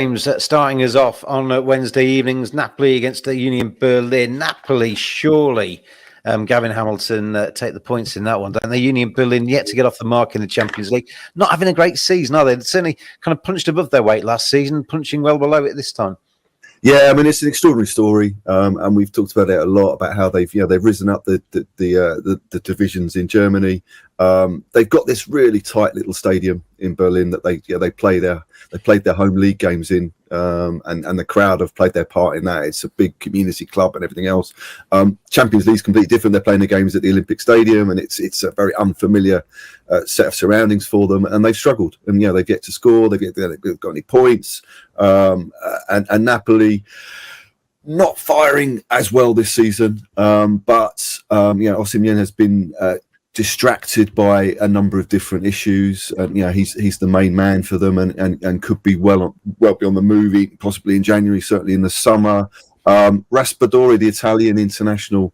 games starting us off on Wednesday evenings. Napoli against Union Berlin. Napoli, surely, Gavin Hamilton take the points in that one. And the Union Berlin yet to get off the mark in the Champions League. Not having a great season, are they? They certainly kind of punched above their weight last season, punching well below it this time. Yeah, I mean, it's an extraordinary story, and we've talked about it a lot about how they've risen up the divisions in Germany. They've got this really tight little stadium in Berlin that they played their home league games in, and the crowd have played their part in that. It's a big community club and everything else. Champions League's completely different. They're playing the games at the Olympic Stadium, and it's a very unfamiliar set of surroundings for them, and they've struggled. And they've yet to score. They've got any points, and Napoli not firing as well this season. But Osimhen has been distracted by a number of different issues, and he's the main man for them, and could be well be on the move, possibly in January, certainly in the summer. Raspadori, the Italian international,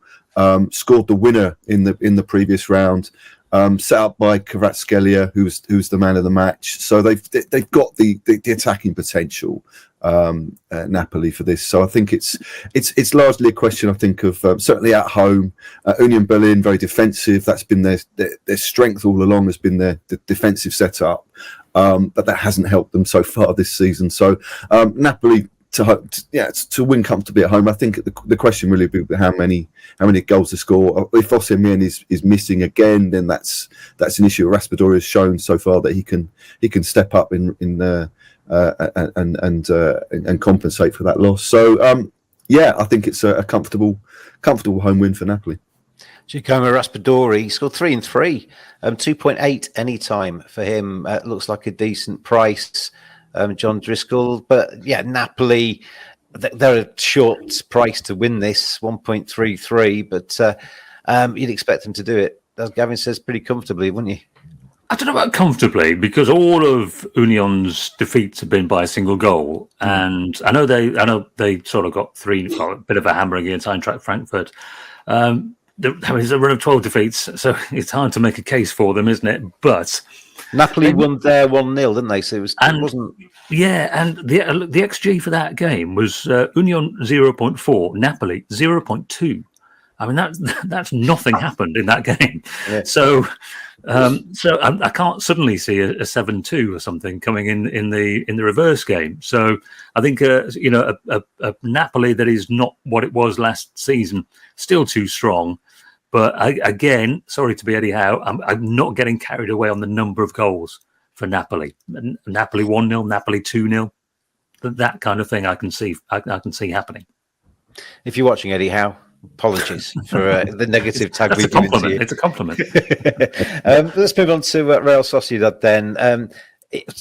scored the winner in the previous round, set up by Kvaratskhelia, who's the man of the match. So they've got the attacking potential, Napoli, for this. So I think it's largely a question, I think, of certainly at home. Union Berlin, very defensive. That's been their strength all along, has been the defensive setup, but that hasn't helped them so far this season. So Napoli to win comfortably at home. I think the question really would be how many goals to score. If Osimhen is missing again, then that's an issue. Raspadori has shown so far that he can step up and compensate for that loss. So I think it's a comfortable home win for Napoli. Giacomo Raspadori scored 3 and 3, 2.8 anytime for him. Looks like a decent price. John Driscoll, but Napoli, they're a short price to win this, 1.33, but you'd expect them to do it, as Gavin says, pretty comfortably, wouldn't you? I don't know about comfortably, because all of Union's defeats have been by a single goal, and I know they sort of got a bit of a hammering against Eintracht Frankfurt. It's a run of 12 defeats, so it's hard to make a case for them, isn't it? But Napoli won there 1-0, didn't they? So it wasn't. Yeah, and the XG for that game was Union 0.4, Napoli 0.2. I mean, that's nothing happened in that game. Yeah. So I can't suddenly see a 7-2 or something coming in the reverse game. So I think a Napoli that is not what it was last season, still too strong. But again, sorry to be Eddie Howe, I'm not getting carried away on the number of goals for Napoli. Napoli 1-0, Napoli 2-0. That kind of thing I can see happening. If you're watching Eddie Howe, apologies for the negative tag we've given to you. It's a compliment. Let's move on to Real Sociedad then.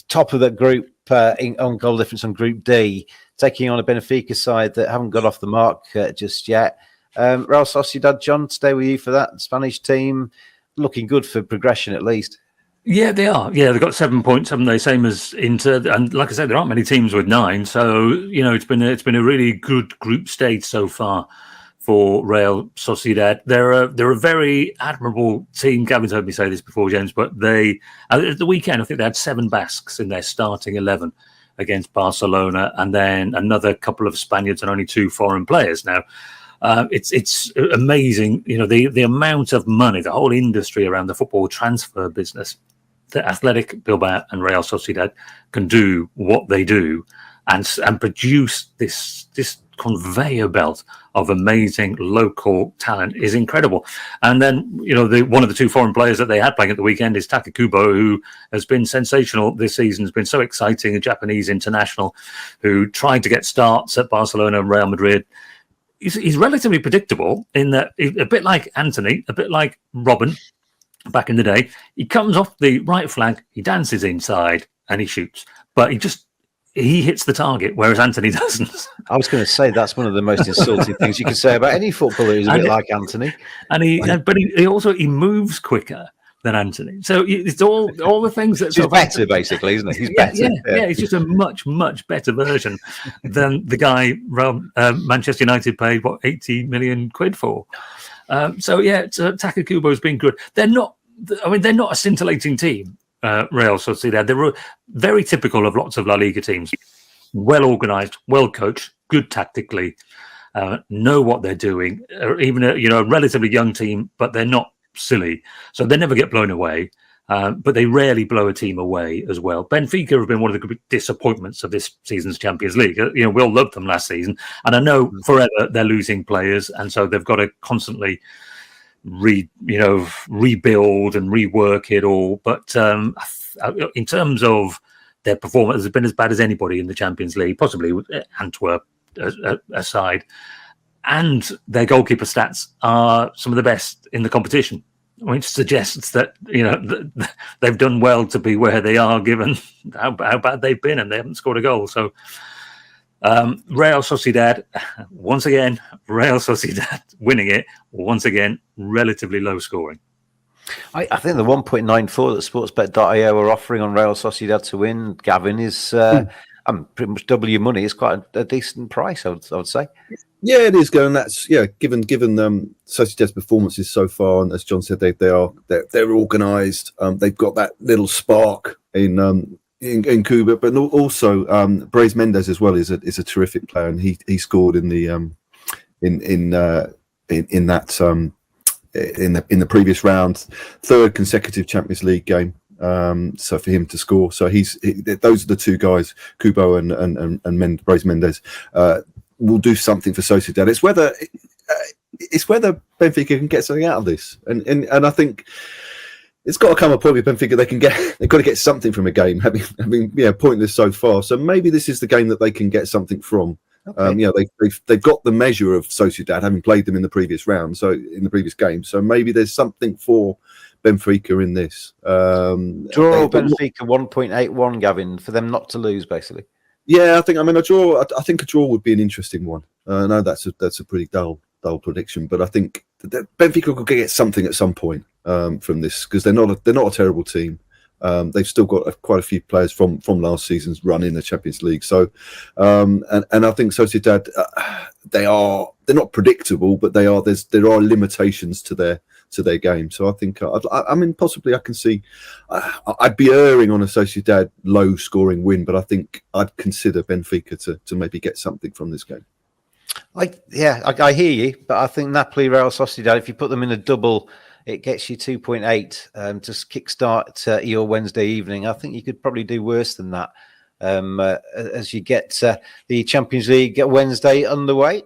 Top of the group on goal difference on Group D, taking on a Benfica side that haven't got off the mark just yet. Real Sociedad, John, stay with you for that. Spanish team looking good for progression at least. Yeah, they are. Yeah, they've got 7 points, haven't they? Same as Inter. And like I said, there aren't many teams with 9. So, it's been a really good group stage so far for Real Sociedad. They're a very admirable team. Gavin's heard me say this before, James, but at the weekend, I think they had 7 Basques in their starting 11 against Barcelona, and then another couple of Spaniards and only 2 foreign players. Now, it's amazing, the amount of money, the whole industry around the football transfer business, that Athletic Bilbao and Real Sociedad can do what they do and produce this conveyor belt of amazing local talent is incredible. And then, one of the 2 foreign players that they had playing at the weekend is Taka Kubo, who has been sensational this season, has been so exciting, a Japanese international who tried to get starts at Barcelona and Real Madrid. He's relatively predictable in that, a bit like Anthony, a bit like Robin back in the day. He comes off the right flank, he dances inside, and he shoots. But he hits the target, whereas Anthony doesn't. I was going to say that's one of the most insulting things you can say about any footballer who's a bit like Anthony. And he moves quicker than Anthony. So it's all the things that... He's better, basically, isn't he? He's better. Yeah, he's just a much, much better version than the guy Manchester United paid, 80 million quid for. Taka Kubo's been good. They're not a scintillating team, Real Sociedad. They're very typical of lots of La Liga teams. well organised, well coached, good tactically, know what they're doing. Even a relatively young team, but they're not silly, so they never get blown away. But they rarely blow a team away as well. Benfica have been one of the disappointments of this season's Champions League. We all loved them last season, and I know forever they're losing players, and so they've got to constantly rebuild and rework it all. But in terms of their performance, has been as bad as anybody in the Champions League, possibly with Antwerp aside. And their goalkeeper stats are some of the best in the competition, which suggests that they've done well to be where they are, given how bad they've been, and they haven't scored a goal. So Real Sociedad, once again, winning it, once again, relatively low scoring. I think the 1.94 that Sportsbet.io are offering on Real Sociedad to win, Gavin, is pretty much double your money. It's quite a decent price, I would say. Yeah, it is going. That's given Sociedad's performances so far, and as John said, they're organised. They've got that little spark in Cuba, but also Brais Mendes as well is a terrific player, and he scored in the in the previous round, third consecutive Champions League game. So for him to score, so those are the two guys, Kubo and Brais Mendes, will do something for Sociedad. It's whether Benfica can get something out of this, and I think it's got to come a point with Benfica they've got to get something from a game, having pointless so far. So maybe this is the game that they can get something from. Okay. They've got the measure of Sociedad, having played them in the previous round, so in the previous game. So maybe there's something for Benfica in this. Draw Benfica 1.81, Gavin, for them not to lose, basically. Yeah, I think a draw would be an interesting one. I know that's a pretty dull prediction, but I think that Benfica could get something at some point from this, because they're not a terrible team. They've still got quite a few players from last season's run in the Champions League. So, and I think Sociedad, they're not predictable, but there are limitations to their game. So I think possibly I can see. I'd be erring on a Sociedad low scoring win, but I think I'd consider Benfica to maybe get something from this game. I hear you, but I think Napoli, Real Sociedad, if you put them in a double, it gets you 2.8 to kickstart your Wednesday evening. I think you could probably do worse than that as you get the Champions League Wednesday underway.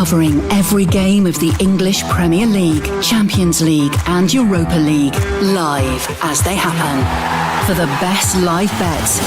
covering every game of the English Premier League, Champions League and Europa League, live as they happen. For the best live bets,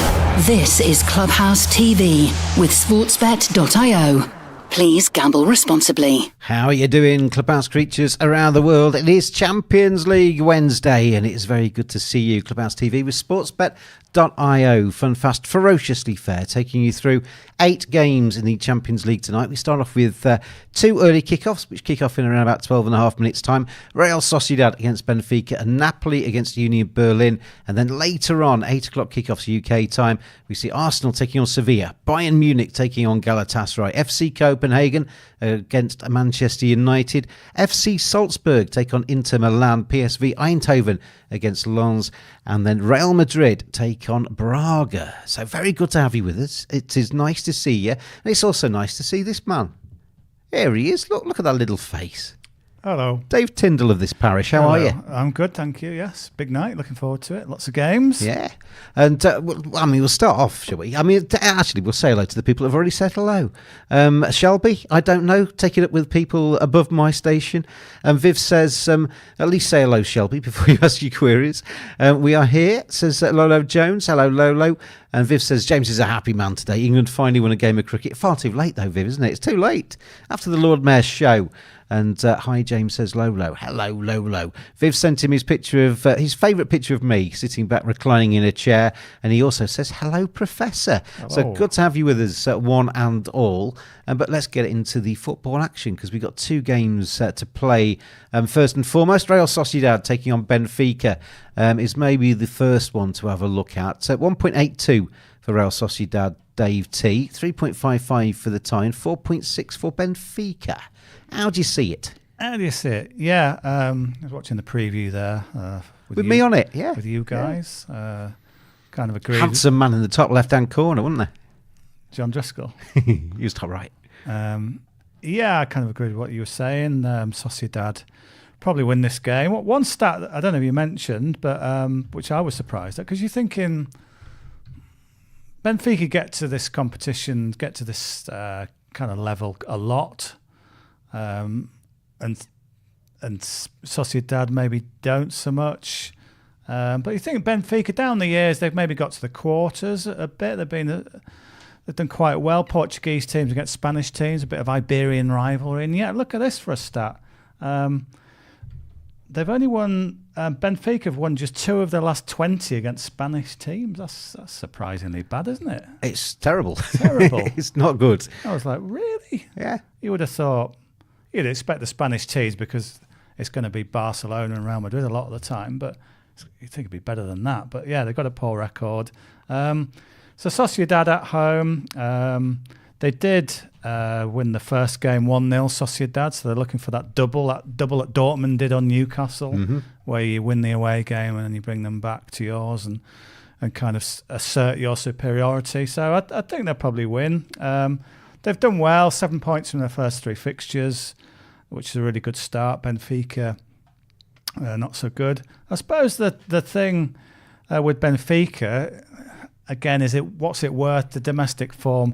this is Clubhouse TV with sportsbet.io. Please gamble responsibly. How are you doing, Clubhouse creatures around the world? It is Champions League Wednesday, and it's very good to see you, Clubhouse TV, with sportsbet.io. Fun, fast, ferociously fair, taking you through 8 games in the Champions League tonight. We start off with 2 early kickoffs, which kick off in around about 12 and a half minutes' time. Real Sociedad against Benfica and Napoli against Union Berlin. And then later on, 8 o'clock kickoffs UK time, we see Arsenal taking on Sevilla, Bayern Munich taking on Galatasaray, FC Copenhagen against Manchester United, FC Salzburg take on Inter Milan, PSV Eindhoven against Lens, and then Real Madrid take on Braga. So very good to have you with us. It is nice to see you, and it's also nice to see this man. Here he is. Look at that little face. Hello. Dave Tyndall of this parish. How are you? I'm good, thank you. Yes, big night. Looking forward to it. Lots of games. Yeah. And, we'll start off, shall we? Actually, we'll say hello to the people who have already said hello. Shelby, I don't know, take it up with people above my station. Viv says, at least say hello, Shelby, before you ask your queries. We are here, says Lolo Jones. Hello, Lolo. And Viv says, James is a happy man today. England finally won a game of cricket. Far too late, though, Viv, isn't it? It's too late. After the Lord Mayor's show. And hi, James, says Lolo. Hello, Lolo. Viv sent him his picture of his favourite picture of me sitting back reclining in a chair. And he also says, hello, Professor. Hello. So good to have you with us, one and all. But let's get into the football action because we've got 2 games to play. First and foremost, Real Sociedad taking on Benfica is maybe the first one to have a look at. 1.82 for Real Sociedad, Dave T. 3.55 for the tie and 4.6 for Benfica. How do you see it? How do you see it? Yeah, I was watching the preview there. With me on it, yeah. With you guys. Yeah. Kind of agreed. Handsome man in the top left-hand corner, wasn't there? John Driscoll. He was top right. Yeah, I kind of agreed with what you were saying. Sociedad probably win this game. One stat that I don't know if you mentioned, but which I was surprised at, because you're thinking Benfica get to this competition, get to this kind of level a lot. And Sociedad maybe don't so much. But you think Benfica down the years, they've maybe got to the quarters a bit. They've done quite well. Portuguese teams against Spanish teams, a bit of Iberian rivalry. And yeah, look at this for a stat. They've only won. Benfica have won just 2 of their last 20 against Spanish teams. That's surprisingly bad, isn't it? It's terrible. Terrible. It's not good. I was like, really? Yeah. You would have thought. You'd expect the Spanish teams because it's going to be Barcelona and Real Madrid a lot of the time, but you'd think it'd be better than that. But yeah, they've got a poor record. So Sociedad at home, they did win the first game 1-0, Sociedad, so they're looking for that double that Dortmund did on Newcastle, where you win the away game and then you bring them back to yours and kind of assert your superiority. So I think they'll probably win. They've done well, 7 points from their first 3 fixtures, which is a really good start. Benfica, not so good. I suppose that the thing with Benfica, again, is what's it worth, the domestic form?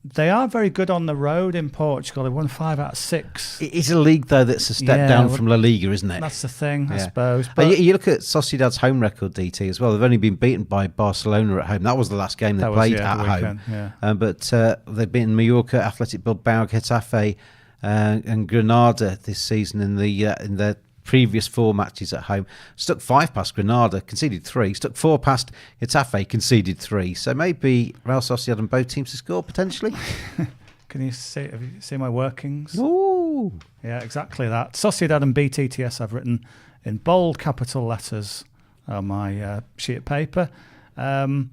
They are very good on the road in Portugal. They've won 5 out of 6. It is a league, though, that's a step down from La Liga, isn't it? That's the thing, I suppose. But you look at Sociedad's home record, DT, as well. They've only been beaten by Barcelona at home. That was the last game they played at home. Yeah. But they've beaten Mallorca, Athletic Bilbao, Getafe, and Granada this season in their previous 4 matches at home. Stuck 5 past Granada, conceded 3. Stuck 4 past Getafe, conceded 3. So maybe Real Sociedad and both teams to score potentially. Have you seen my workings? Ooh. Yeah, exactly that. Sociedad and BTTS I've written in bold capital letters on my sheet of paper. They are.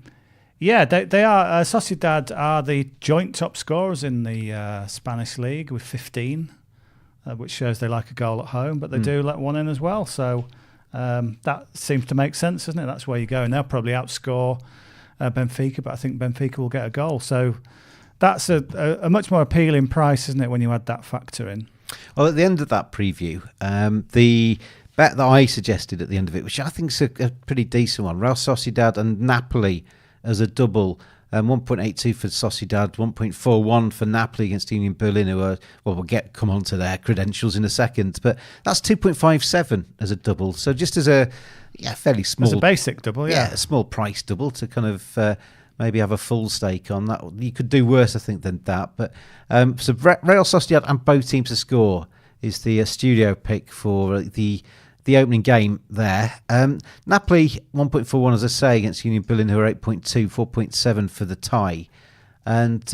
Sociedad are the joint top scorers in the Spanish league with 15. Which shows they like a goal at home, but they do let one in as well. So that seems to make sense, doesn't it? That's where you go. And they'll probably outscore Benfica, but I think Benfica will get a goal. So that's a much more appealing price, isn't it, when you add that factor in? Well, at the end of that preview, the bet that I suggested at the end of it, which I think is a pretty decent one, Real Sociedad and Napoli as a double 1.82 for Sociedad, 1.41 for Napoli against Union Berlin, who are, well, we'll come on to their credentials in a second, but that's 2.57 as a double. So just as a fairly small... As a basic double, yeah. Yeah, a small price double to kind of maybe have a full stake on that. You could do worse, I think, than that. But so Real Sociedad and both teams to score is the studio pick for the opening game there. Napoli 1.41, as I say, against Union Berlin, who are 8.2, 4.7 for the tie. And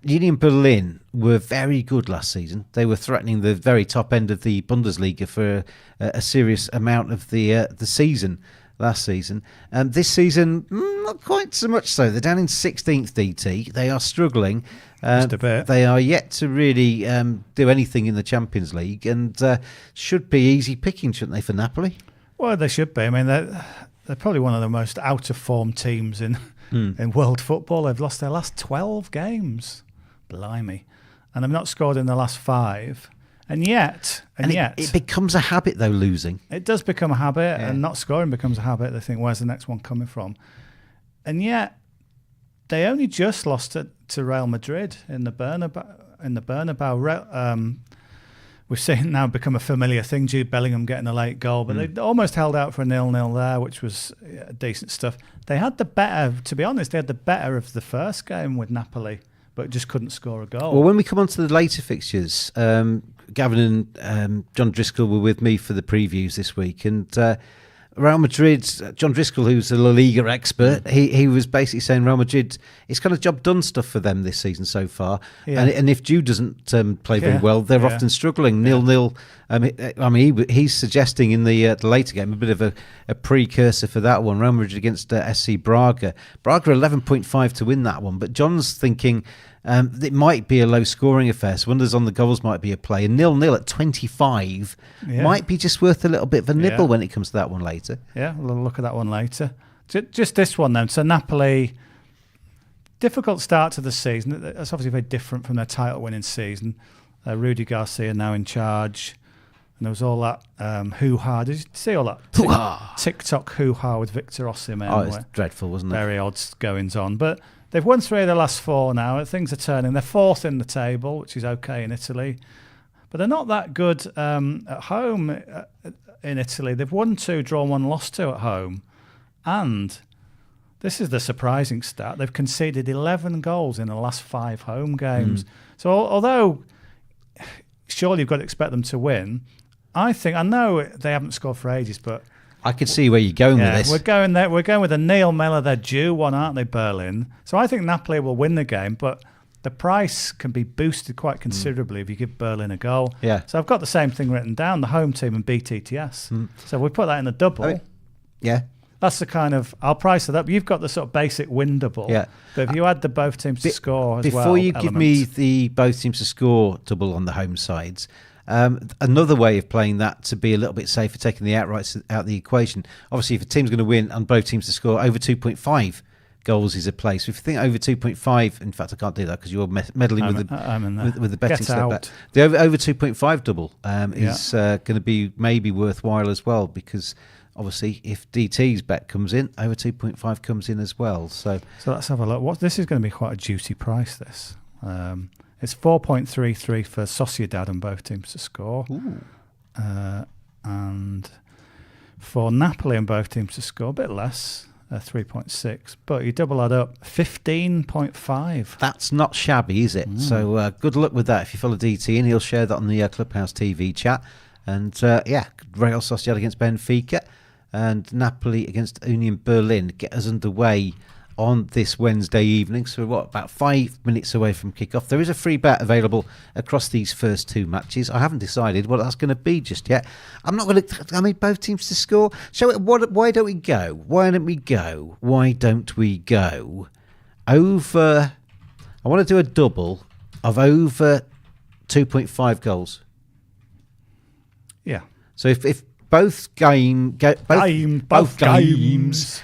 Union Berlin were very good last season. They were threatening the very top end of the Bundesliga for a serious amount of the season last season. This season, not quite so much so. They're down in 16th DT. They are struggling. Just a bit. They are yet to really do anything in the Champions League, and should be easy picking, shouldn't they, for Napoli? Well, they should be. I mean, they're probably one of the most out-of-form teams in world football. They've lost their last 12 games. Blimey. And they've not scored in the last 5. And yet... It becomes a habit, though, losing. It does become a habit, and not scoring becomes a habit. They think, where's the next one coming from? And yet, they only just lost to Real Madrid in the Bernabeu. We've seen it now become a familiar thing, Jude Bellingham getting a late goal, but they almost held out for a 0-0 there, which was decent stuff. They had the better, to be honest, they had the better of the first game with Napoli, but just couldn't score a goal. Well, when we come on to the later fixtures, Gavin and John Driscoll were with me for the previews this week, and Real Madrid, John Driscoll, who's a La Liga expert, he was basically saying Real Madrid, it's kind of job done stuff for them this season so far. Yeah. And if Jude doesn't play very well, they're often struggling. 0-0. I mean, he's suggesting in the later game a bit of a precursor for that one. Real Madrid against SC Braga. Braga 11.5 to win that one, but John's thinking it might be a low-scoring affair. So wonders on the goals might be a play. And 0-0 at 25 might be just worth a little bit of a nibble when it comes to that one later. Yeah, we'll look at that one later. Just this one then. So Napoli, difficult start to the season. That's obviously very different from their title-winning season. Rudy Garcia now in charge. And there was all that hoo-ha. Did you see all that TikTok hoo-ha with Victor Osimhen? Oh, it's dreadful, wasn't it? Very odd goings on. But they've won 3 of the last 4 now. Things are turning. They're 4th in the table, which is okay in Italy. But they're not that good at home in Italy. They've won 2, drawn 1, lost 2 at home. And this is the surprising stat. They've conceded 11 goals in the last 5 home games. So although surely you've got to expect them to win, I know they haven't scored for ages, but I could see where you're going with this. We're going there. We're going with a Neil Mellor. They're due one, aren't they, Berlin? So I think Napoli will win the game, but the price can be boosted quite considerably if you give Berlin a goal. Yeah. So I've got the same thing written down, the home team and BTTS. So we put that in the double. That's the kind of, I'll price it up. You've got the sort of basic win double. Yeah. But if you add the both teams to score as well. Before you give me the both teams to score double on the home sides, another way of playing that to be a little bit safer, taking the outrights out of the equation. Obviously, if a team's going to win and both teams to score, over 2.5 goals is a play. So if you think over 2.5, in fact, I can't do that because you're meddling with the betting slip. The over 2.5 double is going to be maybe worthwhile as well, because obviously if DT's bet comes in, over 2.5 comes in as well. So let's have a look. This is going to be quite a juicy price, this. It's 4.33 for Sociedad and both teams to score. And for Napoli and both teams to score, a bit less, 3.6. But you double that up, 15.5. That's not shabby, is it? So good luck with that if you follow DT, and he'll share that on the Clubhouse TV chat. And Real Sociedad against Benfica and Napoli against Union Berlin get us underway on this Wednesday evening. So we're about 5 minutes away from kickoff. There is a free bet available across these first 2 matches. I haven't decided what that's going to be just yet. I'm not going to. I mean, both teams to score. Why don't we go? Why don't we go over? I want to do a double of over 2.5 goals. Yeah. So if both games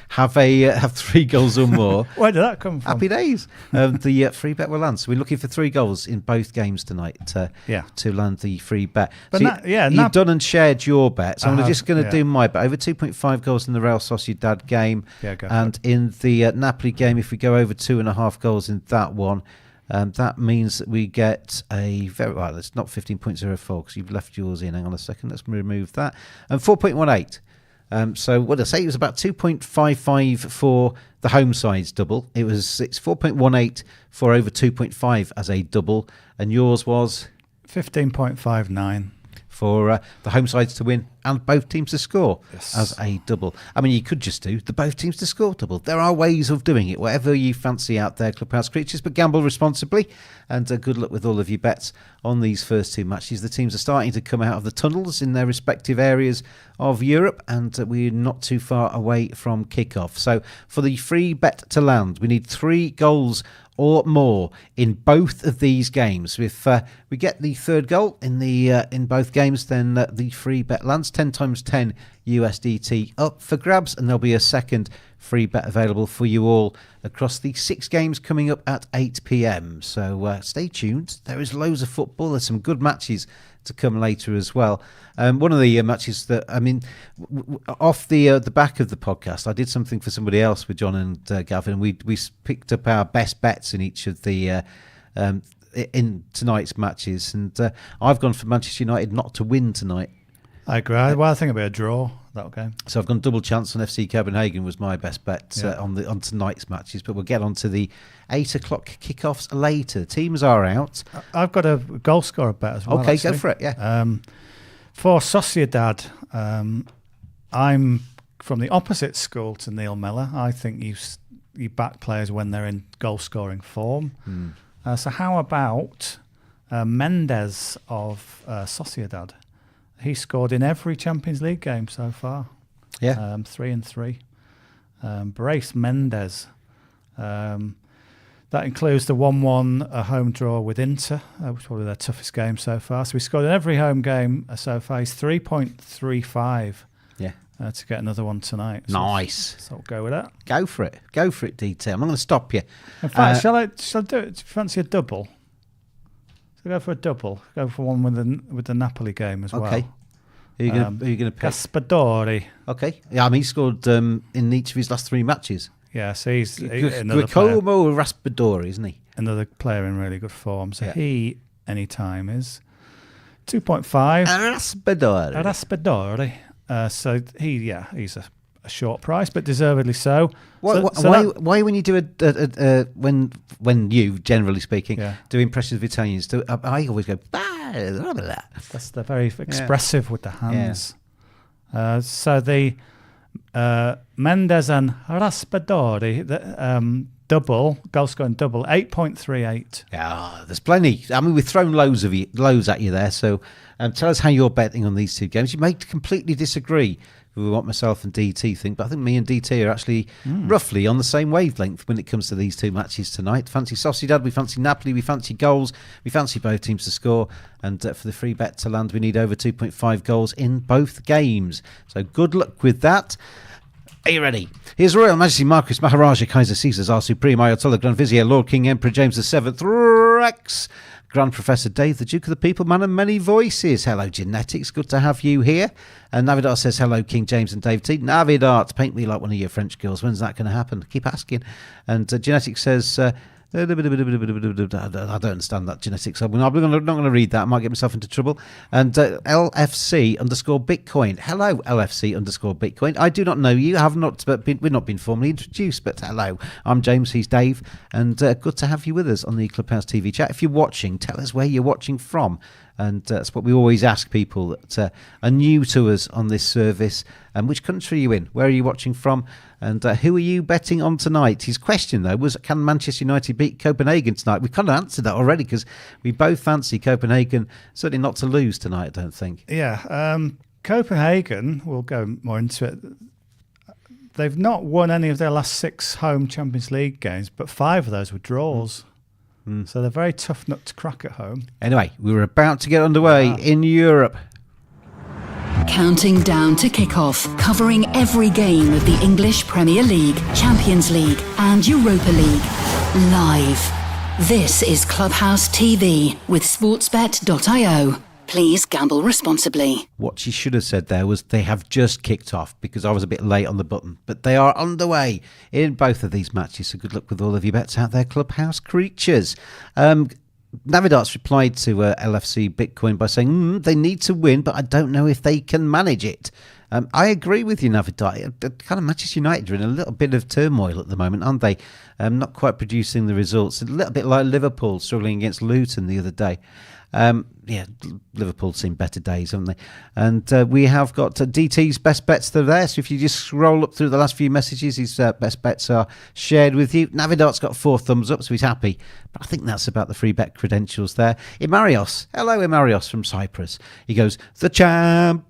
have 3 goals or more. Where did that come from? Happy days. The free bet will land. So we're looking for 3 goals in both games tonight to land the free bet. But so you've done and shared your bet. So I'm just going to do my bet. Over 2.5 goals in the Real Sociedad game. Yeah, go and in the Napoli game, if we go over 2.5 goals in that one, that means that we get a very well. It's not 15.04 because you've left yours in. Hang on a second. Let's remove that. And 4.18. So what did I say? It was about 2.55 for the home side's double. It's 4.18 for over 2.5 as a double, and yours was 15.59 for the home sides to win and both teams to score as a double. I mean, you could just do the both teams to score double. There are ways of doing it, whatever you fancy out there, Clubhouse creatures, but gamble responsibly. And good luck with all of your bets on these first 2 matches. The teams are starting to come out of the tunnels in their respective areas of Europe, and we're not too far away from kickoff. So for the free bet to land, we need 3 goals or more in both of these games. If we get the 3rd goal in both games, then the free bet lands. 10 times 10 USDT up for grabs, and there'll be a second free bet available for you all across the 6 games coming up at 8 p.m. So stay tuned. There is loads of football. There's some good matches to come later as well. One of the matches that, I mean, off the back of the podcast, I did something for somebody else with John and Gavin. We picked up our best bets in each of the in tonight's matches, and I've gone for Manchester United not to win tonight. I agree. Well, I think it'll be a draw, that game. So I've gone double chance on FC Copenhagen was my best bet on tonight's matches, but we'll get on to the 8 o'clock kickoffs later. Teams are out. I've got a goal scorer bet as well. Okay, actually. go for it, yeah. For Sociedad, I'm from the opposite school to Neil Mellor. I think you back players when they're in goal-scoring form. So how about Mendes of Sociedad? He scored in every Champions League game so far. Yeah. 3-3. Brace Mendes. That includes the 1-1 home draw with Inter, which was probably their toughest game so far. So we scored in every home game so far. He's 3.35. Yeah. To get another one tonight. So, nice. So we'll go with that. Go for it. Go for it, DT. I'm not going to stop you. In fact, shall I do it? Do you fancy a double? So go for a double. Go for one with the Napoli game as well. Okay. Who are you going to pick? Gaspadori. Okay. Yeah, I mean, he scored in each of his last 3 matches. Yeah, so he's another Giacomo Raspadori, isn't he? Another player in really good form. So he, anytime, is 2.5. Raspadori. So he's a short price, but deservedly so. Why when you do when you, generally speaking, do impressions of Italians, I always go, that's the very expressive with the hands. So the Mendes and Raspadori, the goal scoring double, 8.38. Yeah, there's plenty. I mean, we've thrown loads at you there. So tell us how you're betting on these 2 games. You may completely disagree with what myself and DT think, but I think me and DT are actually roughly on the same wavelength when it comes to these 2 matches tonight. Fancy Sociedad, we fancy Napoli, we fancy goals, we fancy both teams to score, and for the free bet to land, we need over 2.5 goals in both games. So good luck with that. Are you ready? Here's Royal Majesty Marquis Maharaja Kaiser Caesars, our Supreme Ayatollah Grand Vizier, Lord King Emperor James VII, Rex, Grand Professor Dave, the Duke of the People, man of many voices. Hello, Genetics. Good to have you here. And Navidart says, hello, King James and Dave T. Navidart, paint me like one of your French girls. When's that going to happen? Keep asking. And Genetics says, I don't understand that, Genetics. I'm not going to read that. I might get myself into trouble. And LFC_Bitcoin. Hello, LFC_Bitcoin. I do not know you. We've not been formally introduced, but hello. I'm James. He's Dave. And good to have you with us on the Clubhouse TV chat. If you're watching, tell us where you're watching from. And that's what we always ask people that are new to us on this service. And which country are you in? Where are you watching from? And who are you betting on tonight? His question, though, was, can Manchester United beat Copenhagen tonight? We've kind of answered that already because we both fancy Copenhagen, certainly not to lose tonight, I don't think. Yeah, Copenhagen, we'll go more into it. They've not won any of their last 6 home Champions League games, but 5 of those were draws. So they're very tough nut to crack at home. Anyway, we were about to get underway in Europe. Counting down to kick-off, covering every game of the English Premier League, Champions League and Europa League. Live. This is Clubhouse TV with sportsbet.io. Please gamble responsibly. What she should have said there was they have just kicked off, because I was a bit late on the button. But they are underway in both of these matches. So good luck with all of your bets out there, Clubhouse creatures. Navidarts replied to LFC Bitcoin by saying they need to win, but I don't know if they can manage it. I agree with you, Navidart. Kind of Manchester United are in a little bit of turmoil at the moment, aren't they? Not quite producing the results. A little bit like Liverpool struggling against Luton the other day. Liverpool's seen better days, haven't they? And we have got DT's best bets that are there. So if you just scroll up through the last few messages, his best bets are shared with you. Navidart's got 4 thumbs up, so he's happy. But I think that's about the free bet credentials there. Imarios. Hello, Imarios from Cyprus. He goes, the champions.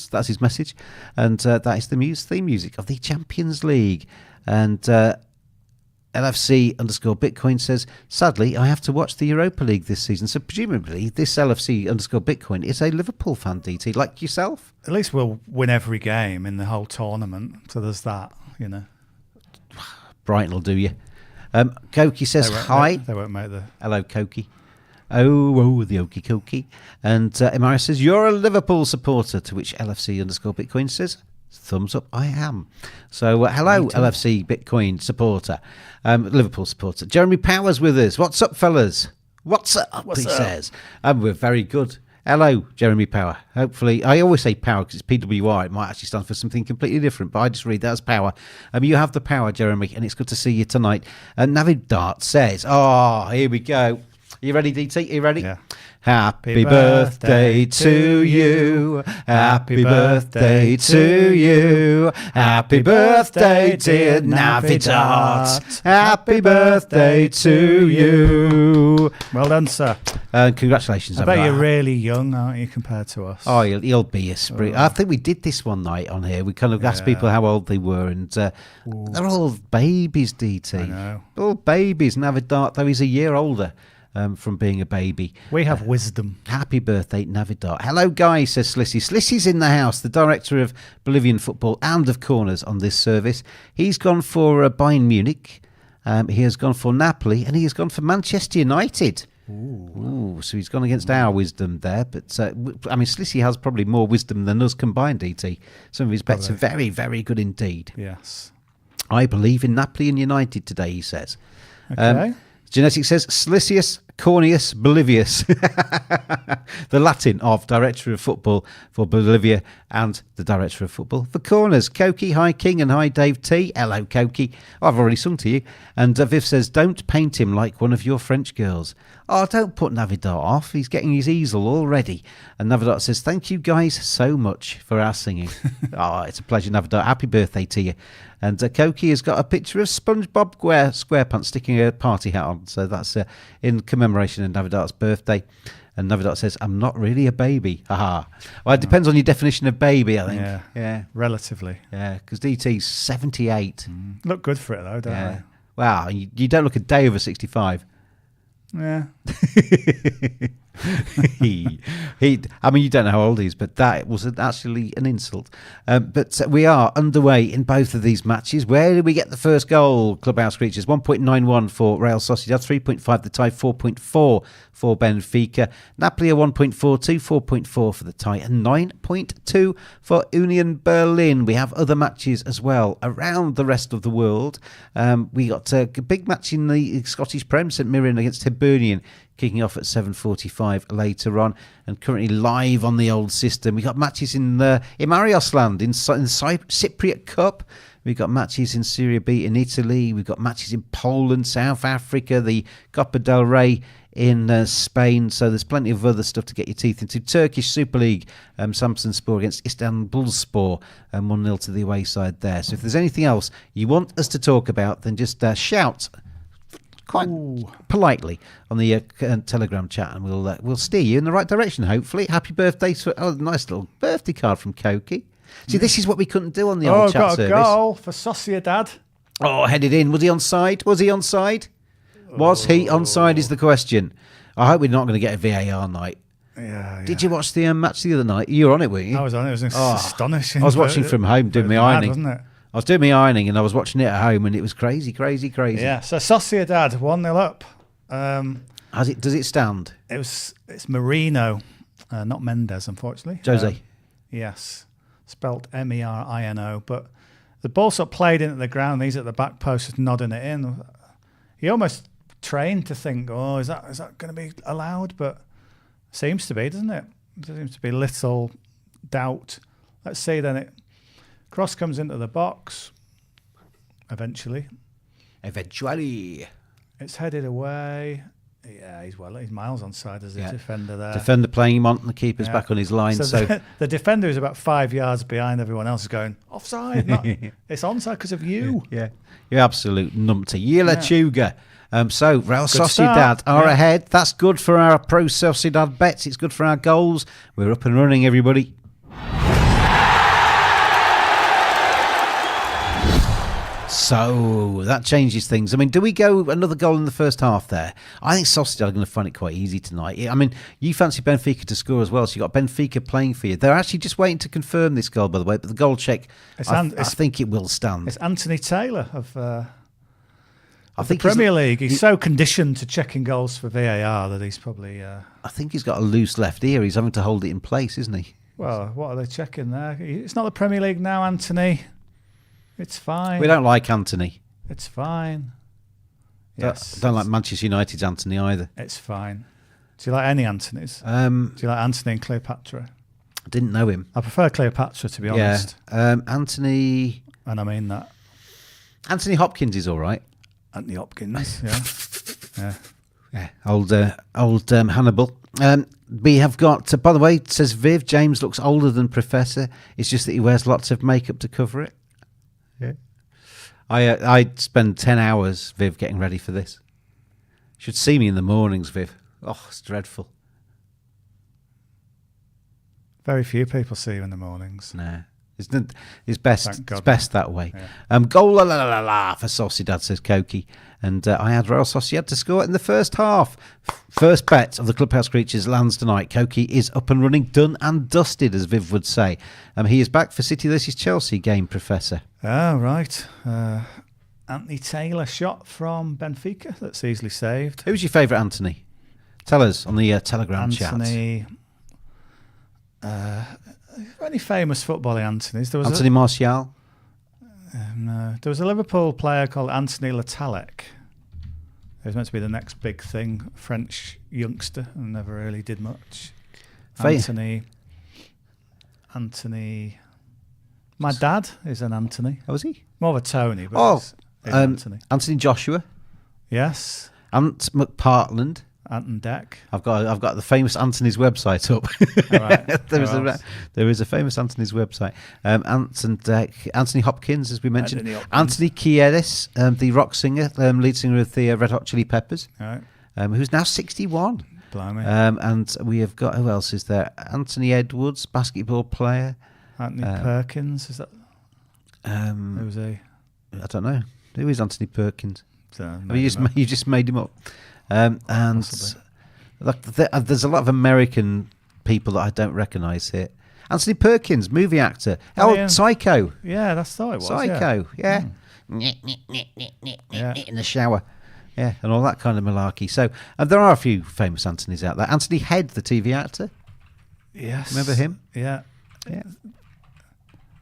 That's his message. And that is the theme music of the Champions League. And LFC_Bitcoin says, sadly, I have to watch the Europa League this season. So presumably this LFC_Bitcoin is a Liverpool fan, DT, like yourself. At least we'll win every game in the whole tournament. So there's that, you know. Brighton will do you. Koki says hi. They won't make the... Hello, Koki. Oh, the okie dokie. And Imara says, you're a Liverpool supporter, to which LFC_Bitcoin says, thumbs up, I am. So hello, LFC Bitcoin supporter, Liverpool supporter. Jeremy Powers with us. What's up, fellas? What's up, he says. We're very good. Hello, Jeremy Power. Hopefully, I always say power because it's PWR. It might actually stand for something completely different, but I just read that as power. You have the power, Jeremy, and it's good to see you tonight. Navidart says, here we go. Are you ready, DT? Are you ready? Yeah. Happy birthday to you. Happy birthday to you. Happy birthday, dear Navidart. Happy birthday to you. Well done, sir. Congratulations. I bet you're really young, aren't you, compared to us? Oh, he'll be a spring. I think we did this one night on here. We kind of asked people how old they were, and they're all babies, DT. I know. All babies. Navidart, though, he's a year older. From being a baby. We have wisdom. Happy birthday, Navidart. Hello, guys, says Slissy. Slissy's in the house, the director of Bolivian football and of corners on this service. He's gone for Bayern Munich. He has gone for Napoli, and he has gone for Manchester United. Ooh, so he's gone against our wisdom there. But, Slissy has probably more wisdom than us combined, DT. Some of his bets are very, very good indeed. Yes. I believe in Napoli and United today, he says. Okay. Genetic says Slissius Corneus Bolivius, the Latin of Director of Football for Bolivia and the Director of Football for Corners. Koki, hi King, and hi Dave T. Hello, Koki. I've already sung to you. And Viv says, don't paint him like one of your French girls. Oh, don't put Navidart off. He's getting his easel already. And Navidart says, thank you guys so much for our singing. It's a pleasure, Navidart. Happy birthday to you. And Koki has got a picture of SpongeBob SquarePants sticking a party hat on. So that's in commemoration of Navidart's birthday. And Navidart says, I'm not really a baby. Haha. Well, it depends on your definition of baby, I think. Yeah. Relatively. Yeah, because DT's 78. Look good for it, though, don't they? Wow, you don't look a day over 65. Yeah. You don't know how old he is, but that was actually an insult. But we are underway in both of these matches. Where did we get the first goal? Clubhouse Creatures 1.91 for Real Sociedad, 3.5 the tie, 4.4 for Benfica. Napoli 1.42, 4.4 for the tie, and 9.2 for Union Berlin. We have other matches as well around the rest of the world. We got a big match in the Scottish Prem, St Mirren against Hibernian, kicking off at 7:45 later on, and currently live on the old system. We got matches in Mariosland in Cypriot Cup. We've got matches in Serie B in Italy. We've got matches in Poland, South Africa, the Copa del Rey in Spain. So there's plenty of other stuff to get your teeth into. Turkish Super League, Samsunspor against Istanbulspor, 1-0 to the away side there. So if there's anything else you want us to talk about, then just shout quite politely on the Telegram chat, and we'll steer you in the right direction, hopefully. Happy birthday. Nice little birthday card from Koki. See, this is what we couldn't do on the old chat service. Got a goal for Sociedad. Headed in. Was he onside? Was he onside is the question. I hope we're not going to get a VAR night. Yeah. Did you watch the match the other night? You were on it, weren't you? I was on it. It was astonishing. I was watching from home doing my ironing. Wasn't it? I was doing my ironing and I was watching it at home, and it was crazy. Yeah. So Sociedad 1-0 up. Does it stand? It's Marino, not Mendes, unfortunately. Jose. Yes, spelt Merino. But the ball sort of played into the ground. He's at the back post, just nodding it in. He almost trained to think, "Oh, is that going to be allowed?" But seems to be, doesn't it? There seems to be little doubt. Let's see then. It cross comes into the box. Eventually, it's headed away. Yeah, he's miles onside as a defender there. Defender playing him on, and the keeper's back on his line. So the defender is about 5 yards behind everyone else, is going offside. It's onside because of you. Yeah, you absolute numpty. Yila Chuga. So Real Sociedad start. are ahead. That's good for our Pro Sociedad bets. It's good for our goals. We're up and running, everybody. So that changes things. I mean, do we go another goal in the first half there? I think Sociedad are going to find it quite easy tonight. I mean, you fancy Benfica to score as well, so you've got Benfica playing for you. They're actually just waiting to confirm this goal, by the way, but the goal check, I think it will stand. It's Anthony Taylor of I think the Premier League. He's so conditioned to checking goals for VAR that he's probably... I think he's got a loose left ear. He's having to hold it in place, isn't he? Well, what are they checking there? It's not the Premier League now, Anthony. It's fine. We don't like Anthony. It's fine. Yes. Don't like Manchester United's Anthony either. It's fine. Do you like any Anthonys? Do you like Anthony and Cleopatra? I didn't know him. I prefer Cleopatra, to be honest. Anthony... And I mean that. Anthony Hopkins is all right. Anthony Hopkins, yeah. Yeah, old Hannibal. We have got, by the way, it says Viv, James looks older than Professor. It's just that he wears lots of makeup to cover it. Yeah. I spend 10 hours, Viv, getting ready for this. You should see me in the mornings, Viv. Oh, it's dreadful. Very few people see you in the mornings. Nah. It's best that way. Yeah. Goal for Sociedad, says Koki. And I had Real Sociedad to score in the first half. First bet of the Clubhouse Creatures lands tonight. Koki is up and running, done and dusted, as Viv would say. He is back for City versus Chelsea game, Professor. Oh, right. Anthony Taylor shot from Benfica. That's easily saved. Who's your favourite Anthony? Tell us on the Telegram chat. Anthony... any famous footballing Anthonys? There was Anthony Martial? No. There was a Liverpool player called Anthony Letalec. He was meant to be the next big thing. French youngster and never really did much. Anthony. My dad is an Anthony. Oh, is he? More of a Tony, but he's Anthony. Anthony Joshua? Yes. Ant McPartland? Anton Deck. I've got the famous Anthony's website up. Right. There is a famous Anthony's website. Anton Deck, Anthony Hopkins, as we mentioned. Anthony Kiedis, the rock singer, lead singer of the Red Hot Chili Peppers, right. Who's now 61. Blimey. And we have got, who else is there? Anthony Edwards, basketball player. Anthony Perkins, is that? Who's he? I don't know. Who is Anthony Perkins? You just made him up. And there's a lot of American people that I don't recognise here. Anthony Perkins, movie actor. Yeah. Psycho. Yeah, that's all it was. Psycho, yeah. In the shower. Yeah, and all that kind of malarkey. So there are a few famous Anthonys out there. Anthony Head, the TV actor. Yes. Remember him? Yeah.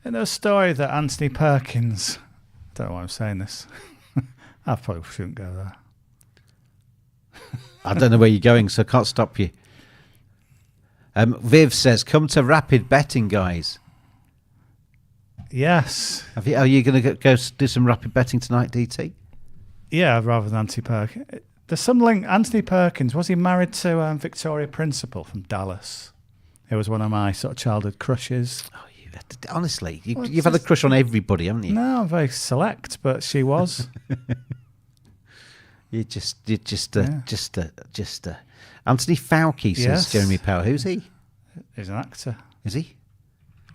In a story that Anthony Perkins... I don't know why I'm saying this. I probably shouldn't go there. I don't know where you're going, so I can't stop you. Viv says, come to rapid betting, guys. Yes. Are you going to go do some rapid betting tonight, DT? Yeah, rather than Anthony Perkins. There's some link. Anthony Perkins, was he married to Victoria Principal from Dallas? It was one of my sort of childhood crushes. Oh, honestly, you've had a crush on everybody, haven't you? No, I'm very select, but she was. You're just Anthony Fauci, says Yes. Jeremy Power. Who's he? He's an actor. Is he?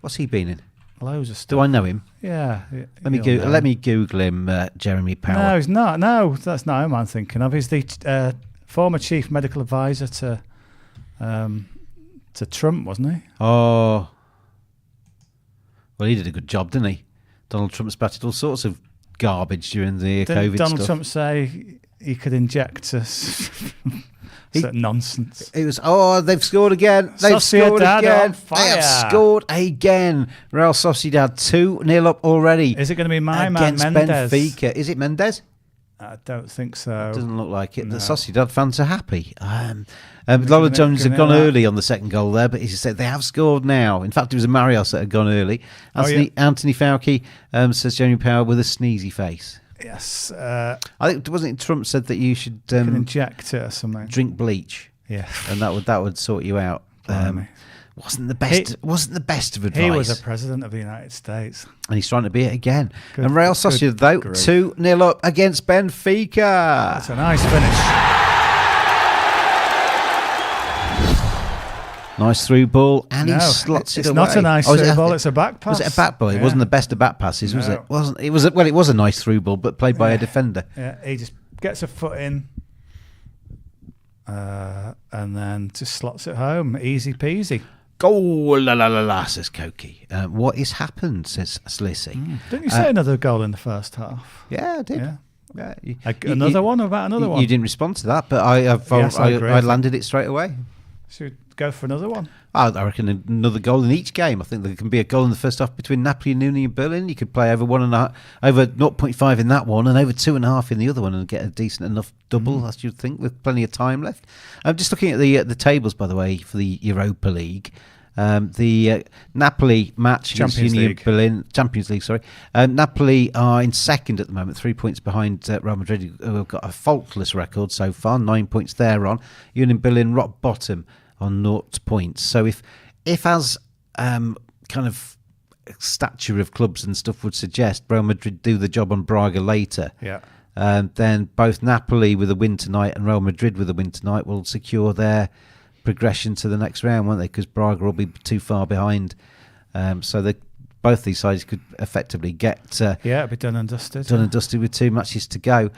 What's he been in? Loads of stuff. Do I know him? Yeah. Let me Google him, Jeremy Power. No, he's not. No, that's not whom I'm thinking of. He's the former chief medical advisor to to Trump, wasn't he? Oh. Well, he did a good job, didn't he? Donald Trump spattered all sorts of garbage during the Didn't COVID Donald stuff. Trump say he could inject us? Nonsense. It was, they've scored again. They've scored Sociedad again. on fire. They have scored again. Real Sociedad 2-0 up already. Is it going to be my man against Mendes? Benfica? Is it Mendes? I don't think so. Doesn't look like it. No. The Sociedad fans are happy. Lola Jones had gone early on the second goal there, but he said they have scored now. In fact, it was a Marios that had gone early. Anthony Fauci says Jamie Power with a sneezy face. Yes. I think wasn't it Trump said that you should can inject it or something. drink bleach. Yeah, and that would sort you out. Wasn't the best of advice. He was a president of the United States, and he's trying to be it again. Good, and Real Sociedad though 2-0 up against Benfica. That's a nice finish. Nice through ball, and he slots it away. It's not a nice through ball; it's a back pass. Was it a back ball? It wasn't the best of back passes, was it? Wasn't it? It was a nice through ball, but played by a defender. Yeah, he just gets a foot in, and then just slots it home, easy peasy. Goal, la la la la, says Koki. What has happened, says Slissy. Didn't you say another goal in the first half? Yeah, I did. Yeah. Another one? You didn't respond to that, but I landed it straight away. Should we go for another one? I reckon another goal in each game. I think there can be a goal in the first half between Napoli and Union Berlin. You could play over 0.5 in that one and over 2.5 in the other one and get a decent enough double, as you'd think, with plenty of time left. I'm just looking at the tables, by the way, for the Europa League. The Napoli match against Union Berlin, Champions League, sorry. Napoli are in second at the moment, 3 points behind Real Madrid, who have got a faultless record so far, 9 points they're on. Union Berlin rock bottom on 0 points. So if as kind of stature of clubs and stuff would suggest, Real Madrid do the job on Braga later. Yeah. Then both Napoli with a win tonight and Real Madrid with a win tonight will secure their progression to the next round, won't they? Because Braga will be too far behind. So both these sides could effectively get it'll be done and dusted. Done and dusted with 2 matches to go.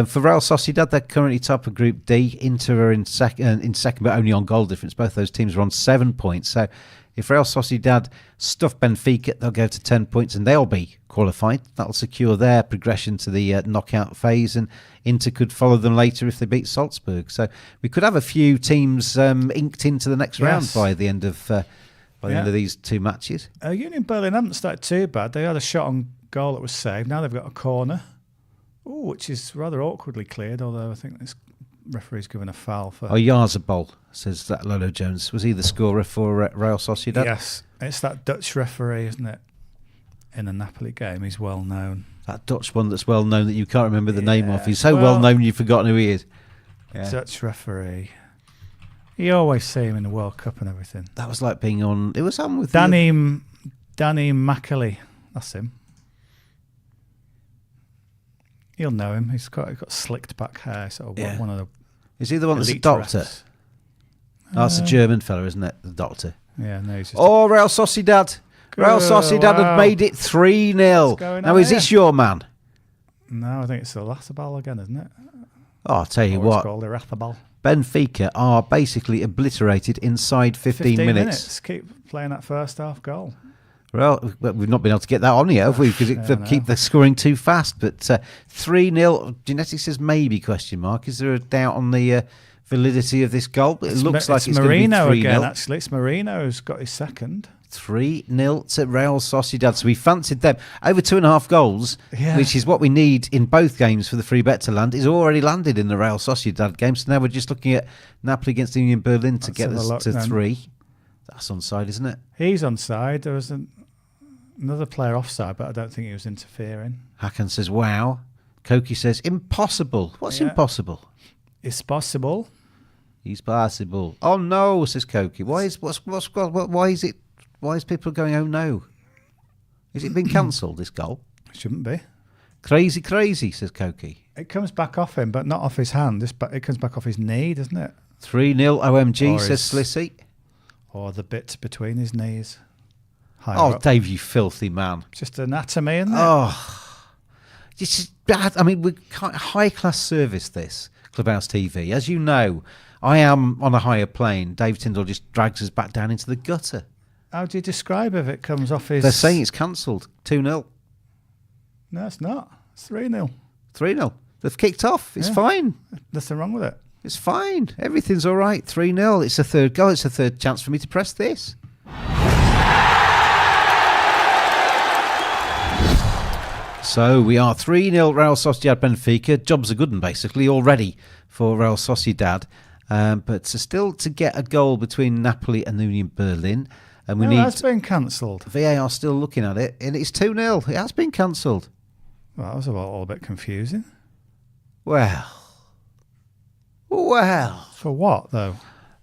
For Real Sociedad, they're currently top of Group D. Inter are in second, but only on goal difference. Both those teams are on 7 points. So if Real Sociedad stuff Benfica, they'll go to 10 points and they'll be qualified. That'll secure their progression to the knockout phase, and Inter could follow them later if they beat Salzburg. So we could have a few teams inked into the next round by the end of these 2 matches. Union Berlin haven't started too bad. They had a shot on goal that was saved. Now they've got a corner, which is rather awkwardly cleared, although I think this referee's given a foul for... Yarzabal, says that Lolo Jones. Was he the scorer for Real Sociedad? Yes, it's that Dutch referee, isn't it? In a Napoli game, he's well known. That Dutch one that's well known that you can't remember the name of. He's so well known you've forgotten who he is. Yeah. Dutch referee. You always see him in the World Cup and everything. That was like being on... It was on with... Danny Macaulay. That's him. You'll know him. He's got slicked back hair. Sort of one of the... Is he the one that's a doctor? That's a German fella, isn't it? The doctor. Yeah, no, he's just... Real Sociedad. Real Sociedad have made it 3-0. Now, is this your man? No, I think it's the Lathabal again, isn't it? I'll tell you what. It's called the Rathabal. Benfica are basically obliterated inside 15 minutes. Keep playing that first half goal. Well, we've not been able to get that on yet, have we? Because they keep the scoring too fast. But 3-0. Genetics says maybe, question mark. Is there a doubt on the validity of this goal? It looks like it's Marino going to be 3-0. Again, actually. It's Marino who's got his second. 3-0 to Real Sociedad. So we fancied them. Over 2.5 goals, which is what we need in both games for the free bet to land, is already landed in the Real Sociedad game. So now we're just looking at Napoli against Union Berlin to get us to 3. That's onside, isn't it? He's onside. There was another player offside, but I don't think he was interfering. Hakan says, wow. Koki says, impossible. What's impossible? It's possible. It's possible. Oh no, says Koki. Why is it? Why is people going, oh no? Is it been cancelled, this goal? It shouldn't be. Crazy, says Koki. It comes back off him, but not off his hand. It comes back off his knee, doesn't it? 3-0 OMG, says Slissy. Or the bit between his knees. Dave, you filthy man. Just anatomy, isn't it? Oh, this is bad. I mean, we can't high-class service this. Clubhouse TV. As you know, I am on a higher plane. Dave Tyndall just drags us back down into the gutter. How do you describe if it comes off his... They're saying it's cancelled. 2-0. No, it's not. It's 3-0. 3-0. They've kicked off. It's fine. Nothing wrong with it. It's fine. Everything's all right. 3-0. It's a third goal. It's a third chance for me to press this. So we are 3-0 Real Sociedad Benfica. Job's a good one, basically, already for Real Sociedad. But still to get a goal between Napoli and Union Berlin. And we need... That's been cancelled. VAR still looking at it, and it's 2-0. It has been cancelled. Well, that was all a bit confusing. Well. For what, though?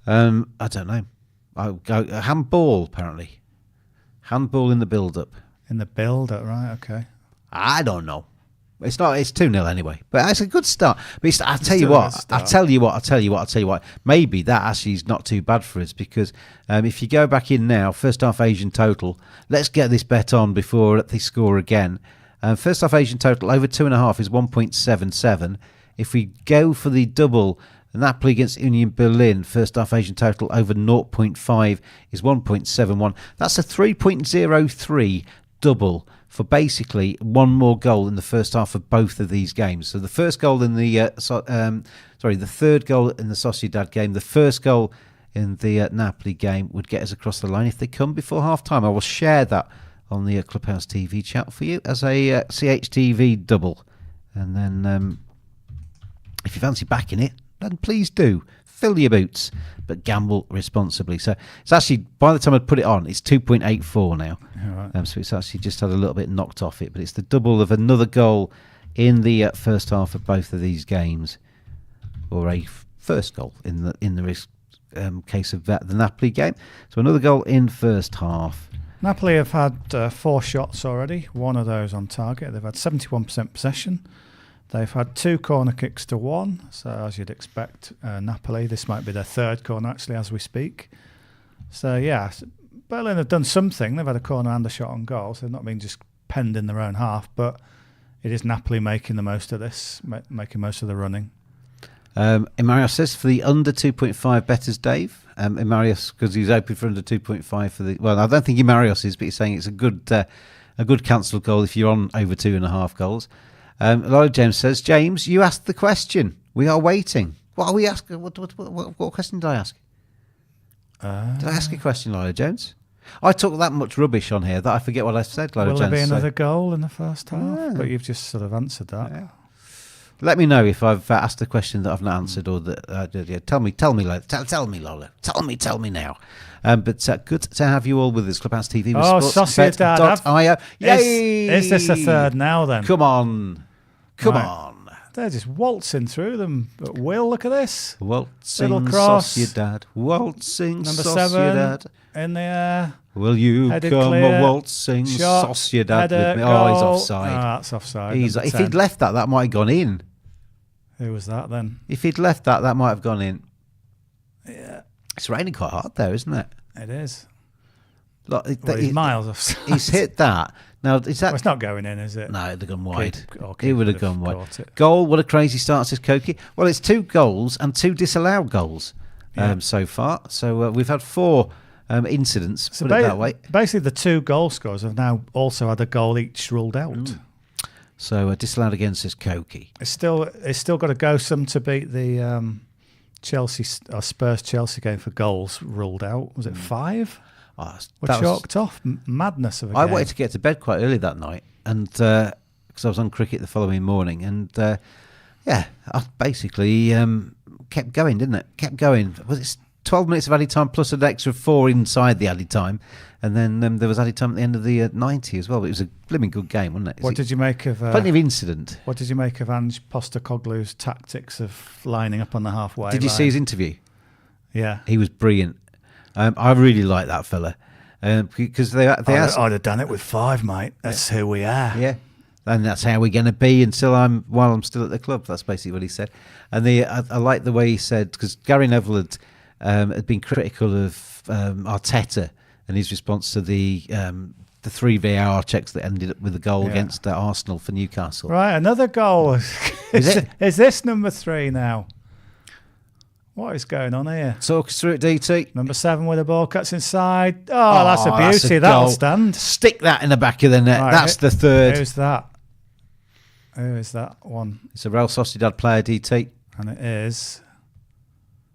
I don't know. Handball, apparently. Handball in the build-up. In the build-up, right, okay. I don't know. It's not. It's 2-0 anyway. But it's a good start. But I'll tell you what. Maybe that actually is not too bad for us because if you go back in now, first half Asian total, let's get this bet on before they score again. First half Asian total over 2.5 is 1.77. If we go for the double, Napoli against Union Berlin, first half Asian total over 0.5 is 1.71. That's a 3.03 double for basically one more goal in the first half of both of these games. So the first goal in the the third goal in the Sociedad game, the first goal in the Napoli game would get us across the line if they come before half time. I will share that on the Clubhouse TV chat for you as a CHTV double, and then if you fancy backing it, then please do. Fill your boots, but gamble responsibly. So it's actually, by the time I'd put it on, it's 2.84 now. Right. So it's actually just had a little bit knocked off it, but it's the double of another goal in the first half of both of these games, or a first goal in the case of the Napoli game. So another goal in first half. Napoli have had 4 shots already, one of those on target. They've had 71% possession. They've had 2 corner kicks to 1, so as you'd expect, Napoli, this might be their third corner actually as we speak. So yeah, Berlin have done something. They've had a corner and a shot on goal, so they've not been just penned in their own half, but it is Napoli making the most of this, making most of the running. Imarios says for the under 2.5 betters, Dave. Imarios, because he's open for under 2.5 for the... Well, I don't think Imarios is, but he's saying it's a good cancelled goal if you're on over 2.5 goals. Lloyd James says, James, you asked the question. We are waiting. What are we asking? What question did I ask? Did I ask a question, Lloyd James? I talk that much rubbish on here that I forget what I said, Lloyd James. Will there be another goal in the first half? But you've just sort of answered that. Yeah. Let me know if I've asked a question that I've not answered, or that. Tell me, Lola. Tell me, Lola. Tell me now. But good to have you all with us, Clubhouse TV. Sociedad.io. Yay! Is this a third now then? Come on. They're just waltzing through them at will. Look at this. Waltzing little cross. Sociedad. Waltzing Number Sociedad. 7 in the air. Will you Headed come clear. a waltzing Shot. Sociedad Header, with me? goal. Oh, he's offside. That's offside. If he'd left that might have gone in. Who was that then? If he'd left that might have gone in. Yeah. It's raining quite hard there, isn't it? It is. Look, He's miles offside. He's hit that. Now, is that... Well, it's not going in, is it? No, it'd have gone wide. Keep It would have gone wide. Goal, what a crazy start, says Koki. Well, it's 2 goals and 2 disallowed goals so far. So we've had 4 incidents, put it that way. Basically, the 2 goal scorers have now also had a goal each ruled out. So disallowed again, says Koki. It's still got to go some to beat the Spurs Chelsea game for goals ruled out. Was it 5? We're chalked off. Madness of a game. I wanted to get to bed quite early that night, and because I was on cricket the following morning, and I basically kept going, didn't it? Kept going. Was it 12 minutes of added time plus an extra 4 inside the added time, and then there was added time at the end of the 90 as well. But it was a blooming good game, wasn't it? What did you make of... plenty of incident. What did you make of Ange Postecoglou's tactics of lining up on the halfway Did you line? see his interview? Yeah. He was brilliant. I really like that fella. Because they asked... I'd have done it with 5, mate. That's who we are. Yeah. And that's how we're going to be while I'm still at the club. That's basically what he said. And I like the way he said, because Gary Neville had been critical of Arteta and his response to the 3 VAR checks that ended up with a goal against Arsenal for Newcastle. Right, another goal. Is it? Is this number 3 now? What is going on here? Talk us through it, DT. Number 7 with the ball, cuts inside. Oh, that's a That's beauty. a That'll goal. stand. Stick that in the back of the net. Right, That's the third. Who's that? Who is that one? It's a Real Sociedad player, DT. And it is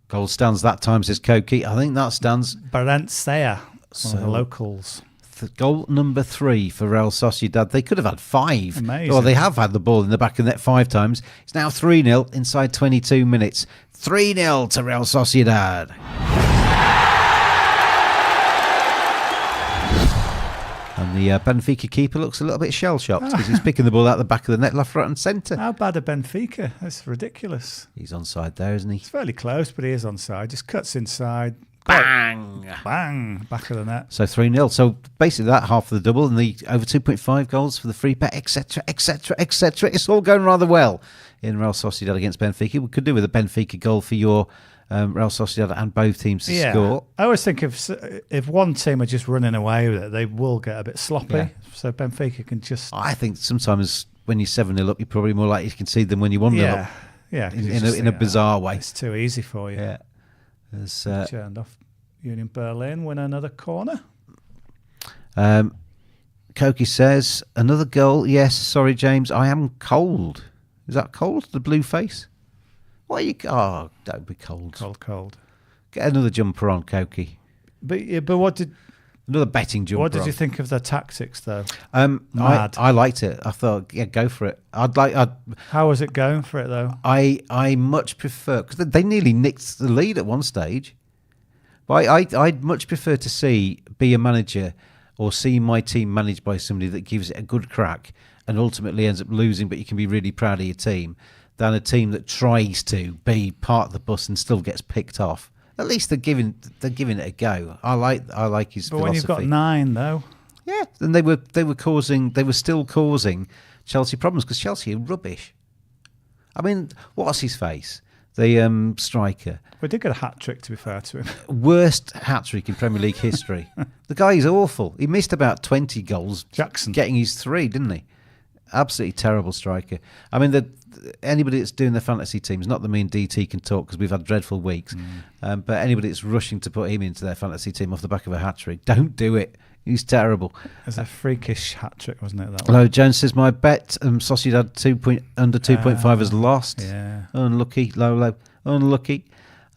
Goal stands that time, says Koki. I think that stands. Valencia, one of the locals. Goal number 3 for Real Sociedad. They could have had 5. Amazing. Well, they have had the ball in the back of the net 5 times. It's now 3-0 inside 22 minutes. 3-0 to Real Sociedad. And the Benfica keeper looks a little bit shell-shocked because he's picking the ball out the back of the net, left, right and centre. How bad are Benfica? That's ridiculous. He's onside there, isn't he? It's fairly close, but he is onside. Just cuts inside. Bang! Bang! Back of the net. So 3-0. So basically that half of the double and the over 2.5 goals for the free bet, etc., etc., etc. It's all going rather well in Real Sociedad against Benfica. We could do with a Benfica goal for your Real Sociedad and both teams to score. I always think if one team are just running away with it, they will get a bit sloppy. Yeah. So Benfica can just... I think sometimes when you're 7-0 up, you're probably more likely to concede than when you're 1-0 up. Yeah. In a bizarre way. It's too easy for you. Yeah. Turned off. Union Berlin win another corner. Koki says, another goal. Yes, sorry, James. I am cold. Is that cold? The blue face? What are you... Oh, don't be cold. Cold. Get another jumper on, Koki. But what did... Another betting jumper. What did on. you think of the tactics, though? Mad. I liked it. I thought, yeah, go for it. How was it going for it, though? I much prefer... Because they nearly nicked the lead at one stage. But I'd much prefer to be a manager or see my team managed by somebody that gives it a good crack and ultimately ends up losing, but you can be really proud of your team, than a team that tries to be part of the bus and still gets picked off. At least they're giving it a go. I like his philosophy. But when you've got 9, though, yeah, then they were still causing Chelsea problems because Chelsea are rubbish. I mean, what's his face? The striker. We did get a hat trick, to be fair to him. Worst hat trick in Premier League history. The guy is awful. He missed about 20 goals. Jackson getting his 3, didn't he? Absolutely terrible striker. I mean, anybody that's doing their fantasy teams, not that me and DT can talk because we've had dreadful weeks, but anybody that's rushing to put him into their fantasy team off the back of a hat trick, don't do it. He's terrible. It was a freakish hat trick, wasn't it? That Hello, Jones says my bet Sociedad under 2.5 has lost. Yeah. Unlucky, low, unlucky.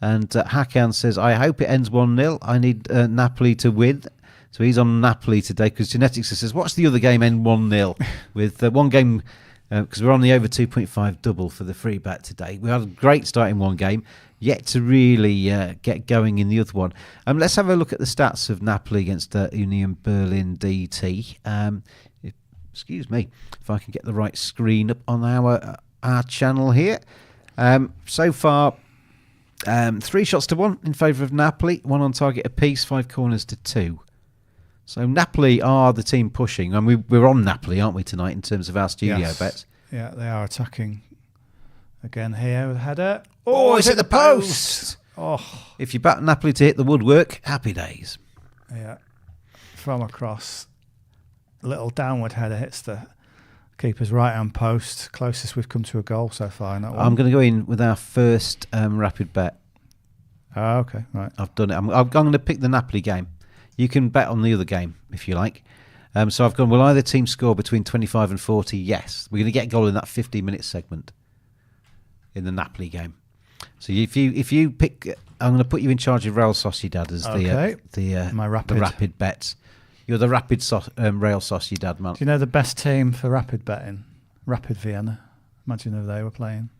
And Hakan says, I hope it ends 1-0. I need Napoli to win. So he's on Napoli today because Genetics says, what's the other game end 1-0? With one game, because we're on the over 2.5 double for the free bet today. We had a great start in one game, yet to really get going in the other one. Let's have a look at the stats of Napoli against Union Berlin DT. Excuse me, if I can get the right screen up on our channel here. So far, 3 shots to 1 in favour of Napoli, 1 on target apiece, 5 corners to 2. So Napoli are the team pushing, and we're on Napoli, aren't we, tonight in terms of our studio bets? Yeah, they are attacking again here with a header. Oh, it's hit the post! Oh, if you bat Napoli to hit the woodwork, happy days. Yeah, from across, little downward header hits the keeper's right hand post. Closest we've come to a goal so far in that one. I'm going to go in with our first rapid bet. Oh, okay, right. I've done it. I'm going to pick the Napoli game. You can bet on the other game if you like. So I've gone, will either team score between 25 and 40? Yes. We're going to get a goal in that 15-minute segment in the Napoli game. So if you pick, I'm going to put you in charge of Real Sociedad as my rapid. the rapid bets. You're the rapid Real Sociedad man. Do you know the best team for rapid betting? Rapid Vienna. Imagine if they were playing.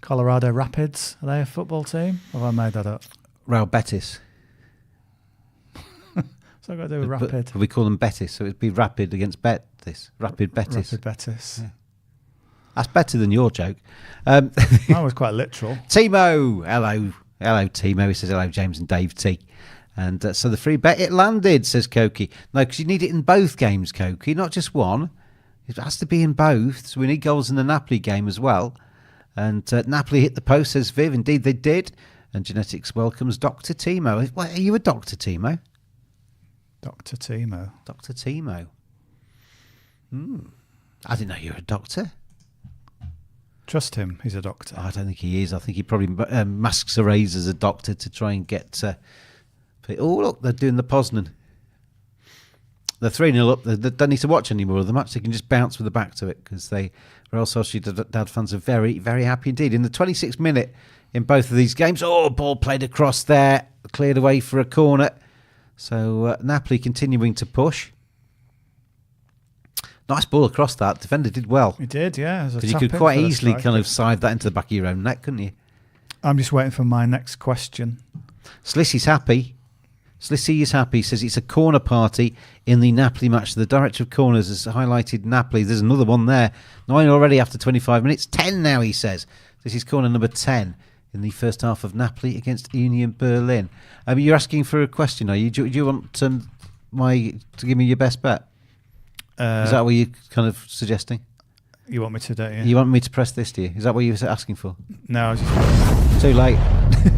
Colorado Rapids, are they a football team? Or have I made that up? Real Betis. So I've got to do with Rapid. But we call them Betis, so it'd be Rapid against Betis. Rapid Betis. Rapid Betis. Yeah. That's better than your joke. That was quite literal. Timo, hello Timo. He says hello James and Dave T. And so the free bet, it landed, says Koki. No, because you need it in both games, Koki, not just one. It has to be in both. So we need goals in the Napoli game as well. And Napoli hit the post, says Viv. Indeed, they did. And Genetics welcomes Dr. Timo. What, are you a Dr. Timo? Dr. Timo. Dr. Timo. I didn't know you were a doctor. trust him. He's a doctor. I don't think he is. I think he probably masquerades as a doctor to try and get... oh, look, they're doing the Poznan. They're 3-0 up. They don't need to watch any more of the match. They can just bounce with the back to it because Real Sociedad fans are very, very happy indeed. In the 26th minute in both of these games, ball played across there, cleared away for a corner. So Napoli continuing to push. Nice ball across that. Defender did well. He did, yeah. Because you could quite easily kind of side that into the back of your own net, couldn't you? I'm just waiting for my next question. Slissy's happy. Slissy is happy. He says it's a corner party in the Napoli match. The director of corners has highlighted Napoli. There's another one there. 9 already after 25 minutes. 10 now, he says. This is corner number 10 in the first half of Napoli against Union Berlin. You're asking for a question, are you? Do you want to give me your best bet? Is that what you're kind of suggesting? You want me to, don't you? You want me to press this, do you? Is that what you were asking for? No, I was just... Too late.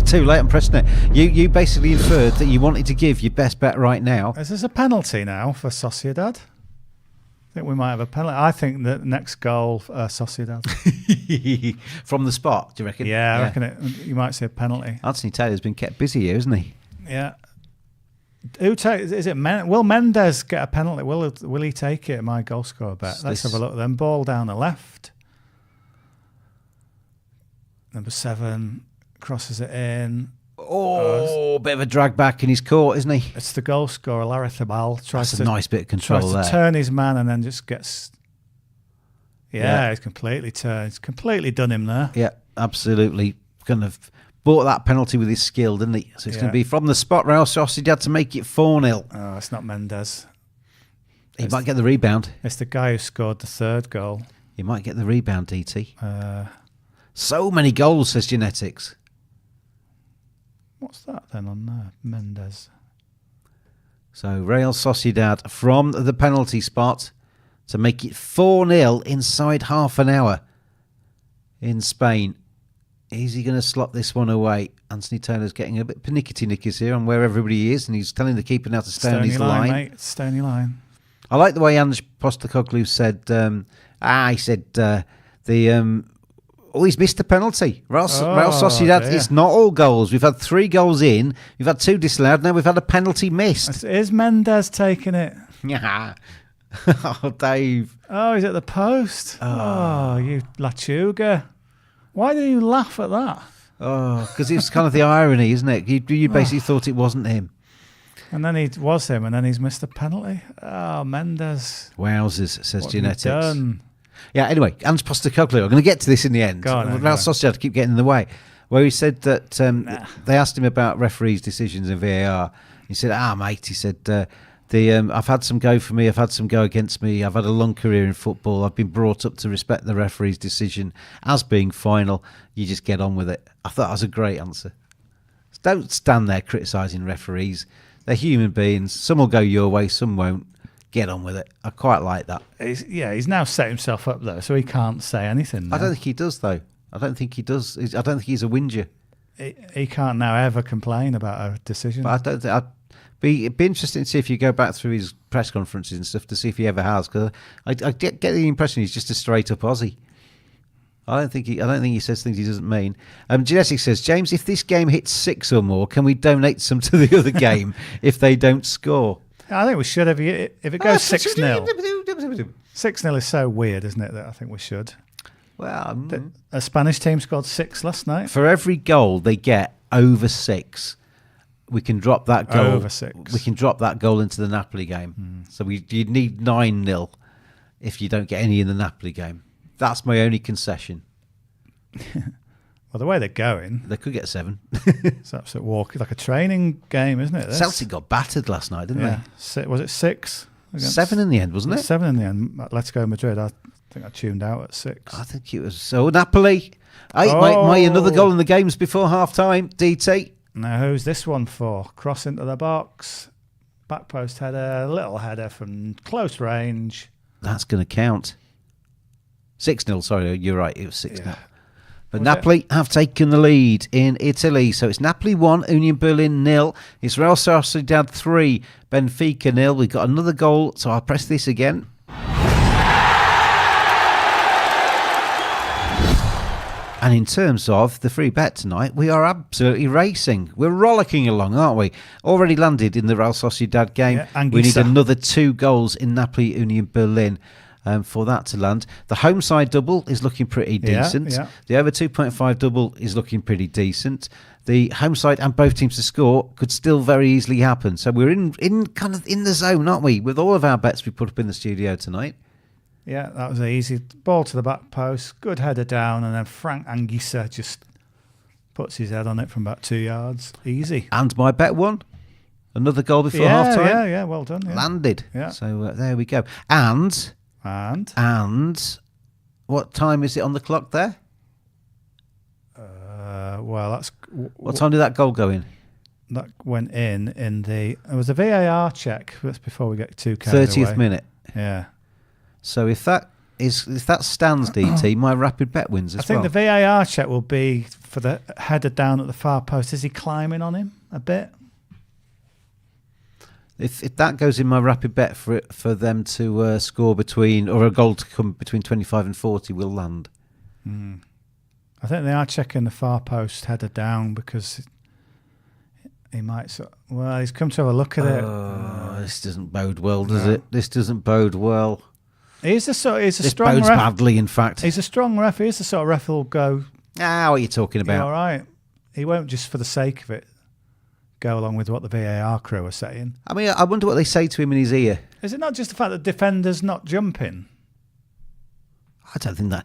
Too late, I'm pressing it. You basically inferred that you wanted to give your best bet right now. Is this a penalty now for Sociedad? I think we might have a penalty. I think the next goal, Sociedad. From the spot, do you reckon? Yeah, I reckon you might see a penalty. Anthony Taylor's been kept busy here, hasn't he? Yeah. Will Mendes get a penalty? Will he take it? My goal scorer bet. Let's have a look then. Ball down the left. Number 7 crosses it in. Bit of a drag back in his court, isn't he? It's the goal scorer, Larry tries That's a nice bit of control there. To turn his man and then just gets... Yeah, he's completely turned. He's completely done him there. Yeah, absolutely. Kind of bought that penalty with his skill, didn't he? So it's going to be from the spot. Real Sociedad to make it 4-0. Oh, it's not Mendes. He might get the rebound. It's the guy who scored the third goal. He might get the rebound, DT. So many goals, says Genetics. What's that then on there? Mendes. So Real Sociedad from the penalty spot to make it 4-0 inside half an hour in Spain. Is he going to slot this one away? Anthony Taylor's getting a bit panicky-knickers here on where everybody is, and he's telling the keeper now to stay on his line. Mate. Stay on your line. I like the way Ange Postecoglou said, he said, he's missed a penalty. Real Sociedad, it's not all goals. We've had 3 goals in, we've had 2 disallowed, now we've had a penalty missed. Is Mendes taking it? Yeah. Oh, Dave. Oh, he's at the post. Oh, you Lachuga. Why do you laugh at that? Oh, because it's kind of the irony, isn't it? You basically thought it wasn't him. And then it was him, and then he's missed a penalty. Oh, Mendes. Wowzers, says what Genetics. Have you done? Yeah, anyway, Ange Postecoglou, I'm going to get to this in the end. Real Sociedad keep getting in the way. Where he said that they asked him about referees' decisions in VAR. He said, mate, he said, I've had some go for me, I've had some go against me, I've had a long career in football, I've been brought up to respect the referee's decision as being final. You just get on with it. I thought that was a great answer. Don't stand there criticising referees. They're human beings. Some will go your way, some won't. Get on with it. I quite like that. He's now set himself up though, so he can't say anything now. I don't think he does though. I don't think he does. I don't think he's a whinger. He can't now ever complain about a decision. But I don't think... It'd be interesting to see if you go back through his press conferences and stuff to see if he ever has, because I get the impression he's just a straight up Aussie. I don't think he says things he doesn't mean. Genetics says, James, if this game hits 6 or more, can we donate some to the other game if they don't score? I think we should. If it goes 6-0. 6-0 is so weird, isn't it, that I think we should. Well, a Spanish team scored 6 last night. For every goal they get over 6, we can drop that goal. Over 6. We can drop that goal into the Napoli game. So you'd need 9-0 if you don't get any in the Napoli game. That's my only concession. Well, the way they're going, they could get 7. It's absolute walk. It's like a training game, isn't it? Celtic got battered last night, didn't they? Was it 6? 7 in the end, wasn't it? 7 in the end. Let's go Madrid. I think I tuned out at 6. I think it was. So Napoli. My another goal in the games before half time. DT. Now who's this one for? Cross into the box. Back post header. Little header from close range. That's going to count. 6-0. Sorry, you're right. It was 6-0. Yeah. But Napoli have taken the lead in Italy. So it's Napoli 1, Union Berlin 0. It's Real Sociedad 3, Benfica 0. We've got another goal, so I'll press this again. And in terms of the free bet tonight, we are absolutely racing. We're rollicking along, aren't we? Already landed in the Real Sociedad game. Yeah, we need another 2 goals in Napoli Union Berlin for that to land. The home side double is looking pretty decent. Yeah. The over 2.5 double is looking pretty decent. The home side and both teams to score could still very easily happen. So we're in kind of in the zone, aren't we? With all of our bets we put up in the studio tonight. Yeah, that was easy. Ball to the back post, good header down, and then Frank Anguissa just puts his head on it from about 2 yards. Easy. And my bet won. Another goal before half time. Yeah, well done. Yeah. Landed. Yeah. So there we go. And what time is it on the clock there? Well, that's... What time did that goal go in? That went in the... It was a VAR check. That's before we get too carried 30th away. minute. Yeah. So if that stands, DT, my rapid bet wins as well. I think the VAR check will be for the header down at the far post. Is he climbing on him a bit? If that goes in my rapid bet for them to score between, or a goal to come between 25 and 40 will land. I think they are checking the far post header down because he might... Well, he's come to have a look at it. This doesn't bode well, does it? This doesn't bode well. He's a strong bodes ref. badly, in fact. He's a strong ref. He's the sort of ref who'll go... what are you talking about? All right. He won't just for the sake of it go along with what the VAR crew are saying. I mean, I wonder what they say to him in his ear. Is it not just the fact that defenders not jumping? I don't think that.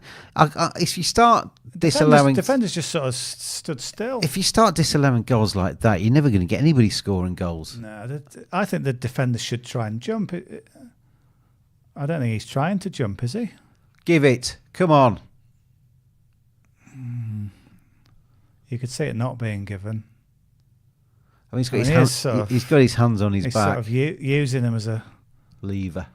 If you start disallowing... Defenders just sort of stood still. If you start disallowing goals like that, you're never going to get anybody scoring goals. No, I think the defenders should try and jump. I don't think he's trying to jump, is he? Give it. Come on. You could see it not being given. I mean, he's got his hands on his he's back. Sort of using him as a lever.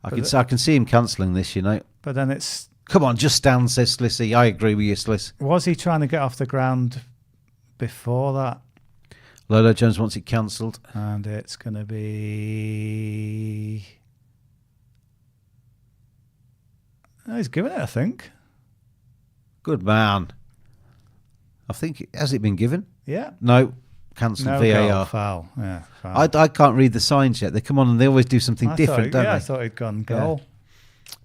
I can see him cancelling this, you know. But then it's... Come on, just stand, says Slissy. I agree with you, Sliss. Was he trying to get off the ground before that? Lolo Jones wants it cancelled. And it's going to be... Oh, he's given it, I think. Good man. I think... Has it been given? Yeah. No. Cancelled VAR. Goal, foul. Yeah, foul. I can't read the signs yet. They come on and they always do something different, don't they? I thought he'd gone goal. Yeah.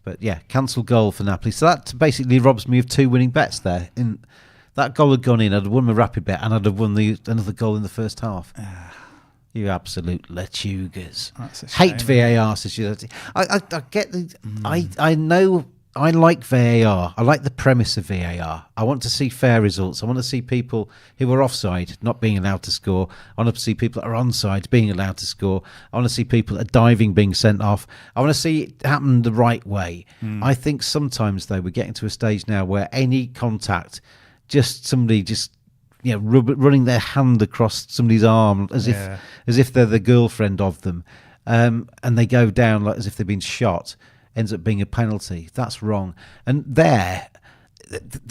But yeah, cancelled goal for Napoli. So that basically robs me of 2 winning bets there. That goal had gone in, I'd have won my rapid bet and I'd have won another goal in the first half. You absolute lechugas. Hate VAR, says you. I get the... I know... I like VAR. I like the premise of VAR. I want to see fair results. I want to see people who are offside not being allowed to score. I want to see people that are onside being allowed to score. I want to see people that are diving being sent off. I want to see it happen the right way. I think sometimes, though, we're getting to a stage now where any contact, somebody running their hand across somebody's arm as if they're the girlfriend of them, and they go down as if they've been shot, ends up being a penalty. That's wrong. And there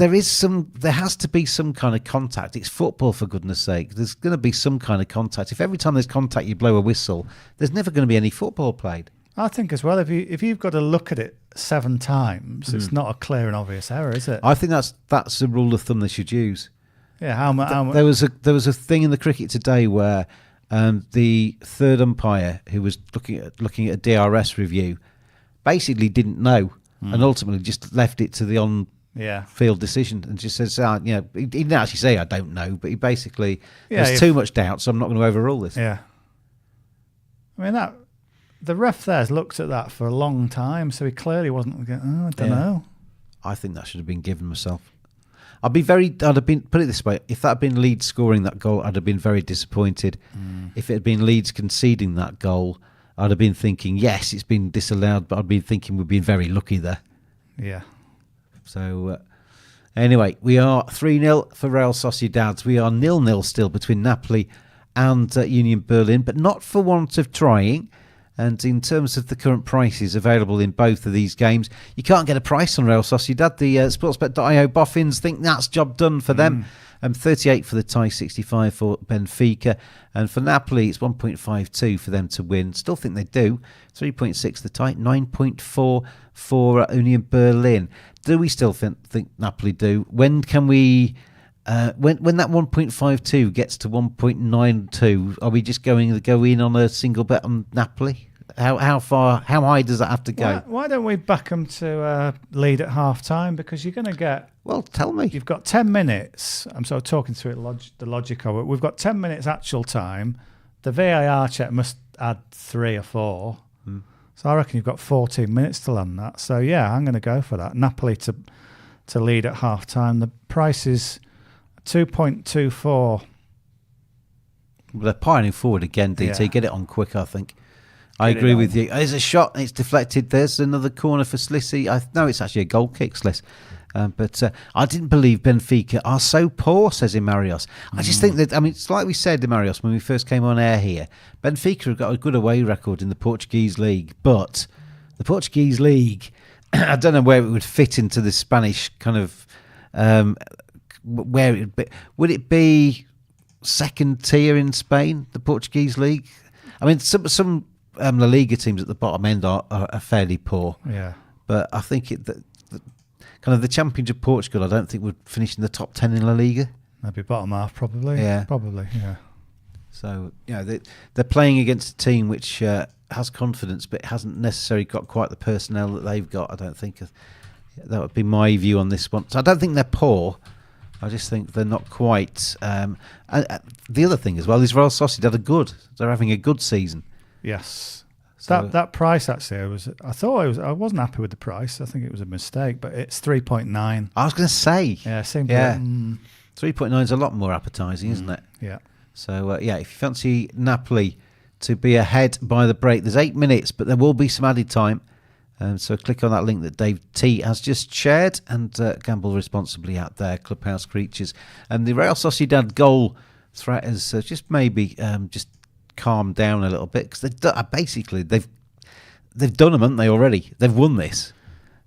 has to be some kind of contact. It's football, for goodness sake. There's going to be some kind of contact. If every time there's contact you blow a whistle, there's never going to be any football played. I think as well, if you've got to look at it 7 times, it's not a clear and obvious error, is it? I think that's a rule of thumb they should use. Yeah, how much? There was a thing in the cricket today where the third umpire who was looking at a DRS review basically didn't know and ultimately just left it to the on-field decision and just says, he didn't actually say, I don't know, but he basically, there's too much doubt, so I'm not going to overrule this. Yeah. I mean, the ref there's looked at that for a long time, so he clearly wasn't going, I don't know. I think that should have been given myself. I'd have been, put it this way, if that had been Leeds scoring that goal, I'd have been very disappointed. If it had been Leeds conceding that goal, I'd have been thinking, yes, it's been disallowed, but I'd been thinking we've been very lucky there. Yeah. So, anyway, we are 3-0 for Real Sociedad. We are 0-0 still between Napoli and Union Berlin, but not for want of trying. And in terms of the current prices available in both of these games, you can't get a price on Real Sociedad. The sportsbet.io boffins think that's job done for them. 38 for the tie, 65 for Benfica. And for Napoli, it's 1.52 for them to win. Still think they do. 3.6 the tie, 9.4 for Union Berlin. Do we still think Napoli do? When can we... when that 1.52 gets to 1.92, are we just going to go in on a single bet on Napoli? How high does that have to go? Why don't we back them to lead at half time? Because you're going to get... Well, tell me. You've got 10 minutes. I'm sort of talking through the logic of it. We've got 10 minutes actual time. The VAR check must add 3 or 4. So I reckon you've got 14 minutes to land that. So, yeah, I'm going to go for that. Napoli to lead at half time. The price is 2.24. Well, they're piling forward again, DT. Yeah. Get it on quick, I think. I agree with you. There's a shot. It's deflected. There's another corner for Slissi. No, it's actually a goal kick, Sliss. But I didn't believe Benfica are so poor, says Imarios. I just think that, it's like we said, Imarios, when we first came on air here, Benfica have got a good away record in the Portuguese league, but the Portuguese league, I don't know where it would fit into the Spanish kind of, where it would be. Would it be second tier in Spain, the Portuguese league? Some La Liga teams at the bottom end are fairly poor. Yeah. But I think kind of the champions of Portugal, I don't think would finish in the top 10 in La Liga. Maybe bottom half, probably. Yeah. Probably, yeah. So, they're playing against a team which has confidence, but hasn't necessarily got quite the personnel that they've got, I don't think. That would be my view on this one. So I don't think they're poor. I just think they're not quite. The other thing as well is Real Sociedad are good. They're having a good season. Yes. So, that price actually, I wasn't happy with the price. I think it was a mistake, but it's 3.9. I was going to say, yeah, same. Yeah, 3.9 is a lot more appetising, isn't it? Yeah. So if you fancy Napoli to be ahead by the break, there's 8 minutes, but there will be some added time. So click on that link that Dave T has just shared and gamble responsibly out there, Clubhouse creatures. And the Real Sociedad goal threat has just maybe just calmed down a little bit, because they've done them, haven't they, already? They've won this.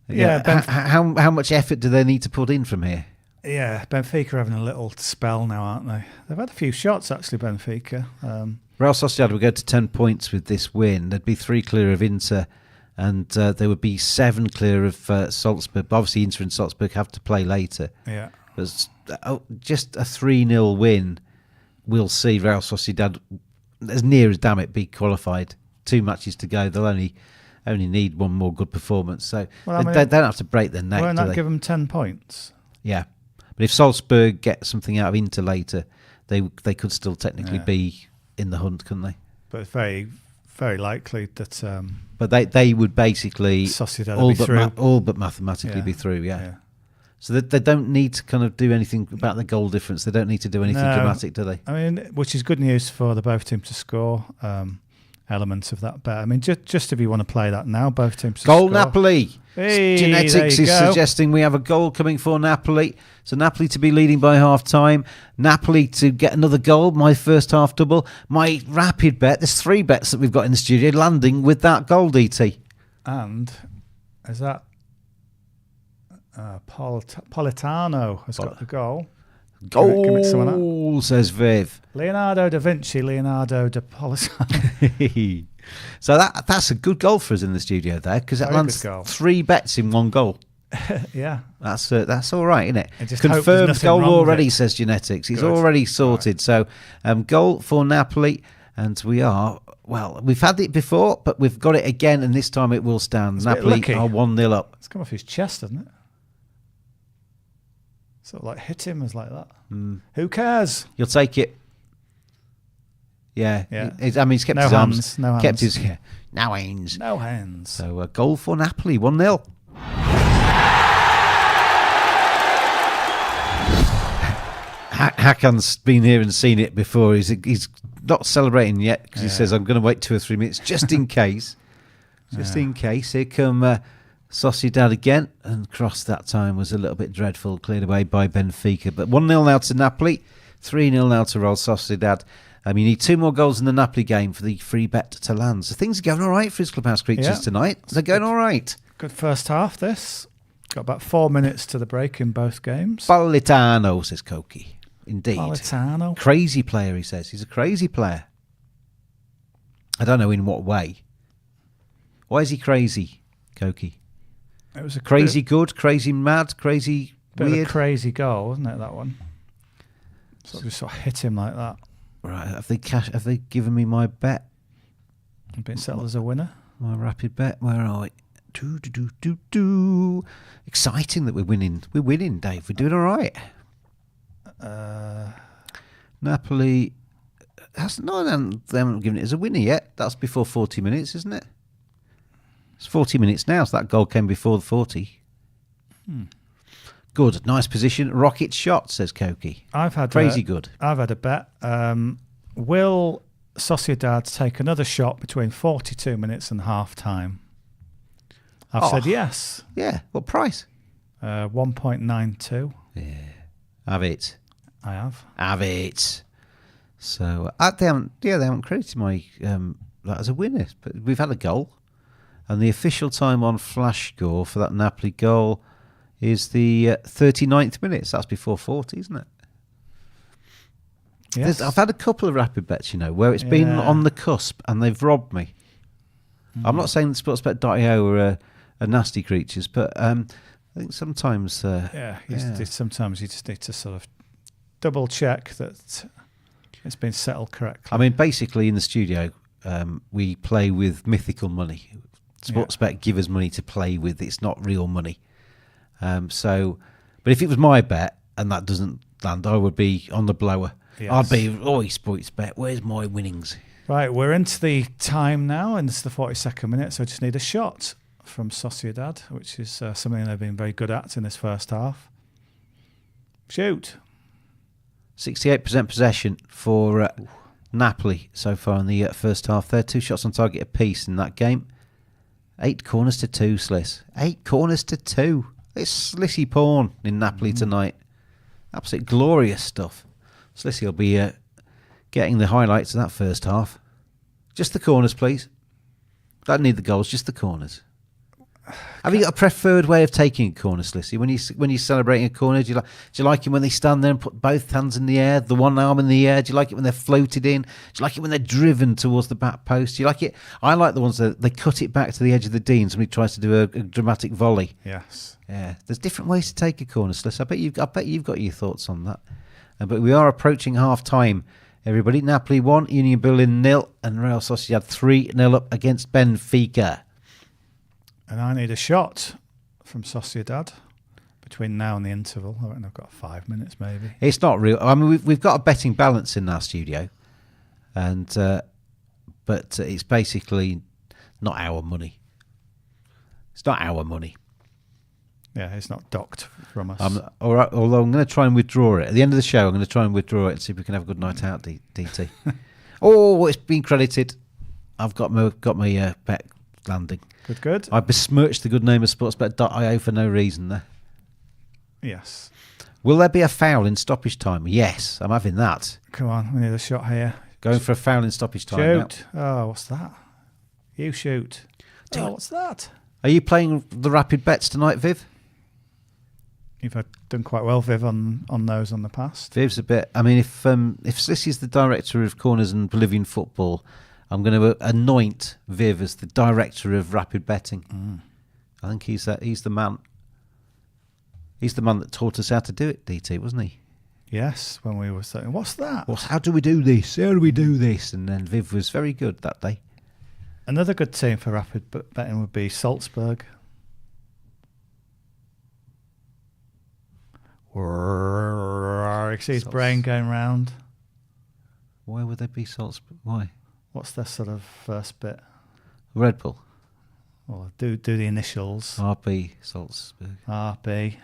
Yeah. How much effort do they need to put in from here? Yeah, Benfica are having a little spell now, aren't they? They've had a few shots, actually, Benfica. Real Sociedad would go to 10 points with this win. They'd be 3 clear of Inter, and they would be 7 clear of Salzburg. Obviously, Inter and Salzburg have to play later. Yeah. But just a 3-0 win, we'll see Real Sociedad, as near as damn it, be qualified. 2 matches to go. They'll only need one more good performance. So they don't have to break their neck. Won't that give them 10 points? Yeah. But if Salzburg get something out of Inter later, they could still technically be in the hunt, couldn't they? But it's very, very likely that... but they would basically Sociedad all but mathematically be through, yeah. So they don't need to kind of do anything about the goal difference. They don't need to do anything dramatic, do they? Which is good news for the both teams to score elements of that bet. Just if you want to play that now, both teams to goal score. Napoli. Hey, Genetics is suggesting we have a goal coming for Napoli. So Napoli to be leading by half time. Napoli to get another goal, my first half double. My rapid bet, there's 3 bets that we've got in the studio landing with that goal, DT. And is that... Politano has got the goal. Goal, says Viv. Leonardo da Vinci, Leonardo da Politano. So that's a good goal for us in the studio there, because it lands 3 bets in 1 goal. Yeah. That's all right, isn't it? Confirmed goal already, says Genetics. It's already sorted. Right. So goal for Napoli, and we are... Well, we've had it before, but we've got it again, and this time it will stand. Napoli are 1-0 up. It's come off his chest, hasn't it? Sort of like hit him as like that. Who cares? You'll take it. Yeah. He's kept his arms. No hands. Kept his no hands. No hands. So a goal for Napoli, 1-0. Hakan's been here and seen it before. He's not celebrating yet because he says, I'm going to wait 2 or 3 minutes just in case. In case. Here come Sociedad again, and cross that time was a little bit dreadful, cleared away by Benfica. But 1-0 now to Napoli, 3-0 now to Real Sociedad. You need 2 more goals in the Napoli game for the free bet to land. So things are going all right for his Clubhouse creatures tonight. They're going all right. Good first half, this. Got about 4 minutes to the break in both games. Politano, says Koki. indeed. Politano. Crazy player, he says. He's a crazy player. I don't know in what way. Why is he crazy, Koki? It was a Crazy good, crazy mad, crazy bit weird. of a crazy goal, wasn't it, that one? Just sort of hit him like that. Right, have they given me my bet? I've been settled as a winner. My rapid bet. Where are we? Do. Exciting that we're winning. We're winning, Dave. We're doing all right. Napoli. They haven't given it as a winner yet. That's before 40 minutes, isn't it? It's 40 minutes now, so that goal came before the 40. Good. Nice position. Rocket shot, says Koki. Crazy good. I've had a bet. Will Sociedad take another shot between 42 minutes and half time? I've said yes. Yeah. What price? 1.92. Yeah. Have it. I have. Have it. So they haven't credited my that as a winner, but we've had a goal, and the official time on Flash Score for that Napoli goal is the 39th minute. So that's before 40, isn't it? Yes. I've had a couple of rapid bets, where it's been on the cusp and they've robbed me. I'm not saying that sportsbet.io are nasty creatures, but I think sometimes... sometimes you just need to sort of double check that it's been settled correctly. I mean, basically in the studio, we play with mythical money. Sportsbet give us money to play with. It's not real money. But if it was my bet and that doesn't land, I would be on the blower. Yes. I'd be, Sportsbet, where's my winnings? Right, we're into the time now, and it's the 42nd minute, so I just need a shot from Sociedad, which is something they've been very good at in this first half. Shoot. 68% possession for Napoli so far in the first half. They're 2 shots on target apiece in that game. 8 corners to 2, Sliss. 8 corners to 2. It's Slissy porn in Napoli tonight. Absolute glorious stuff. Slissy will be getting the highlights of that first half. Just the corners, please. Don't need the goals, just the corners. Have you got a preferred way of taking a corner, Slissy? When you're celebrating a corner, do you like it when they stand there and put both hands in the air, the one arm in the air? Do you like it when they're floated in? Do you like it when they're driven towards the back post? Do you like it? I like the ones that they cut it back to the edge of the D and somebody tries to do a dramatic volley. Yes. Yeah. There's different ways to take a corner, Sliss. I bet you've got your thoughts on that. But we are approaching half time. Everybody, Napoli 1, Union Berlin 0, and Real Sociedad 3-0 up against Benfica. And I need a shot from Sociedad between now and the interval. I reckon I've got 5 minutes maybe. It's not real. I mean, we've got a betting balance in our studio, and but it's basically not our money. It's not our money. Yeah, it's not docked from us. Although I'm going to try and withdraw it. At the end of the show, I'm going to try and withdraw it and see if we can have a good night out, DT. Oh, it's been credited. I've got my bet landing. Good. I besmirched the good name of sportsbet.io for no reason there. Yes. Will there be a foul in stoppage time? Yes, I'm having that. Come on, we need a shot here. Going for a foul in stoppage time. Shoot. Now. Oh, what's that? You shoot. Oh, what's that? Are you playing the rapid bets tonight, Viv? You've done quite well, Viv, on those on the past. Viv's a bit... I mean, if this is the director of corners and Bolivian football, I'm going to anoint Viv as the director of rapid betting. I think he's the man. He's the man that taught us how to do it, DT, wasn't he? Yes, when we were saying, what's that? How do we do this? How do we do this? And then Viv was very good that day. Another good team for rapid betting would be Salzburg. I see his brain going round. Why would they be Salzburg? Why? What's their sort of first bit? Red Bull. Or do the initials. RB Salzburg. RB.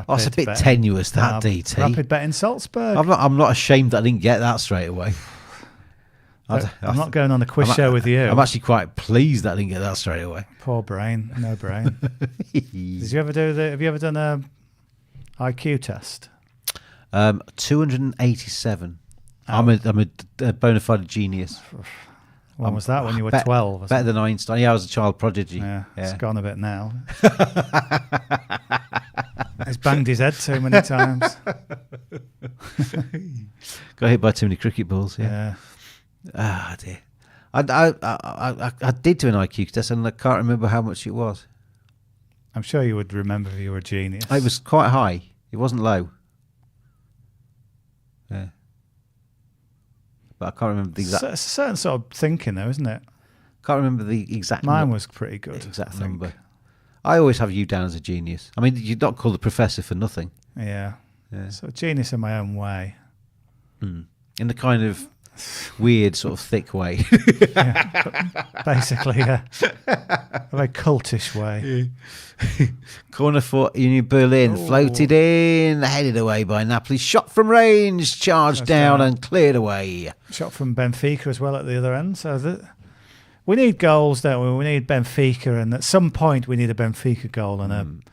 It's a bit tenuous, that, DT. Rapid betting Salzburg. I'm not ashamed that I didn't get that straight away. I'm not going on a quiz show with you. I'm actually quite pleased that I didn't get that straight away. Poor brain. No brain. Have you ever done a IQ test? 287. I'm a bona fide genius. When was that? When you were 12? Better than Einstein. Yeah, I was a child prodigy. Yeah. It's gone a bit now. He's banged his head too many times. Got hit by too many cricket balls. Yeah. Ah, dear. I did do an IQ test and I can't remember how much it was. I'm sure you would remember if you were a genius. It was quite high. It wasn't low. Yeah. But I can't remember the exact. It's a certain sort of thinking, though, isn't it? Can't remember the exact. Mine was pretty good. Exact I think. number. I always have you down as a genius. I mean, you're not called the professor for nothing. Yeah. Yeah. So genius in my own way. In the kind of weird, sort of thick way. Basically, yeah. A very cultish way. Corner for Union Berlin, floated in, headed away by Napoli. Shot from range, charged down and cleared away. Shot from Benfica as well at the other end. So we need goals, don't we? We need Benfica, and at some point we need a Benfica goal and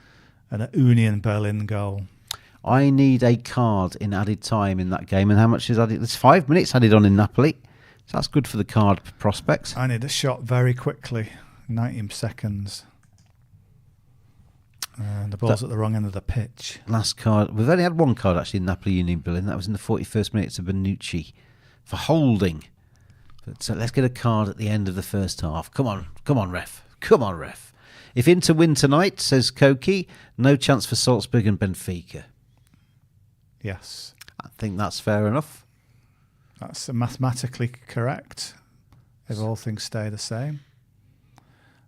a Union Berlin goal. I need a card in added time in that game. And how much is added? There's 5 minutes added on in Napoli. So that's good for the card prospects. I need a shot very quickly. 19 seconds. And the ball's at the wrong end of the pitch. Last card. We've only had one card actually in Napoli Union Berlin. That was in the 41st minute to Bonucci for holding. But so let's get a card at the end of the first half. Come on, ref. Come on, ref. If Inter win tonight, says Koki, no chance for Salzburg and Benfica. Yes. I think that's fair enough. That's mathematically correct, if all things stay the same.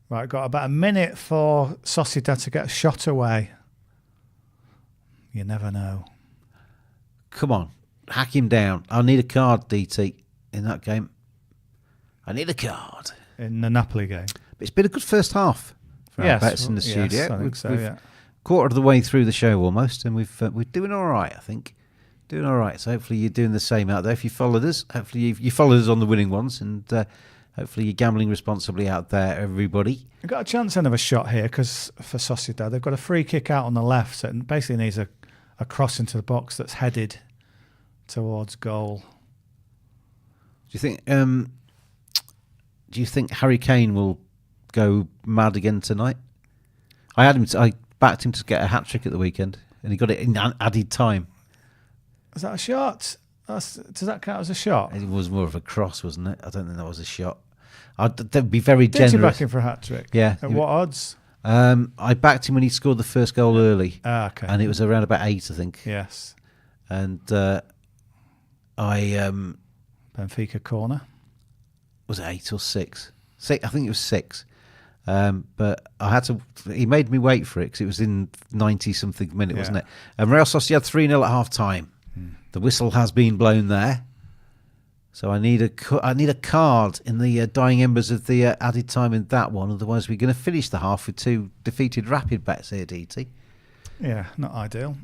Right, got about a minute for Sociedad to get a shot away. You never know. Come on, hack him down. I need a card, DT, in that game. I need a card. In the Napoli game. But it's been a good first half for our bets in the studio. I think so, yeah. Quarter of the way through the show almost, and we're doing all right, I think. Doing all right. So hopefully you're doing the same out there. If you followed us, hopefully you followed us on the winning ones, and hopefully you're gambling responsibly out there, everybody. We've got a chance of a shot here because for Sociedad, they've got a free kick out on the left, so it basically needs a cross into the box that's headed towards goal. Do you think Harry Kane will go mad again tonight? I backed him to get a hat trick at the weekend, and he got it in added time. Is that a shot? Does that count as a shot? It was more of a cross, wasn't it? I don't think that was a shot. They'd be very generous. Did you back him for a hat trick? Yeah. At what odds? I backed him when he scored the first goal early. Okay. And it was around about 8, I think. Yes. And Benfica corner. Was it 8 or 6? I think it was 6. But I had to. He made me wait for it because it was in 90-something minute, wasn't it? And Real Sociedad 3-0 at half time. The whistle has been blown there, so I need a card in the dying embers of the added time in that one. Otherwise, we're going to finish the half with 2 defeated rapid bets here, DT. Yeah, not ideal.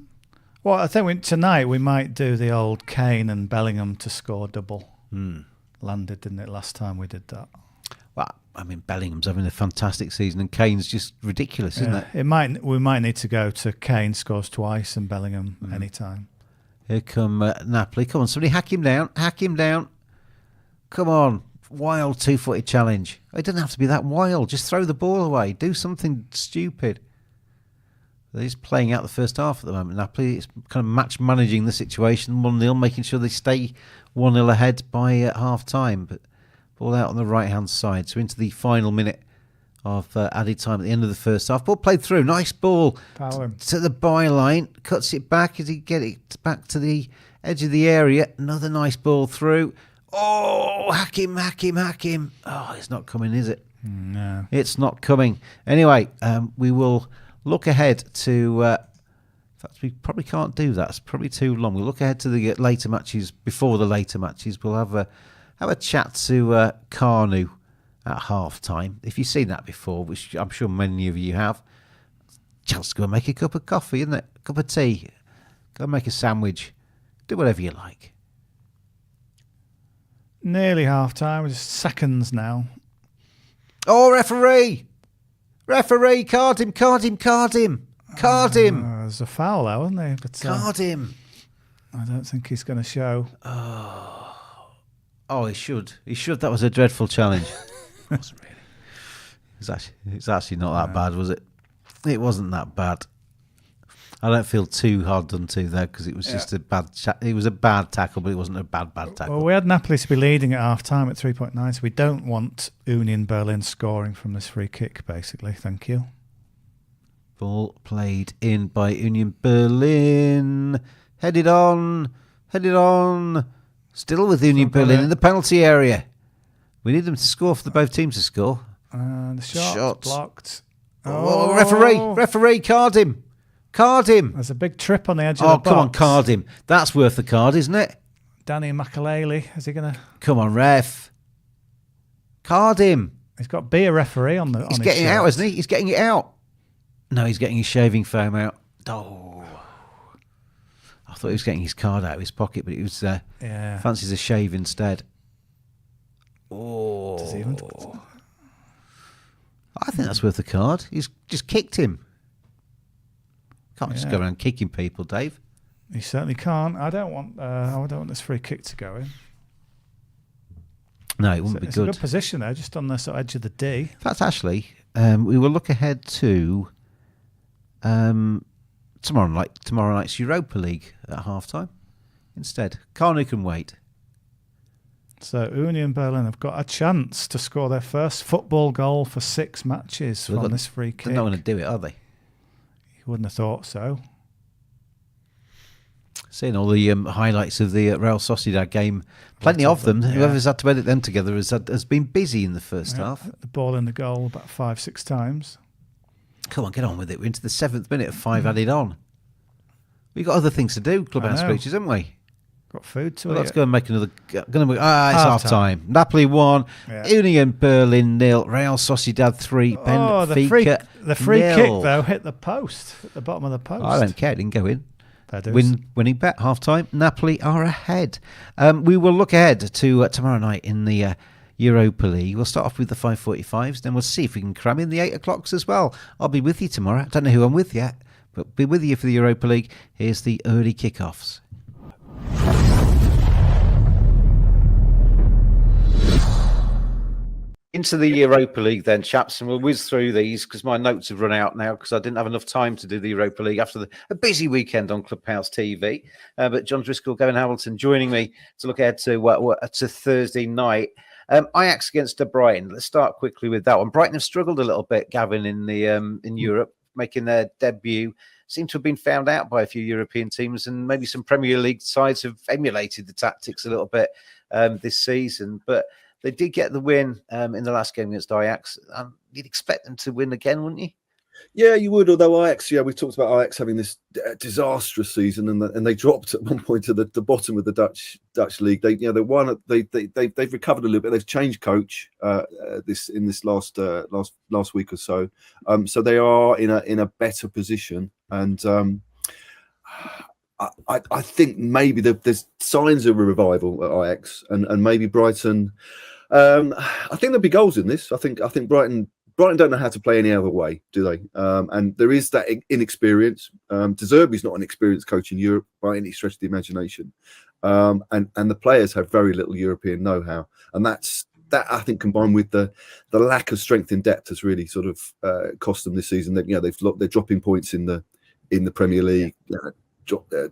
Well, I think tonight we might do the old Kane and Bellingham to score double. Landed, didn't it, last time we did that? Well, I mean, Bellingham's having a fantastic season, and Kane's just ridiculous, isn't it? We might need to go to Kane scores twice and Bellingham anytime. Here come Napoli. Come on, somebody hack him down. Hack him down. Come on. Wild 2-footed challenge. It doesn't have to be that wild. Just throw the ball away. Do something stupid. They're just playing out the first half at the moment. Napoli is kind of match managing the situation. 1-0, making sure they stay 1-0 ahead by half time. But ball out on the right-hand side. So into the final minute of added time at the end of the first half. Ball played through. Nice ball to the byline. Cuts it back as he get it back to the edge of the area. Another nice ball through. Oh, hack him. Oh, it's not coming, is it? No. It's not coming. Anyway, we will look ahead to... in fact, we probably can't do that. It's probably too long. We'll look ahead to the later matches. Before the later matches, we'll have a chat to Carnu at half time. If you've seen that before, which I'm sure many of you have, chance to go and make a cup of coffee, isn't it? A cup of tea. Go and make a sandwich. Do whatever you like. Nearly half time. Just seconds now. Oh, referee! Referee, card him. There's a foul there, wasn't there? But, card him. I don't think he's going to show. Oh, he should. That was a dreadful challenge. It wasn't really. It's actually not that bad, was it? It wasn't that bad. I don't feel too hard done to there because it was just a bad. It was a bad tackle, but it wasn't a bad tackle. Well, we had Napoli to be leading at half time at 3.9, so we don't want Union Berlin scoring from this free kick. Basically, thank you. Ball played in by Union Berlin. Headed on. Still with Union Berlin in the penalty area. We need them to score for both teams to score. The shot blocked. Oh, referee, card him. There's a big trip on the edge of the box. Oh, come on, card him. That's worth the card, isn't it? Danny Makalele, is he going to... Come on, ref. Card him. He's got to be a referee on the... He's getting it out, isn't he? He's getting it out. No, he's getting his shaving foam out. Oh. I thought he was getting his card out of his pocket, but it was fancies a shave instead. Oh. Does he even... I think that's worth the card. He's just kicked him. Can't just go around kicking people, Dave. You certainly can't. I don't want this free kick to go in. No, it wouldn't be good. It's a good position there, just on the sort of edge of the D. In fact, actually, we will look ahead to tomorrow night's Europa League at half-time instead. Carnu can wait. So Union Berlin have got a chance to score their first football goal for 6 matches from this free kick. They're not going to do it, are they? You wouldn't have thought so. Seeing all the highlights of the Real Sociedad game, plenty of them. Yeah. Whoever's had to edit them together has been busy in the first half. The ball in the goal about 5-6 times. Come on, get on with it. We're into the 7th minute of 5 added on. We've got other things to do, Clubhouse Creatures, haven't we? Got food to eat. Let's go and make another... it's half time. Napoli 1, Union Berlin 0, Real Sociedad 3, Benfica the free kick, though, hit the post, at the bottom of the post. I don't care, it didn't go in. Winning bet, half time. Napoli are ahead. We will look ahead to tomorrow night in the Europa League. We'll start off with the 5:45s, then we'll see if we can cram in the 8 o'clocks as well. I'll be with you tomorrow. I don't know who I'm with yet, but be with you for the Europa League. Here's the early kickoffs. Into the Europa League then, chaps, and we'll whiz through these because my notes have run out now because I didn't have enough time to do the Europa League after a busy weekend on Clubhouse TV. But John Driscoll, Gavin Hamilton joining me to look ahead to Thursday night. Ajax against Brighton. Let's start quickly with that one. Brighton have struggled a little bit, Gavin, in Europe, making their debut. Seem to have been found out by a few European teams, and maybe some Premier League sides have emulated the tactics a little bit this season. But they did get the win in the last game against Ajax. You'd expect them to win again, wouldn't you? Yeah, you would. Although Ajax, we talked about Ajax having this disastrous season, and they dropped at one point to the bottom of the Dutch league. They won. They've recovered a little bit. They've changed coach this last week or so. So they are in a better position, and I think maybe there's signs of a revival at Ajax, and maybe Brighton. I think there'll be goals in this. I think Brighton don't know how to play any other way, do they? And there is that inexperience. De Zerbi's not an experienced coach in Europe by any stretch of the imagination, and the players have very little European know-how, and that I think combined with the lack of strength in depth has really sort of cost them this season. They're dropping points in the Premier League.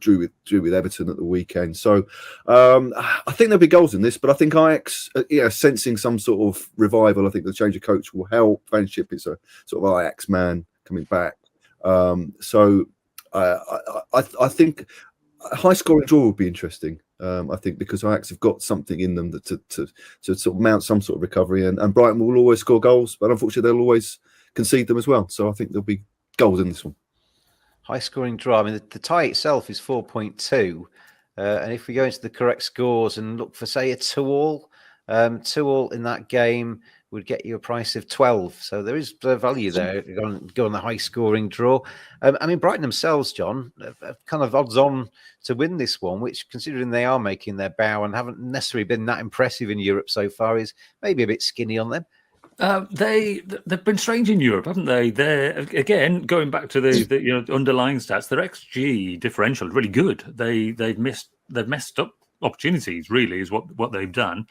Drew with Everton at the weekend. So I think there'll be goals in this, but I think Ajax, sensing some sort of revival. I think the change of coach will help. Van Schip is a sort of Ajax man coming back. So I think a high-scoring draw would be interesting. I think because Ajax have got something in them to sort of mount some sort of recovery, and Brighton will always score goals, but unfortunately they'll always concede them as well. So I think there'll be goals in this one. High-scoring draw. I mean, the tie itself is 4.2. And if we go into the correct scores and look for, say, a 2-2 in that game would get you a price of 12. So there is value there. Go on the high-scoring draw. I mean, Brighton themselves, John, are kind of odds-on to win this one, which, considering they are making their bow and haven't necessarily been that impressive in Europe so far, is maybe a bit skinny on them. They've been strange in Europe, haven't they? They're again going back to the underlying stats. Their XG differential is really good. They've messed up opportunities. Really, is what they've done.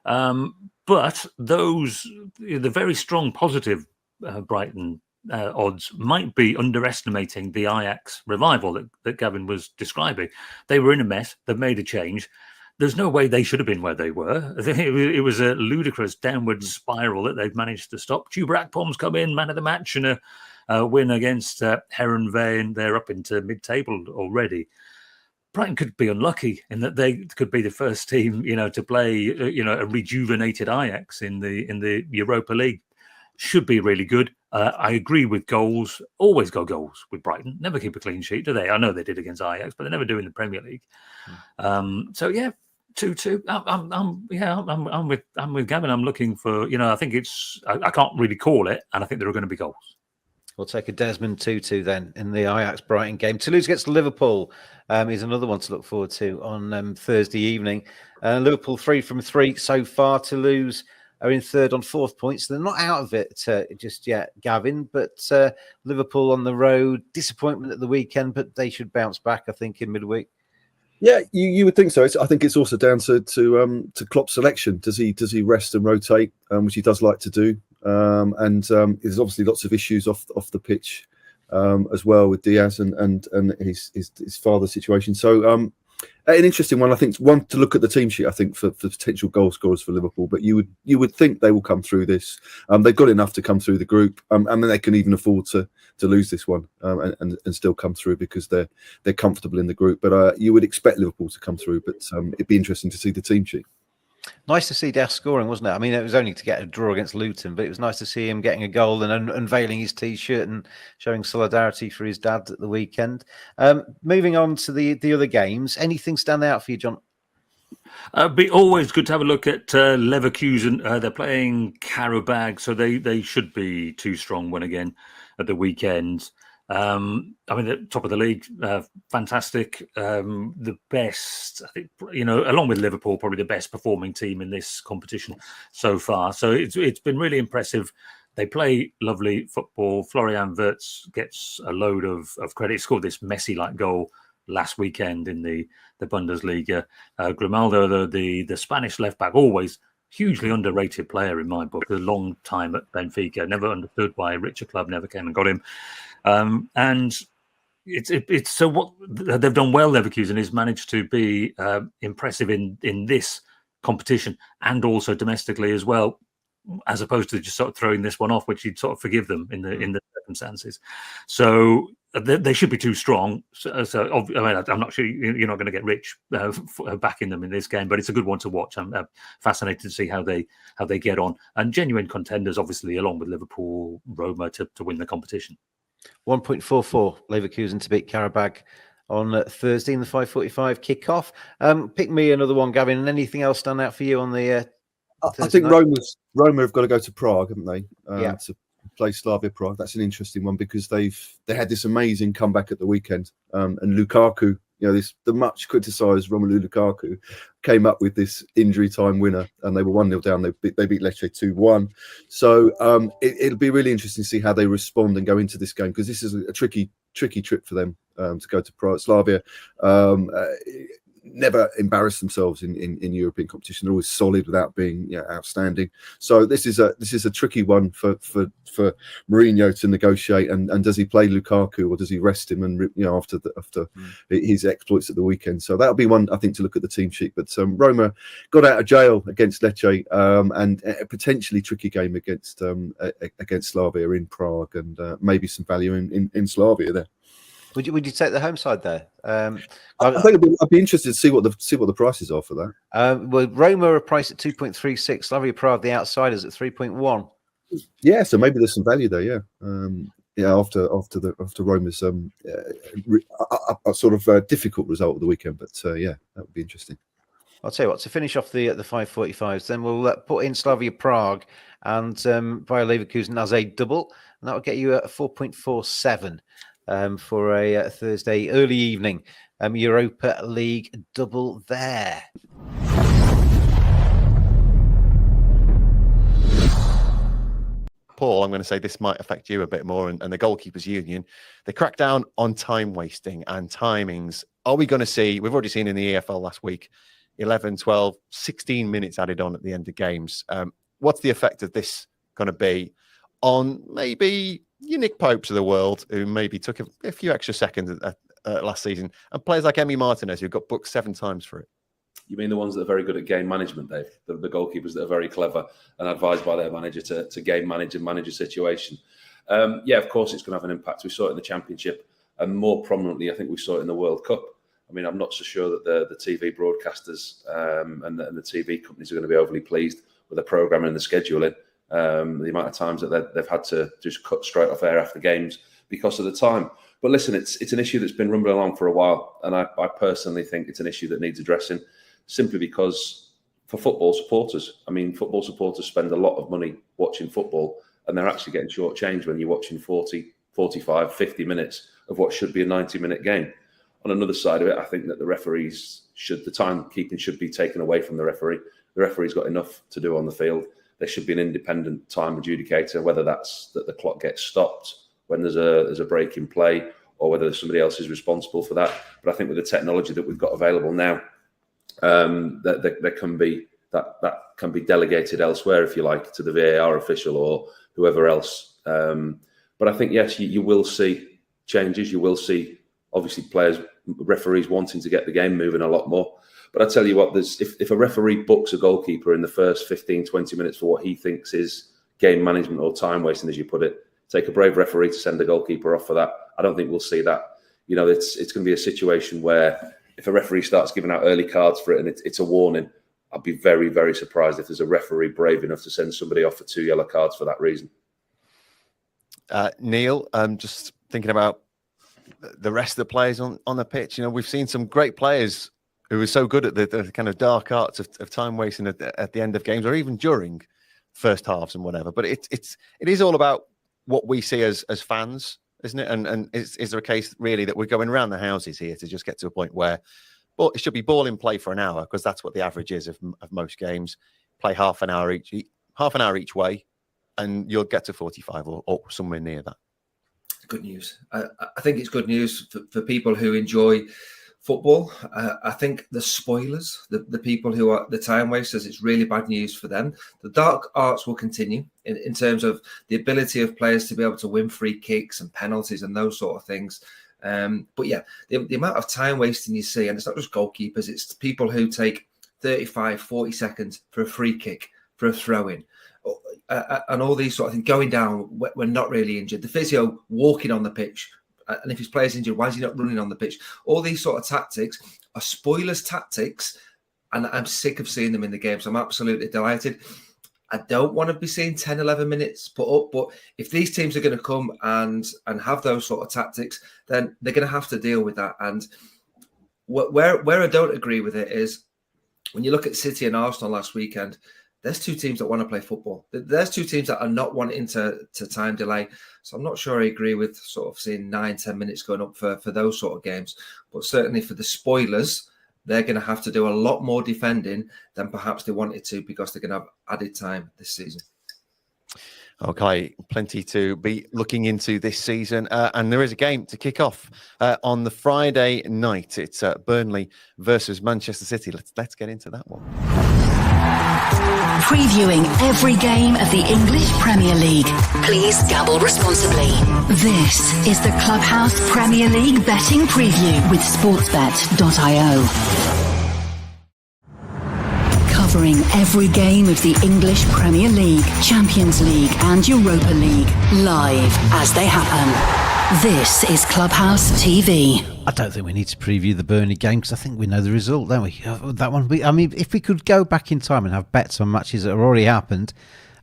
But the very strong positive Brighton odds might be underestimating the Ajax revival that Gavin was describing. They were in a mess. They've made a change. There's no way they should have been where they were. It was a ludicrous downward spiral that they've managed to stop. Tuber Akpom's come in, man of the match, and a win against Heerenveen. They're up into mid-table already. Brighton could be unlucky in that they could be the first team, to play, a rejuvenated Ajax in the Europa League. Should be really good. I agree with goals. Always go goals with Brighton. Never keep a clean sheet, do they? I know they did against Ajax, but they never do in the Premier League. So yeah, 2-2. I'm with Gavin. I'm looking for. I think I can't really call it, and I think there are going to be goals. We'll take a Desmond 2-2 then in the Ajax-Brighton game. Toulouse gets Liverpool is another one to look forward to on Thursday evening. Liverpool 3 from 3 so far. Toulouse are in third on 4th points. They're not out of it just yet, Gavin, but Liverpool on the road. Disappointment at the weekend, but they should bounce back, I think, in midweek. Yeah, you would think so. I think it's also down to Klopp's selection. Does he rest and rotate, which he does like to do? And there's obviously lots of issues off the pitch as well with Diaz and his father's situation. So an interesting one. I think one to look at the team sheet. I think for potential goal scorers for Liverpool, but you would think they will come through this. They've got enough to come through the group. I mean, they can even afford to lose this one and still come through because they're comfortable in the group. But you would expect Liverpool to come through. But it'd be interesting to see the team sheet. Nice to see Diaz scoring, wasn't it? I mean, it was only to get a draw against Luton, but it was nice to see him getting a goal and unveiling his T-shirt and showing solidarity for his dad at the weekend. Moving on to the other games, anything stand out for you, John? It'd be always good to have a look at Leverkusen. They're playing Karabag, so they should be too strong when again at the weekend. I mean, the top of the league, fantastic. The best, I think, along with Liverpool, probably the best performing team in this competition so far. So it's been really impressive. They play lovely football. Florian Wirtz gets a load of credit. He scored this Messi-like goal last weekend in the Bundesliga. Grimaldo, the Spanish left back, always hugely underrated player in my book. A long time at Benfica, never understood why a richer club never came and got him. And it's so what they've done well. Leverkusen is managed to be impressive in this competition and also domestically as well, as opposed to just sort of throwing this one off, which you'd sort of forgive them in the circumstances. So they should be too strong. So I mean, I'm not sure you're not going to get rich backing them in this game, but it's a good one to watch. I'm fascinated to see how they get on, and genuine contenders, obviously, along with Liverpool, Roma to win the competition. 1.44 Leverkusen to beat Karabag on Thursday in the 5:45 kickoff. Pick me another one, Gavin. And anything else stand out for you on the? I think Roma have got to go to Prague, haven't they? To play Slavia Prague. That's an interesting one because they had this amazing comeback at the weekend, and Lukaku. The much criticised Romelu Lukaku came up with this injury time winner, and they were 1-0 down. They beat Lecce 2-1. So it'll be really interesting to see how they respond and go into this game because this is a tricky trip for them to go to Prague. Slavia never embarrass themselves in European competition. They're always solid without being outstanding. So this is a tricky one for Mourinho to negotiate. And does he play Lukaku or does he rest him? And after his exploits at the weekend, so that'll be one I think to look at the team sheet. But Roma got out of jail against Lecce and a potentially tricky game against Slavia in Prague, and maybe some value in Slavia there. Would you take the home side there? I think I'd be interested to see what the prices are for that. Well, Roma are priced at 2.36. Slavia Prague, the outsiders, at 3.1. Yeah, so maybe there's some value there. Yeah, after Roma's a sort of difficult result of the weekend, but that would be interesting. I'll tell you what. To finish off the 5:45s, then we'll put in Slavia Prague and Bayer Leverkusen as a double, and that will get you a 4.47. For a Thursday early evening Europa League double there. Paul, I'm going to say this might affect you a bit more, and the Goalkeepers Union. They crack down on time wasting and timings. Are we going to see, we've already seen in the EFL last week, 11, 12, 16 minutes added on at the end of games. What's the effect of this going to be on maybe your Nick Popes of the world, who maybe took a few extra seconds last season, and players like Emi Martinez, who got booked 7 times for it. You mean the ones that are very good at game management, Dave? The goalkeepers that are very clever and advised by their manager to game manage and manage a situation. Yeah, of course it's going to have an impact. We saw it in the Championship, and more prominently, I think we saw it in the World Cup. I mean, I'm not so sure that the TV broadcasters and the TV companies are going to be overly pleased with the programming and the scheduling. The amount of times that they've had to just cut straight off air after games because of the time. But listen, it's an issue that's been rumbling along for a while, and I personally think it's an issue that needs addressing, simply because for football supporters, I mean, football supporters spend a lot of money watching football, and they're actually getting shortchanged when you're watching 40, 45, 50 minutes of what should be a 90-minute game. On another side of it, I think that the timekeeping should be taken away from the referee. The referee's got enough to do on the field. There should be an independent time adjudicator, whether that's that the clock gets stopped when there's a break in play, or whether somebody else is responsible for that. But I think with the technology that we've got available now, that can be delegated elsewhere, if you like, to the VAR official or whoever else. But I think, yes, you will see changes. You will see, obviously, referees wanting to get the game moving a lot more. But I tell you what, if a referee books a goalkeeper in the first 15, 20 minutes for what he thinks is game management or time wasting, as you put it, take a brave referee to send the goalkeeper off for that. I don't think we'll see that. You know, it's going to be a situation where if a referee starts giving out early cards for it and it's a warning, I'd be very, very surprised if there's a referee brave enough to send somebody off for 2 yellow cards for that reason. Neil, just thinking about the rest of the players on the pitch. You know, we've seen some great players who are so good at the kind of dark arts of time wasting at the end of games, or even during first halves and whatever. But it is all about what we see as fans, isn't it? And is there a case really that we're going around the houses here to just get to a point where, well, it should be ball in play for an hour, because that's what the average is of most games. Play half an hour each way, and you'll get to 45 or somewhere near that. Good news. I think it's good news for people who enjoy football. I think the spoilers, the people who are the time wasters, it's really bad news for them. The dark arts will continue in terms of the ability of players to be able to win free kicks and penalties and those sort of things. But yeah, the amount of time wasting you see, and it's not just goalkeepers, it's people who take 35, 40 seconds for a free kick, for a throw-in, and all these sort of things, going down when not really injured. The physio walking on the pitch, and if his player's injured, why is he not running on the pitch? All these sort of tactics are spoilers tactics, and I'm sick of seeing them in the game. So I'm absolutely delighted. I don't want to be seeing 10, 11 minutes put up, but if these teams are going to come and have those sort of tactics, then they're going to have to deal with that. And where I don't agree with it is when you look at City and Arsenal last weekend, there's two teams that want to play football. There's two teams that are not wanting to time delay. So I'm not sure I agree with sort of seeing 9, 10 minutes going up for those sort of games. But certainly for the spoilers, they're going to have to do a lot more defending than perhaps they wanted to, because they're going to have added time this season. Okay, plenty to be looking into this season. And there is a game to kick off on the Friday night. It's Burnley versus Manchester City. Let's get into that one. Previewing every game of the English Premier League. Please gamble responsibly. This is the Clubhouse Premier League betting preview with sportsbet.io. Covering every game of the English Premier League, Champions League and Europa League, live as they happen. This is Clubhouse TV. I don't think we need to preview the Burnley game, because I think we know the result, don't we? That one. I mean, if we could go back in time and have bets on matches that have already happened,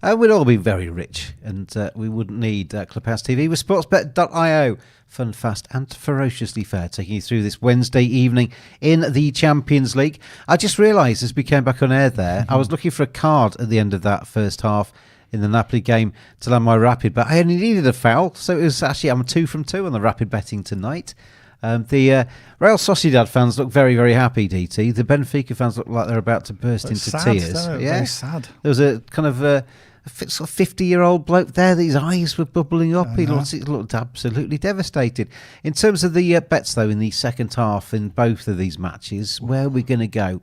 we'd all be very rich, and we wouldn't need Clubhouse TV with sportsbet.io. Fun, fast and ferociously fair, taking you through this Wednesday evening in the Champions League. I just realised as we came back on air there, I was looking for a card at the end of that first half in the Napoli game to land my rapid, but I only needed a foul, so it was actually, I'm 2 from 2 on the rapid betting tonight. The Real Sociedad fans look very, very happy, DT. The Benfica fans look like they're about to burst into tears. Yeah, very sad. There was a kind of a 50-year-old bloke there. His eyes were bubbling up. He looked absolutely devastated. In terms of the bets, though, in the second half in both of these matches, where are we going to go?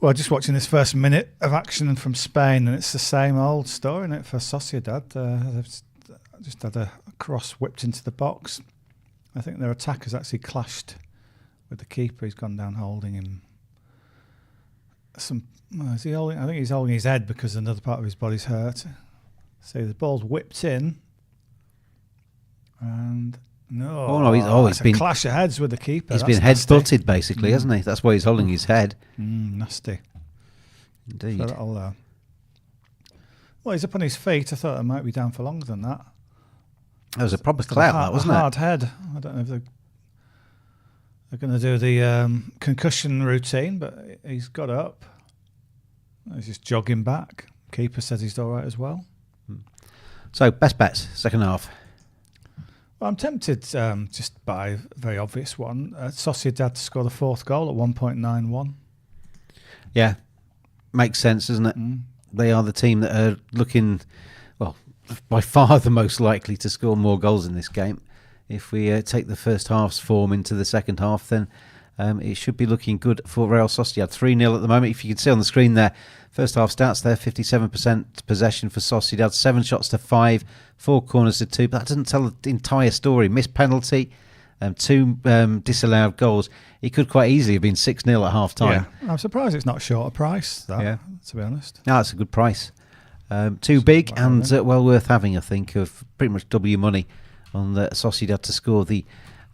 Well, just watching this first minute of action from Spain, and it's the same old story, isn't it, for Sociedad? just had a cross whipped into the box. I think their attackers actually clashed with the keeper. He's gone down holding him. Is he holding? I think he's holding his head because another part of his body's hurt. So the ball's whipped in, and he's been a clash of heads with the keeper. He's been head-butted basically, hasn't he? That's why he's holding his head. Nasty, indeed. So well, he's up on his feet. I thought it might be down for longer than that. That was a proper clout, that wasn't it? Hard head. I don't know if they're going to do the concussion routine, but he's got up. He's just jogging back. Keeper says he's all right as well. So, best bets, second half. Well, I'm tempted just by a very obvious one. Sociedad to score the fourth goal at 1.91. Yeah, makes sense, doesn't it? They are the team that are looking, well, by far the most likely to score more goals in this game. If we take the first half's form into the second half, then it should be looking good for Real Sociedad. 3-0 at the moment. If you can see on the screen there, first half stats there, 57% possession for Sociedad, 7 shots to 5, 4 corners to 2. But that doesn't tell the entire story. Missed penalty, 2 disallowed goals. It could quite easily have been 6-0 at half time. Yeah. I'm surprised it's not short a price, to be honest. No, it's a good price. Too big and well worth having, I think, of pretty much double your money on the Sociedad to score the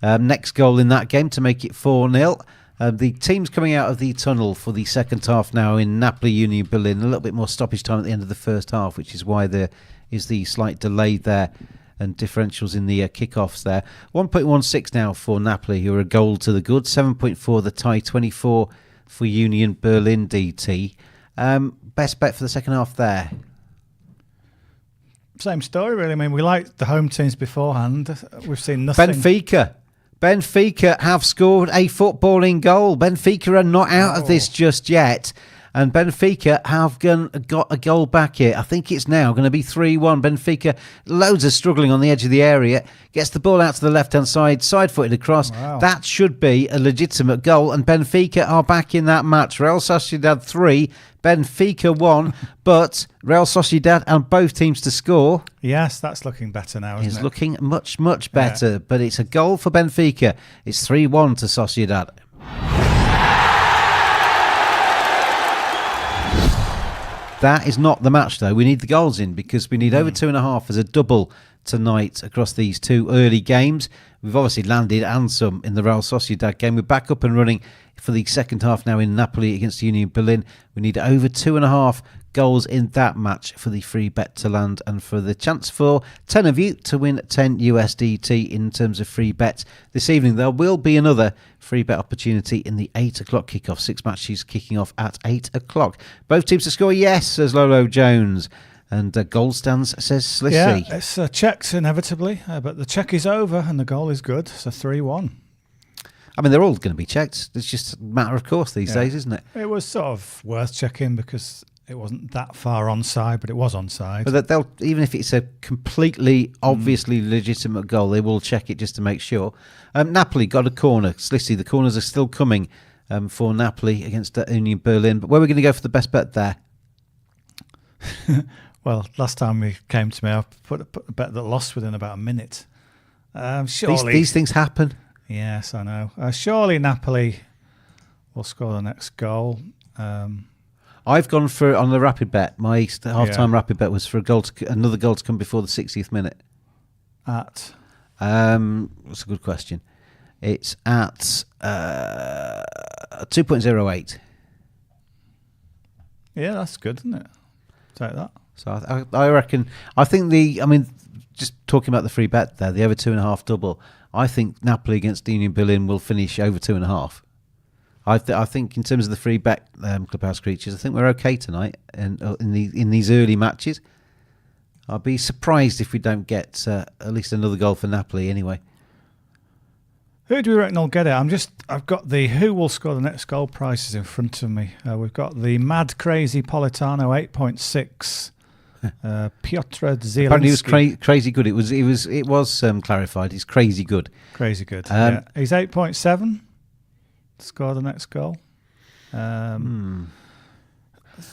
next goal in that game to make it 4-0. The teams coming out of the tunnel for the second half now in Napoli, Union Berlin. A little bit more stoppage time at the end of the first half, which is why there is the slight delay there and differentials in the kickoffs there. 1.16 now for Napoli, who are a goal to the good. 7.4 the tie, 24 for Union Berlin DT. Best bet for the second half there? Same story, really. I mean, we liked the home teams beforehand. We've seen nothing. Benfica have scored a footballing goal. Benfica are not out of this just yet. And Benfica have got a goal back here. I think it's now going to be 3-1. Benfica, loads of struggling on the edge of the area. Gets the ball out to the left-hand side, side-footed across. Wow. That should be a legitimate goal. And Benfica are back in that match. Real Sociedad 3, Benfica 1. But Real Sociedad and both teams to score. Yes, that's looking better now, isn't it? It's looking much, much better. Yeah. But it's a goal for Benfica. It's 3-1 to Sociedad. That is not the match, though. We need the goals in because we need over 2.5 as a double tonight across these 2 early games. We've obviously landed and some in the Real Sociedad game. We're back up and running for the second half now in Napoli against Union Berlin. We need over 2.5 goals in that match for the free bet to land and for the chance for 10 of you to win 10 USDT in terms of free bets. This evening there will be another free bet opportunity in the 8 o'clock kickoff. 6 matches kicking off at 8 o'clock. Both teams to score, yes, says Lolo Jones. And goal stands, says Slissy. Yeah, it's checked inevitably, but the check is over and the goal is good. So 3-1. I mean, they're all going to be checked. It's just a matter of course these days, isn't it? It was sort of worth checking because it wasn't that far onside, but it was onside. But they'll, even if it's a completely obviously legitimate goal, they will check it just to make sure. Napoli got a corner. Slissy, the corners are still coming for Napoli against Union Berlin. But where are we going to go for the best bet there? Well, last time we came to me, I put a bet that lost within about a minute. Surely these things happen. Yes, I know. Surely Napoli will score the next goal. I've gone for, on the rapid bet, my half-time rapid bet was for another goal to come before the 60th minute. At? That's a good question. It's at 2.08. Yeah, that's good, isn't it? Take that. So I reckon, just talking about the free bet there, the over 2.5 double, I think Napoli against Union Berlin will finish over 2.5. I think in terms of the free bet, Clubhouse Creatures, I think we're okay tonight in these early matches. I'll be surprised if we don't get at least another goal for Napoli anyway. Who do we reckon will get it? I've got the who will score the next goal prices in front of me. We've got the mad crazy Politano 8.6. Piotr Zielinski. Apparently he was crazy good. It was clarified. He's crazy good. Crazy good. He's 8.7 to score the next goal.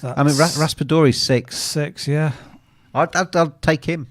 Raspadori's 6. 6, yeah. I'll take him.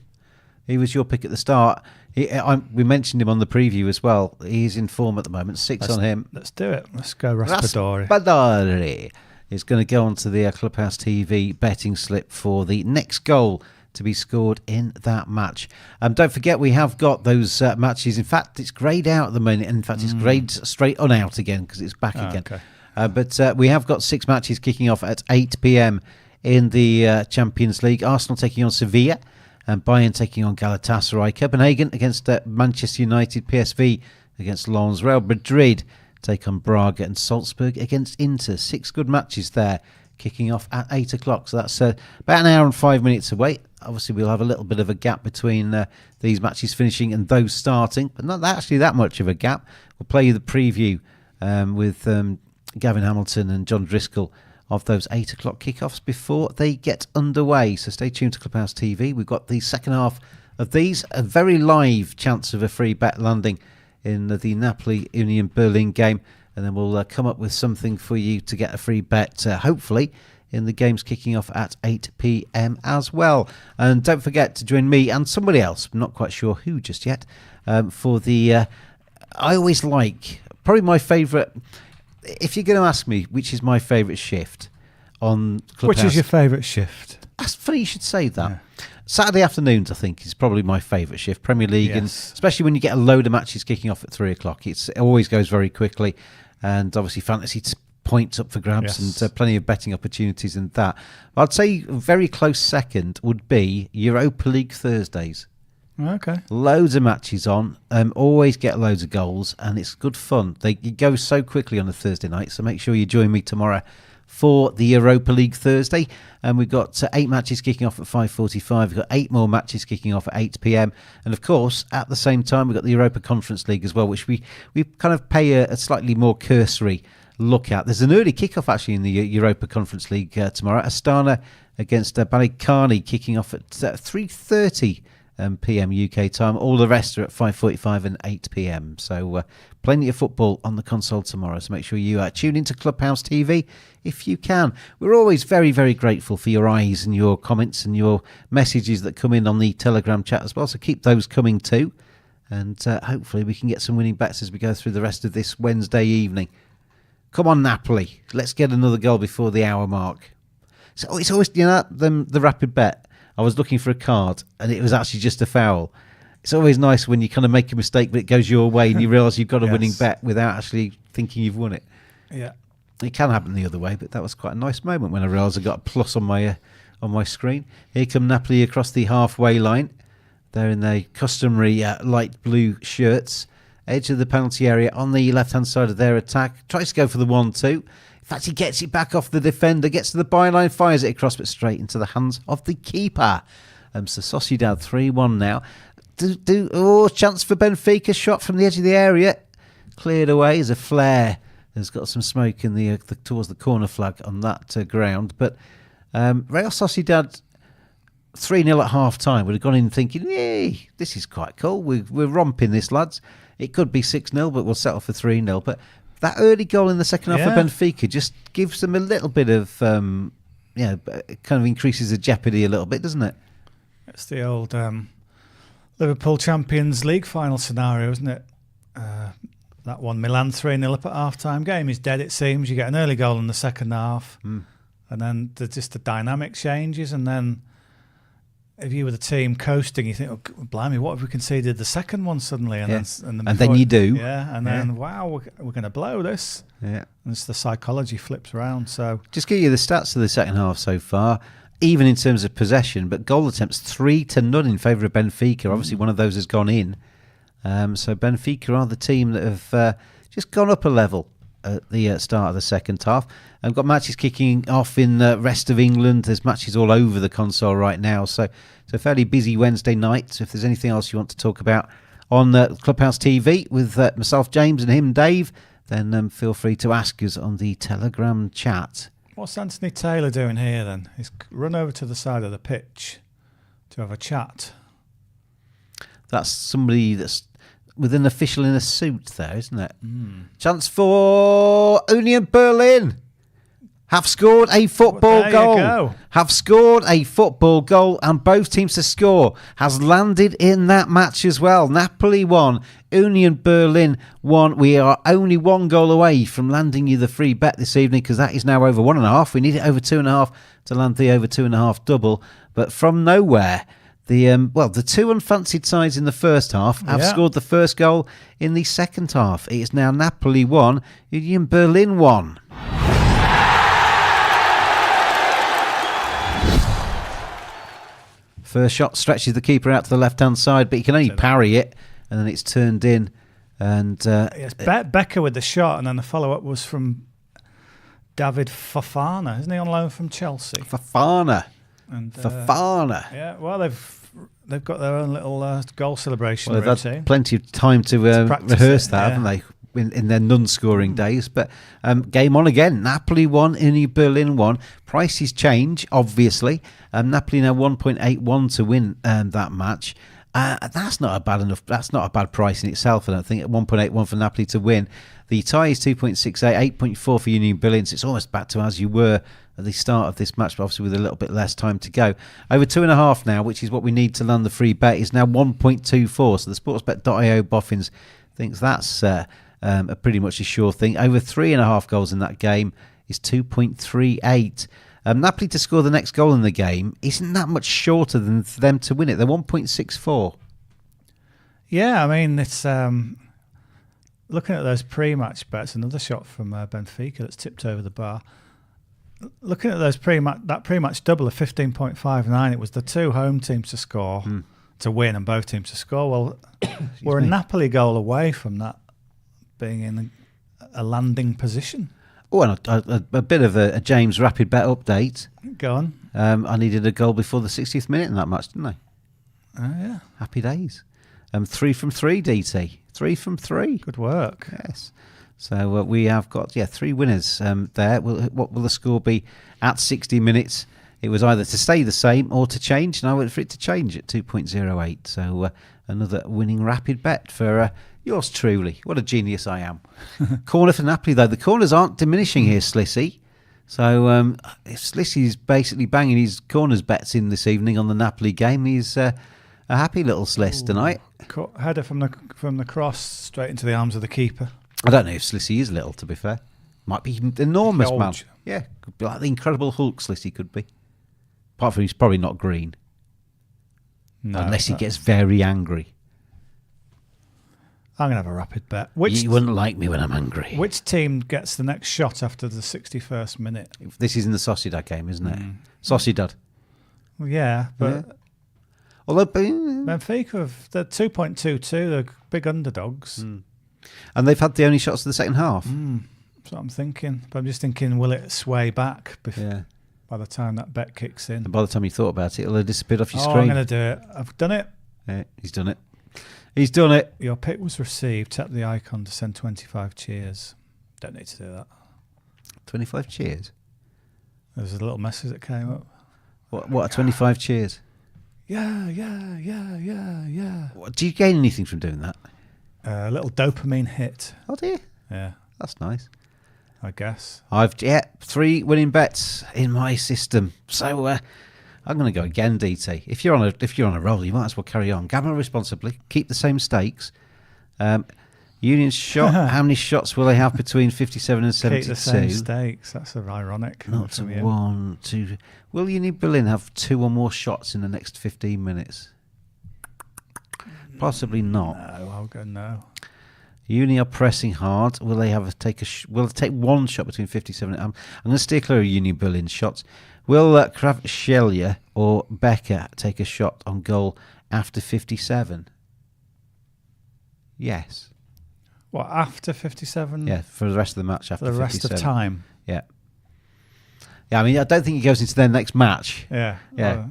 He was your pick at the start. We mentioned him on the preview as well. He's in form at the moment. On him. Let's do it. Let's go Raspadori. Raspadori is going to go onto the Clubhouse TV betting slip for the next goal to be scored in that match. Don't forget, we have got those matches. In fact, it's greyed out at the moment. In fact, it's greyed straight on out again because it's back again. Okay. But we have got 6 matches kicking off at 8 p.m. in the Champions League. Arsenal taking on Sevilla and Bayern taking on Galatasaray. Copenhagen against Manchester United. PSV against Lens. Real Madrid take on Braga, and Salzburg against Inter. 6 good matches there kicking off at 8 o'clock. So that's about an hour and 5 minutes away. Obviously, we'll have a little bit of a gap between these matches finishing and those starting, but not actually that much of a gap. We'll play you the preview with Gavin Hamilton and John Driscoll of those 8 o'clock kickoffs before they get underway. So stay tuned to Clubhouse TV. We've got the second half of these, a very live chance of a free bet landing in the Napoli Union Berlin game, and then we'll come up with something for you to get a free bet, hopefully, in the games kicking off at 8 p.m. as well. And don't forget to join me and somebody else, I'm not quite sure who just yet, for the... I always like, probably my favourite... If you're going to ask me which is my favourite shift on Clubhouse... Which is your favourite shift? That's funny you should say that. Yeah. Saturday afternoons, I think, is probably my favourite shift. Premier League, and especially when you get a load of matches kicking off at 3 o'clock. It always goes very quickly. And obviously fantasy points up for grabs, and plenty of betting opportunities in that. I'd say a very close second would be Europa League Thursdays. Okay. Loads of matches on, always get loads of goals, and it's good fun. It goes so quickly on a Thursday night, so make sure you join me tomorrow for the Europa League Thursday. And we've got 8 matches kicking off at 5:45. We've got 8 more matches kicking off at 8 p.m. And of course, at the same time, we've got the Europa Conference League as well, which we kind of pay a slightly more cursory look at. There's an early kickoff actually in the Europa Conference League tomorrow. Astana against Balikani kicking off at 3:30 p.m. UK time. All the rest are at 5:45 and 8 p.m. So plenty of football on the console tomorrow. So make sure you tune into Clubhouse TV if you can. We're always very, very grateful for your eyes and your comments and your messages that come in on the Telegram chat as well. So keep those coming too. And hopefully we can get some winning bets as we go through the rest of this Wednesday evening. Come on, Napoli. Let's get another goal before the hour mark. So it's always, the rapid bet. I was looking for a card and it was actually just a foul. It's always nice when you kind of make a mistake but it goes your way and you realise you've got a winning bet without actually thinking you've won it. Yeah. It can happen the other way, but that was quite a nice moment when I realised I got a plus on my screen. Here come Napoli across the halfway line. They're in their customary light blue shirts. Edge of the penalty area on the left-hand side of their attack. Tries to go for the 1-2. In fact, he gets it back off the defender, gets to the byline, fires it across, but straight into the hands of the keeper. So Sociedad 3-1 now. Chance for Benfica, shot from the edge of the area. Cleared away as a flare. There's got some smoke in the towards the corner flag on that ground. But Real Sociedad 3-0 at half-time. Would have gone in thinking, hey, this is quite cool. We're romping this, lads. It could be 6-0, but we'll settle for 3-0. But that early goal in the second half for Benfica just gives them a little bit of, kind of increases the jeopardy a little bit, doesn't it? It's the old Liverpool Champions League final scenario, isn't it? That one, Milan 3-0 up at half-time. Game is dead, it seems. You get an early goal in the second half, and then the dynamic changes, and then if you were the team coasting, you think, oh, blimey, what if we conceded the second one suddenly? And then you do. Yeah, and then, wow, we're going to blow this. Yeah. And the psychology flips around. So just give you the stats of the second half so far, even in terms of possession, but goal attempts 3-0 in favour of Benfica. Obviously, one of those has gone in. So Benfica are the team that have just gone up a level at the start of the second half. And got matches kicking off in the rest of England. There's matches all over the console right now. So it's a fairly busy Wednesday night. So if there's anything else you want to talk about on Clubhouse TV with myself, James, and him, Dave, then feel free to ask us on the Telegram chat. What's Anthony Taylor doing here then? He's run over to the side of the pitch to have a chat. That's somebody that's with an official in a suit there, isn't it? Chance for Union Berlin. have scored a football There you goal. go. Have scored a football goal, and both teams to score has landed in that match as well. Napoli 1, Union Berlin 1. We are only 1 goal away from landing you the free bet this evening, because that is now over 1.5. We need it over 2.5 to land the over 2.5 double. But from nowhere, the two unfancied sides in the first half have scored the first goal in the second half. It is now Napoli 1, Union Berlin 1. First shot stretches the keeper out to the left-hand side, but he can only parry it, and then it's turned in. And Yes, Becker with the shot, and then the follow-up was from David Fofana. Isn't he on loan from Chelsea? Fofana. And, Fofana. Yeah, well, they've got their own little goal celebration Well, they've routine. had plenty of time to rehearse that, haven't they? In their non-scoring days. But game on again. Napoli 1, Union Berlin 1. Prices change, obviously. Napoli now 1.81 to win that match. That's not a bad enough. That's not a bad price in itself, I don't think. At 1.81 for Napoli to win. The tie is 2.68, 8.4 for Union Berlin. So it's almost back to as you were at the start of this match, but obviously with a little bit less time to go. Over 2.5 now, which is what we need to land the free bet, is now 1.24. So the sportsbet.io boffins thinks that's a pretty much a sure thing. Over 3.5 goals in that game is 2.38. Napoli to score the next goal in the game isn't that much shorter than for them to win it. They're 1.64. Yeah, I mean, it's looking at those pre-match bets. Another shot from Benfica that's tipped over the bar. Looking at those pre-match double of 15.59, it was the two home teams to score to win and both teams to score. Well, we're a Napoli goal away from that being in a landing position. Oh, and a bit of a James Rapid Bet update. Go on. I needed a goal before the 60th minute in that match, didn't I? Oh, yeah. Happy days. 3 from 3, DT. 3 from 3. Good work. Yes. So we have got, 3 winners there. What will the score be at 60 minutes? It was either to stay the same or to change, and I went for it to change at 2.08. So another winning Rapid Bet for yours truly. What a genius I am. Corner for Napoli, though. The corners aren't diminishing here, Slissy. So if Slissy's basically banging his corners bets in this evening on the Napoli game, he's a happy little Sliss tonight. Header from the cross straight into the arms of the keeper. I don't know if Slissy is little, to be fair. Might be enormous, man. Huge. Yeah, could be like the Incredible Hulk, Slissy could be. Apart from he's probably not green. No, unless he gets very angry. I'm going to have a rapid bet. You wouldn't like me when I'm angry. Which team gets the next shot after the 61st minute? This is in the Sociedad game, isn't it? Sociedad. Well, yeah, but... Yeah. Although Benfica, they're 2.22, they're big underdogs. And they've had the only shots of the second half. That's what I'm thinking. But I'm just thinking, will it sway back by the time that bet kicks in? And by the time you thought about it, it'll have disappeared off your I'm screen. going to do it. I've done it. Yeah, he's done it. He's done it. Your pick was received. Tap the icon to send 25 cheers. Don't need to do that. 25 cheers? There's a little message that came up. What are 25 cheers? Yeah. Do you gain anything from doing that? A little dopamine hit. Oh, dear. Yeah. That's nice. I guess. I've 3 winning bets in my system. So I'm going to go again, DT. If you're on a roll, you might as well carry on. Gamble responsibly. Keep the same stakes. Union's shot. How many shots will they have between 57 and 72? Keep the same stakes. That's ironic. Not to 1, 2. Will Union Berlin have 2 or more shots in the next 15 minutes? Possibly not. No, I'll go no. Uni are pressing hard. Will they take 1 shot between 57 and... I'm going to steer clear of Union Berlin shots. Will Kvaratskhelia or Becker take a shot on goal after 57? Yes. What, after 57? Yeah, for the rest of the match after 57. For the rest of time? Yeah. Yeah, I mean, I don't think it goes into their next match. Yeah. Yeah.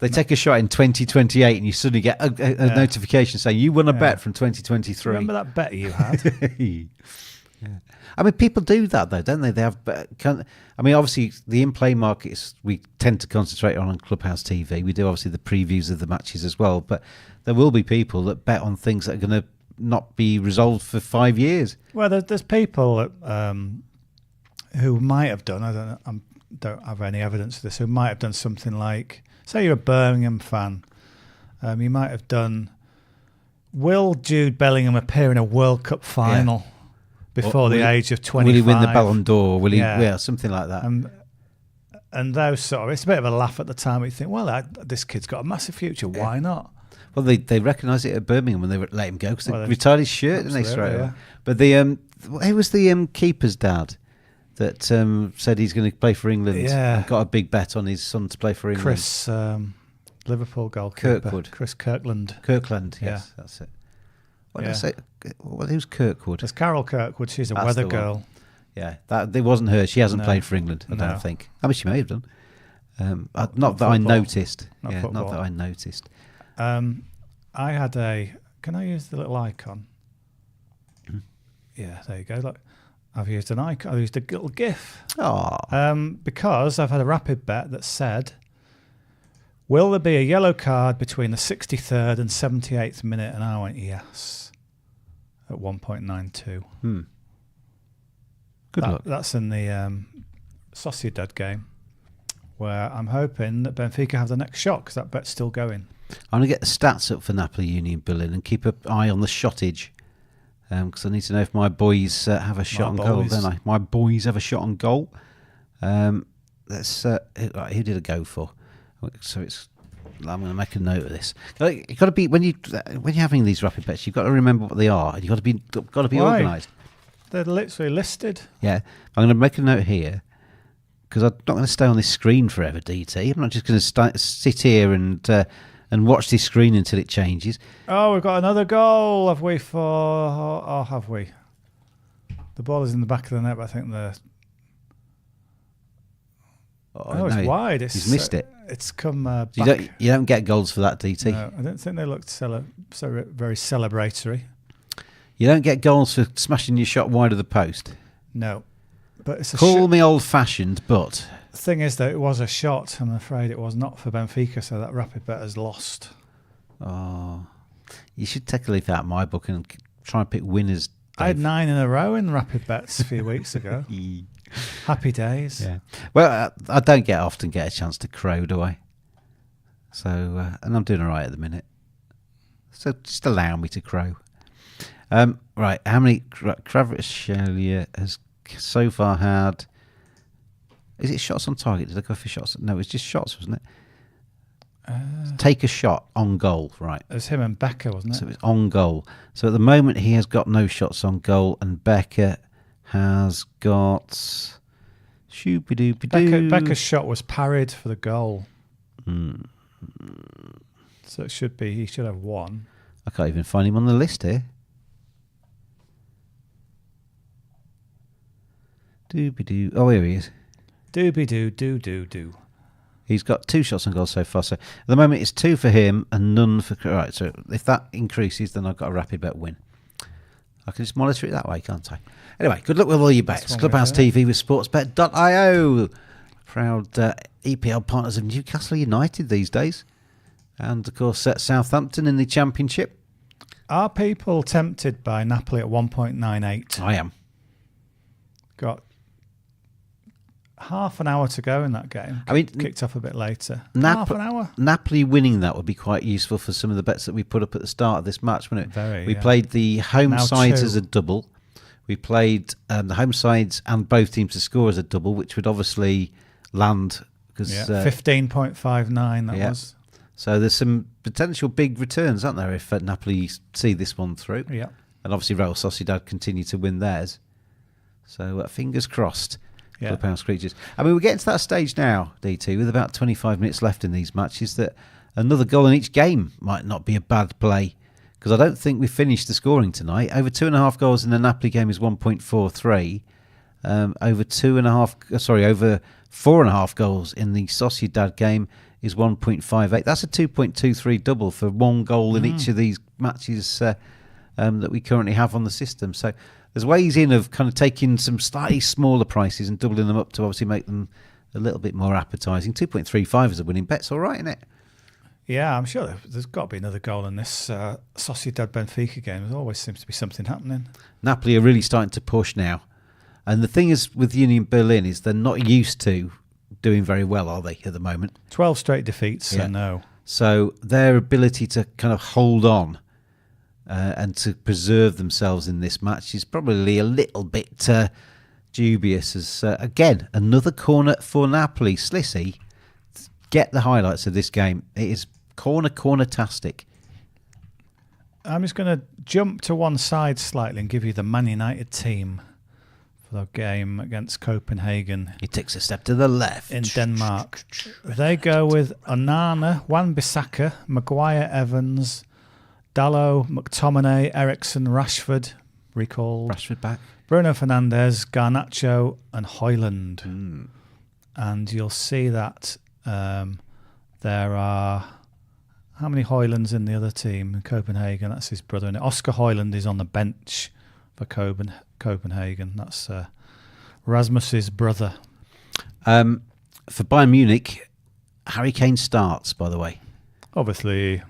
They take a shot in 2028 and you suddenly get a notification saying you won a bet from 2023. Remember that bet you had? Yeah. I mean, people do that though, don't they? They have. I mean, obviously, the in-play markets we tend to concentrate on Clubhouse TV. We do obviously the previews of the matches as well, but there will be people that bet on things that are going to not be resolved for 5 years. Well, there's people that who might have done, I don't know, don't have any evidence of this, who might have done something like, say you're a Birmingham fan, you might have done, will Jude Bellingham appear in a World Cup final before the age of 25? Will he win the Ballon d'Or? Will he? Yeah, something like that. And those sort of, it's a bit of a laugh at the time. You think, well, this kid's got a massive future. Why not? Well, they recognised it at Birmingham when they let him go because they retired his shirt, didn't they, straight away? But who was the keeper's dad that said he's going to play for England? Yeah. And got a big bet on his son to play for England. Chris, Liverpool goalkeeper. Kirkwood. Chris Kirkland. Kirkland, yes, that's it. What did I say? Well, who's Kirkwood? There's Carol Kirkwood. She's a weather girl. Yeah, it wasn't her. She hasn't played for England, I don't think. I mean, she may have done. Not that I noticed. Not that I noticed. I had can I use the little icon? Yeah, there you go. Look, I've used an icon. I used a little GIF. Because I've had a rapid bet that said, will there be a yellow card between the 63rd and 78th minute? And I went, yes, at 1.92. Good luck. That's in the Sociedad game, where I'm hoping that Benfica have the next shot, because that bet's still going. I'm going to get the stats up for Napoli Union Berlin and keep an eye on the shottage, because I need to know if my boys have a shot on goal. Don't I? My boys have a shot on goal. Let's who did I go for? So I'm going to make a note of this. You've got to be when you're having these rapid bets. You've got to remember what they are. You've got to be organised. They're literally listed. Yeah, I'm going to make a note here because I'm not going to stay on this screen forever, DT. I'm not just going to sit here and watch this screen until it changes. Oh, we've got another goal, have we? Have we? The ball is in the back of the net, but I think it's wide. He's missed it. It's come back. You don't get goals for that, DT. No, I don't think they looked very celebratory. You don't get goals for smashing your shot wide of the post. No, but it's call me old-fashioned, but the thing is that it was a shot. I'm afraid it was not for Benfica, so that rapid bet has lost. Oh, you should take a leaf out of my book and try and pick winners. Dave. I had 9 in a row in rapid bets a few weeks ago. Happy days. Yeah. Well, I don't often get a chance to crow, do I? So, and I'm doing all right at the minute. So just allow me to crow. Right, how many? Kvaratskhelia has so far had. Is it shots on target? Did I go for shots? No, it's just shots, wasn't it? Take a shot on goal, right? It was him and Becker, wasn't it? So it's on goal. So at the moment he has got no shots on goal, and Becker has got. Becker's shot was parried for the goal. So it should be. He should have 1. I can't even find him on the list here. Oh, here he is. Do. He's got 2 shots on goal so far. So at the moment it's 2 for him and none for. Right, so if that increases, then I've got a rapid bet win. I can just monitor it that way, can't I? Anyway, good luck with all your bets. Clubhouse TV with sportsbet.io. Proud EPL partners of Newcastle United these days. And of course, Southampton in the Championship. Are people tempted by Napoli at 1.98? I am. Got half an hour to go in that game. I mean, kicked off a bit later. Half an hour. Napoli winning that would be quite useful for some of the bets that we put up at the start of this match, wouldn't it? We played the home sides as a double. We played the home sides and both teams to score as a double, which would obviously land because 15.59 that was. So there's some potential big returns, aren't there, if Napoli see this one through? Yeah. And obviously Real Sociedad continue to win theirs. So fingers crossed, Clubhouse creatures. I mean, we're getting to that stage now, DT, with about 25 minutes left in these matches, that another goal in each game might not be a bad play. Because I don't think we finished the scoring tonight. Over 2.5 goals in the Napoli game is 1.43. Over 4.5 goals in the Sociedad game is 1.58. That's a 2.23 double for 1 goal in each of these matches that we currently have on the system. So there's ways in of kind of taking some slightly smaller prices and doubling them up to obviously make them a little bit more appetising. 2.35 as a winning bet's all right, isn't it? Yeah, I'm sure there's got to be another goal in this Sociedad Benfica game. There always seems to be something happening. Napoli are really starting to push now. And the thing is with Union Berlin is they're not used to doing very well, are they, at the moment? 12 straight defeats, Yeah. so no. So their ability to kind of hold on and to preserve themselves in this match is probably a little bit dubious. As again, another corner for Napoli. Slissy, get the highlights of this game. It is corner-tastic. I'm just going to jump to one side slightly and give you the Man United team for the game against Copenhagen. He takes a step to the left. In Denmark. They go with Onana, Wan-Bissaka, Maguire, Evans, Dalot, McTominay, Eriksson, Rashford, recalled. Rashford back. Bruno Fernandes, Garnacho and Højlund. And you'll see that there are... How many Højlunds in the other team in Copenhagen? That's his brother. And Oscar Højlund is on the bench for Copenhagen. That's Rasmus's brother. For Bayern Munich, Harry Kane starts, by the way. Obviously.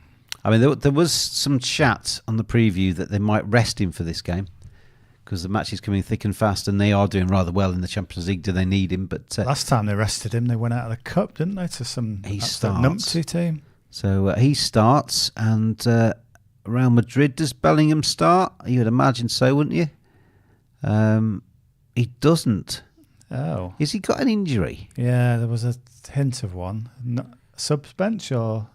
I mean, there was some chat on the preview that they might rest him for this game because the match is coming thick and fast and they are doing rather well in the Champions League. Do they need him? But last time they rested him, they went out of the cup, didn't they, to some numpty team? So he starts, and Real Madrid, does Bellingham start? You would imagine so, wouldn't you? He doesn't. Oh. Has he got an injury? Yeah, there was a hint of one. Subs bench or?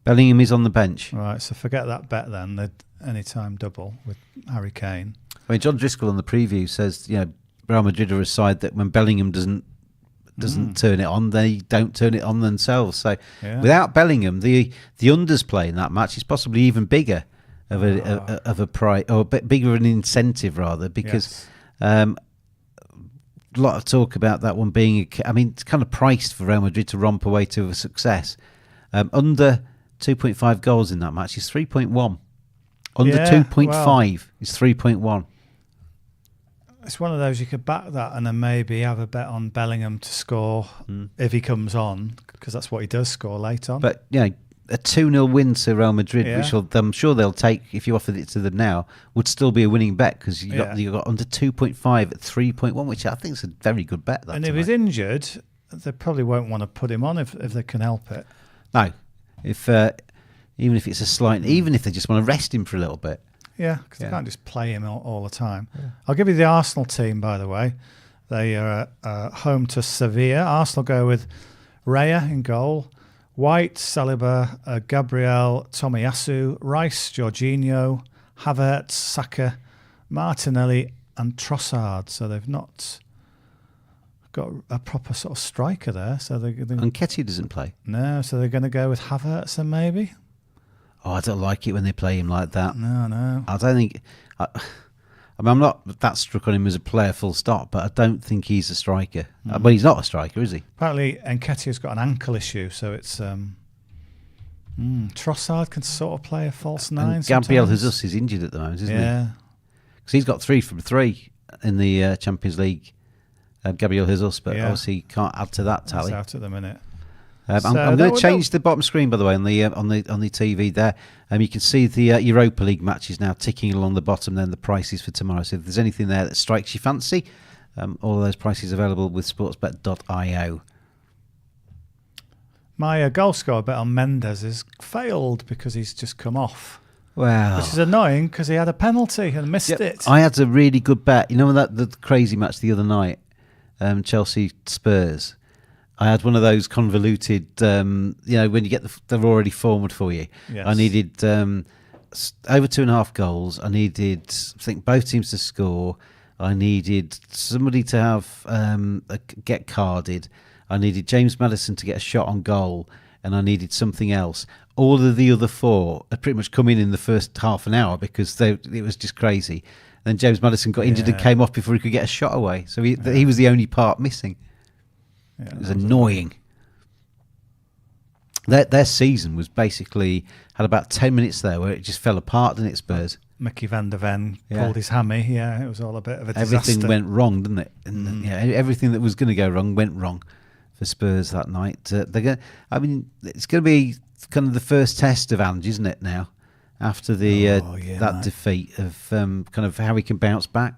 Bellingham is on the bench. Right, so forget that bet then. The anytime double with Harry Kane. I mean, John Driscoll on the preview says, Real Madrid are a side that when Bellingham doesn't turn it on, they don't turn it on themselves. So without Bellingham, the unders play in that match is possibly even bigger of a price, or a bit bigger of an incentive rather, because a lot of talk about that one being, it's kind of priced for Real Madrid to romp away to a success. Under 2.5 goals in that match is 3.1. Under 2.5 is 3.1. It's one of those you could back that and then maybe have a bet on Bellingham to score if he comes on, because that's what he does, score late on. But, a 2-0 win to Real Madrid, which I'm sure they'll take if you offered it to them now, would still be a winning bet because you got under 2.5 at 3.1, which I think is a very good bet. And if he's injured, they probably won't want to put him on if they can help it. No. Even if it's a slight, even if they just want to rest him for a little bit. Yeah, because they can't just play him all the time. Yeah. I'll give you the Arsenal team, by the way. They are home to Sevilla. Arsenal go with Raya in goal, White, Saliba, Gabriel, Tomiyasu, Rice, Jorginho, Havertz, Saka, Martinelli and Trossard. So they've not got a proper sort of striker there. So and Nketiah doesn't play. No, so they're going to go with Havertz then maybe? Oh, I don't like it when they play him like that. No. I don't think... I'm not that struck on him as a player full stop, but I don't think he's a striker. But he's not a striker, is he? Apparently, Nketiah's got an ankle issue, so it's... Trossard can sort of play a false nine. And Gabriel Jesus is injured at the moment, isn't he? Yeah. Because he's got 3 from 3 in the Champions League. Gabriel Jesus, but obviously can't add to that tally. He's out at the minute. I'm going to change the bottom screen, by the way, on the TV there. You can see the Europa League matches now ticking along the bottom. Then the prices for tomorrow. So if there's anything there that strikes your fancy, all of those prices available with sportsbet.io. My goal scorer bet on Mendes has failed because he's just come off. Wow, which is annoying because he had a penalty and missed it. I had a really good bet. You know that the crazy match the other night, Chelsea Spurs. I had one of those convoluted, when you get they're already forward for you. Yes. I needed over 2.5 goals. I needed, I think, both teams to score. I needed somebody to have get carded. I needed James Maddison to get a shot on goal, and I needed something else. All of the other 4 had pretty much come in the first half an hour because it was just crazy. Then James Maddison got injured and came off before he could get a shot away. So he was the only part missing. Yeah, it was annoying. Their season was basically had about 10 minutes there where it just fell apart, didn't it, Spurs? Mickey van der Ven pulled his hammy. Yeah, it was all a bit of a disaster. Everything went wrong, didn't it? And everything that was going to go wrong went wrong for Spurs that night. It's going to be kind of the first test of Ange, isn't it? Now, after the that defeat of kind of how he can bounce back.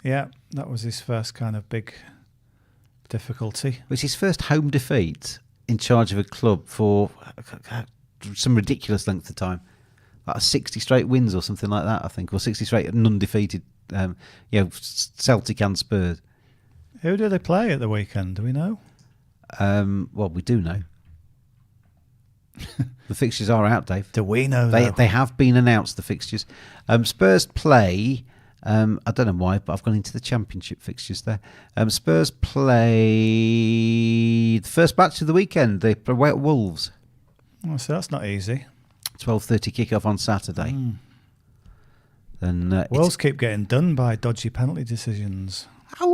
Yeah, That was his first kind of big difficulty. It was his first home defeat in charge of a club for some ridiculous length of time. Like 60 straight wins or something like that, I think, or 60 straight undefeated. Celtic and Spurs. Who do they play at the weekend? Do we know? Well, we do know. The fixtures are out, Dave. Do we know? They have been announced, the fixtures. Spurs play. I don't know why, but I've gone into the Championship fixtures there. Spurs play the first match of the weekend. They play away at Wolves. Oh, so that's not easy. 12:30 kickoff on Saturday. Then Wolves keep getting done by dodgy penalty decisions. Up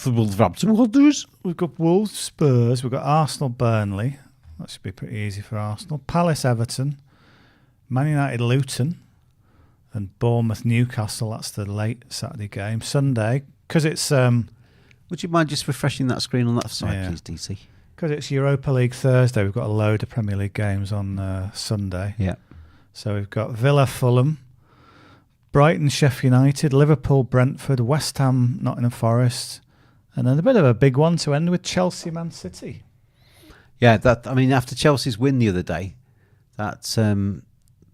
the Wolves. We've got Wolves, Spurs. We've got Arsenal, Burnley. That should be pretty easy for Arsenal. Palace, Everton. Man United, Luton. And Bournemouth, Newcastle. That's the late Saturday game. Sunday, because it's... Would you mind just refreshing that screen on that side, please, DC? Because it's Europa League Thursday, we've got a load of Premier League games on Sunday. Yeah. So we've got Villa, Fulham, Brighton, Sheffield United, Liverpool, Brentford, West Ham, Nottingham Forest, and then a bit of a big one to end with Chelsea, Man City. Yeah, after Chelsea's win the other day, that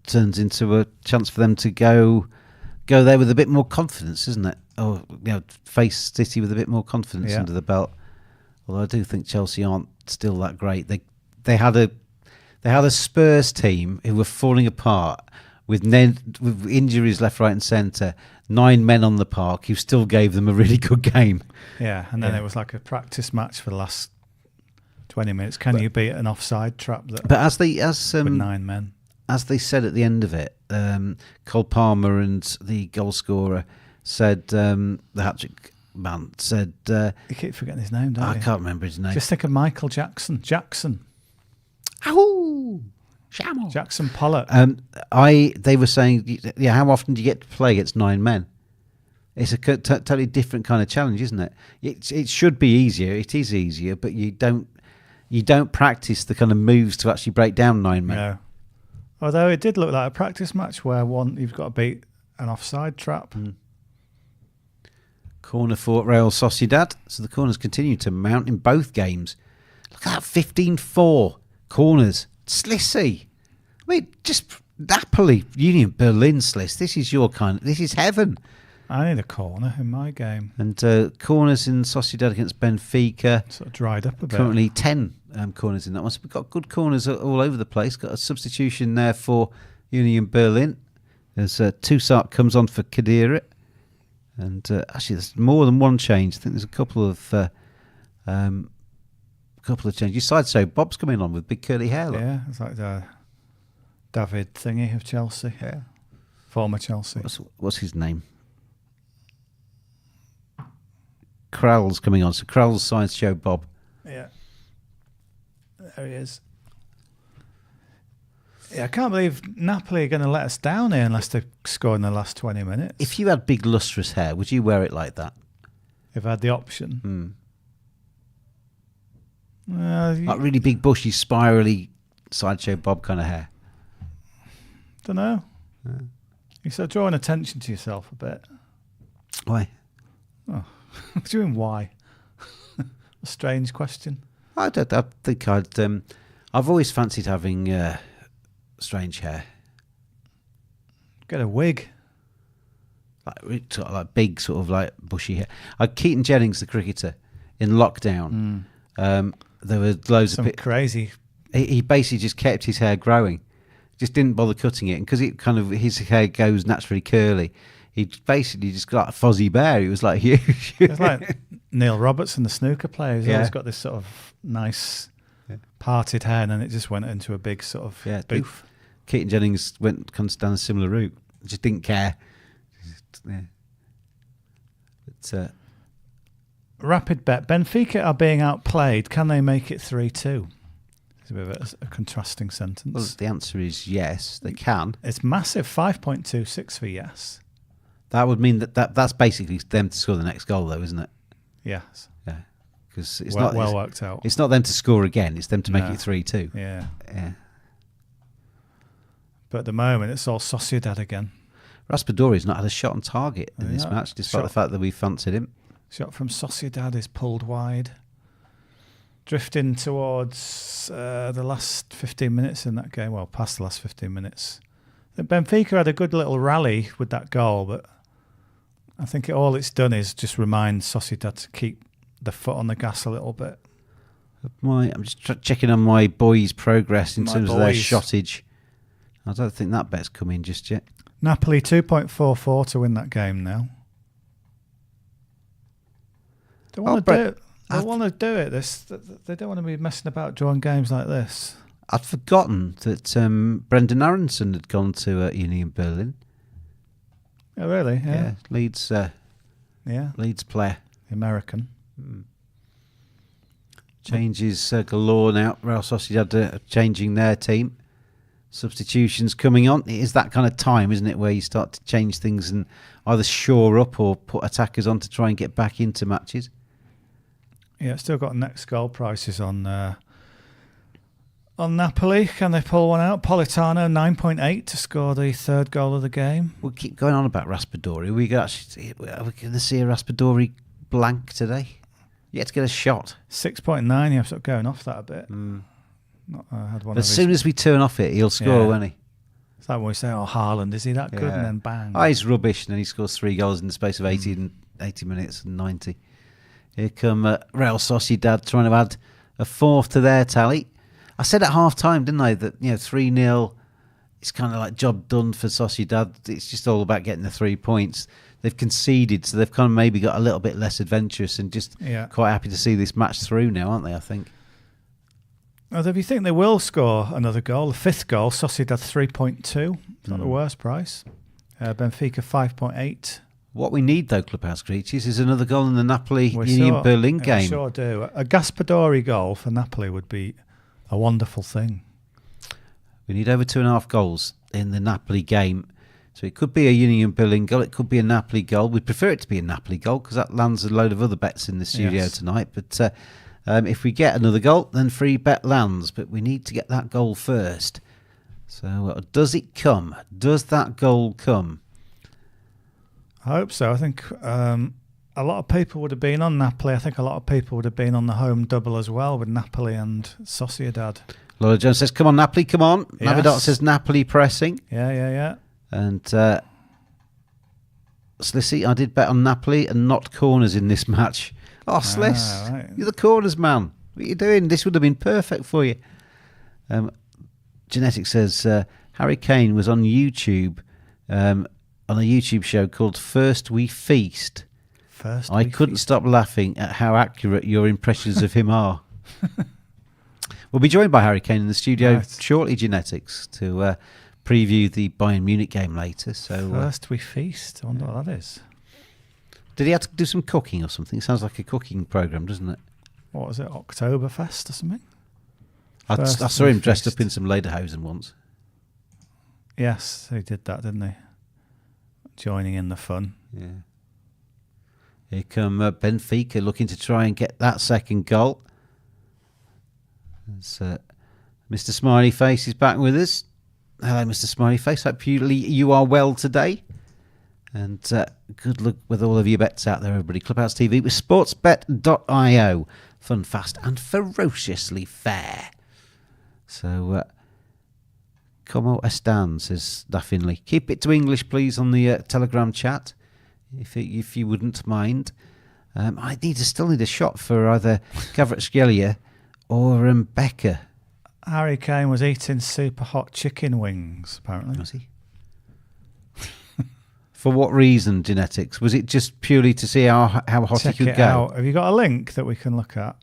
turns into a chance for them to go there with a bit more confidence, isn't it? Or face City with a bit more confidence under the belt. Although I do think Chelsea aren't still that great. They had a Spurs team who were falling apart with injuries left, right, and centre. 9 men on the park who still gave them a really good game. Yeah, and then it was like a practice match for the last 20 minutes. Can you beat an offside trap? But with 9 men, as they said at the end of it, Cole Palmer and the goal scorer said, the hat-trick man said... you keep forgetting his name, don't you? I can't remember his name. Just think of Michael Jackson. Ow! Jackson Pollock. They were saying, how often do you get to play against 9 men? It's a totally different kind of challenge, isn't it? It should be easier. It is easier, but you don't practice the kind of moves to actually break down 9 men. No. Although it did look like a practice match where you've got to beat an offside trap. Corner for Real Sociedad. So the corners continue to mount in both games. Look at that, 15-4 corners. Slissy. I mean, just Napoli, Union Berlin, Sliss. This is heaven. I need a corner in my game. And corners in Sociedad against Benfica. Sort of dried up a bit. Currently 10 corners in that one. So we've got good corners all over the place. Got a substitution there for Union Berlin. There's Toussaint comes on for Kadira. And actually, there's more than one change. I think there's a couple of changes. You sideshow Bob's coming on with big curly hair. Look. Yeah, it's like the David thingy of Chelsea. Yeah, former Chelsea. What's his name? Krell's coming on. So Krell's sideshow Bob. Yeah, there he is. Yeah, I can't believe Napoli are going to let us down here unless they score in the last 20 minutes. If you had big lustrous hair, would you wear it like that? If I had the option. Like really big, bushy, spirally, sideshow Bob kind of hair. Don't know. Yeah. You're sort of drawing attention to yourself a bit. Why? Oh, what do you mean, why? A strange question. I think I've always fancied having strange hair. Get a wig. Like big, sort of like bushy hair. Keaton Jennings, the cricketer, in lockdown. There were loads Some of crazy. He basically just kept his hair growing, just didn't bother cutting it, and because his hair goes naturally curly, he basically just got a fuzzy bear. He was like huge. It's like Neil Robertson, the snooker player. He's always got this sort of nice parted hair, and then it just went into a big sort of boof. Keaton Jennings comes down a similar route. Just didn't care. But. Rapid bet. Benfica are being outplayed. Can they make it 3-2? It's a bit of a contrasting sentence. Well, the answer is yes, they can. It's massive, 5.26 for yes. That would mean that's basically them to score the next goal, though, isn't it? Yes. Yeah. Because it's well worked out. It's not them to score again. It's them to make it 3-2. Yeah. Yeah. But at the moment, it's all Sociedad again. Raspadori's not had a shot on target in this match, despite the fact that we fancied him. Shot from Sociedad is pulled wide. Drifting towards the last 15 minutes in that game. Well, past the last 15 minutes. Benfica had a good little rally with that goal, but I think all it's done is just remind Sociedad to keep the foot on the gas a little bit. I'm just checking on my boys' progress in terms of their shottage. I don't think that bet's come in just yet. Napoli 2.44 to win that game now. They want to do it. They want to do it. They don't want to be messing about drawing games like this. I'd forgotten that Brendan Aronson had gone to Union Berlin. Oh, really? Yeah. Leeds player. American. Changes galore now. Real Sociedad are changing their team. Substitutions coming on. It is that kind of time, isn't it, where you start to change things and either shore up or put attackers on to try and get back into matches. Yeah, still got next goal prices on Napoli. Can they pull one out? Politano 9.8 to score the third goal of the game. We'll keep going on about Raspadori. Are we going to see a Raspadori blank today? Yet to get a shot. 6.9. You're sort of going off that a bit. As soon as we turn off it, he'll score, won't he? It's like when we say, "Oh, Haaland, is he that good?" And then bang. Oh, he's rubbish, and then he scores 3 goals in the space of 80 minutes and 90. Here come Real Sociedad trying to add a fourth to their tally. I said at half time, didn't I, that 3-0, it's kind of like job done for Sociedad. It's just all about getting the 3 points. They've conceded, so they've kind of maybe got a little bit less adventurous and just quite happy to see this match through now, aren't they, I think? Although if you think they will score another goal, the fifth goal, Sociedad 3.2, not the worst price. Benfica 5.8. What we need, though, Clubhouse Creatures, is another goal in the Napoli Union Berlin game. We sure do. A Gaspadori goal for Napoli would be a wonderful thing. We need over 2.5 goals in the Napoli game. So it could be a Union Berlin goal. It could be a Napoli goal. We'd prefer it to be a Napoli goal because that lands a load of other bets in the studio tonight. But if we get another goal, then free bet lands. But we need to get that goal first. So does it come? Does that goal come? I hope so. I think a lot of people would have been on Napoli. I think a lot of people would have been on the home double as well with Napoli and Sociedad. Laura Jones says, come on, Napoli, come on. Yes. Navidot says, Napoli pressing. Yeah. And Slissy, I did bet on Napoli and not corners in this match. Oh, Sliss, right. You're the corners man. What are you doing? This would have been perfect for you. Genetic says, Harry Kane was on YouTube, on a YouTube show called First We Feast. I couldn't stop laughing at how accurate your impressions of him are. We'll be joined by Harry Kane in the studio shortly, Genetics, to preview the Bayern Munich game later. So First We Feast. I wonder what that is. Did he have to do some cooking or something? It sounds like a cooking programme, doesn't it? What was it, Oktoberfest or something? I saw him dressed up in some lederhosen once. Yes, he did that, didn't he? Joining in the fun. Yeah. Here come Benfica looking to try and get that second goal. Mr. Smiley Face is back with us. Hello, Mr. Smiley Face. Hope you are well today. And good luck with all of your bets out there, everybody. Clubhouse TV with sportsbet.io. Fun, fast, and ferociously fair. So, como están, says Daffinley. Keep it to English, please, on the Telegram chat, if you wouldn't mind. I still need a shot for either Kvaratskhelia or Becker. Harry Kane was eating super hot chicken wings, apparently. Was he? For what reason, Genetics? Was it just purely to see how hot he could go? Out. Have you got a link that we can look at?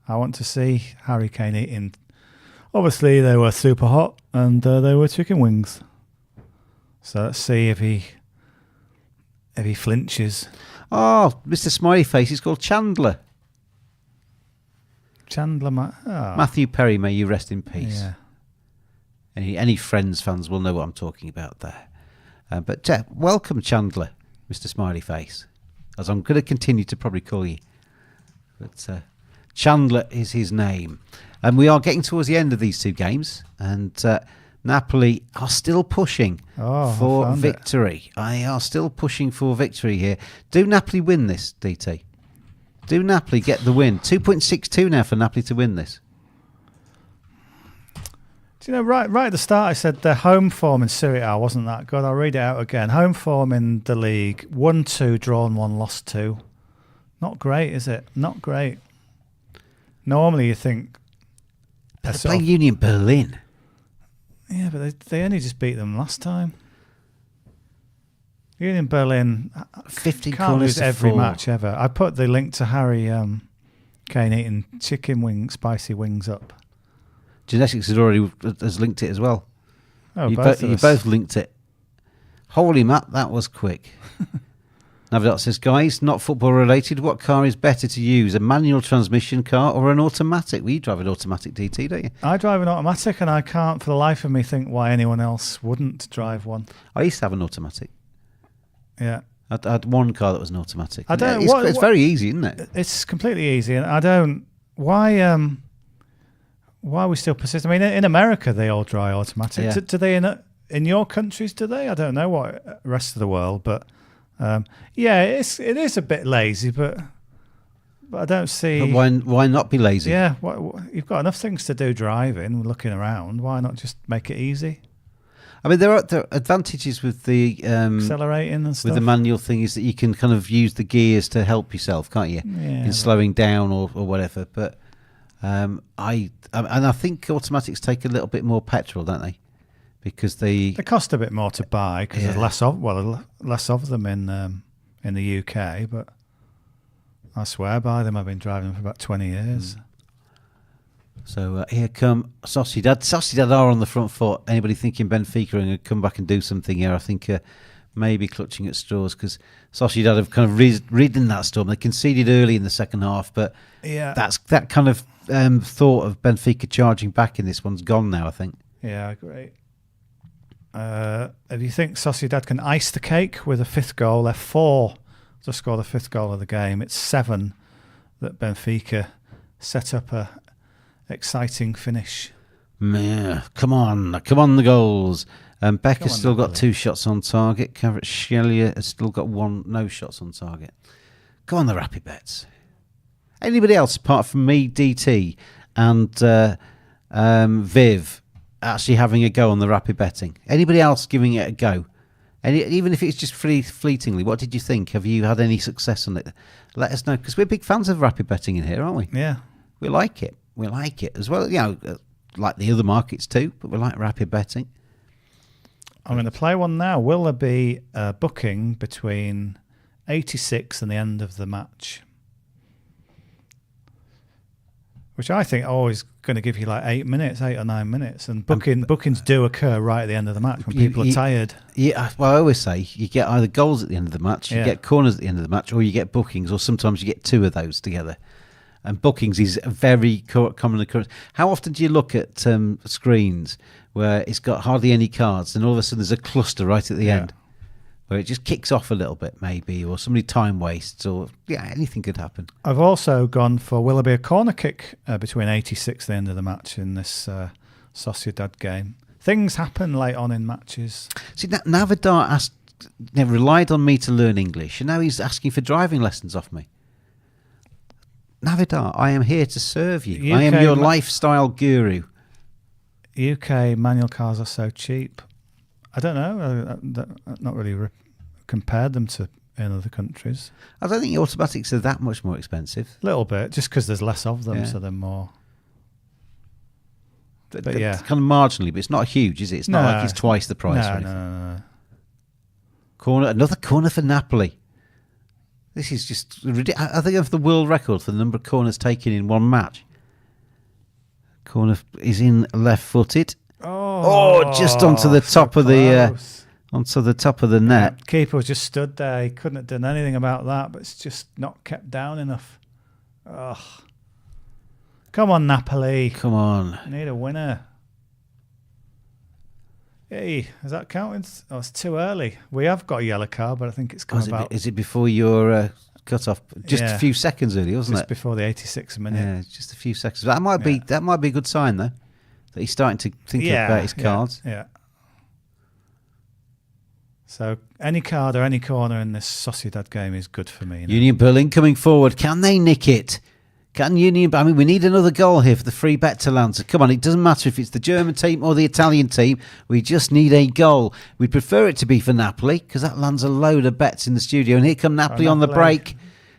I want to see Harry Kane eating. Obviously, they were super hot and they were chicken wings. So let's see if he flinches. Oh, Mr. Smiley Face is called Chandler. Matthew Perry, may you rest in peace. Yeah. Any Friends fans will know what I'm talking about there. But welcome, Chandler, Mr. Smiley Face, as I'm going to continue to probably call you. But Chandler is his name. And we are getting towards the end of these two games. And Napoli are still pushing I for found victory. They are still pushing for victory here. Do Napoli win this, DT? Do Napoli get the win? 2.62 now for Napoli to win this. Do you know, right at the start I said their home form in Serie A wasn't that good. I'll read it out again. Home form in the league, 1-2, drawn 1, lost 2. Not great, is it? Not great. Normally you think... They're playing Union Berlin. Yeah, but they only just beat them last time. Union Berlin 15 can't lose every 4. match ever. I put the link to Harry Kane eating spicy wings up. Genetics has linked it as well. Oh, you both both linked it. Holy Matt, that was quick. Navidot says, guys, not football related. What car is better to use, a manual transmission car or an automatic? Well, you drive an automatic, DT, don't you? I drive an automatic, and I can't for the life of me think why anyone else wouldn't drive one. I used to have an automatic. Yeah. I had one car that was an automatic. I don't. It's very easy, isn't it? It's completely easy, and I don't. Why we still persist? I mean, in America they all drive automatic. Yeah. Do they in your countries? Do they? I don't know what rest of the world, but yeah, it is a bit lazy, but I don't see. But why not be lazy? Yeah, you've got enough things to do driving, looking around. Why not just make it easy? I mean, there are advantages with the accelerating and stuff. With the manual thing is that you can kind of use the gears to help yourself, can't you? Yeah, in slowing down or whatever. But I think automatics take a little bit more petrol, don't they? Because they cost a bit more to buy because there's less of them in the UK. But I swear by them. I've been driving them for about 20 years. So here come Sociedad. Sociedad are on the front foot. Anybody thinking Benfica are going to come back and do something here? I think maybe clutching at straws because Sociedad have kind of ridden that storm. They conceded early in the second half, but that kind of thought of Benfica charging back in this one's gone now, I think. Yeah, great. If you think Sociedad can ice the cake with a fifth goal, they're 4 to score the fifth goal of the game. It's 7 that Benfica set up a exciting finish. Yeah, come on the goals. Becker's still got 2 shots on target. Kvaratskhelia has still got no shots on target. Go on the rapid bets. Anybody else apart from me, DT, and Viv actually having a go on the rapid betting? Anybody else giving it a go? Even if it's just fleetingly, what did you think? Have you had any success on it? Let us know, because we're big fans of rapid betting in here, aren't we? Yeah. We like it. We like it as well. You know, like the other markets too, but we like rapid betting. I'm going to play one now. Will there be a booking between 86 and the end of the match? Which I think always going to give you like 8 or 9 minutes. And bookings do occur right at the end of the match when people are tired. Yeah, well, I always say you get either goals at the end of the match, you get corners at the end of the match, or you get bookings, or sometimes you get 2 of those together. And bookings is a very common occurrence. How often do you look at screens where it's got hardly any cards and all of a sudden there's a cluster right at the end where it just kicks off a little bit maybe, or somebody time wastes, or anything could happen. I've also gone for will there be a corner kick between 86 and the end of the match in this Sociedad game. Things happen late on in matches. See, Navidar relied on me to learn English, and now he's asking for driving lessons off me. Navidar, I am here to serve you. I am your lifestyle guru. UK manual cars are so cheap. I don't know. I've not really compared them to in other countries. I don't think automatics are that much more expensive. A little bit, just because there's less of them, so they're more. But it's kind of marginally, but it's not huge, is it? It's not like it's twice the price. No. Another corner for Napoli. This is just ridiculous. I think I have the world record for the number of corners taken in one match. Corner is in left-footed. Oh, just onto the top of the net. Keeper just stood there. He couldn't have done anything about that, but it's just not kept down enough. Oh, come on, Napoli! Come on, need a winner. Hey, is that counting? Oh, it's too early. We have got a yellow card, but I think it's come about. Is it before your cut off? Just a few seconds early, wasn't it? Just before the 86th minute. Yeah, just a few seconds. That might be a good sign, though. that he's starting to think about his cards. Yeah. So any card or any corner in this Sociedad game is good for me. Union Berlin coming forward. Can they nick it? Can Union... I mean, we need another goal here for the free bet to land. So come on, it doesn't matter if it's the German team or the Italian team. We just need a goal. We'd prefer it to be for Napoli because that lands a load of bets in the studio. And here come Napoli on the break.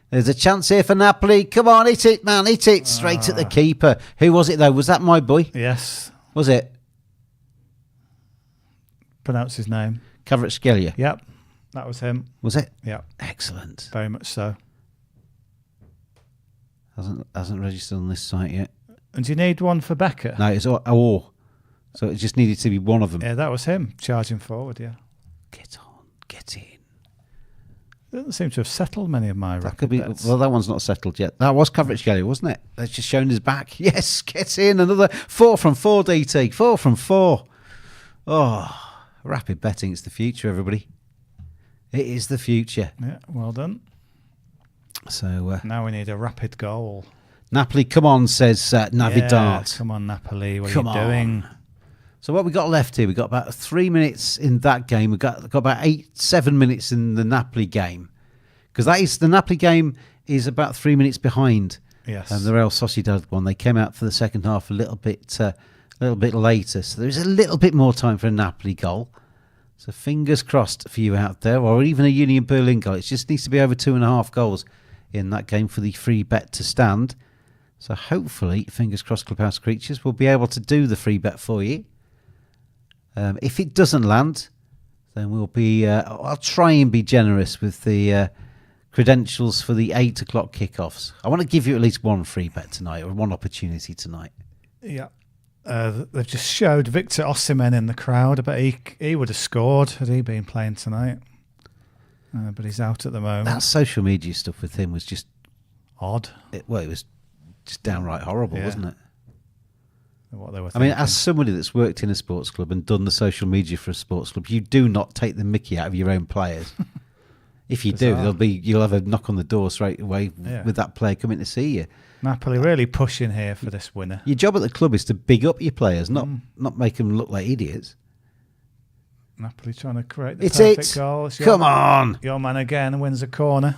There's a chance here for Napoli. Come on, hit it, man. Hit it straight at the keeper. Who was it, though? Was that my boy? Yes. Was it? Pronounce his name. Kvaratskhelia. Yep. That was him. Was it? Yep. Excellent. Very much so. Hasn't registered on this site yet. And do you need one for Becker? No, it's or. So it just needed to be one of them. Yeah, that was him charging forward, yeah. Get on. Get in. Doesn't seem to have settled many of my That could be. bets. Well, that one's not settled yet. That was Kvaratskhelia, wasn't it? That's just shown his back. Yes, get in. Another 4 from 4, DT. 4 from 4. Oh, rapid betting. It's the future, everybody. It is the future. Yeah, well done. So now we need a rapid goal. Napoli, come on, says Navidart. Yeah, come on, Napoli. What are you doing? So what we got left here? We got about 3 minutes in that game. We got about 7 minutes in the Napoli game, because the Napoli game is about 3 minutes behind. Yes. And the Real Sociedad one, they came out for the second half a little bit later. So there's a little bit more time for a Napoli goal. So fingers crossed for you out there, or even a Union Berlin goal. It just needs to be over 2.5 goals in that game for the free bet to stand. So hopefully, fingers crossed, Clubhouse Creatures will be able to do the free bet for you. If it doesn't land, then we'll be... I'll try and be generous with the credentials for the 8 o'clock kickoffs. I want to give you at least one free bet tonight, or one opportunity tonight. Yeah. They've just showed Victor Osimhen in the crowd. I bet he would have scored had he been playing tonight. But he's out at the moment. That social media stuff with him was just... odd. It was just downright horrible, wasn't it? What they were I mean, as somebody that's worked in a sports club and done the social media for a sports club, you do not take the mickey out of your own players. If you do, you'll have a knock on the door straight away with that player coming to see you. Napoli really pushing here for this winner. Your job at the club is to big up your players, not make them look like idiots. Napoli trying to create the perfect goal. Come on. Your man again wins a corner.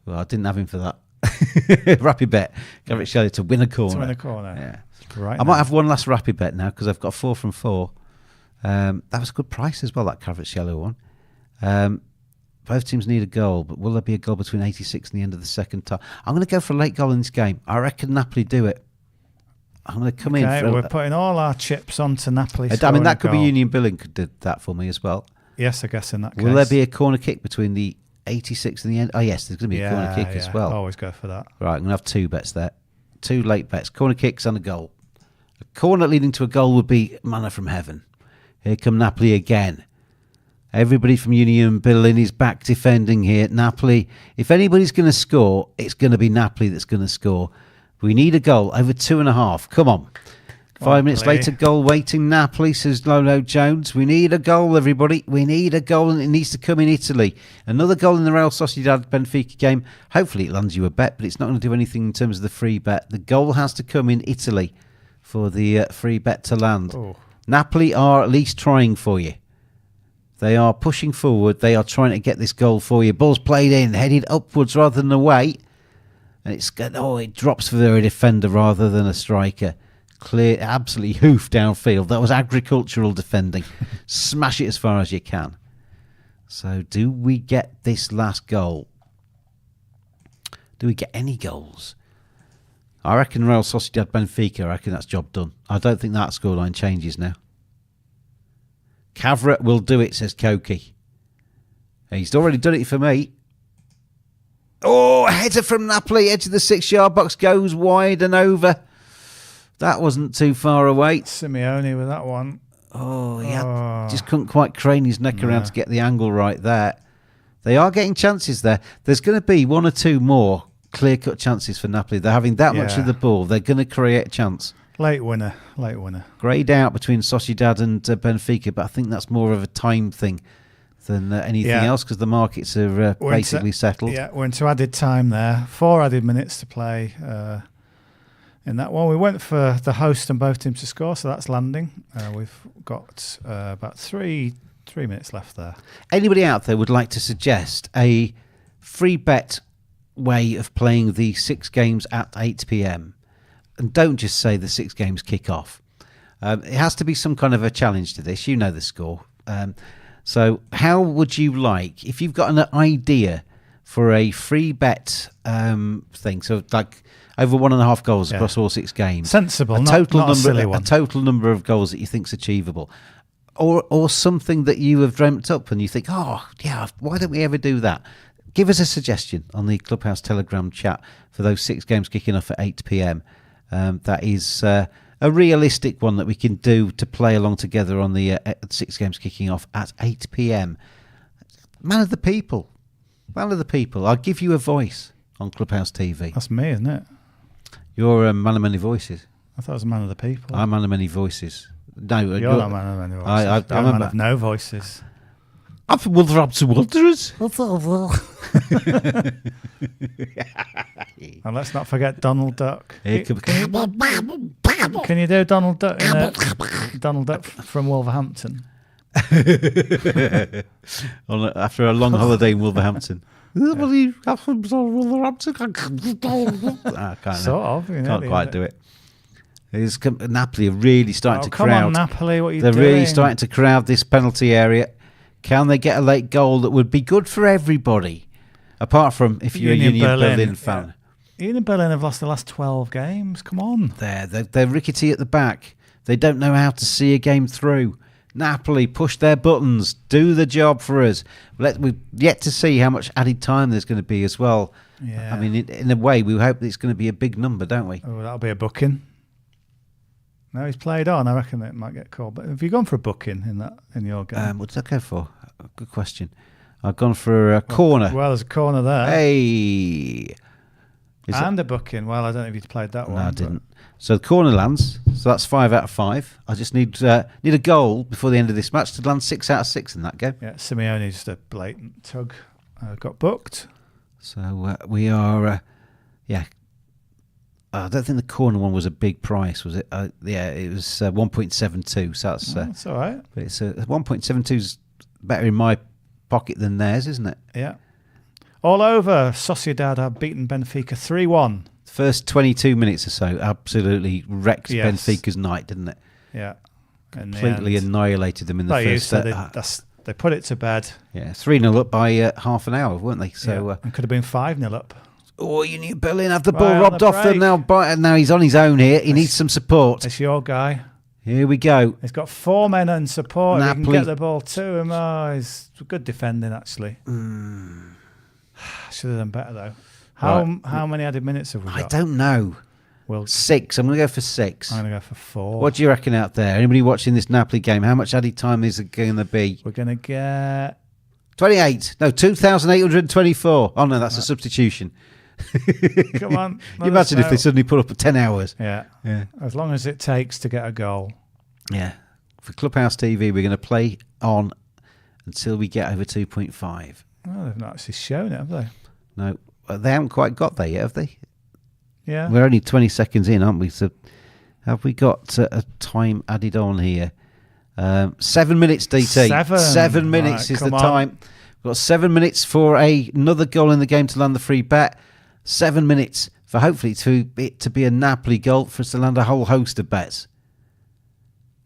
Well, I didn't have him for that. Rapid bet. Kvaratskhelia to win a corner. To win a corner. Yeah. Right. I might have one last rapid bet now because I've got 4 from 4. That was a good price as well, that Kvaratskhelia one. Both teams need a goal, but will there be a goal between 86 and the end of the second time? I'm going to go for a late goal in this game. I reckon Napoli do it. I'm going to come in. We're putting all our chips onto Napoli. I mean, that could be Union Berlin could do that for me as well. Yes, I guess in that case. Will there be a corner kick between the 86 and the end? Oh, yes, there's going to be a corner kick as well. Always go for that. Right, I'm going to have 2 bets there. 2 late bets, corner kicks and a goal. A corner leading to a goal would be manna from heaven. Here come Napoli again. Everybody from Union Berlin is back defending here. Napoli, if anybody's going to score, it's going to be Napoli that's going to score. We need a goal over 2.5. Come on. 5 minutes later, goal waiting. Napoli, says Lolo Jones. We need a goal, everybody. We need a goal, and it needs to come in Italy. Another goal in the Real Sociedad Benfica game. Hopefully it lands you a bet, but it's not going to do anything in terms of the free bet. The goal has to come in Italy for the free bet to land. Oh. Napoli are at least trying for you. They are pushing forward. They are trying to get this goal for you. Ball's played in, headed upwards rather than away. And it drops for a defender rather than a striker. Clear, absolutely hoof downfield. That was agricultural defending. Smash it as far as you can. So do we get this last goal? Do we get any goals? I reckon Real Sociedad Benfica, I reckon that's job done. I don't think that scoreline changes now. Kavrat will do it, says Koki. He's already done it for me. Oh, a header from Napoli, edge of the 6-yard box, goes wide and over. That wasn't too far away. Simeone with that one. Oh, yeah, just couldn't quite crane his neck around to get the angle right there. They are getting chances there. There's going to be 1 or 2 more clear-cut chances for Napoli. They're having that much of the ball. They're going to create a chance. Late winner. Greyed out between Sociedad and Benfica, but I think that's more of a time thing than anything else because the markets are basically settled. Yeah, we're into added time there. 4 added minutes to play. in that one. We went for the host and both teams to score, so that's landing. We've got about three minutes left there. Anybody out there would like to suggest a free bet way of playing the 6 games at 8 p.m? And don't just say the 6 games kick off. It has to be some kind of a challenge to this. You know the score. So how would you like, if you've got an idea for a free bet thing, so like over 1.5 goals across all 6 games. Sensible, not a silly one. A total number of goals that you think's achievable. Or something that you have dreamt up and you think, oh, yeah, why don't we ever do that? Give us a suggestion on the Clubhouse Telegram chat for those 6 games kicking off at 8 p.m. That is a realistic one that we can do to play along together on the 6 games kicking off at 8 p.m. Man of the people. Man of the people. I'll give you a voice on Clubhouse TV. That's me, isn't it? You're a man of many voices. I thought I was a man of the people. I'm man of many voices. No, you're not a man of many voices. I'm a man of no voices. I'm from Wolverhampton Wanderers. And let's not forget Donald Duck. Can you do Donald Duck? Donald Duck from Wolverhampton. After a long holiday in Wolverhampton. Sort of. Can't quite do it. Napoli are really starting to crowd. Come on, Napoli, what are you They're doing? really starting to crowd this penalty area. Can they get a late goal that would be good for everybody? Apart from if you're a Union Berlin fan. Yeah. Union Berlin have lost the last 12 games. Come on. They're rickety at the back. They don't know how to see a game through. Napoli, push their buttons. Do the job for us. We've yet to see how much added time there's going to be as well. Yeah. I mean, in a way, we hope it's going to be a big number, don't we? Oh, that'll be a booking. No, he's played on. I reckon it might get called. But have you gone for a booking in your game? What did I go for? Good question. I've gone for a corner. Well, there's a corner there. Hey. A booking. Well, I don't know if you played that one. No, I didn't. So the corner lands. So that's 5 out of 5. I just need a goal before the end of this match to land 6 out of 6 in that game. Yeah, Simeone just a blatant tug. Got booked. So we are, I don't think the corner one was a big price, was it? It was 1.72. So that's all right. But it's 1.72 is better in my pocket than theirs, isn't it? Yeah. All over, Sociedad have beaten Benfica 3-1. First 22 minutes or so absolutely wrecked Benfica's night, didn't it? Yeah. Completely annihilated them in the first set. They put it to bed. Yeah, 3-0 up by half an hour, weren't they? So and could have been 5-0 up. Oh, Union Berlin have the ball robbed off them now. Now he's on his own here. He needs some support. It's your guy. Here we go. He's got 4 men in support. Napoli. You can get the ball to him. Oh, he's good defending, actually. Should have done better, though. How many added minutes have we got? I don't know. Well, 6. I'm going to go for 6. I'm going to go for 4. What do you reckon out there? Anybody watching this Napoli game? How much added time is it going to be? We're going to get 28. No, 2,824. Oh, no, that's a substitution. Come on. You imagine if they suddenly put up at 10 hours. Yeah. As long as it takes to get a goal. Yeah. For Clubhouse TV, we're going to play on until we get over 2.5. Well, they've not actually shown it, have they? No. They haven't quite got there yet, have they? Yeah. We're only 20 seconds in, aren't we? So have we got a time added on here? 7 minutes, DT. 7 minutes is the time. We've got 7 minutes for another goal in the game to land the free bet. 7 minutes for hopefully to be a Napoli goal for us to land a whole host of bets,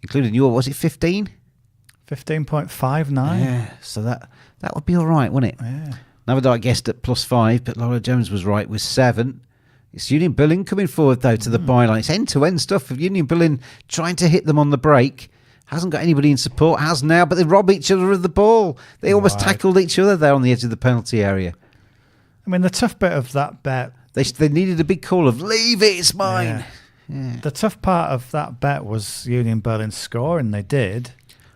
including your, was it 15? 15.59. Yeah, so that would be all right, wouldn't it? Yeah. Navidite guessed at +5, but Laura Jones was right with 7. It's Union Berlin coming forward, though, to the byline. It's end-to-end stuff of Union Berlin trying to hit them on the break. Hasn't got anybody in support, has now, but they rob each other of the ball. They almost tackled each other there on the edge of the penalty area. I mean, the tough bit of that bet... They needed a big call of, leave it, it's mine. Yeah. The tough part of that bet was Union Berlin scoring. They did.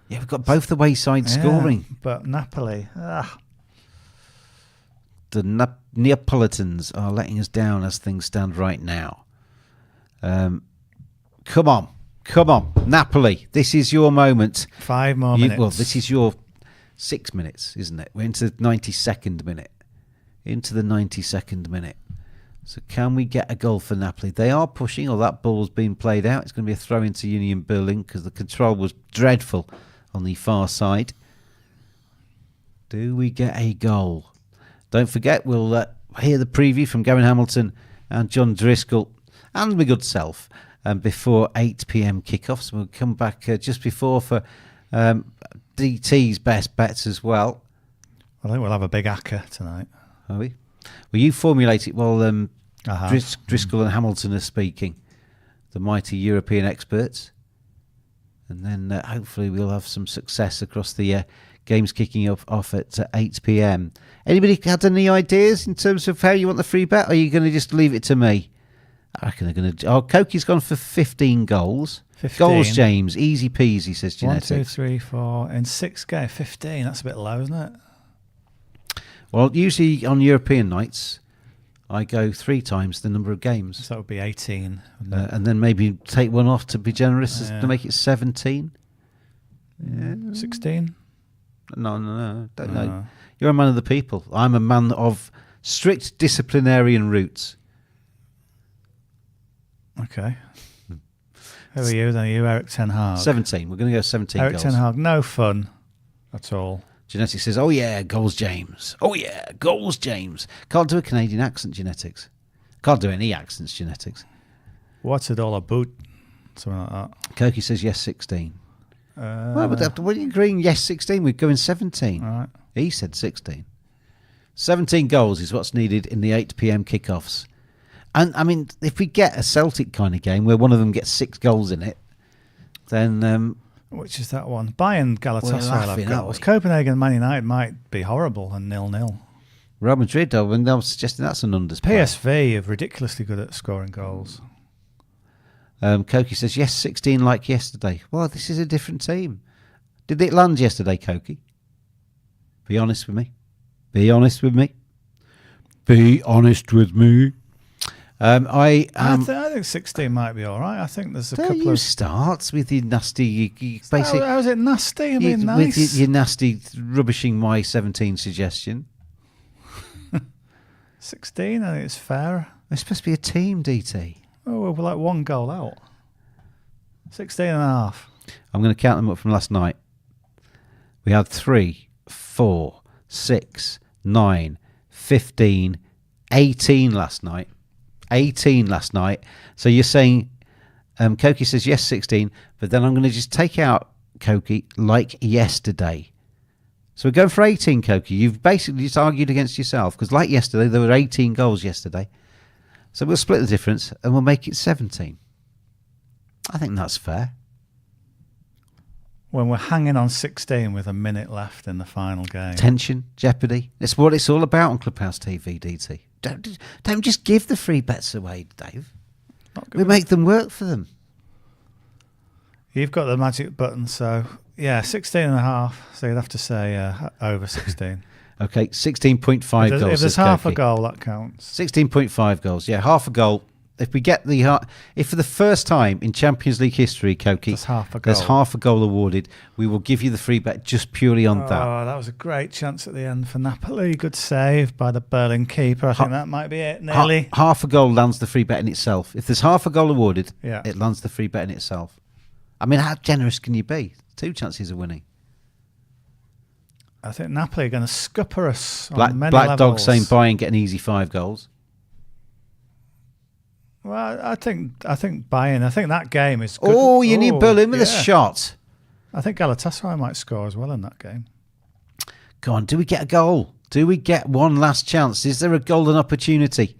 Yeah, we've got both the wayside scoring. But Napoli... The Neapolitans are letting us down as things stand right now. Come on. Napoli, this is your moment. 5 more minutes. Well, this is your 6 minutes, isn't it? We're into the 92nd minute. So can we get a goal for Napoli? They are pushing, or that ball's been played out. It's going to be a throw into Union Berlin because the control was dreadful on the far side. Do we get a goal? Don't forget, we'll hear the preview from Gavin Hamilton and John Driscoll and my good self before 8 p.m. kickoff. So we'll come back just before for DT's best bets as well. I think we'll have a big acca tonight. Are we? Will you formulate it while Driscoll and Hamilton are speaking, the mighty European experts? And then hopefully we'll have some success across the games kicking off at 8 p.m. Anybody had any ideas in terms of how you want the free bet? Or are you going to just leave it to me? I reckon they're going to... Oh, Koki's gone for 15 goals. 15. Goals, James. Easy peasy, says Genetics. 1, 2, 3, 4. In 6 games, 15. That's a bit low, isn't it? Well, usually on European nights, I go 3 times the number of games. So that would be 18. And then maybe take one off to be generous to make it 17. Yeah. 16? No. Don't know. You're a man of the people. I'm a man of strict disciplinarian roots. Okay. Who are you then? Are you Eric Ten Hag? 17. We're going to go 17 Eric goals. Ten Hag, no fun at all. Genetics says, oh yeah, goals James. Oh yeah, goals James. Can't do a Canadian accent, Genetics. Can't do any accents, Genetics. What's it all about? Something like that. Koki says yes, 16. Well, but what are you agreeing? Yes, 16. We're going 17. All right. He said 16. 17 goals is what's needed in the 8 p.m. kickoffs. And, I mean, if we get a Celtic kind of game where one of them gets 6 goals in it, then... which is that one? Bayern Galatasaray laughing, have goals. Copenhagen Man United might be horrible and 0-0. Real Madrid, when they're suggesting that's an unders. PSV are ridiculously good at scoring goals. Koki says, yes, 16 like yesterday. Well, this is a different team. Did it land yesterday, Koki? Be honest with me. Be honest with me. Be honest with me. I think 16 might be all right. I think there's a couple you of... start with your nasty... basically, how is it nasty? I mean, nice. With your nasty rubbishing my 17 suggestion. 16, I think it's fair. It's supposed to be a team, DT. Oh, we're like 1 goal out. 16 and a half. I'm going to count them up from last night. We had 3, 4, 6, 9, 15, 18 last night. 18 last night. So you're saying, Koki says yes, 16, but then I'm going to just take out Koki like yesterday. So we're going for 18, Koki. You've basically just argued against yourself because like yesterday, there were 18 goals yesterday. So we'll split the difference and we'll make it 17. I think that's fair. When we're hanging on 16 with a minute left in the final game. Tension, jeopardy. That's what it's all about on Clubhouse TV, DT. Don't just give the free bets away, Dave. We make them work for them. You've got the magic button, so yeah, 16 and a half. So you'd have to say over 16. Okay, 16.5 goals. If there's half a goal, that counts. 16.5 goals, yeah, half a goal. If we get if for the first time in Champions League history, Koki, there's half a goal awarded, we will give you the free bet just purely on that. Oh, that was a great chance at the end for Napoli. Good save by the Berlin keeper. I think that might be it, nearly. Half a goal lands the free bet in itself. If there's half a goal awarded, yeah, it lands the free bet in itself. I mean, how generous can you be? 2 chances of winning. I think Napoli are going to scupper us on many levels. Black Dog saying Bayern get an easy 5 goals. Well, I think Bayern. I think that game is good. Oh, you need Berlin with a shot. I think Galatasaray might score as well in that game. Go on, do we get a goal? Do we get one last chance? Is there a golden opportunity?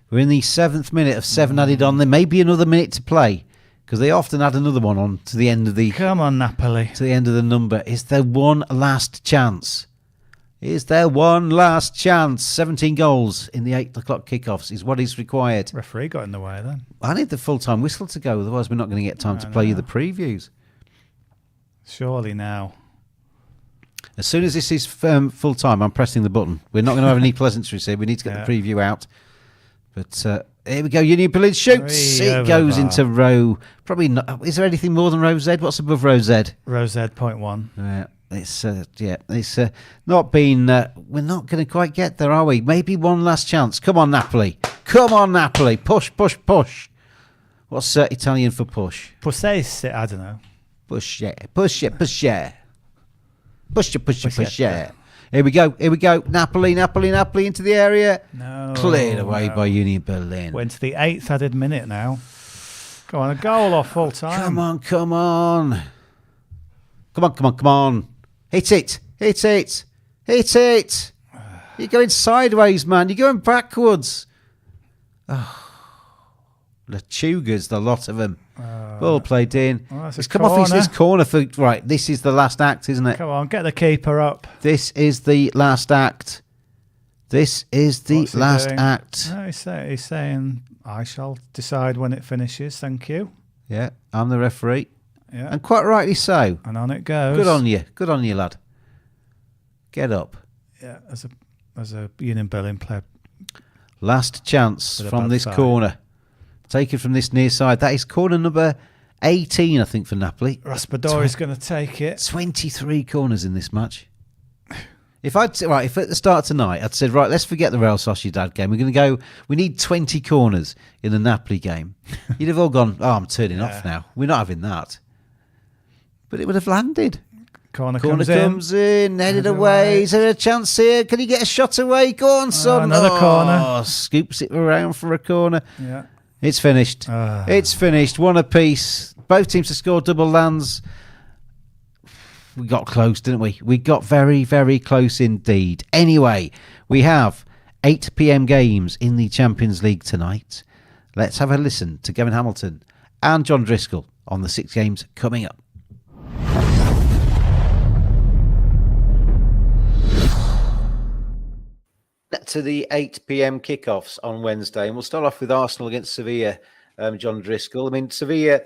We're in the 7th minute of 7 added on. There may be another minute to play because they often add another one on to the end of the... Come on, Napoli. To the end of the number. Is there one last chance? Is there one last chance? 17 goals in the 8 o'clock kickoffs is what is required. Referee got in the way then. I need the full-time whistle to go, otherwise we're not going to get time to play you the previews. Surely now. As soon as this is full-time, I'm pressing the button. We're not going to have any pleasantries here. We need to get the preview out. But here we go. Union Berlin shoots. It goes into row. Probably not. Is there anything more than row Z? What's above row Z? Row Z, 0.1. Yeah. It's not been. We're not going to quite get there, are we? Maybe one last chance. Come on, Napoli. Come on, Napoli. Push, push, push. What's Italian for push? Pussese, I don't know. Push, yeah. Push, yeah. Push, yeah. Push, yeah. Push, yeah. Push, yeah. Here we go. Here we go. Napoli into the area. No. Cleared away by Union Berlin. Went to the 8th added minute now. Go on, a goal off full time. Come on. Come on. Hit it. You're going sideways, man. You're going backwards. Oh. The Tugas, the lot of them. Ball played in. It's come off this corner for... Right, this is the last act, isn't it? Come on, get the keeper up. This is the last act. What's he doing? No, he's saying, I shall decide when it finishes, thank you. Yeah, I'm the referee. Yeah. And quite rightly so. And on it goes. Good on you, lad. Get up. Yeah, as a Union Berlin player. Last chance from this corner. Taken from this near side. That is corner number 18, I think, for Napoli. Raspadori's going to take it. 23 corners in this match. If at the start tonight I'd said, right, let's forget the Real Sociedad game. We're going to go. We need 20 corners in the Napoli game. You'd have all gone, I'm turning off now. We're not having that. But it would have landed. Corner comes in, headed away. Is there a chance here? Can he get a shot away? Go on, son. Another corner. Scoops it around for a corner. Yeah. It's finished. It's finished. One apiece. Both teams to score double lands. We got close, didn't we? We got very, very close indeed. Anyway, we have 8 p.m. games in the Champions League tonight. Let's have a listen to Gavin Hamilton and John Driscoll on the 6 games coming up. To the 8 p.m. kickoffs on Wednesday, and we'll start off with Arsenal against Sevilla. John Driscoll. I mean, Sevilla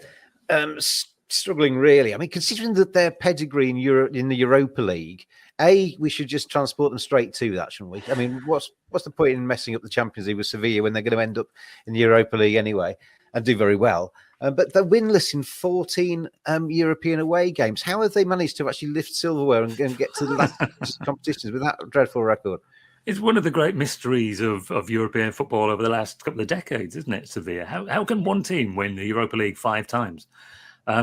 struggling really. I mean, considering that their pedigree in the Europa League, we should just transport them straight to that, shouldn't we? I mean, what's the point in messing up the Champions League with Sevilla when they're going to end up in the Europa League anyway and do very well? But they're winless in 14 European away games. How have they managed to actually lift silverware and get to the last competitions with that dreadful record? It's one of the great mysteries of European football over the last couple of decades, isn't it, Sevilla? How can one team win the Europa League 5 times?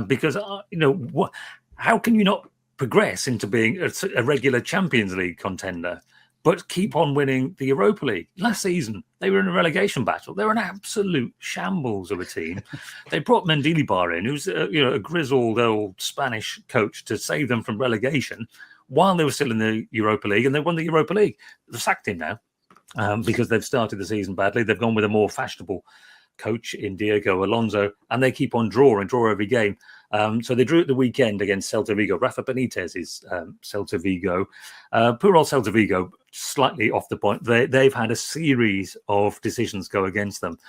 Because, how can you not progress into being a regular Champions League contender, but keep on winning the Europa League? Last season, they were in a relegation battle. They were an absolute shambles of a team. They brought Mendilibar in, who's a grizzled old Spanish coach, to save them from relegation while they were still in the Europa League, and they won the Europa League. They've sacked him now because they've started the season badly. They've gone with a more fashionable coach in Diego Alonso, and they keep on draw every game. So they drew at the weekend against Celta Vigo. Rafa Benitez is Celta Vigo. Poor old Celta Vigo, slightly off the point. They've had a series of decisions go against them,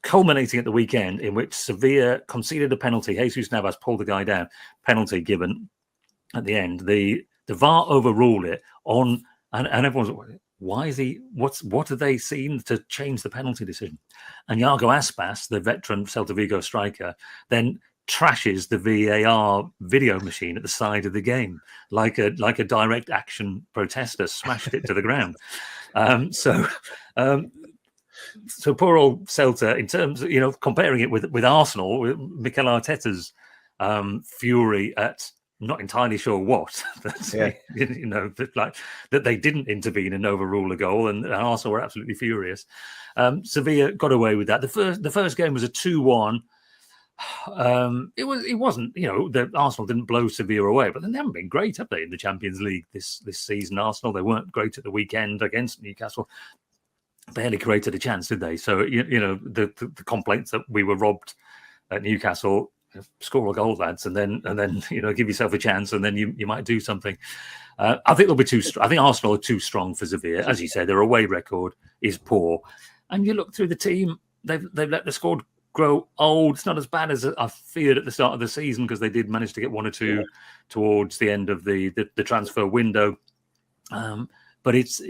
culminating at the weekend in which Sevilla conceded a penalty. Jesus Navas pulled the guy down. Penalty given at the end. The VAR overruled it and everyone's like, why is he? What have they seen to change the penalty decision? And Iago Aspas, the veteran Celta Vigo striker, then trashes the VAR video machine at the side of the game like a direct action protester, smashed it to the ground. So poor old Celta, in terms of, comparing it with Arsenal, with Mikel Arteta's fury at not entirely sure what, that they didn't intervene and overrule a goal, and Arsenal were absolutely furious. Sevilla got away with that. The first game was a 2-1. It wasn't, the Arsenal didn't blow Sevilla away, but they haven't been great, have they, in the Champions League this season? Arsenal, they weren't great at the weekend against Newcastle. Barely created a chance, did they? So the complaints that we were robbed at Newcastle. Score a goal, lads, and then give yourself a chance, and then you might do something. I think they'll be too. I think Arsenal are too strong for Sevilla, as you say. Their away record is poor, and you look through the team. They've let the squad grow old. It's not as bad as I feared at the start of the season, because they did manage to get one or two towards the end of the transfer window. But it's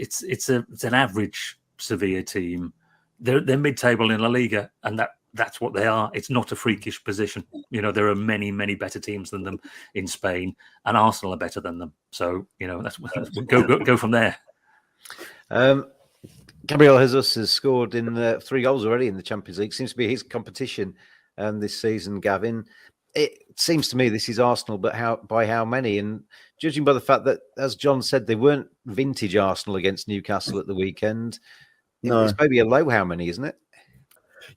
an average Sevilla team. They're mid-table in La Liga, and that's what they are. It's not a freakish position. There are many, many better teams than them in Spain, and Arsenal are better than them. So, that's go from there. Gabriel Jesus has scored in 3 goals already in the Champions League. Seems to be his competition this season, Gavin. It seems to me this is Arsenal, but by how many? And judging by the fact that, as John said, they weren't vintage Arsenal against Newcastle at the weekend, it's maybe a low how many, isn't it?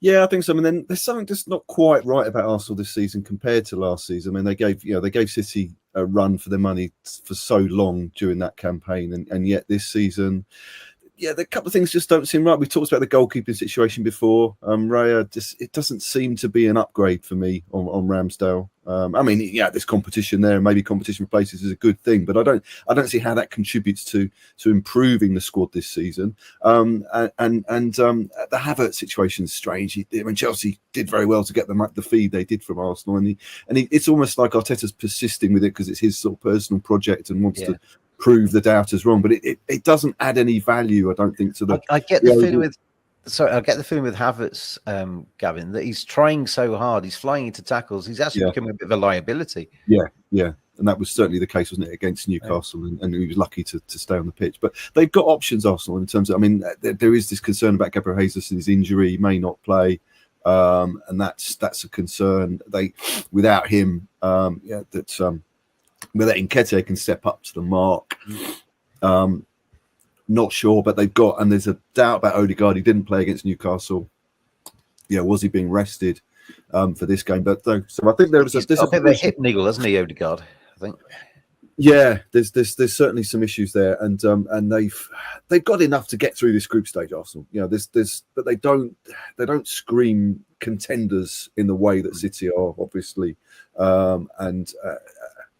Yeah, I think so. I mean, then there's something just not quite right about Arsenal this season compared to last season. I mean, they gave City a run for their money for so long during that campaign, and yet this season, yeah, a couple of things just don't seem right. We talked about the goalkeeping situation before. Raya, it doesn't seem to be an upgrade for me on Ramsdale. I mean, yeah, there's competition there, and maybe competition for places is a good thing, but I don't see how that contributes to improving the squad this season. And the Havertz situation is strange. I mean, Chelsea did very well to get the feed they did from Arsenal, and it's almost like Arteta's persisting with it because it's his sort of personal project and wants to prove the doubters wrong, but it doesn't add any value, I don't think, to the. I get the feeling with. Sorry, I get the feeling with Havertz, Gavin, that he's trying so hard. He's flying into tackles. He's actually becoming a bit of a liability. Yeah, and that was certainly the case, wasn't it, against Newcastle? And he was lucky to stay on the pitch. But they've got options, Arsenal, in terms of. I mean, there is this concern about Gabriel Jesus and his injury. He may not play, and that's a concern. Without him, whether Nketiah can step up to the mark. Not sure, but they've got, and there's a doubt about Odegaard. He didn't play against Newcastle. Yeah, was he being rested for this game? But so I think there was a bit of a hip niggle, hasn't he, Odegaard? I think. Yeah, there's certainly some issues there, and they've got enough to get through this group stage, Arsenal. You know, but they don't scream contenders in the way that City are, obviously, and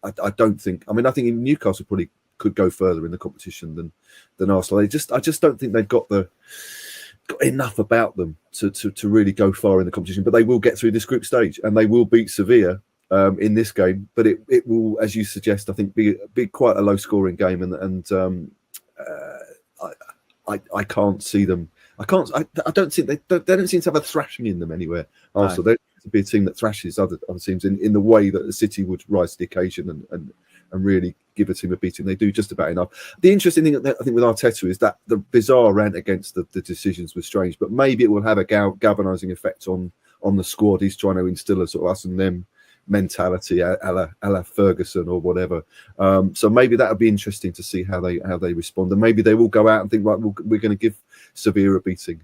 I don't think. I mean, I think Newcastle probably could go further in the competition than Arsenal. I just don't think they've got enough about them to really go far in the competition. But they will get through this group stage, and they will beat Sevilla in this game. But it will, as you suggest, I think be quite a low scoring game, and I can't see them. I don't think they don't seem to have a thrashing in them anywhere. Arsenal, they to be a team that thrashes other teams in the way that the City would rise to the occasion and really give a team a beating. They do just about enough. The interesting thing I think with Arteta is that the bizarre rant against the decisions was strange, but maybe it will have a galvanising effect on the squad. He's trying to instill a sort of us and them mentality a la Ferguson or whatever. So maybe that'll be interesting to see how they respond, and maybe they will go out and think, right, we're going to give Sevilla a beating.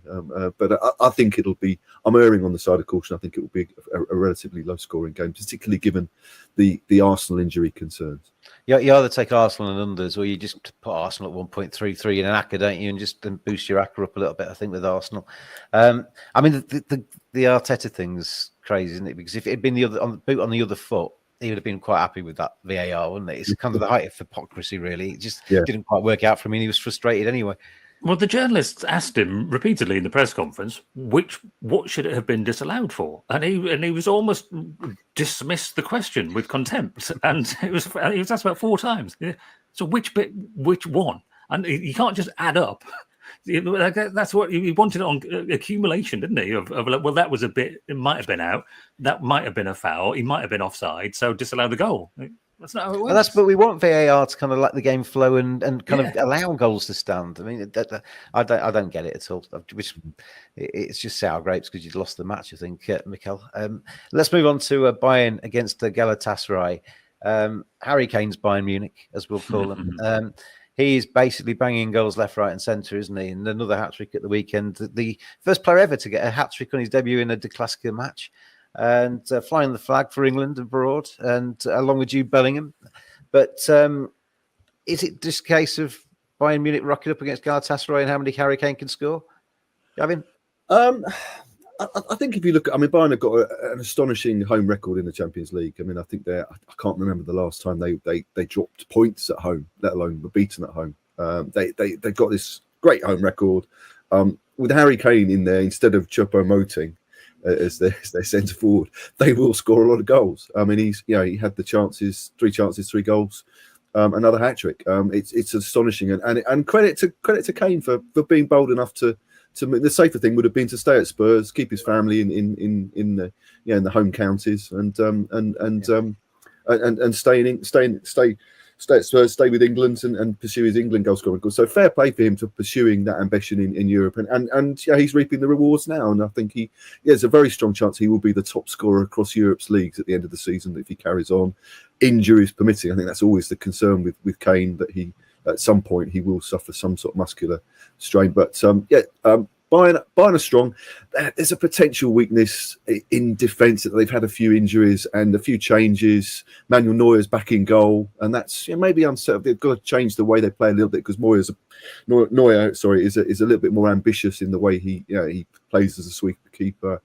But I think it'll be. I'm erring on the side of caution. I think it will be a relatively low scoring game, particularly given the Arsenal injury concerns. You either take Arsenal and unders, or you just put Arsenal at 1.33 in an ACCA, don't you, and just boost your ACCA up a little bit. I think with Arsenal, I mean the Arteta thing's crazy, isn't it? Because if it had been on the other foot, he would have been quite happy with that VAR, wouldn't it? It's kind of the height of hypocrisy, really. It just didn't quite work out for him, and he was frustrated anyway. Well, the journalists asked him repeatedly in the press conference, what should it have been disallowed for? And he was almost dismissed the question with contempt. And he was asked about 4 times. So which one? And you can't just add up. That's what he wanted on accumulation, didn't he? Of well, that was a bit. It might have been out. That might have been a foul. He might have been offside. So disallow the goal. That's not how it works. But we want VAR to kind of let the game flow and kind of allow goals to stand. I mean, I don't get it at all. It's just sour grapes because you'd lost the match, I think, Mikel. Let's move on to Bayern against Galatasaray. Harry Kane's Bayern Munich, as we'll call him. He is basically banging goals left, right, and centre, isn't he? And another hat trick at the weekend. The first player ever to get a hat trick on his debut in a De Klassiker match. And flying the flag for England abroad, and along with Jude Bellingham. But is it just a case of Bayern Munich rocking up against Galatasaray and how many Harry Kane can score? Gavin? I think if you look at, I mean, Bayern have got an astonishing home record in the Champions League. I mean, I think I can't remember the last time they dropped points at home, let alone were beaten at home. They've got this great home record. With Harry Kane in there instead of Choupo-Moting as their centre forward, they will score a lot of goals. I mean, he had the chances, 3 chances, 3 goals, another hat trick. It's astonishing, and credit to Kane for being bold enough to. The safer thing would have been to stay at Spurs, keep his family in the home counties, and stay stay with England and pursue his England goal scoring. So fair play for him for pursuing that ambition in Europe, and he's reaping the rewards now. And I think there's a very strong chance he will be the top scorer across Europe's leagues at the end of the season if he carries on, injuries permitting. I think that's always the concern with Kane, that he at some point he will suffer some sort of muscular strain. But Bayern are strong. There's a potential weakness in defence that they've had a few injuries and a few changes. Manuel Neuer's back in goal, and that's maybe uncertain. They've got to change the way they play a little bit because Neuer is a little bit more ambitious in the way he plays as a sweeper keeper,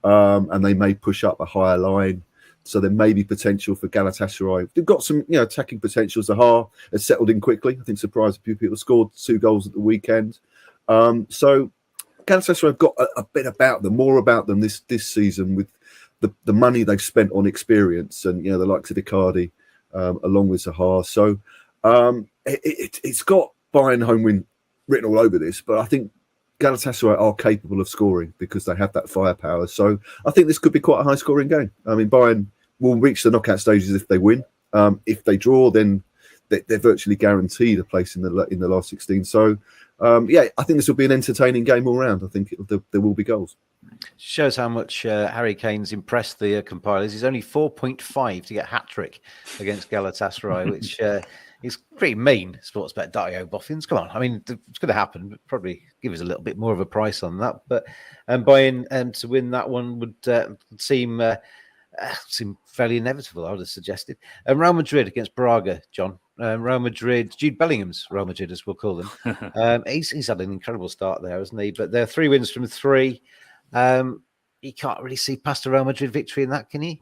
and they may push up a higher line. So there may be potential for Galatasaray. They've got some attacking potential. Zaha has settled in quickly. I think surprised a few people. Scored 2 goals at the weekend. So Galatasaray have got a bit about them, more about them this season with the money they've spent on experience and the likes of Icardi along with Zaha. So it's got Bayern home win written all over this, but I think Galatasaray are capable of scoring because they have that firepower. So I think this could be quite a high-scoring game. I mean, Bayern will reach the knockout stages if they win. If they draw, then they're virtually guaranteed a place in the last 16. So, I think this will be an entertaining game all round. I think there will be goals. Shows how much Harry Kane's impressed the compilers. He's only 4.5 to get hat-trick against Galatasaray, which is pretty mean. Sportsbet.io boffins. Come on. I mean, it's going to happen, but probably give us a little bit more of a price on that. But Bayern to win that one would seem fairly inevitable, I would have suggested. Real Madrid against Braga, John. Real Madrid, Jude Bellingham's Real Madrid, as we'll call them. He's had an incredible start there, hasn't he? But they're 3 wins from 3. You can't really see past a Real Madrid victory in that, can you?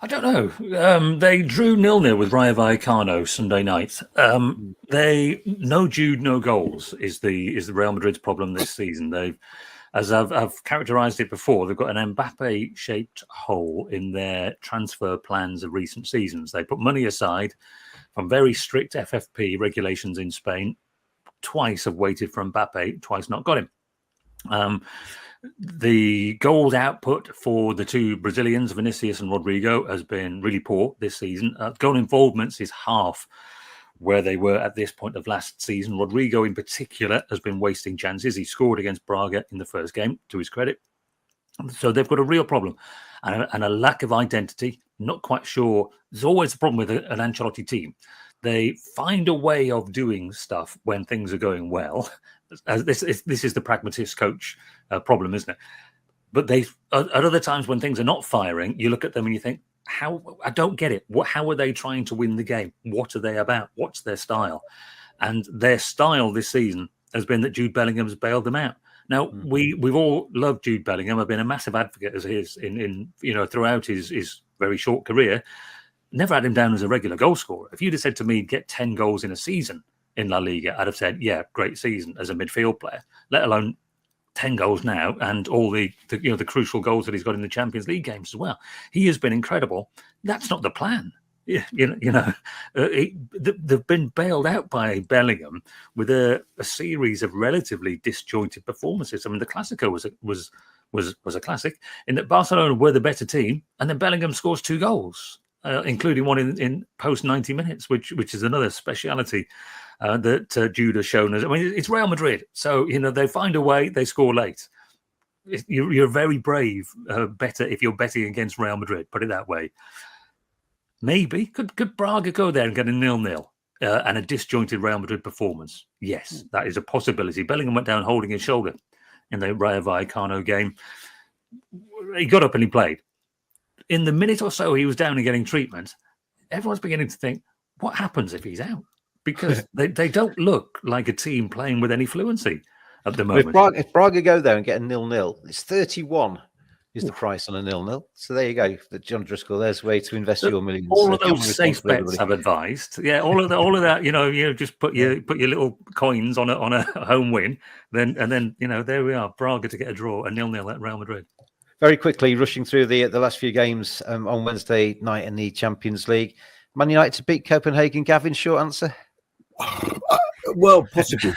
I don't know. They drew 0-0 with Rayo Vallecano Sunday night. No Jude, no goals is the Real Madrid's problem this season. They've, as I've characterised it before, they've got an Mbappe-shaped hole in their transfer plans of recent seasons. They put money aside from very strict FFP regulations in Spain. Twice have waited for Mbappe, twice not got him. The goal output for the 2 Brazilians, Vinicius and Rodrigo, has been really poor this season. Goal involvements is half where they were at this point of last season. Rodrigo, in particular, has been wasting chances. He scored against Braga in the first game, to his credit. So they've got a real problem and a lack of identity. Not quite sure. There's always a problem with an Ancelotti team. They find a way of doing stuff when things are going well. This is the pragmatist coach problem, isn't it? But they at other times when things are not firing, you look at them and you think, I don't get it. How are they trying to win the game? What are they about? What's their style? And their style this season has been that Jude Bellingham has bailed them out. Now, we've all loved Jude Bellingham. I've been a massive advocate as his in throughout his very short career. Never had him down as a regular goal scorer. If you'd have said to me, get 10 goals in a season in La Liga, I'd have said, yeah, great season as a midfield player, let alone 10 goals now and all the crucial goals that he's got in the Champions League games as well. He has been incredible. That's not the plan. They've been bailed out by Bellingham with a series of relatively disjointed performances. I mean, the Clásico was a classic in that Barcelona were the better team, and then Bellingham scores 2 goals, including one in post 90 minutes, which is another speciality that Jude has shown us. I mean, it's Real Madrid, so they find a way, they score late. You're very brave better if you're betting against Real Madrid. Put it that way. Maybe could Braga go there and get a 0-0 and a disjointed Real Madrid performance? Yes, that is a possibility. Bellingham went down holding his shoulder in the Rayo Vallecano game. He got up and he played. In the minute or so he was down and getting treatment, everyone's beginning to think, what happens if he's out? Because they don't look like a team playing with any fluency at the moment. If Braga go there and get a 0-0, it's 31 is the price on a 0-0. So there you go, John Driscoll. There's a way to invest your millions. All of those safe bets I've advised. Yeah, all of that. You just put your little coins on a home win. Then there we are. Braga to get a draw, a 0-0 at Real Madrid. Very quickly, rushing through the last few games on Wednesday night in the Champions League. Man United to beat Copenhagen. Gavin, short answer. Well, possibly.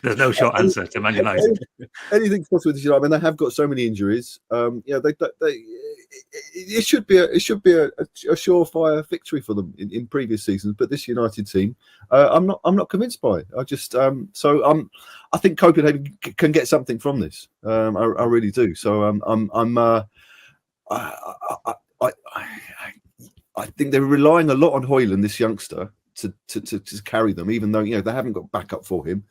There's no short answer to Man United. Anything's possible this year. I mean, they have got so many injuries. it should be a surefire victory for them in previous seasons. But this United team, I'm not convinced by it. I just I think Copenhagen can get something from this. I really do. So I think they're relying a lot on Højlund, this youngster, to carry them, even though they haven't got backup for him.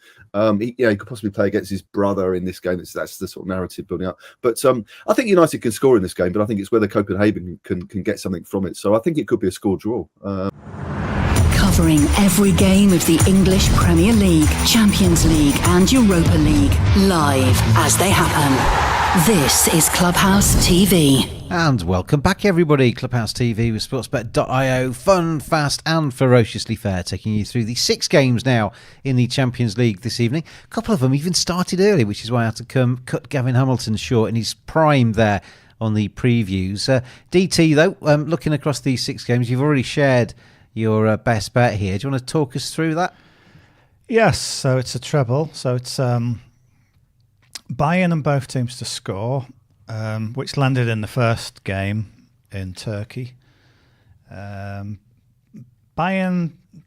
He could possibly play against his brother in this game. That's the sort of narrative building up. But I think United can score in this game, but I think it's whether Copenhagen can get something from it. So I think it could be a score draw. Covering every game of the English Premier League, Champions League and Europa League, live as they happen. This is Clubhouse TV. And welcome back, everybody. Clubhouse TV with sportsbet.io. Fun, fast and ferociously fair, taking you through the 6 games now in the Champions League this evening. A couple of them even started early, which is why I had to cut Gavin Hamilton short in his prime there on the previews. DT, though, looking across these 6 games, you've already shared your best bet here. Do you want to talk us through that? Yes, so it's a treble. So it's Bayern and both teams to score, which landed in the first game in Turkey. Bayern,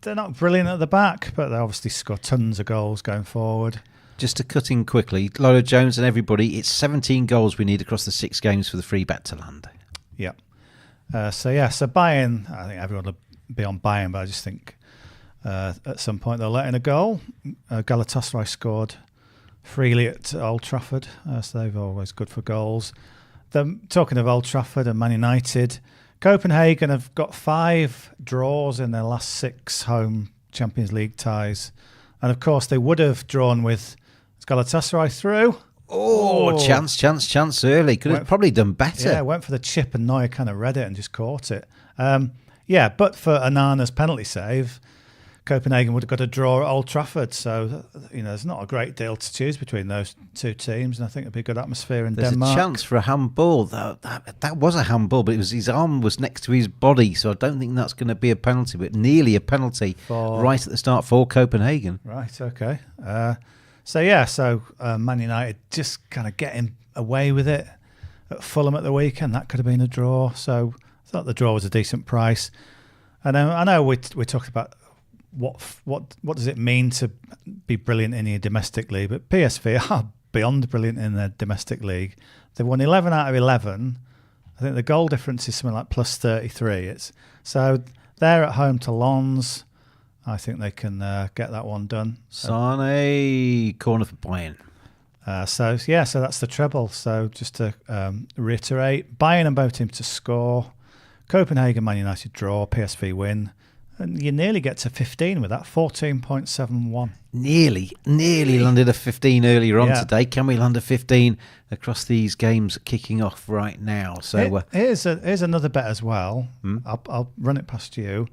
they're not brilliant at the back, but they obviously score tons of goals going forward. Just to cut in quickly, Lola Jones and everybody, it's 17 goals we need across the 6 games for the free bet to land. Yeah. So Bayern, I think everyone will be on Bayern, but I just think at some point they'll let in a goal. Galatasaray scored freely at Old Trafford, so they're always good for goals. Talking of Old Trafford and Man United, Copenhagen have got 5 draws in their last 6 home Champions League ties. And of course, they would have drawn with Galatasaray through. Oh, chance early. Could have probably done better. Yeah, went for the chip and Neuer kind of read it and just caught it. But for Anana's penalty save, Copenhagen would have got a draw at Old Trafford. So, there's not a great deal to choose between those 2 teams. And I think it'd be a good atmosphere in Denmark. There's a chance for a handball. That was a handball, but his arm was next to his body. So I don't think that's going to be a penalty, but nearly a penalty right at the start for Copenhagen. Right, okay. So Man United just kind of getting away with it at Fulham at the weekend. That could have been a draw. So I thought the draw was a decent price. And I know we talked about what does it mean to be brilliant in your domestic league, but PSV are beyond brilliant in their domestic league. They've won 11 out of 11. I think the goal difference is something like plus 33. So they're at home to Lens. I think they can get that one done. Sane, corner for Bayern. So that's the treble. So just to reiterate, Bayern and both teams to score, Copenhagen, Man United draw, PSV win. And you nearly get to 15 with that, 14.71. Nearly landed a 15 earlier on today. Can we land a 15 across these games kicking off right now? So here's another bet as well. I'll run it past you.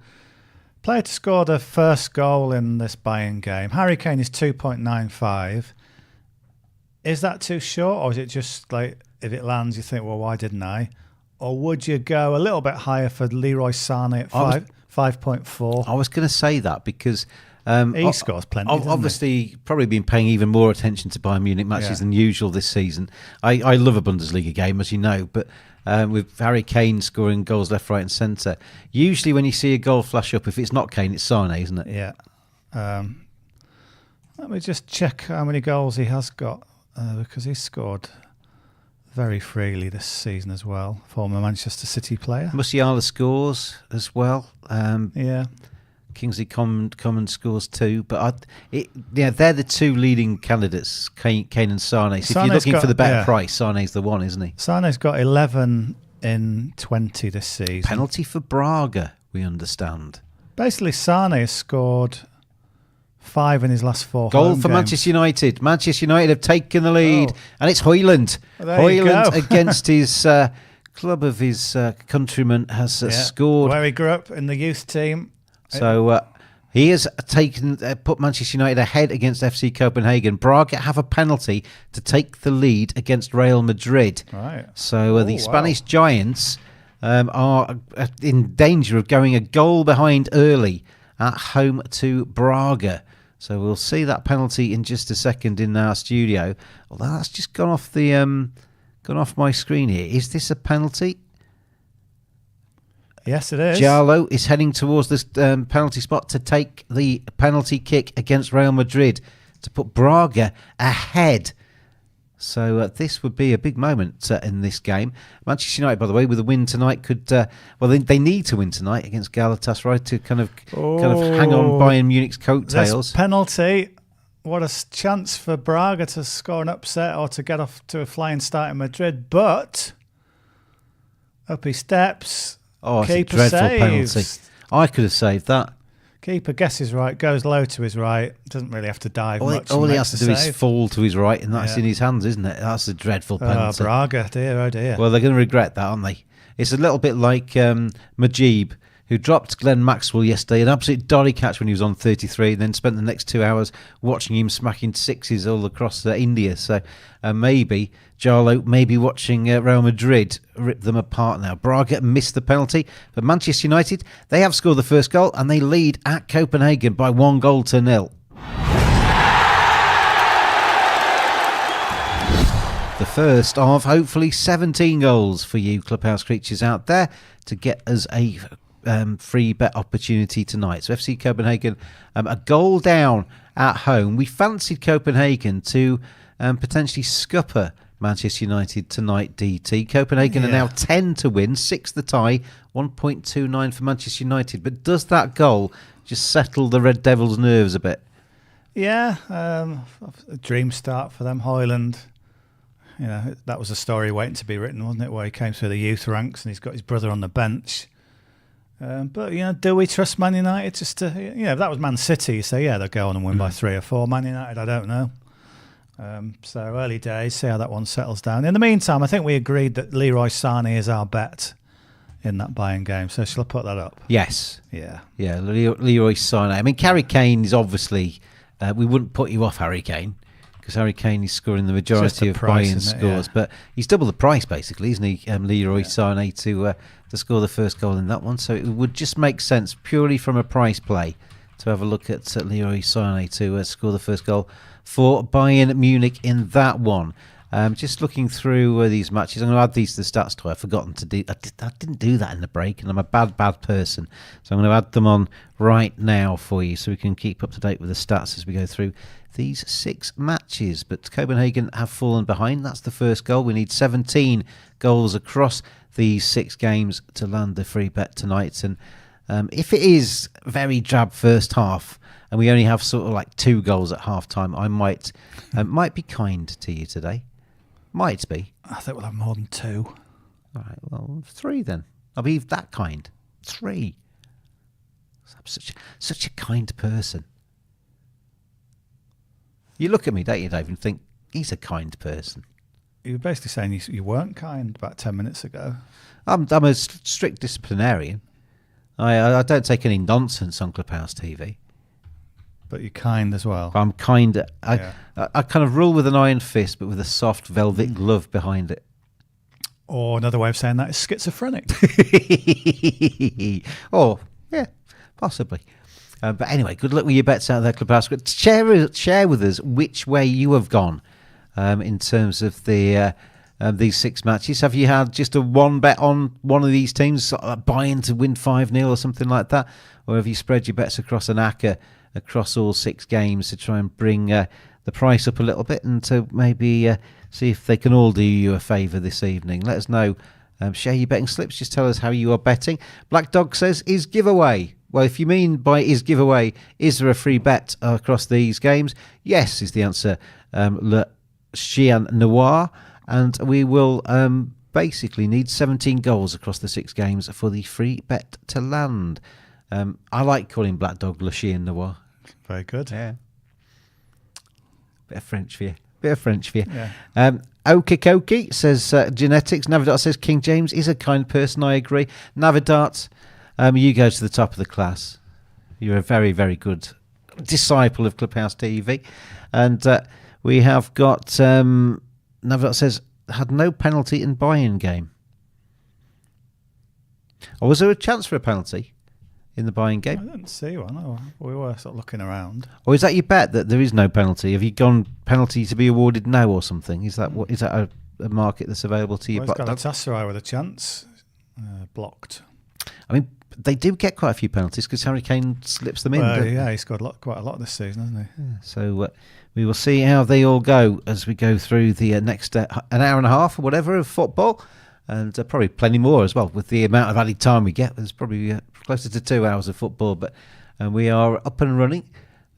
Player to score the first goal in this Bayern game. Harry Kane is 2.95. Is that too short, or is it just like if it lands you think, well, why didn't I? Or would you go a little bit higher for Leroy Sané at 5.4? I was going to say that because he scores plenty. Obviously, probably been paying even more attention to Bayern Munich matches than usual this season. I love a Bundesliga game, as you know, but with Harry Kane scoring goals left, right, and centre, usually when you see a goal flash up, if it's not Kane, it's Sané, isn't it? Yeah. Let me just check how many goals he has got because he's scored very freely this season as well. Former Manchester City player. Musiala scores as well. Kingsley Coman scores 2. But they're the 2 leading candidates, Kane and Sané. So if you're looking for the better price, Sané's the one, isn't he? Sané's got 11 in 20 this season. Penalty for Braga, we understand. Basically, Sané has scored 5 in his last 4 goal for Manchester United. Manchester United have taken the lead, and it's Højlund. Højlund against his club of his countryman has scored. Where he grew up in the youth team. So he has put Manchester United ahead against FC Copenhagen. Braga have a penalty to take the lead against Real Madrid. Right. So the Spanish Giants are in danger of going a goal behind early at home to Braga. So we'll see that penalty in just a second in our studio. Although that's just gone off my screen here. Is this a penalty? Yes, it is. Giallo is heading towards this penalty spot to take the penalty kick against Real Madrid to put Braga ahead. So this would be a big moment in this game. Manchester United, by the way, with a win tonight, could they need to win tonight against Galatasaray to kind of hang on Bayern Munich's coattails. This penalty, what a chance for Braga to score an upset or to get off to a flying start in Madrid. But up he steps. Oh, it's Keeper a dreadful saves. penalty. I could have saved that. Keeper guesses right, goes low to his right, doesn't really have to dive much. All and he makes has to the do save. is fall to his right, and that's Yeah. in his hands, isn't it? That's a dreadful penalty. Oh, Braga, dear, oh dear. Well, they're going to regret that, aren't they? It's a little bit like Majib, who dropped Glenn Maxwell yesterday, an absolute dolly catch when he was on 33, and then spent the next 2 hours watching him smacking sixes all across India. So maybe Giallo may be watching Real Madrid rip them apart now. Braga missed the penalty, but Manchester United, they have scored the first goal, and they lead at Copenhagen by 1-0. The first of hopefully 17 goals for you Clubhouse creatures out there to get us a free bet opportunity tonight. So FC Copenhagen, a goal down at home. We fancied Copenhagen to potentially scupper Manchester United tonight, DT. Copenhagen are now 10 to win, 6 the tie, 1.29 for Manchester United. But does that goal just settle the Red Devils' nerves a bit? Yeah, a dream start for them. Hoyland, you know, that was a story waiting to be written, wasn't it? Where he came through the youth ranks and he's got his brother on the bench. But, you know, do we trust Man United just to, you know, if that was Man City, you say, yeah, they'll go on and win by 3 or 4. Man United, I don't know. So early days, see how that one settles down. In the meantime, I think we agreed that Leroy Sané is our bet in that Bayern game. So shall I put that up? Yes. Yeah. Yeah, Leroy Sané. I mean, Harry Kane is obviously, we wouldn't put you off Harry Kane, because Harry Kane is scoring the majority of Bayern's scores. But he's double the price, basically, isn't he, Leroy Sané, to score the first goal in that one. So it would just make sense, purely from a price play, to have a look at Leroy Sané to score the first goal for Bayern Munich in that one. Just looking through these matches, I'm going to add these to the stats toy. I've forgotten to do. I didn't do that in the break, and I'm a bad person. So I'm going to add them on right now for you, so we can keep up to date with the stats as we go through these 6 matches. But Copenhagen have fallen behind. That's the first goal. We need 17 goals across these 6 games to land the free bet tonight. And if it is very drab first half, and we only have sort of like 2 goals at half time, I might be kind to you today. Might be. I think we'll have more than 2. All right, well, 3 then. I'll be that kind. 3. I'm such a kind person. You look at me, don't you, Dave, and think, he's a kind person. You were basically saying you weren't kind about 10 minutes ago. I'm a strict disciplinarian. I don't take any nonsense on Clubhouse TV. But you're kind as well. I'm kind. I kind of rule with an iron fist, but with a soft velvet glove behind it. Or another way of saying that is schizophrenic. Oh, yeah, possibly. But anyway, good luck with your bets out there, Clubhouse. Share with us which way you have gone in terms of the these 6 matches. Have you had just a one bet on one of these teams, Bayern to win 5-0 or something like that? Or have you spread your bets across an acca across all 6 games to try and bring the price up a little bit and to maybe see if they can all do you a favour this evening? Let us know. Share your betting slips. Just tell us how you are betting. Black Dog says, is giveaway. Well, if you mean by is giveaway, is there a free bet across these games? Yes, is the answer. Le Chien Noir. And we will basically need 17 goals across the 6 games for the free bet to land. I like calling Black Dog Le Chien Noir. Very good. Yeah. Bit of French for you. Yeah. Okie says genetics. Navidart says King James is a kind person. I agree. Navidart, you go to the top of the class. You're a very, very good disciple of Clubhouse TV. And we have got Navidart says had no penalty in Bayern game. Or was there a chance for a penalty in the Bayern game? I didn't see one. Oh, we were sort of looking around. Or is that your bet that there is no penalty? Have you gone penalty to be awarded now or something? Is that what? Is that a market that's available to you? Well, he's got a Galatasaray with a chance. Blocked. I mean, they do get quite a few penalties because Harry Kane slips them in. Yeah, he's scored quite a lot this season, hasn't he? Yeah, so we will see how they all go as we go through the next an hour and a half or whatever of football, and probably plenty more as well with the amount of added time we get. There's probably closer to 2 hours of football, but we are up and running,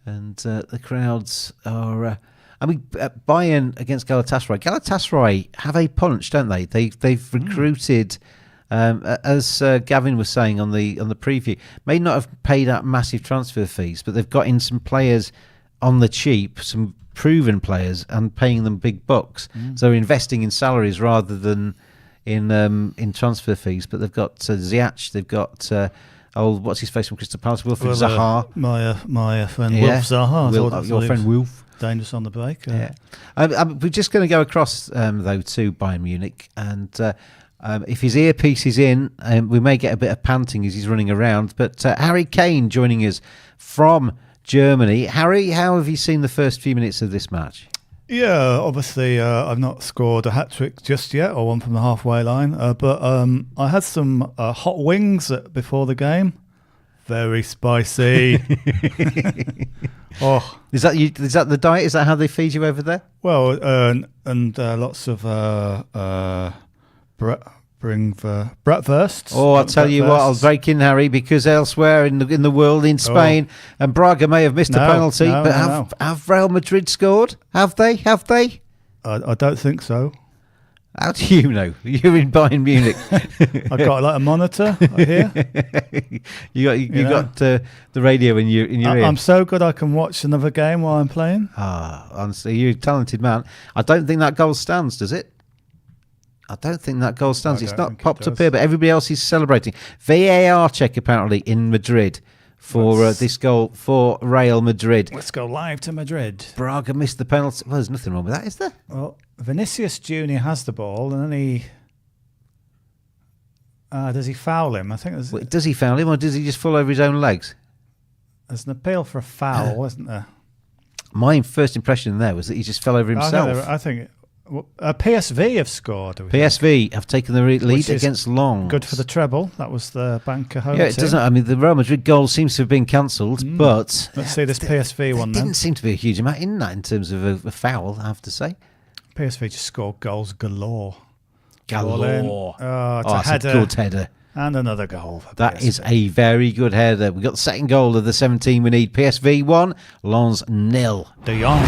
and the crowds are. Bayern against Galatasaray. Galatasaray have a punch, don't they? They've recruited. As Gavin was saying on the preview, may not have paid out massive transfer fees, but they've got in some players on the cheap, some proven players, and paying them big bucks. So they're investing in salaries rather than in transfer fees. But they've got Ziyech, they've got what's his face from Crystal Palace, Wilfried Zaha, my friend Wilf Zaha, your friend Wilf. Dangerous on the break. Yeah, we're just going to go across though to Bayern Munich and. If his earpiece is in, we may get a bit of panting as he's running around. But Harry Kane joining us from Germany. Harry, how have you seen the first few minutes of this match? Yeah, obviously I've not scored a hat-trick just yet, or one from the halfway line. But I had some hot wings before the game. Very spicy. Oh, is that you? Is that the diet? Is that how they feed you over there? Well, and lots of bratwursts. Oh, I'll tell you what, I'll break in, Harry, because elsewhere in the world, in Spain, and Braga may have missed a penalty, but have Real Madrid scored? Have they? I don't think so. How do you know? You're in Bayern Munich. I've got like a monitor here. you got the radio in your ear. I'm so good I can watch another game while I'm playing. Honestly, you're a talented man. I don't think that goal stands, does it? I don't think that goal stands. It's not popped up here, but everybody else is celebrating. VAR check apparently in Madrid for this goal for Real Madrid. Let's go live to Madrid. Braga missed the penalty. Well, there's nothing wrong with that, is there? Well, Vinicius Junior has the ball, and then he does he foul him? I think does he foul him, or does he just fall over his own legs? There's an appeal for a foul, isn't there? My first impression there was that he just fell over himself. I think. PSV have scored. PSV have taken the lead against Lens. Good for the treble. That was the banker home. Yeah, it doesn't. I mean, the Real Madrid goal seems to have been cancelled, but let's see this PSV one. There didn't seem to be a huge amount in that in terms of a foul, I have to say. PSV just scored goals galore. Oh, it's a good header. And another goal. That is a very good header. We got the second goal of the 17 we need. PSV 1, Lens 0. De Jong.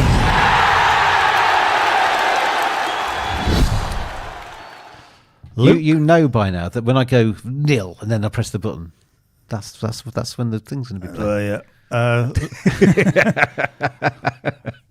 You know by now that when I go 0 and then I press the button, that's when the thing's going to be playing.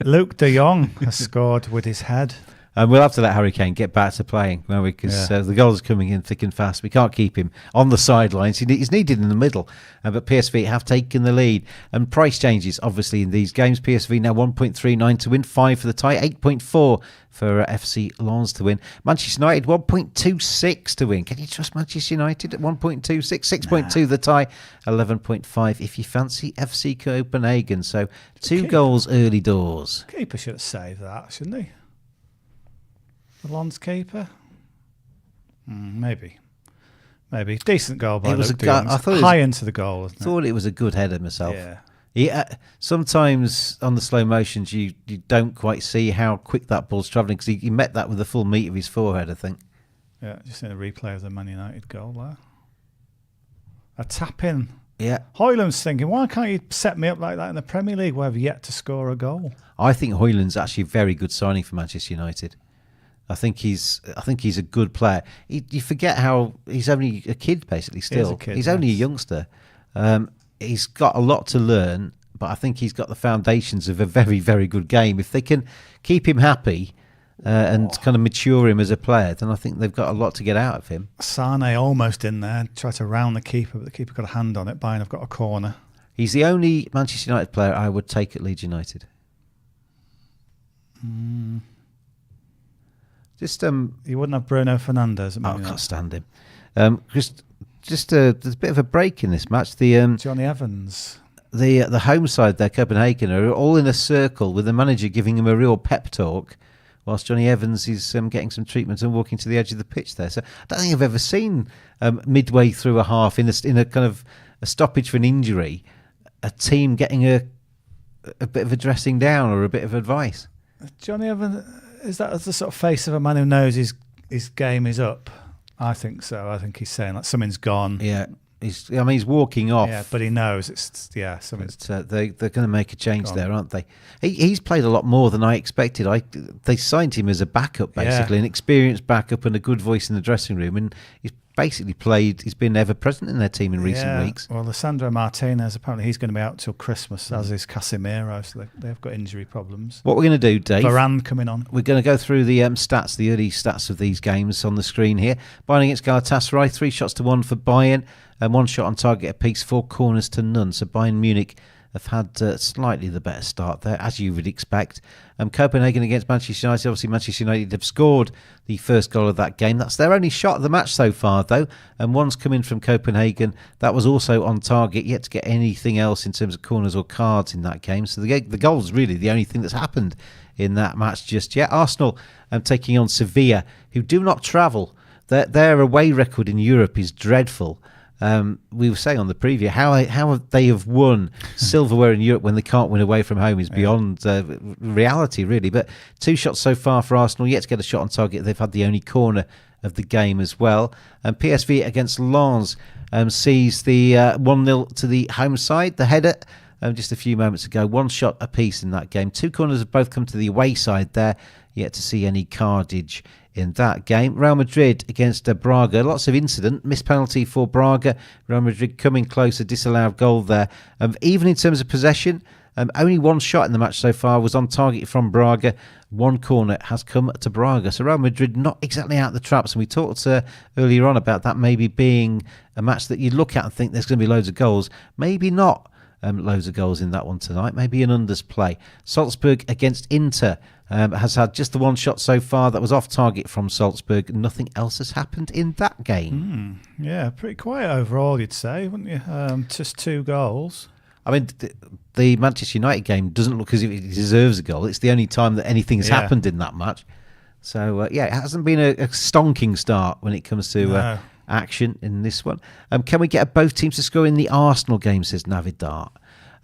Luke De Jong has scored with his head. And we'll have to let Harry Kane get back to playing, won't we? Because the goals are coming in thick and fast. We can't keep him on the sidelines. He's needed in the middle. But PSV have taken the lead. And price changes, obviously, in these games. PSV now 1.39 to win, 5 for the tie, 8.4 for FC Lens to win. Manchester United 1.26 to win. Can you trust Manchester United at 1.26? 6.2 the tie, 11.5 if you fancy FC Copenhagen. So 2 goals early doors. Keeper should have saved that, shouldn't he? The Lens keeper? Maybe. Decent goal by Luke De Jong. I thought high into the goal. I thought it was a good header myself. Yeah. Sometimes on the slow motions you don't quite see how quick that ball's travelling because he met that with the full meat of his forehead, I think. Yeah, just in a replay of the Man United goal there. A tap in. Yeah. Højlund's thinking, why can't you set me up like that in the Premier League where I've yet to score a goal? I think Højlund's actually a very good signing for Manchester United. I think he's a good player. You forget how he's only a kid, basically. Still, he's only a youngster. He's got a lot to learn, but I think he's got the foundations of a very, very good game. If they can keep him happy and kind of mature him as a player, then I think they've got a lot to get out of him. Sane almost in there, tried to round the keeper, but the keeper got a hand on it. Bayern have got a corner. He's the only Manchester United player I would take at Leeds United. Just you wouldn't have Bruno Fernandes at Man I United. can't stand him. Just there's a bit of a break in this match. The Johnny Evans, the home side there, Copenhagen, are all in a circle with the manager giving him a real pep talk, whilst Johnny Evans is getting some treatment and walking to the edge of the pitch there. So I don't think I've ever seen midway through a half in a kind of a stoppage for an injury, a team getting a bit of a dressing down or a bit of advice. Johnny Evans, is that the sort of face of a man who knows his game is up? I think so. I think he's saying like something's gone. Yeah. He's walking off. Yeah, but he knows something's. They're going to make a change there, aren't they? He's played a lot more than I expected. They signed him as a backup, basically, an experienced backup and a good voice in the dressing room, and he's basically played. He's been ever present in their team in recent weeks. Well, Alessandro Martinez, apparently he's going to be out till Christmas, as is Casemiro, so they've got injury problems. What we're going to do, Dave? Varane coming on. We're going to go through the stats, the early stats of these games on the screen here. Bayern against Galatasaray, 3-1 for Bayern. And 1 shot on target apiece, 4 corners to none. So Bayern Munich have had slightly the better start there, as you would expect. Copenhagen against Manchester United. Obviously, Manchester United have scored the first goal of that game. That's their only shot of the match so far, though. And one's coming from Copenhagen. That was also on target. Yet to get anything else in terms of corners or cards in that game. So the goal's really the only thing that's happened in that match just yet. Arsenal taking on Sevilla, who do not travel. Their away record in Europe is dreadful. We were saying on the preview how they have won silverware in Europe when they can't win away from home is beyond reality, really. But 2 shots so far for Arsenal, yet to get a shot on target. They've had the only corner of the game as well. And PSV against Lens sees the 1-0 to the home side. The header just a few moments ago, 1 shot apiece in that game. 2 corners have both come to the away side there, yet to see any cardage in that game. Real Madrid against Braga. Lots of incident. Missed penalty for Braga. Real Madrid coming close. A disallowed goal there. Even in terms of possession, only 1 shot in the match so far was on target from Braga. 1 corner has come to Braga. So Real Madrid not exactly out of the traps. And we talked earlier on about that maybe being a match that you look at and think there's going to be loads of goals. Maybe not. Loads of goals in that one tonight. Maybe an unders play. Salzburg against Inter has had just the 1 shot so far that was off target from Salzburg. Nothing else has happened in that game. Yeah, pretty quiet overall, you'd say, wouldn't you? Just 2 goals. I mean, the Manchester United game doesn't look as if it deserves a goal. It's the only time that anything has happened in that match. So, it hasn't been a stonking start when it comes to action in this one. Can we get both teams to score in the Arsenal game, says Navidart.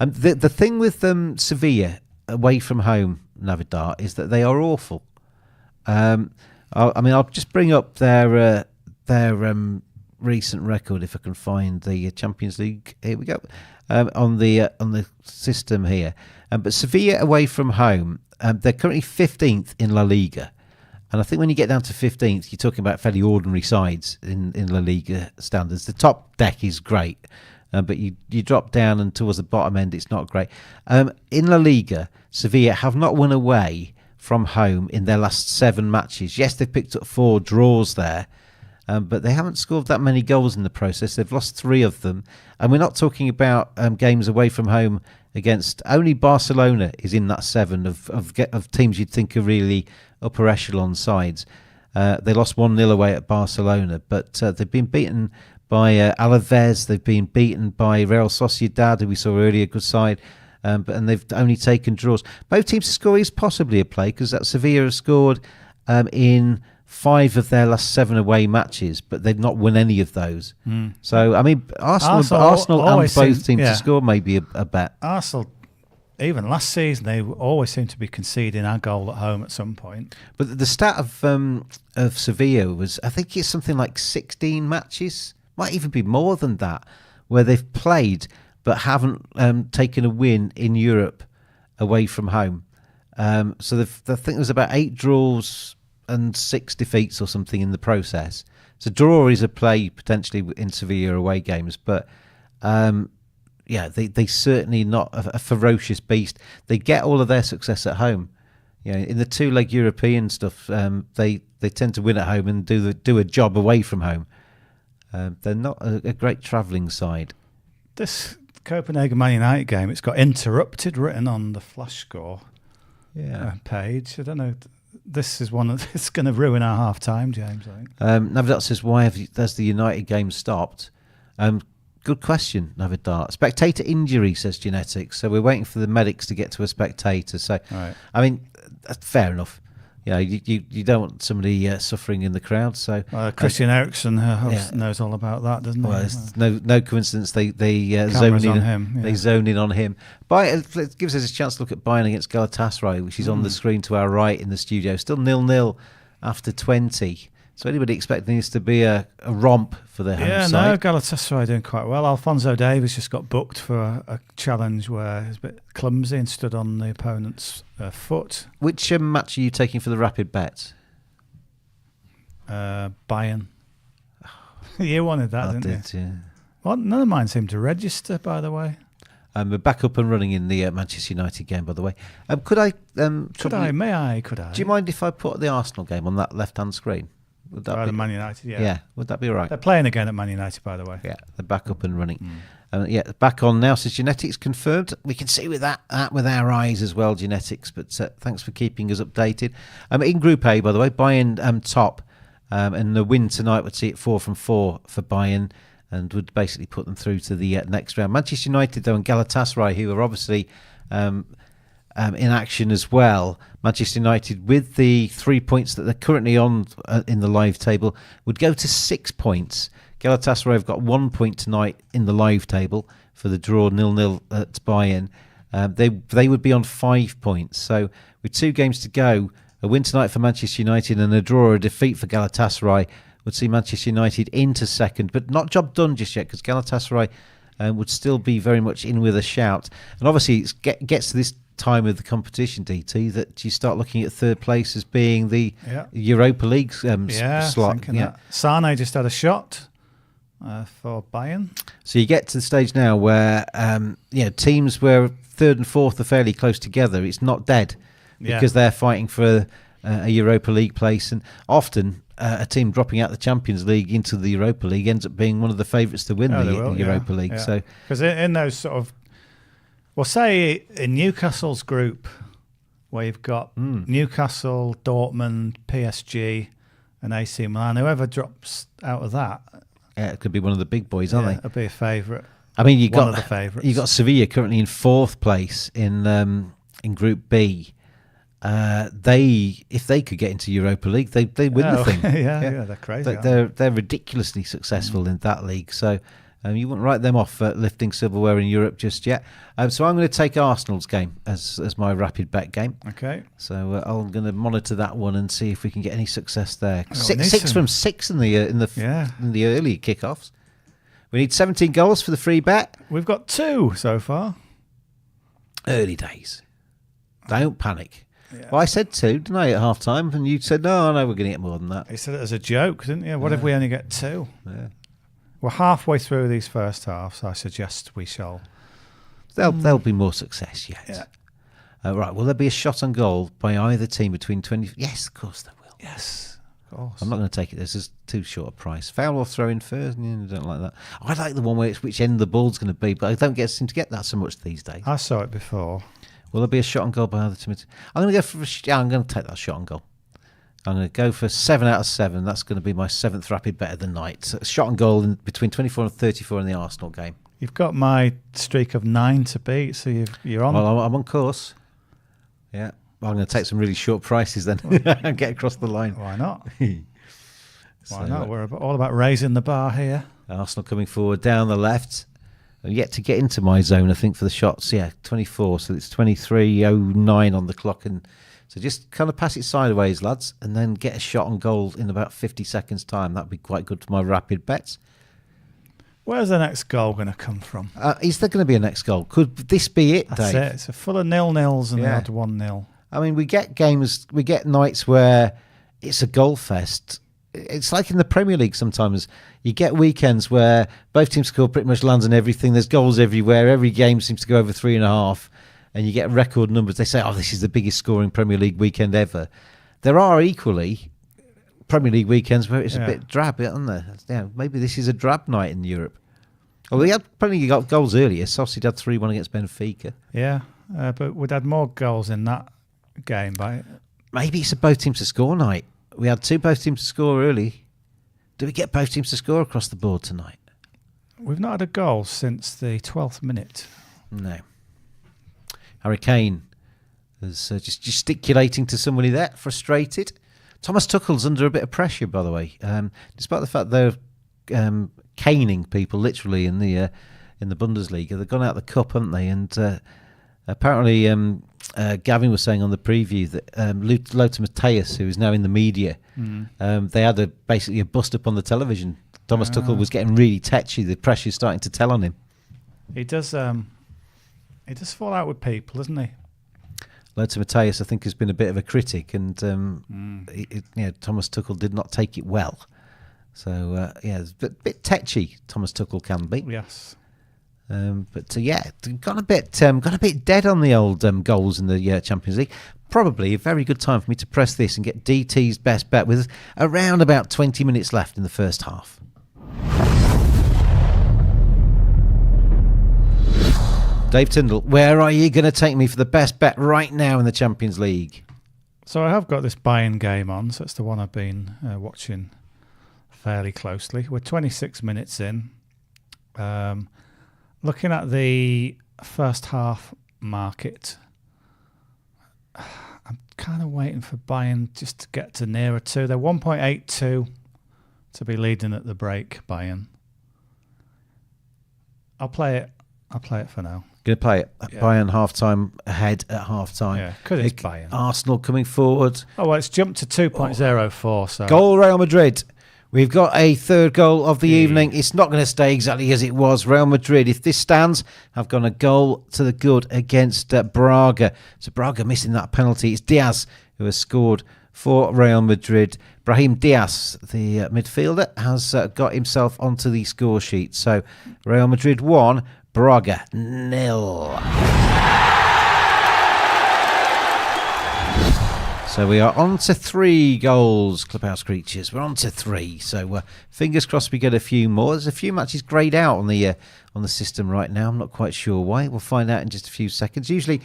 The thing with Sevilla away from home, Navidart, is that they are awful. I'll just bring up their recent record if I can find the Champions League. Here we go. On the system here. But Sevilla away from home, they're currently 15th in La Liga. And I think when you get down to 15th, you're talking about fairly ordinary sides in La Liga standards. The top deck is great, but you drop down and towards the bottom end, it's not great. In La Liga, Sevilla have not won away from home in their last 7 matches. Yes, they've picked up 4 draws there, but they haven't scored that many goals in the process. They've lost 3 of them. And we're not talking about games away from home against... Only Barcelona is in that 7 of teams you'd think are really upper echelon sides. They lost 1-0 away at Barcelona, but they've been beaten by Alaves. They've been beaten by Real Sociedad, who we saw earlier, good side. And they've only taken draws. Both teams to score is possibly a play, because Sevilla have scored in 5 of their last 7 away matches, but they've not won any of those. So, I mean, Arsenal and both teams to score may be a bet. Arsenal, even last season, they always seem to be conceding a goal at home at some point. But the stat of Sevilla was, I think it's something like 16 matches, might even be more than that, where they've played but haven't taken a win in Europe away from home. So I think there's about 8 draws and 6 defeats or something in the process. So draw is a play potentially in Sevilla away games, but they certainly not a ferocious beast. They get all of their success at home. In the 2-leg European stuff, they tend to win at home and do a job away from home. They're not a great travelling side. This Copenhagen Man United game, it's got interrupted written on the flash score page. I don't know. This is one that's going to ruin our half time, James, I think. Navidart says, why has the United game stopped? Good question, Navidart. Spectator injury, says Genetics. So we're waiting for the medics to get to a spectator. So, right. I mean, fair enough. you don't want somebody suffering in the crowd. So Christian Eriksen knows all about that, doesn't he? Well, it's no coincidence they zone in on him. It gives us a chance to look at Bayern against Galatasaray, which is on the screen to our right in the studio. Still 0-0 after 20. So anybody expecting this to be a romp for their home side? No, Galatasaray doing quite well. Alphonso Davies just got booked for a challenge where he was a bit clumsy and stood on the opponent's foot. Which match are you taking for the rapid bet? Bayern. You wanted that, didn't you? Yeah. Well, none of mine seemed to register, by the way. We're back up and running in the Manchester United game, by the way. Could I? Could I? Do you mind if I put the Arsenal game on that left-hand screen? Would that be Man United? Yeah. Yeah. Would that be all right? They're playing again at Man United, by the way. Yeah, they're back up and running. Back on now. Says Genetics confirmed. We can see with that with our eyes as well, Genetics. But thanks for keeping us updated. In Group A, by the way, Bayern top, and the win tonight would see it 4 from 4 for Bayern, and would basically put them through to the next round. Manchester United though and Galatasaray, who are obviously in action as well. Manchester United, with the 3 points that they're currently on in the live table, would go to 6 points. Galatasaray have got 1 point tonight in the live table for the draw 0-0 at Bayern. They would be on 5 points. So with 2 games to go, a win tonight for Manchester United and a draw or a defeat for Galatasaray would see Manchester United into second, but not job done just yet, because Galatasaray would still be very much in with a shout. And obviously it gets to this time of the competition, DT, that you start looking at third place as being the Europa League slot. Sane just had a shot for Bayern. So you get to the stage now where teams where third and fourth are fairly close together. It's not dead because they're fighting for a Europa League place, and often a team dropping out the Champions League into the Europa League ends up being one of the favourites to win the Europa League. Yeah. So because in those sort of, well, say in Newcastle's group, where you've got Newcastle, Dortmund, PSG, and AC Milan, whoever drops out of that, it could be one of the big boys, aren't they? It'll be a favourite. I mean, you one of the favourites. You got Sevilla currently in 4th place in Group B. If they could get into Europa League, they win the thing. Yeah, they're crazy. They're ridiculously successful in that league. So you wouldn't write them off lifting silverware in Europe just yet. So I'm going to take Arsenal's game as my rapid bet game. Okay. So I'm going to monitor that one and see if we can get any success there. Six from 6 in the early kickoffs. We need 17 goals for the free bet. We've got 2 so far. Early days. Don't panic. Yeah. Well, I said 2, didn't I, at half time? And you said, no, we're going to get more than that. You said it as a joke, didn't you? What if we only get 2? Yeah. We're halfway through these first halves. I suggest we shall. There'll be more success yet. Yeah. Right. Will there be a shot on goal by either team between 20? Yes, of course there will. Yes, of course. I'm not going to take it. This is too short a price. Foul or throw in first? I don't like that. I like the one where it's which end the ball's going to be, but I don't seem to get that so much these days. I saw it before. Will there be a shot on goal by either team? I'm going to go for. I'm going to take that shot on goal. I'm going to go for 7 out of 7. That's going to be my 7th rapid bet of the night. So shot on goal in between 24 and 34 in the Arsenal game. You've got my streak of 9 to beat, so you're on. Well, I'm on course. Yeah. Well, I'm going to take some really short prices then and get across the line. Why not? Why not? We're all about raising the bar here. Arsenal coming forward down the left. Yet to get into my zone, I think, for the shots. 24. So it's 23:09 on the clock. And so just kind of pass it sideways, lads, and then get a shot on goal in about 50 seconds' time. That'd be quite good for my rapid bets. Where's the next goal going to come from? Is there going to be a next goal? Could this be it, Dave? That's it. It's a full of 0-0s and the odd 1-0. I mean, we get nights where it's a goal fest. It's like in the Premier League sometimes. You get weekends where both teams score pretty much lands and everything. There's goals everywhere. Every game seems to go over 3.5. And you get record numbers. They say, this is the biggest scoring Premier League weekend ever. There are equally Premier League weekends where it's a bit drab, isn't there? Yeah, maybe this is a drab night in Europe. Well, we had plenty of goals earlier. Sociedad had 3-1 against Benfica. Yeah, but we'd had more goals in that game. Maybe it's a both teams to score night. We had 2 both teams to score early. Do we get both teams to score across the board tonight? We've not had a goal since the 12th minute. No. Harry Kane There's just gesticulating to somebody there, frustrated. Thomas Tuchel's under a bit of pressure, by the way, despite the fact they're caning people literally in the Bundesliga. They've gone out the cup, haven't they? And apparently, Gavin was saying on the preview that Lothar Matthäus, who is now in the media, they had basically a bust up on the television. Thomas Tuchel was getting really tetchy. The pressure's starting to tell on him. He does fall out with people, doesn't he? Lothar Matthäus, I think, has been a bit of a critic, and Thomas Tuchel did not take it well. So it's a bit tetchy. Thomas Tuchel can be. Yes. Got a bit dead on the old goals in the Champions League. Probably a very good time for me to press this and get DT's best bet with around about 20 minutes left in the first half. Dave Tyndall, where are you going to take me for the best bet right now in the Champions League? So I have got this Bayern game on, so it's the one I've been watching fairly closely. We're 26 minutes in. Looking at the first half market, I'm kind of waiting for Bayern just to get to nearer 2. They're 1.82 to be leading at the break, Bayern. I'll play it for now. Going to play it. Yeah. Bayern half-time ahead at half-time. Yeah, because it's Bayern. Arsenal coming forward. Oh, well, it's jumped to 2.04. So goal Real Madrid. We've got a third goal of the evening. It's not going to stay exactly as it was. Real Madrid, if this stands, have gone a goal to the good against Braga. So Braga missing that penalty. It's Diaz who has scored for Real Madrid. Brahim Diaz, the midfielder, has got himself onto the score sheet. So Real Madrid 1, Braga 0. So we are on to 3 goals, Clubhouse Creatures. We're on to 3. So fingers crossed we get a few more. There's a few matches greyed out on the system right now. I'm not quite sure why. We'll find out in just a few seconds. Usually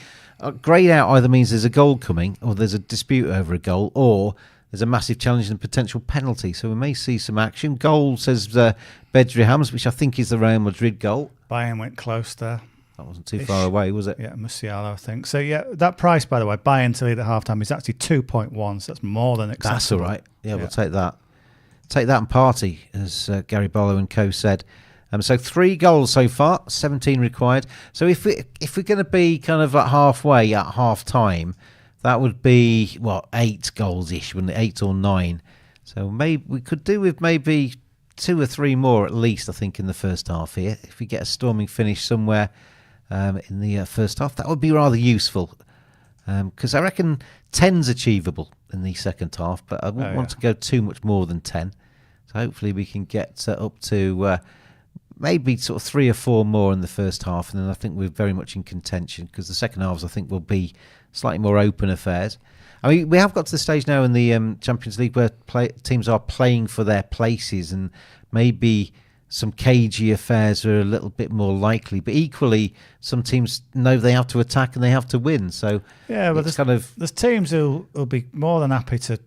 greyed out either means there's a goal coming, or there's a dispute over a goal, or there's a massive challenge and potential penalty. So we may see some action. Goal, says Bedri Hams, which I think is the Real Madrid goal. Bayern went close there. That wasn't too far away, was it? Yeah, Musiala, I think. So, yeah, that price, by the way, Bayern to lead at half-time is actually 2.1, so that's more than acceptable. That's all right. Yeah, we'll take that. Take that and party, as Gary Barlow and co said. So 3 goals so far, 17 required. So if we're going to be kind of like halfway at half-time, that would be, 8 goals-ish, wouldn't it? 8 or 9. So maybe we could do with maybe 2 or 3 more at least, I think, in the first half here. If we get a storming finish somewhere in the first half, that would be rather useful. Because I reckon 10's achievable in the second half, but I wouldn't want to go too much more than 10. So hopefully we can get up to maybe sort of 3 or 4 more in the first half, and then I think we're very much in contention, because the second halves I think will be slightly more open affairs. I mean, we have got to the stage now in the Champions League where teams are playing for their places, and maybe some cagey affairs are a little bit more likely. But equally, some teams know they have to attack and they have to win. So yeah, but there's teams who'll be more than happy to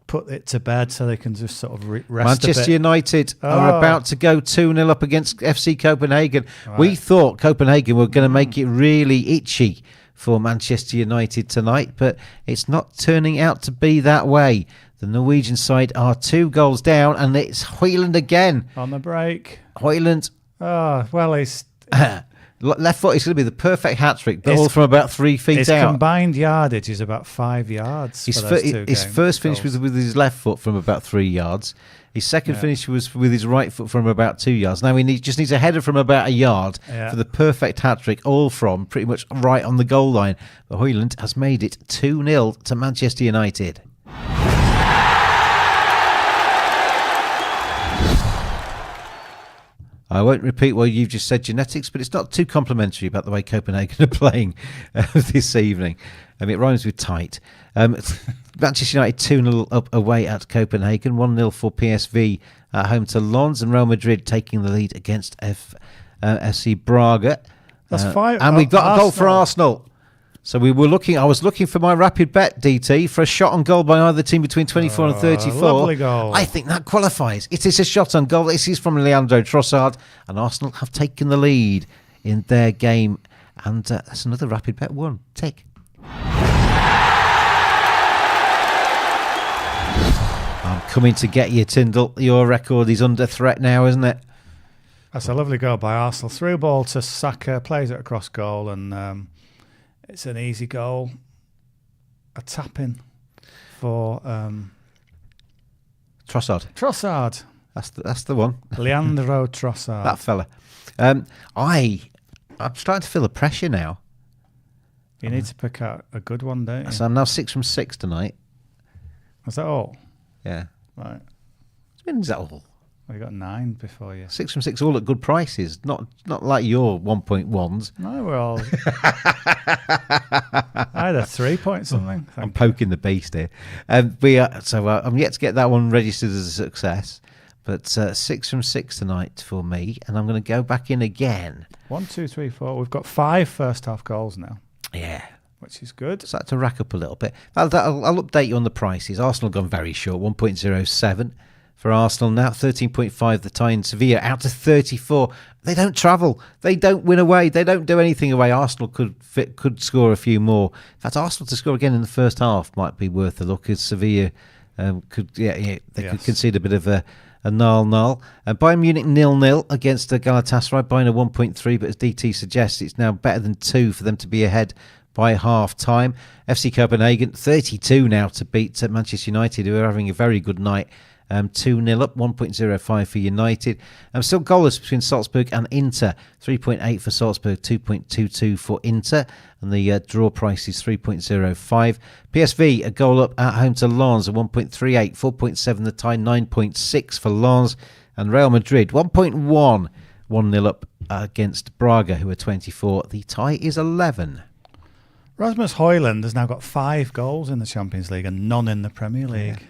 put it to bed so they can just sort of rest Manchester a bit. United are about to go 2-0 up against FC Copenhagen. Right. We thought Copenhagen were going to make it really itchy for Manchester United tonight, but it's not turning out to be that way. The Norwegian side are 2 goals down, and it's Højlund again. On the break. Højlund. Oh, well, he's... left foot is going to be the perfect hat-trick, but all from about 3 feet his out. His combined yardage is about 5 yards. His first finish was with his left foot from about 3 yards. His second finish was with his right foot from about 2 yards. Now he just needs a header from about a yard for the perfect hat-trick, all from pretty much right on the goal line. But Højlund has made it 2-0 to Manchester United. I won't repeat what you've just said, genetics, but it's not too complimentary about the way Copenhagen are playing this evening. It rhymes with tight. Manchester United 2-0 up away at Copenhagen, 1-0 for PSV at home to Lens, and Real Madrid taking the lead against FC Braga. That's 5. And we've got a goal for Arsenal. So I was looking for my rapid bet, DT, for a shot on goal by either team between 24 and 34. Lovely goal. I think that qualifies. It is a shot on goal. This is from Leandro Trossard, and Arsenal have taken the lead in their game. And that's another rapid bet 1. Tick. coming to get you, Tyndall. Your record is under threat now, isn't it? That's a lovely goal by Arsenal. Through ball to Saka, plays it across goal, and it's an easy goal. A tap-in for Trossard. That's the one. Leandro Trossard. That fella. I'm starting to feel the pressure now. You need to pick out a good one, don't you? So I'm now 6 from 6 tonight. Is that all? Yeah. Right. Is that all? Well, you got 9 before you. 6 from 6, all at good prices. Not like your 1.1s. No, we're all. I had a 3 point something. I'm poking the beast here. I'm yet to get that one registered as a success. But 6 from 6 tonight for me, and I'm going to go back in again. 1, 2, 3, 4. We've got 5 first half goals now. Yeah. Which is good. Start to rack up a little bit. I'll update you on the prices. Arsenal gone very short, 1.07 for Arsenal now, 13.5 the tie in Sevilla, out to 34. They don't travel. They don't win away. They don't do anything away. Arsenal could score a few more. In fact, Arsenal to score again in the first half might be worth a look, as Sevilla could concede a bit of a 0-0. Bayern Munich 0-0 against Galatasaray, Bayern a 1.3, but as DT suggests, it's now better than 2 for them to be ahead by half time. FC Copenhagen 32 now to beat Manchester United, who are having a very good night. 2-0 up, 1.05 for United. Still goalless between Salzburg and Inter. 3.8 for Salzburg, 2.22 for Inter. And the draw price is 3.05. PSV, a goal up at home to Lens, a 1.38. 4.7 the tie, 9.6 for Lens. And Real Madrid, 1.1. 1-0 up against Braga, who are 24. The tie is 11. Rasmus Højlund has now got 5 goals in the Champions League and none in the Premier League. Yeah.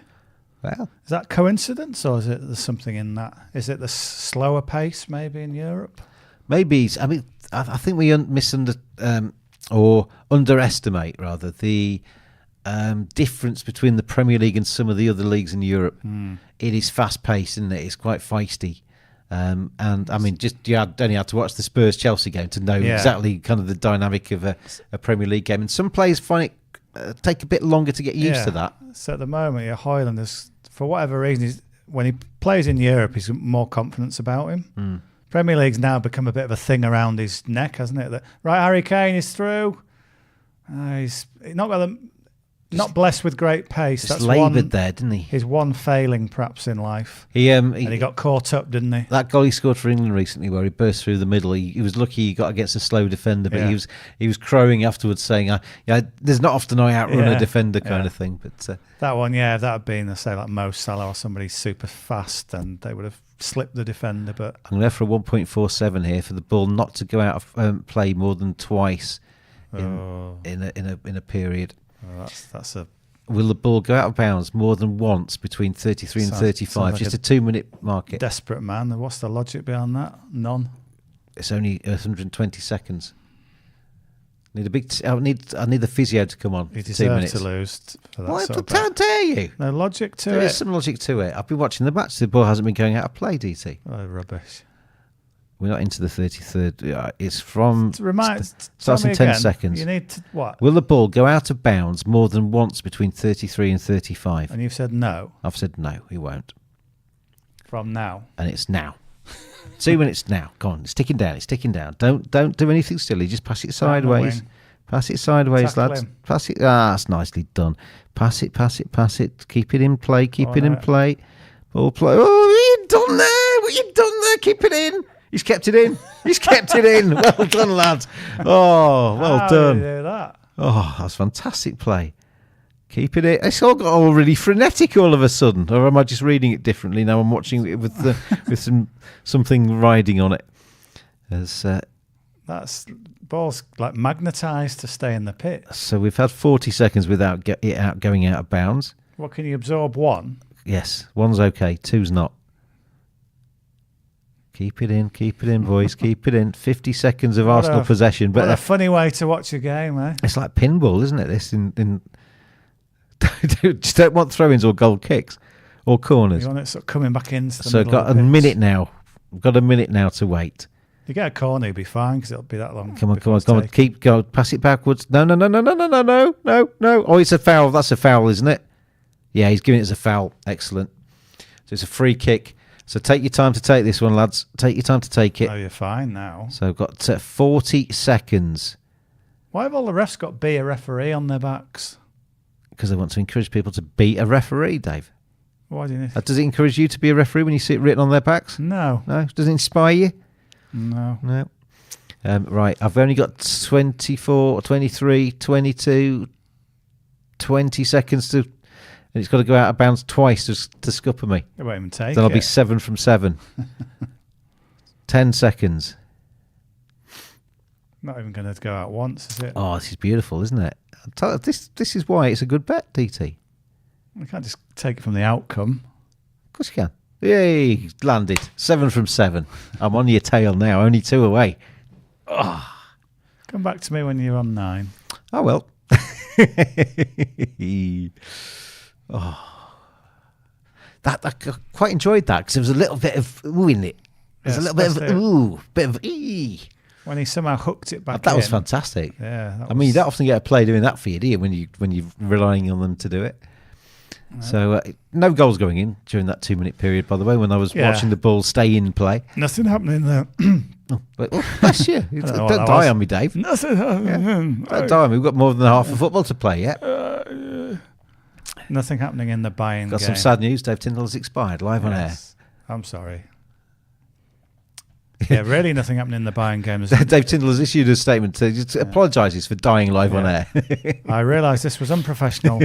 Well, is that coincidence, or is it there's something in that? Is it the slower pace maybe in Europe? Maybe. I mean, I think we or underestimate rather the difference between the Premier League and some of the other leagues in Europe. It is fast paced, isn't it? It's quite feisty. And I mean, you only had to watch the Spurs-Chelsea game to know exactly kind of the dynamic of a Premier League game. And some players find it take a bit longer to get used to that. So at the moment, Højlund is, for whatever reason, when he plays in Europe, he's got more confidence about him. Premier League's now become a bit of a thing around his neck, hasn't it? That, right, Harry Kane is through. He's not got not blessed with great pace. Just laboured there, didn't he? His one failing, perhaps, in life. He got caught up, didn't he? That goal he scored for England recently, where he burst through the middle, he was lucky he got against a slow defender, but he was crowing afterwards, saying, "There's not often I outrun a defender," kind of thing. But that one, that had been, say, like Mo Salah or somebody super fast, and they would have slipped the defender. But I'm going for a 1.47 here for the ball not to go out of play more than twice in a period. That's a. Will the ball go out of bounds more than once between 33 and 35? Like just a 2-minute market. Desperate man. What's the logic behind that? None. It's only 120 seconds. I need the physio to come on. You for 2 deserve minutes. to lose for that. Well, how dare you? No logic to it. There is some logic to it. I've been watching the match. The ball hasn't been going out of play, DT. Oh, rubbish. We're not into the 33rd. It's from... Starts in 10 seconds. You need to... What? Will the ball go out of bounds more than once between 33 and 35? And you've said no. I've said no, he won't. From now. And it's now. 2 minutes now. Go on, it's ticking down. It's ticking down. Don't do anything silly. Just pass it sideways. Pass it sideways, lads. Pass it. That's nicely done. Pass it. Keep it in play. Keep it in play. Ball play. Oh, what you done there? What you done there? Keep it in. He's kept it in. He's kept it in. Well done, lads. Oh, well done. How did you do that? Oh, that's fantastic play. Keep it in. It's all got all really frenetic all of a sudden. Or am I just reading it differently now? I'm watching it with something riding on it. That's ball's like magnetised to stay in the pit. So we've had 40 seconds without going out of bounds. What, can you absorb one? Yes, one's okay. Two's not. Keep it in, boys. Keep it in. 50 seconds of Arsenal possession. But what a funny way to watch a game, eh? It's like pinball, isn't it? This just don't want throw-ins or goal kicks or corners. You want it sort of coming back in. So got a minute now. We've got a minute now to wait. If you get a corner, you'll be fine because it'll be that long. Come on. Keep going. Pass it backwards. No. Oh, it's a foul. That's a foul, isn't it? Yeah, he's giving it as a foul. Excellent. So it's a free kick. So take your time to take this one, lads. Take your time to take it. Oh, you're fine now. So I've got 40 seconds. Why have all the refs got be a referee on their backs? Because they want to encourage people to beat a referee, Dave. Why do you need... Does it encourage you to be a referee when you see it written on their backs? No. No? Does it inspire you? No. No. Right, I've only got 24, 23, 22, 20 seconds to... And it's got to go out of bounds twice to scupper me. It won't even take Then I'll it. be 7 from 7. 10 seconds. Not even going to go out once, is it? Oh, this is beautiful, isn't it? This is why it's a good bet, DT. We can't just take it from the outcome. Of course you can. Yay, landed. 7 from 7. I'm on your tail now, only 2 away. Oh. Come back to me when you're on 9. Oh, well. Oh. That I quite enjoyed that because there was a little bit of ooh in it. There's a little bit of ooh, bit of ee. When he somehow hooked it back That in. was fantastic. Yeah. I mean, you don't often get a play doing that for you, do you? When you're relying on them to do it. No. So no goals going in during that 2-minute period. By the way, when I was watching the ball stay in play, nothing happening there. Bless you. Don't die on me, Dave. Nothing happening. Don't die on me. We've got more than half of football to play yet. Nothing happening in the buying Got game. some sad news. Dave Tyndall's expired live on air. I'm sorry. Yeah, really nothing happening in the buying game. Dave Tyndall has issued a statement to apologises for dying live on air. I realised this was unprofessional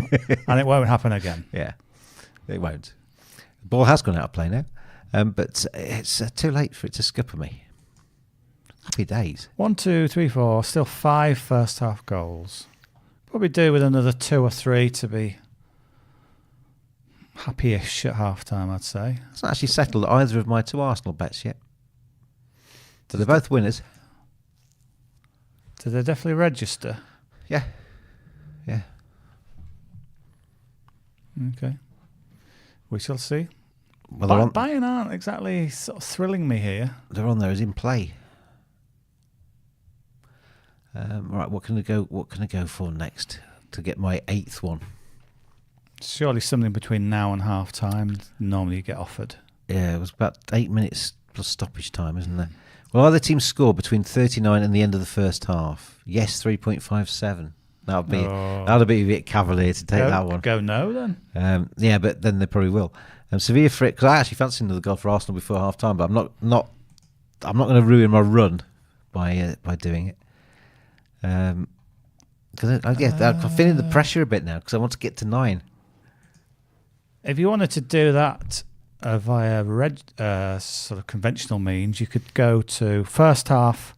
and it won't happen again. Yeah, it won't. The ball has gone out of play now, but it's too late for it to scupper me. Happy days. 1, 2, 3, 4. Still 5 first half goals. Probably do with another 2 or 3 to be happy-ish at half time, I'd say. It's not actually settled either of my 2 Arsenal bets yet. So they're both winners. Did they definitely register? Yeah. Yeah. Okay. We shall see. Well, Bayern aren't exactly sort of thrilling me here. They're on there as in play. Right, what can I go for next to get my 8th one? Surely something between now and half time. Normally you get offered. Yeah, it was about 8 minutes plus stoppage time, isn't there? Well, either team score between 39 and the end of the first half. Yes, 3.57. That'll be a bit cavalier to take that one. Go no then. Yeah, but then they probably will. Sevilla for it because I actually fancy another goal for Arsenal before half time, but I'm not going to ruin my run by doing it. Because I'm feeling the pressure a bit now because I want to get to 9. If you wanted to do that via sort of conventional means, you could go to first half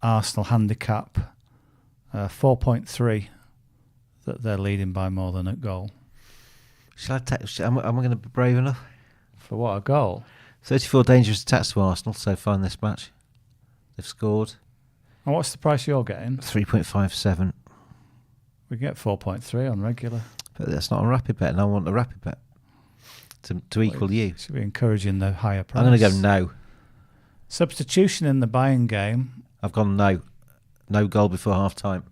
Arsenal handicap 4.3 that they're leading by more than a goal. Am I going to be brave enough? For what, a goal? 34 dangerous attacks to Arsenal so far in this match. They've scored. And what's the price you're getting? 3.57. We can get 4.3 on regular. But that's not a rapid bet, and I want a rapid bet to equal you. Should be encouraging the higher price. I'm going to go no. Substitution in the buying game. I've gone no. No goal before half time.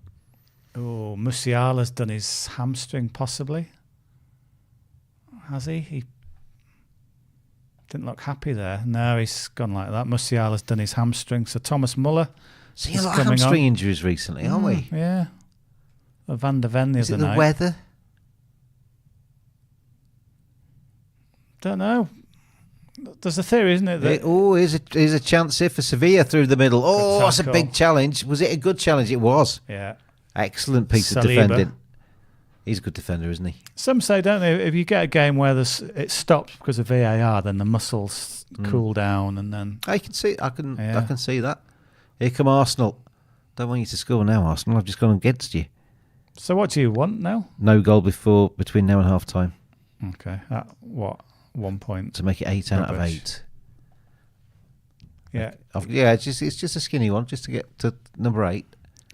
Oh, Musiala's done his hamstring possibly. Has he? He didn't look happy there. No, he's gone like that. Musiala's done his hamstring. So Thomas Muller. Seeing a lot of hamstring injuries recently, aren't we? Yeah. Van der Ven the Is other night. Is it the weather? Don't know. There's a theory, isn't it? That Here's a chance here for Sevilla through the middle. Oh, that's a big challenge. Was it a good challenge? It was. Yeah. Excellent piece of defending. He's a good defender, isn't he? Some say, don't they, if you get a game where it stops because of VAR, then the muscles cool down, and then I can see. I can see that. Here come Arsenal. Don't want you to score now, Arsenal. I've just gone against you. So what do you want now? No goal between now and half time. Okay. At what? 1 point to make it 8 out of 8. Yeah. It's just a skinny one, just to get to number 8.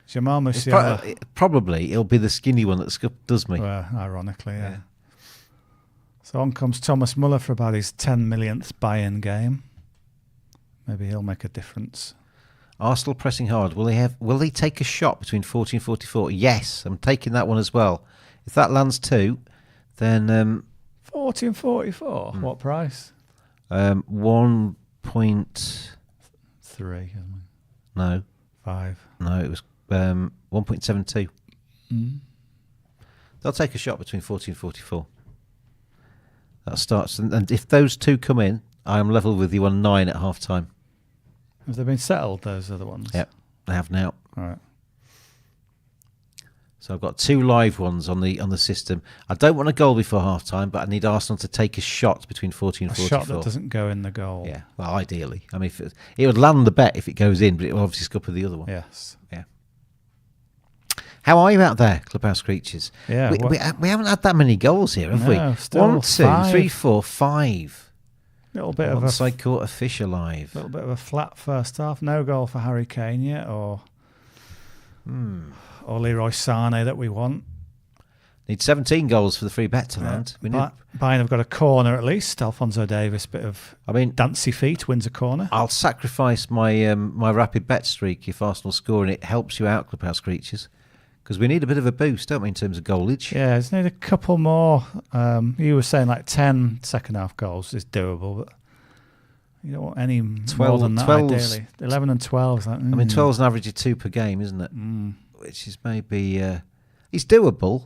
Jamal Musiala. Probably it'll be the skinny one that does me. Well, ironically, yeah. So on comes Thomas Muller for about his 10 millionth Bayern game. Maybe he'll make a difference. Arsenal pressing hard. Will they take a shot between 40 and 44? Yes, I'm taking that one as well. If that lands 2, then 14.44. What price? 1.3. No. 5. No, it was 1.72. They'll take a shot between 40 and 44. That starts, and if those two come in, I am level with you on 9 at half time. Have they been settled, those other ones? Yep, they have now. All right. So I've got 2 live ones on the system. I don't want a goal before half time, but I need Arsenal to take a shot between 40 and 44. A shot that doesn't go in the goal. Yeah, well, ideally. I mean, it would land the bet if it goes in, but it will obviously scupper the other one. Yes. Yeah. How are you out there, Clubhouse Creatures? Yeah. We haven't had that many goals here, have we? 1, 2, 3, 4, 5. Little bit Once I caught a fish alive. A little bit of a flat first half. No goal for Harry Kane yet, or Leroy Sané that we want. Need 17 goals for the free bet to land. Bayern have got a corner at least. Alphonso Davies, dancey feet, wins a corner. I'll sacrifice my my rapid bet streak if Arsenal score, and it helps you out, Clubhouse Creatures, because we need a bit of a boost, don't we, in terms of goalage? Yeah, just need a couple more. You were saying like 10 second half goals is doable, but you don't want any more than that, ideally. 11 and 12 is like, I mean, 12 is an average of 2 per game, isn't it? Which is maybe... it's doable.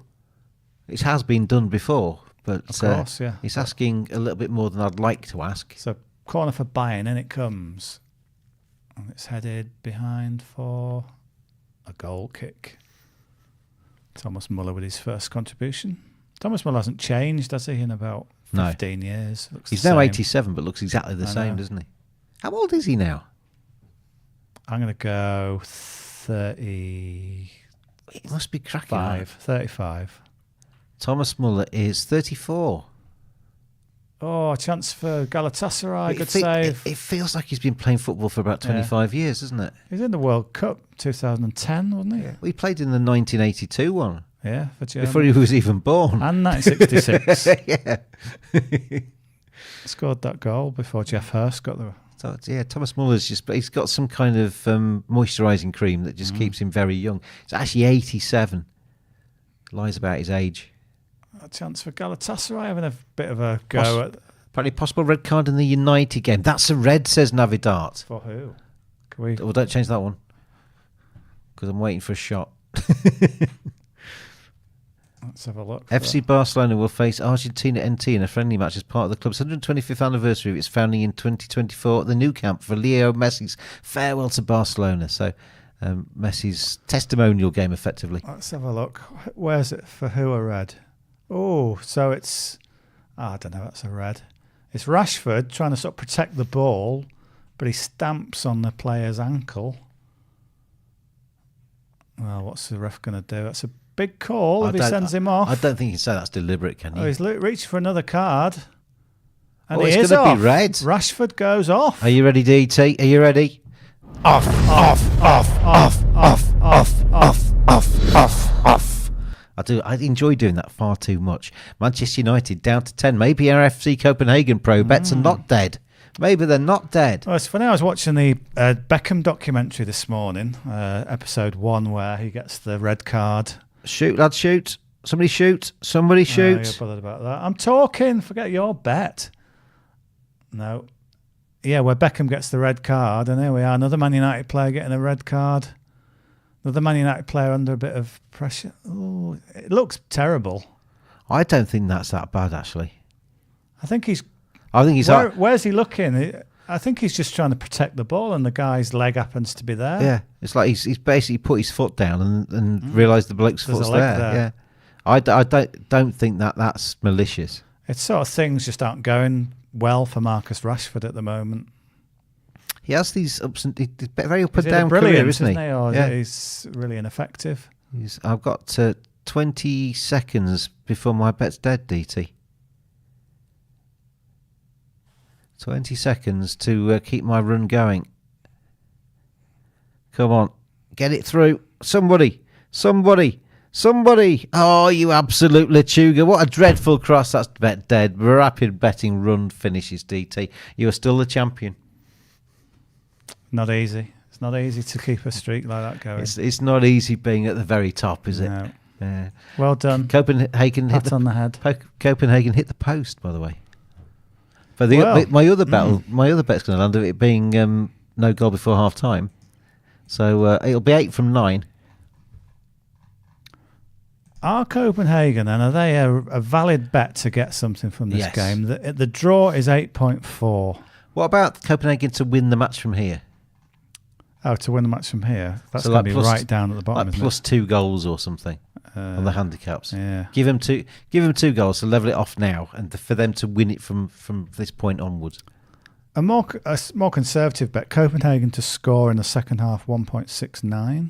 It has been done before, but of course, yeah. It's asking a little bit more than I'd like to ask. So, corner for Bayern, and it comes. And it's headed behind for a goal kick. Thomas Muller with his first contribution. Thomas Muller hasn't changed, has he, in about 15 years? He's now 87, but looks exactly the same, doesn't he? How old is he now? I'm going to go 30... It must be cracking. 35. Thomas Muller is 34. Oh, a chance for Galatasaray. Good save. It feels like he's been playing football for about 25 years, doesn't it? He was in the World Cup 2010, wasn't he? Yeah. Well, he played in the 1982 one. Yeah, for Germany. Before he was even born. And 1966. Yeah. Scored that goal before Jeff Hurst got the... So, yeah, Thomas Muller's he's got some kind of moisturising cream that just keeps him very young. He's actually 87. Lies about his age. A chance for Galatasaray having a bit of a go at... Apparently possible red card in the United game. That's a red, says Navidart. For who? Well, don't change that one. Because I'm waiting for a shot. Let's have a look. FC Barcelona will face Argentina NT in a friendly match as part of the club's 125th anniversary of its founding in 2024 at the Nou Camp for Leo Messi's farewell to Barcelona. So Messi's testimonial game, effectively. Let's have a look. Where's it for who a red? Oh, so it's... I don't know, that's a red. It's Rashford trying to sort of protect the ball, but he stamps on the player's ankle. Well, what's the ref going to do? That's a big call if he sends him off. I don't think you can say that's deliberate, can you? Oh, he's reached for another card. And it's going to be red. Rashford goes off. Are you ready, DT? Are you ready? Off. I enjoy doing that far too much. Manchester United down to 10. Maybe our FC Copenhagen pro bets are not dead. Maybe they're not dead. Well, it's funny. I was watching the Beckham documentary this morning, episode 1, where he gets the red card. Shoot, lad, shoot. Somebody shoot. Somebody shoot. You're bothered about that. I'm talking. Forget your bet. No. Yeah, where Beckham gets the red card, and here we are. Another Man United player getting a red card. Another Man United player under a bit of pressure. Oh, it looks terrible. I don't think that's that bad, actually. I think he's... Where's he looking? I think he's just trying to protect the ball, and the guy's leg happens to be there. Yeah, it's like he's basically put his foot down and realised the bloke's foot's there. Yeah, I don't think that's malicious. It's sort of things just aren't going well for Marcus Rashford at the moment. He has these ups and he's very up and down career, isn't he? Or he's really ineffective. I've got 20 seconds before my bet's dead, DT. 20 seconds to keep my run going. Come on. Get it through. Somebody. Oh, you absolute Lechuga. What a dreadful cross. That's bet dead. Rapid betting run finishes, DT. You are still the champion. Not easy. It's not easy to keep a streak like that going. It's not easy being at the very top, is it? No. Well done. Copenhagen hit Pat on the head. Copenhagen hit the post, by the way. But my other bet's going to land of it being no goal before half time. So it'll be 8 from 9. Are Copenhagen, and are they a valid bet to get something from this game? The draw is 8.4. What about Copenhagen to win the match from here? Oh, to win the match from here? That's So going to like be right down at the bottom, like isn't plus it? 2 goals or something on the handicaps. Yeah. Give them 2 goals to level it off now, and for them to win it from this point onwards. A more conservative bet, Copenhagen to score in the second half, 1.69.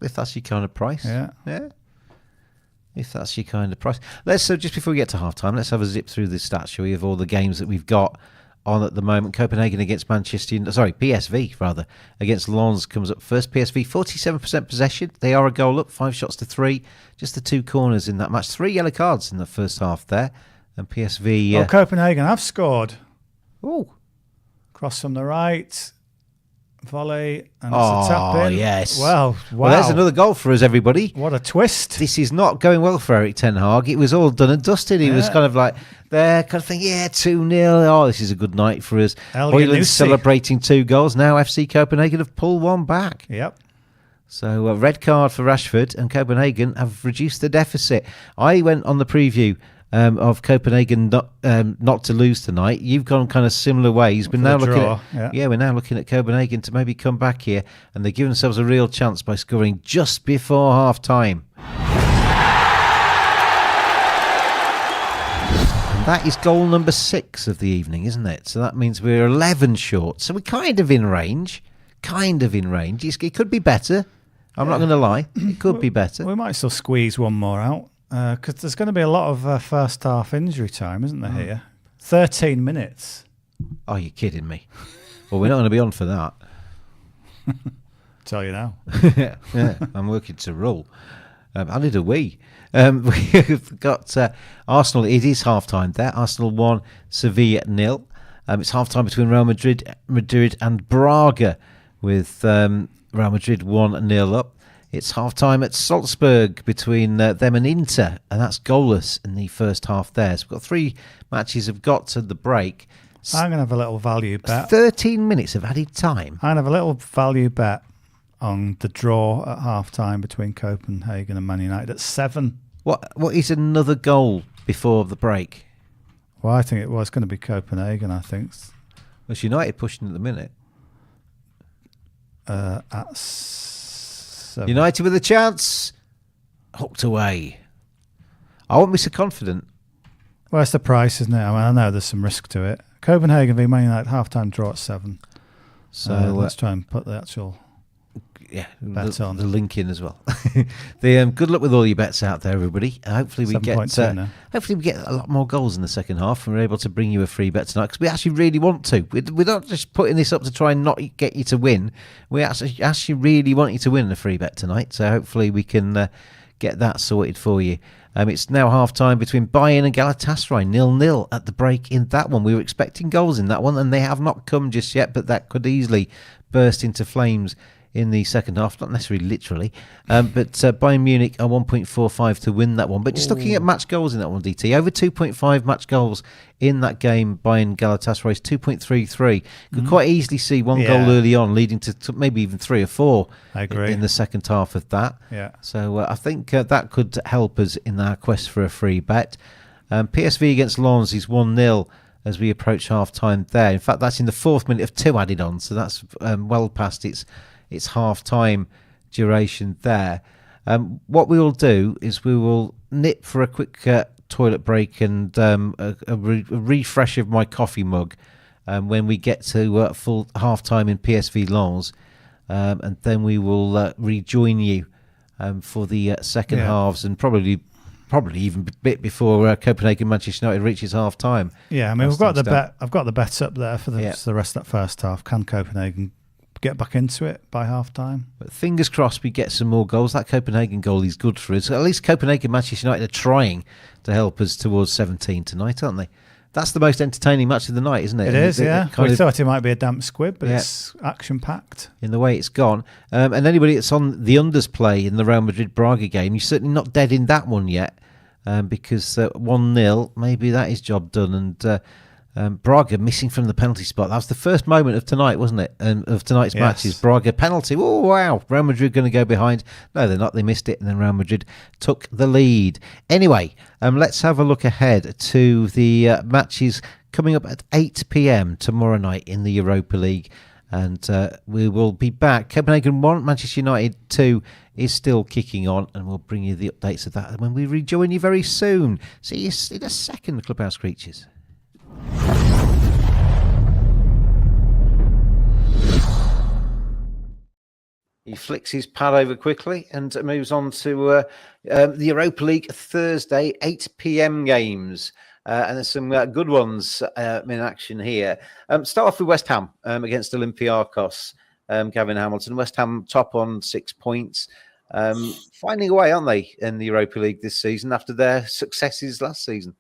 If that's your kind of price. Yeah. If that's your kind of price. So just before we get to half-time, let's have a zip through the stats, shall we, of all the games that we've got on at the moment. Copenhagen against PSV rather, against Lens comes up first. PSV 47% possession. They are a goal up, 5 shots to 3. Just the 2 corners in that match. 3 yellow cards in the first half there. And PSV... Copenhagen have scored. Oh. Cross from the right. Volley, and it's a tap in. Yes. Well, there's another goal for us, everybody. What a twist. This is not going well for Erik ten Hag. It was all done and dusted. He was kind of like there, kind of thinking, 2-0. Oh, this is a good night for us. Højlund celebrating 2 goals. Now FC Copenhagen have pulled 1 back. Yep. So a red card for Rashford, and Copenhagen have reduced the deficit. I went on the preview of Copenhagen not to lose tonight. You've gone kind of similar ways, but now we're now looking at Copenhagen to maybe come back here, and they give themselves a real chance by scoring just before half time. And that is goal number 6 of the evening, isn't it? So that means we're 11 short. So we're kind of in range. It could be better. I'm not going to lie. It could be better. We might still squeeze one more out. Because there's going to be a lot of first half injury time, isn't there, here? 13 minutes. Oh, you're kidding me. Well, we're not going to be on for that. Tell you now. Yeah, I'm working to rule. I need a wee. We've got Arsenal. It is half-time there. Arsenal 1, Sevilla 0. It's half-time between Real Madrid and Braga, with Real Madrid 1-0 up. It's half-time at Salzburg between them and Inter, and that's goalless in the first half there. So we've got 3 matches have got to the break. I'm going to have a little value bet. 13 minutes of added time. I'm going to have a little value bet on the draw at half-time between Copenhagen and Man United at 7. What is another goal before the break? Well, I think it was going to be Copenhagen, I think. Well, it's United pushing at the minute. At 7. United with a chance. Hooked away. I won't be so confident. Well, it's the price, isn't it? I mean, I know there's some risk to it. Copenhagen v Man United half-time draw at 7. So let's try and put the actual bet on. The link in as well. Good luck with all your bets out there, everybody. Hopefully we get a lot more goals in the second half, and we're able to bring you a free bet tonight, because we actually really want to. We're not just putting this up to try and not get you to win. We actually really want you to win a free bet tonight. So hopefully we can get that sorted for you. It's now half-time between Bayern and Galatasaray, 0-0 at the break in that one. We were expecting goals in that one, and they have not come just yet, but that could easily burst into flames in the second half, not necessarily literally, but Bayern Munich are 1.45 to win that one. But just looking at match goals in that one, DT, over 2.5 match goals in that game. Bayern Galatasaray is 2.33. Could quite easily see one goal early on, leading to maybe even 3 or 4. I agree. In the second half of that. Yeah. So I think that could help us in our quest for a free bet. PSV against Lens is 1-0 as we approach half time there. In fact, that's in the 4th minute of 2 added on, so that's well past its half-time duration there. What we will do is we will nip for a quick toilet break and a refresh of my coffee mug when we get to full half-time in PSV Lens, and then we will rejoin you for the second halves, and probably even a bit before Copenhagen Manchester United reaches half-time. Yeah, I mean, I've got the bets up there for the rest of that first half. Can Copenhagen get back into it by half-time? But fingers crossed we get some more goals. That Copenhagen goal is good for us. At least Copenhagen Manchester United are trying to help us towards 17 tonight, aren't they? That's the most entertaining match of the night, isn't it? It is, yeah. We thought it might be a damp squib, but it's action-packed. In the way it's gone. And anybody that's on the unders play in the Real Madrid-Braga game, you're certainly not dead in that one yet, because 1-0, maybe that is job done. And Braga missing from the penalty spot. That was the first moment of tonight, wasn't it? Of tonight's matches. Braga penalty. Oh, wow. Real Madrid going to go behind. No, they're not. They missed it. And then Real Madrid took the lead. Anyway, let's have a look ahead to the matches coming up at 8 p.m. tomorrow night in the Europa League. And we will be back. Copenhagen 1, Manchester United 2 is still kicking on. And we'll bring you the updates of that when we rejoin you very soon. See you in a second, Clubhouse Creatures. He flicks his pad over quickly and moves on to the Europa League Thursday 8 p.m. games. And there's some good ones in action here. Start off with West Ham against Olympiacos. Gavin Hamilton. West Ham top on 6 points. Finding a way, aren't they, in the Europa League this season after their successes last season?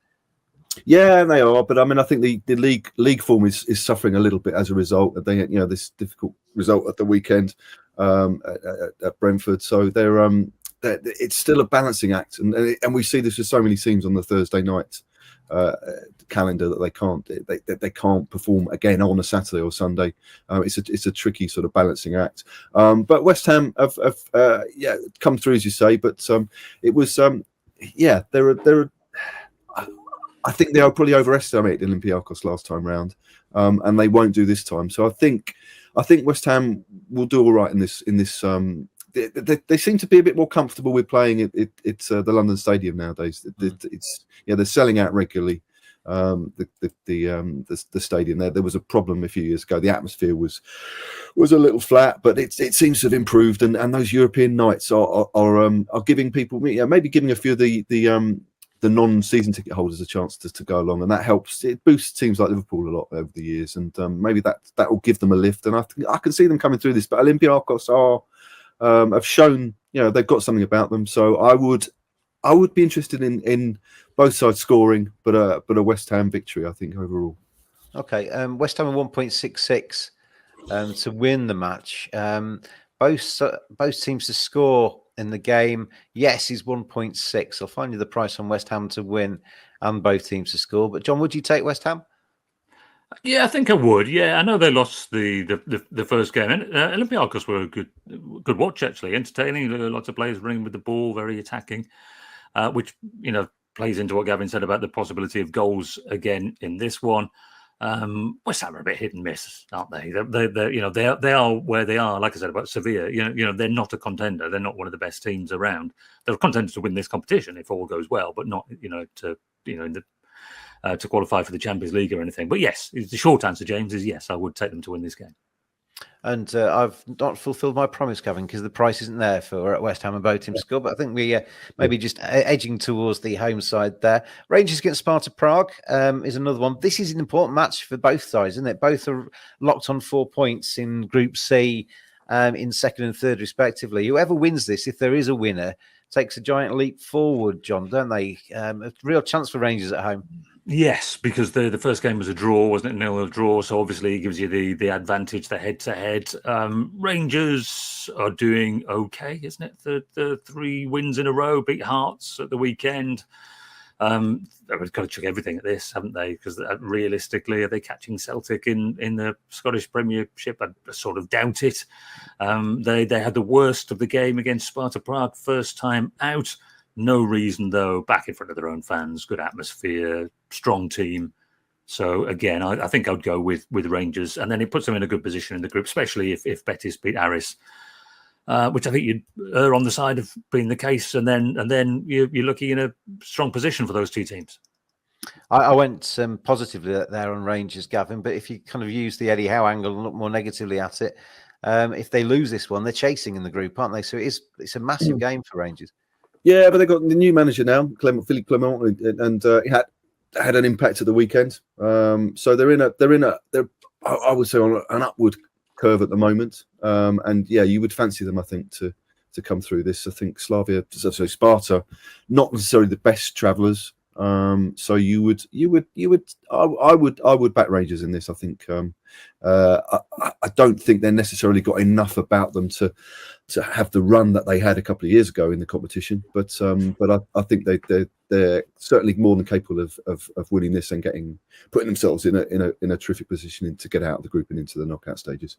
Yeah, they are, but I mean, I think the league form is suffering a little bit as a result. They had, this difficult result at the weekend at Brentford, so it's still a balancing act, and we see this with so many teams on the Thursday night calendar that they can't perform again on a Saturday or Sunday. It's a tricky sort of balancing act. But West Ham have come through, as you say, but it was they're I think they are probably overestimated Olympiacos last time round, and they won't do this time. So I think West Ham will do all right in this. They seem to be a bit more comfortable with playing it's the London Stadium nowadays. They're selling out regularly. The stadium there was a problem a few years ago. The atmosphere was a little flat, but it seems to have improved. And those European nights are giving people, maybe giving a few of the non-season ticket holders a chance to go along, and that helps. It boosts teams like Liverpool a lot over the years, and maybe that will give them a lift. And I can see them coming through this. But Olympiacos have shown they've got something about them. So I would be interested in both sides scoring, but a West Ham victory, I think, overall. Okay, West Ham are 1.66 to win the match. Both teams to score in the game. Yes, is 1.6. I'll find you the price on West Ham to win and both teams to score. But John, would you take West Ham? Yeah, I think I would. Yeah, I know they lost the first game. And Olympiacos were a good watch, actually. Entertaining. Lots of players running with the ball, very attacking, which plays into what Gavin said about the possibility of goals again in this one. West Ham are a bit hit and miss, aren't they? They are where they are. Like I said about Sevilla, they're not a contender. They're not one of the best teams around. They're contenders to win this competition if all goes well, but not to qualify for the Champions League or anything. But yes, the short answer, James, is yes. I would take them to win this game. And I've not fulfilled my promise, Gavin, because the price isn't there for West Ham and both teams to score. But I think we maybe just edging towards the home side there. Rangers against Sparta Prague is another one. This is an important match for both sides, isn't it? Both are locked on 4 points in Group C, in second and third, respectively. Whoever wins this, if there is a winner, takes a giant leap forward, John, don't they? A real chance for Rangers at home. Yes, because the first game was a draw, wasn't it? 0-0 draw, so obviously it gives you the advantage, the head-to-head. Rangers are doing okay, isn't it? The 3 wins in a row, beat Hearts at the weekend. They've got to check everything at this, haven't they? Because realistically, are they catching Celtic in the Scottish Premiership? I sort of doubt it. They had the worst of the game against Sparta Prague first time out. No reason, though, back in front of their own fans, good atmosphere, strong team. So, again, I think I'd go with Rangers. And then it puts them in a good position in the group, especially if Betis beat Aris, which I think you'd err on the side of being the case. And then you're looking in a strong position for those two teams. I went positively there on Rangers, Gavin, but if you kind of use the Eddie Howe angle and look more negatively at it, if they lose this one, they're chasing in the group, aren't they? So it's a massive game for Rangers. Yeah, but they've got the new manager now, Philippe Clement, and he had an impact at the weekend. So they're I would say on an upward curve at the moment. And yeah, you would fancy them, I think, to come through this. I think Sparta, not necessarily the best travellers, So I would back Rangers in this. I think I don't think they're necessarily got enough about them to have the run that they had a couple of years ago in the competition. But I think they're certainly more than capable of winning this and putting themselves in a terrific position to get out of the group and into the knockout stages.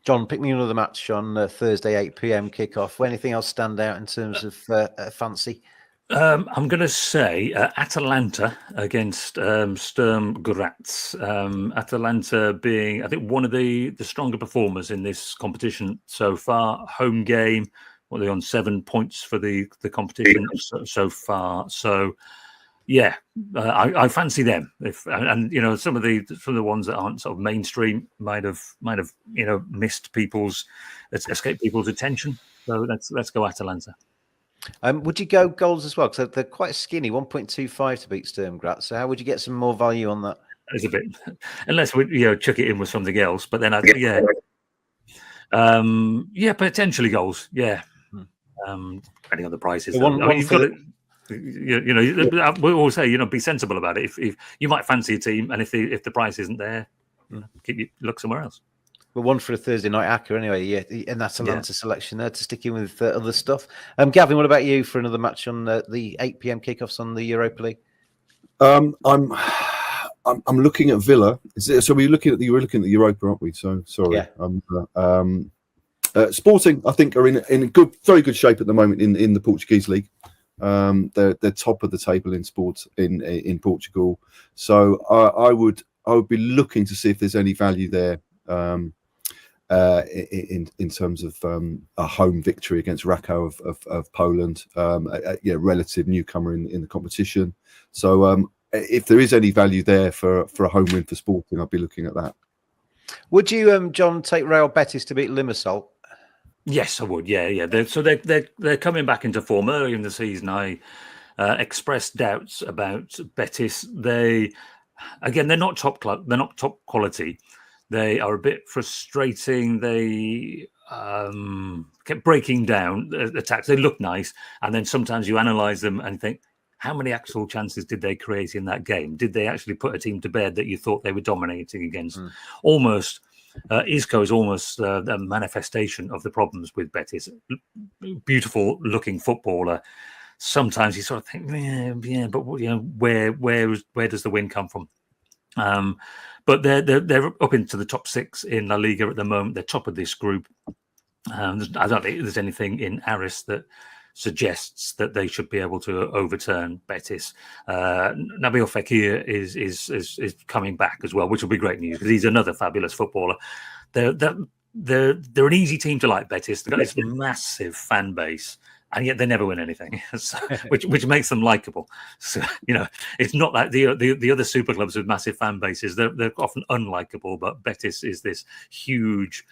John, pick me another match on Thursday 8 p.m. kickoff. Anything else stand out in terms of fancy? I'm going to say Atalanta against Sturm Graz. Atalanta being, I think, one of the stronger performers in this competition so far. Home game, what are they on 7 points for the competition so far? So, yeah, I fancy them. And you know, some of the ones that aren't sort of mainstream might have escaped people's attention. So let's go Atalanta. Would you go goals as well? Because they're quite skinny, 1.25 to beat Sturm Graz. So how would you get some more value on that? It's a bit, unless we chuck it in with something else. But then potentially goals. Yeah, depending on the prices. We always say, be sensible about it. If you might fancy a team, and if the price isn't there, look somewhere else. Well, one for a Thursday night acca anyway. Yeah, and that's Atalanta selection there to stick in with other stuff. Gavin, what about you for another match on the 8 p.m. kickoffs on the Europa League? I'm looking at Villa. So we're looking at the Europa, aren't we? So sorry. Yeah. Sporting, I think, are in very good shape at the moment in the Portuguese league. They're top of the table in sports in Portugal. So I would be looking to see if there's any value there. In terms of a home victory against Rakow of Poland, relative newcomer in the competition. So if there is any value there for a home win for Sporting, I'd be looking at that. Would you, John, take Real Betis to beat Limassol? Yes, I would. Yeah. They're coming back into form. Earlier in the season, I expressed doubts about Betis. They're not top club. They're not top quality. They are a bit frustrating. They kept breaking down attacks. They look nice. And then sometimes you analyse them and think, how many actual chances did they create in that game? Did they actually put a team to bed that you thought they were dominating against? Almost, Isco is almost a manifestation of the problems with Betis. Beautiful looking footballer. Sometimes you sort of think, but where does the win come from? But they're up into the top 6 in La Liga at the moment. They're top of this group. I don't think there's anything in Aris that suggests that they should be able to overturn Betis. Nabil Fekir is coming back as well, which will be great news because he's another fabulous footballer. They're an easy team to like, Betis. They've got this massive fan base. And yet they never win anything, which makes them likable. So, it's not like the other super clubs with massive fan bases. They're often unlikable, but Betis is this huge,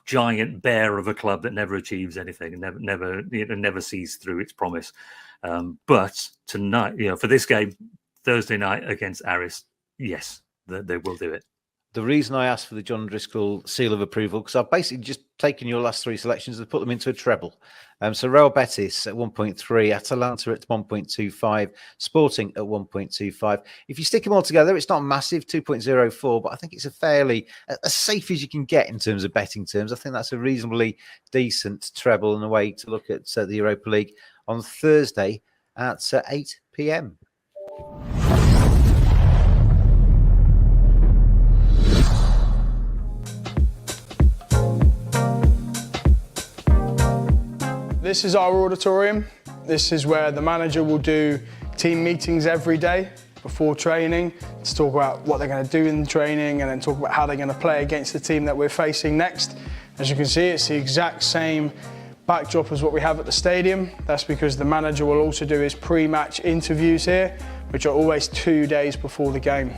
giant bear of a club that never achieves anything and never sees through its promise. But tonight, for this game, Thursday night against Aris, yes, they will do it. The reason I asked for the John Driscoll seal of approval, because I've basically just taken your last 3 selections and put them into a treble. So Real Betis at 1.3, Atalanta at 1.25, Sporting at 1.25. If you stick them all together, it's not massive, 2.04, but I think it's as safe as you can get in terms of betting terms. I think that's a reasonably decent treble and a way to look at the Europa League on Thursday at 8 p.m. This is our auditorium. This is where the manager will do team meetings every day before training to talk about what they're going to do in the training and then talk about how they're going to play against the team that we're facing next. As you can see, it's the exact same backdrop as what we have at the stadium. That's because the manager will also do his pre-match interviews here, which are always 2 days before the game.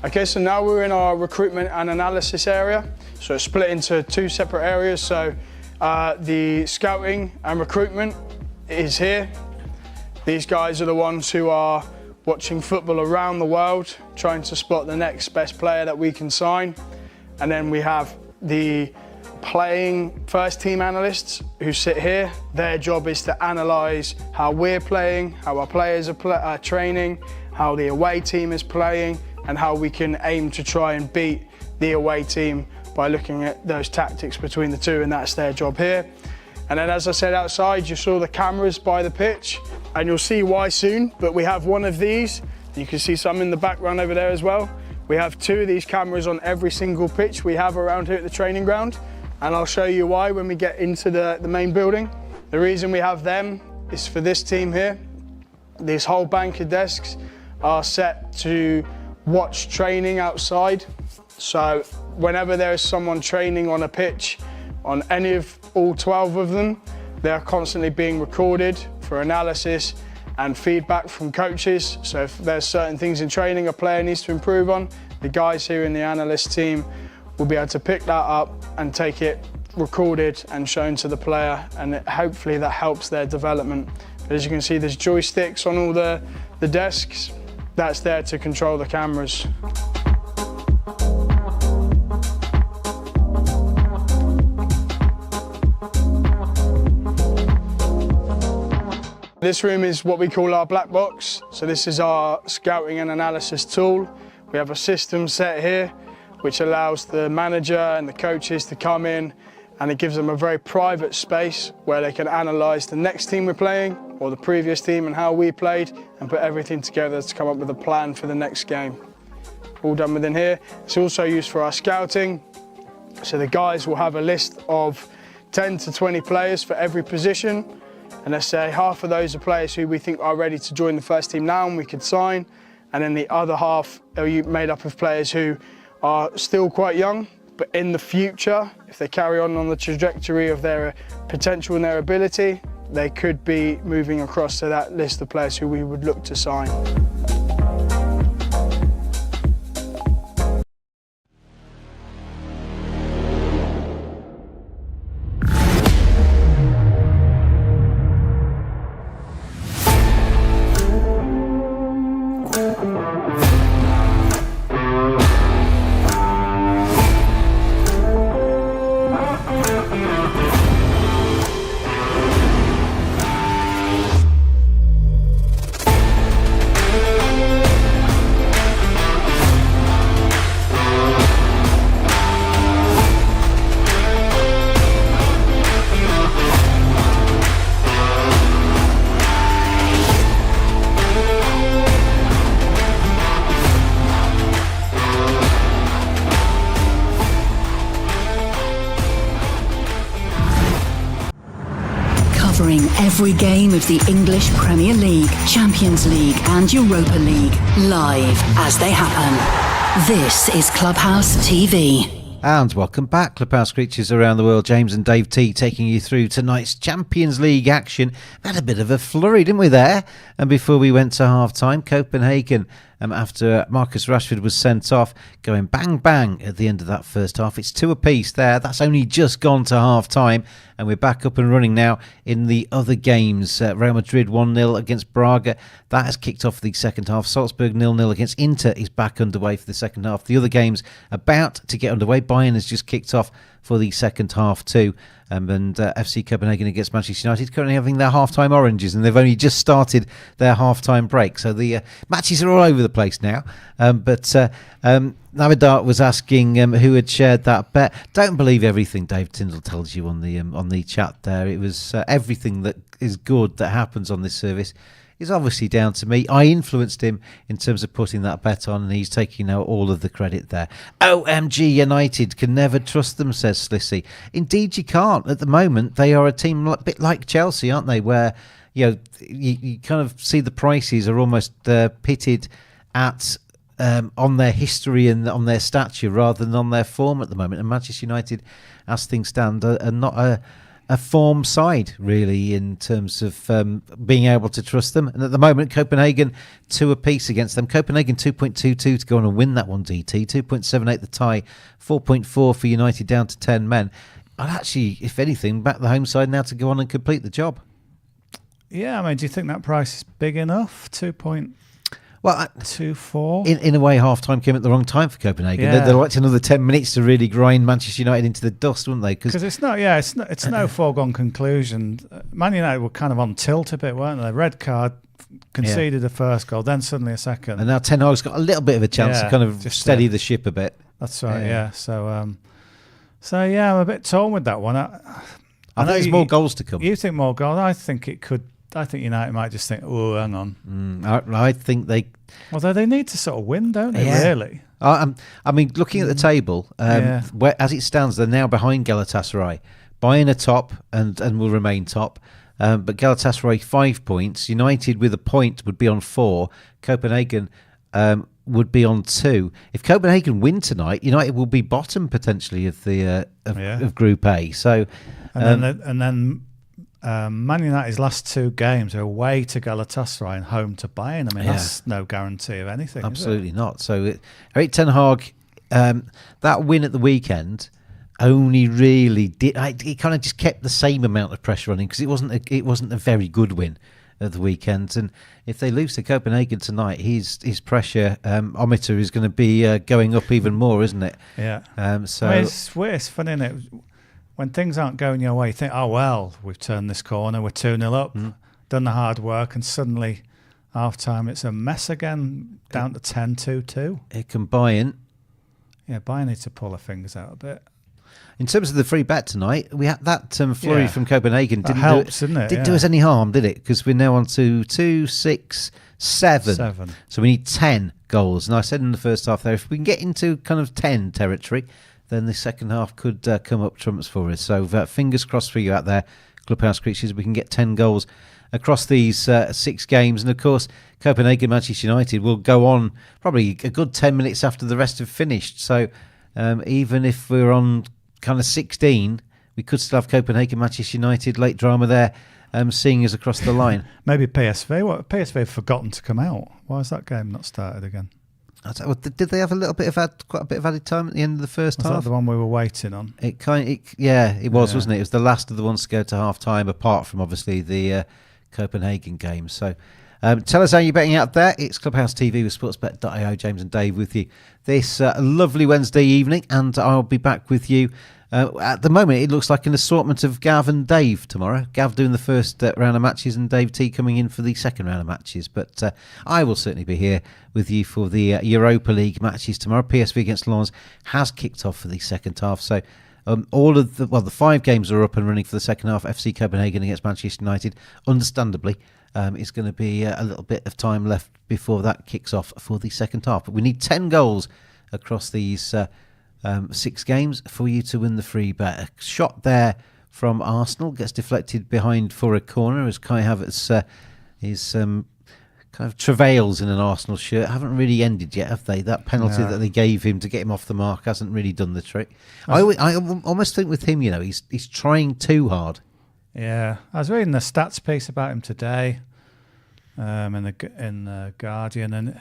Okay, so now we're in our recruitment and analysis area. So it's split into 2 separate areas. So the scouting and recruitment is here. These guys are the ones who are watching football around the world, trying to spot the next best player that we can sign. And then we have the playing first team analysts who sit here. Their job is to analyse how we're playing, how our players are training, how the away team is playing, and how we can aim to try and beat the away team by looking at those tactics between the two, and that's their job here. And then, as I said, outside you saw the cameras by the pitch, and you'll see why soon, but we have one of these. You can see some in the background over there as well. We have 2 of these cameras on every single pitch we have around here at the training ground, and I'll show you why when we get into the main building. The reason we have them is for this team here. This whole bank of desks are set to watch training outside. So whenever there is someone training on a pitch, on any of all 12 of them, they're constantly being recorded for analysis and feedback from coaches. So if there's certain things in training a player needs to improve on, the guys here in the analyst team will be able to pick that up and take it recorded and shown to the player, and hopefully that helps their development. But as you can see, there's joysticks on all the desks. That's there to control the cameras. This room is what we call our black box. So this is our scouting and analysis tool. We have a system set here which allows the manager and the coaches to come in, and it gives them a very private space where they can analyse the next team we're playing or the previous team and how we played, and put everything together to come up with a plan for the next game. All done within here. It's also used for our scouting. So the guys will have a list of 10 to 20 players for every position. And let's say half of those are players who we think are ready to join the first team now and we could sign. And then the other half are made up of players who are still quite young, but in the future, if they carry on the trajectory of their potential and their ability, they could be moving across to that list of players who we would look to sign. Covering every game of the English Premier League, Champions League and Europa League, live as they happen. This is Clubhouse TV. And welcome back, Clubhouse creatures around the world. James and Dave T taking you through tonight's Champions League action. We had a bit of a flurry, didn't we, there? And before we went to half-time, Copenhagen, after Marcus Rashford was sent off, going bang-bang at the end of that first half. It's 2 apiece there. That's only just gone to half-time. And we're back up and running now in the other games. Real Madrid 1-0 against Braga. That has kicked off the second half. Salzburg 0-0 against Inter is back underway for the second half. The other games about to get underway. Bayern has just kicked off for the second half too. And FC Copenhagen against Manchester United currently having their half-time oranges, and they've only just started their half-time break. So the matches are all over the place now. But Navidart was asking who had shared that bet. Don't believe everything Dave Tyndall tells you on the chat there. It was everything that is good that happens on this service is obviously down to me. I influenced him in terms of putting that bet on, and he's taking out all of the credit there. OMG United, can never trust them, says Slissy. Indeed you can't. At the moment, they are a team a bit like Chelsea, aren't they, where you kind of see the prices are almost pitted at on their history and on their stature rather than on their form at the moment. And Manchester United, as things stand, are not a form side, really, in terms of being able to trust them. And at the moment, Copenhagen 2 apiece against them. Copenhagen 2.22 to go on and win that one, DT. 2.78 the tie. 4.4 for United down to 10 men. I'd actually, if anything, back the home side now to go on and complete the job. Yeah, I mean, do you think that price is big enough? Well, 2-4. In a way, half-time came at the wrong time for Copenhagen. Yeah. They liked another 10 minutes to really grind Manchester United into the dust, wouldn't they? Because it's no foregone conclusion. Man United were kind of on tilt a bit, weren't they? Red card, conceded the first goal, then suddenly a second. And now Ten Hag's got a little bit of a chance to kind of steady the ship a bit. That's right, yeah. So, I'm a bit torn with that one. I think there's more goals to come. You think more goals? I think it could. I think United might just think, oh, hang on. I think they... Although they need to sort of win, don't they, really? I mean, looking at the table, where, as it stands, they're now behind Galatasaray. Bayern are top and will remain top. But Galatasaray 5 points. United with a point would be on 4. Copenhagen would be on 2. If Copenhagen win tonight, United will be bottom potentially of the of Group A. So, and then Man United's last 2 games are away to Galatasaray and home to Bayern. I mean, that's no guarantee of anything. Absolutely not. So, Erik Ten Hag, that win at the weekend only really did. It kind of just kept the same amount of pressure on him because it wasn't a very good win at the weekend. And if they lose to Copenhagen tonight, his pressure ometer is going to be going up even more, isn't it? Yeah. So it's funny, isn't it? When things aren't going your way, you think, oh, well, we've turned this corner, we're 2-0 up, done the hard work, and suddenly, half-time, it's a mess again, down to 10-2-2. It can Bayern. Yeah, Bayern need to pull their fingers out a bit. In terms of the free bet tonight, we had that flurry from Copenhagen. Didn't do us any harm, did it? Because we're now on to 2, 6, 7. So we need 10 goals. And I said in the first half there, if we can get into kind of 10 territory, then the second half could come up trumps for us. So fingers crossed for you out there, Clubhouse creatures. We can get 10 goals across these 6 games. And of course, Copenhagen, Manchester United will go on probably a good 10 minutes after the rest have finished. So even if we're on kind of 16, we could still have Copenhagen, Manchester United, late drama there, seeing us across the line. Maybe PSV. PSV have forgotten to come out. Why has that game not started again? Did they have quite a bit of added time at the end of the first half? Was that the one we were waiting on? It was, wasn't it? It was the last of the ones to go to half time, apart from obviously the Copenhagen game. So tell us how you're betting out there. It's Clubhouse TV with sportsbet.io. James and Dave with you this lovely Wednesday evening, and I'll be back with you. At the moment, it looks like an assortment of Gav and Dave tomorrow. Gav doing the first round of matches and Dave T coming in for the second round of matches. But I will certainly be here with you for the Europa League matches tomorrow. PSV against Lens has kicked off for the second half. So all of the 5 games are up and running for the second half. FC Copenhagen against Manchester United, understandably, is going to be a little bit of time left before that kicks off for the second half. But we need 10 goals across these 6 games for you to win the free bet. A shot there from Arsenal gets deflected behind for a corner as Kai Havertz is kind of travails in an Arsenal shirt. Haven't really ended yet, have they? That penalty that they gave him to get him off the mark hasn't really done the trick. I almost think with him, he's trying too hard. Yeah, I was reading the stats piece about him today in the Guardian, and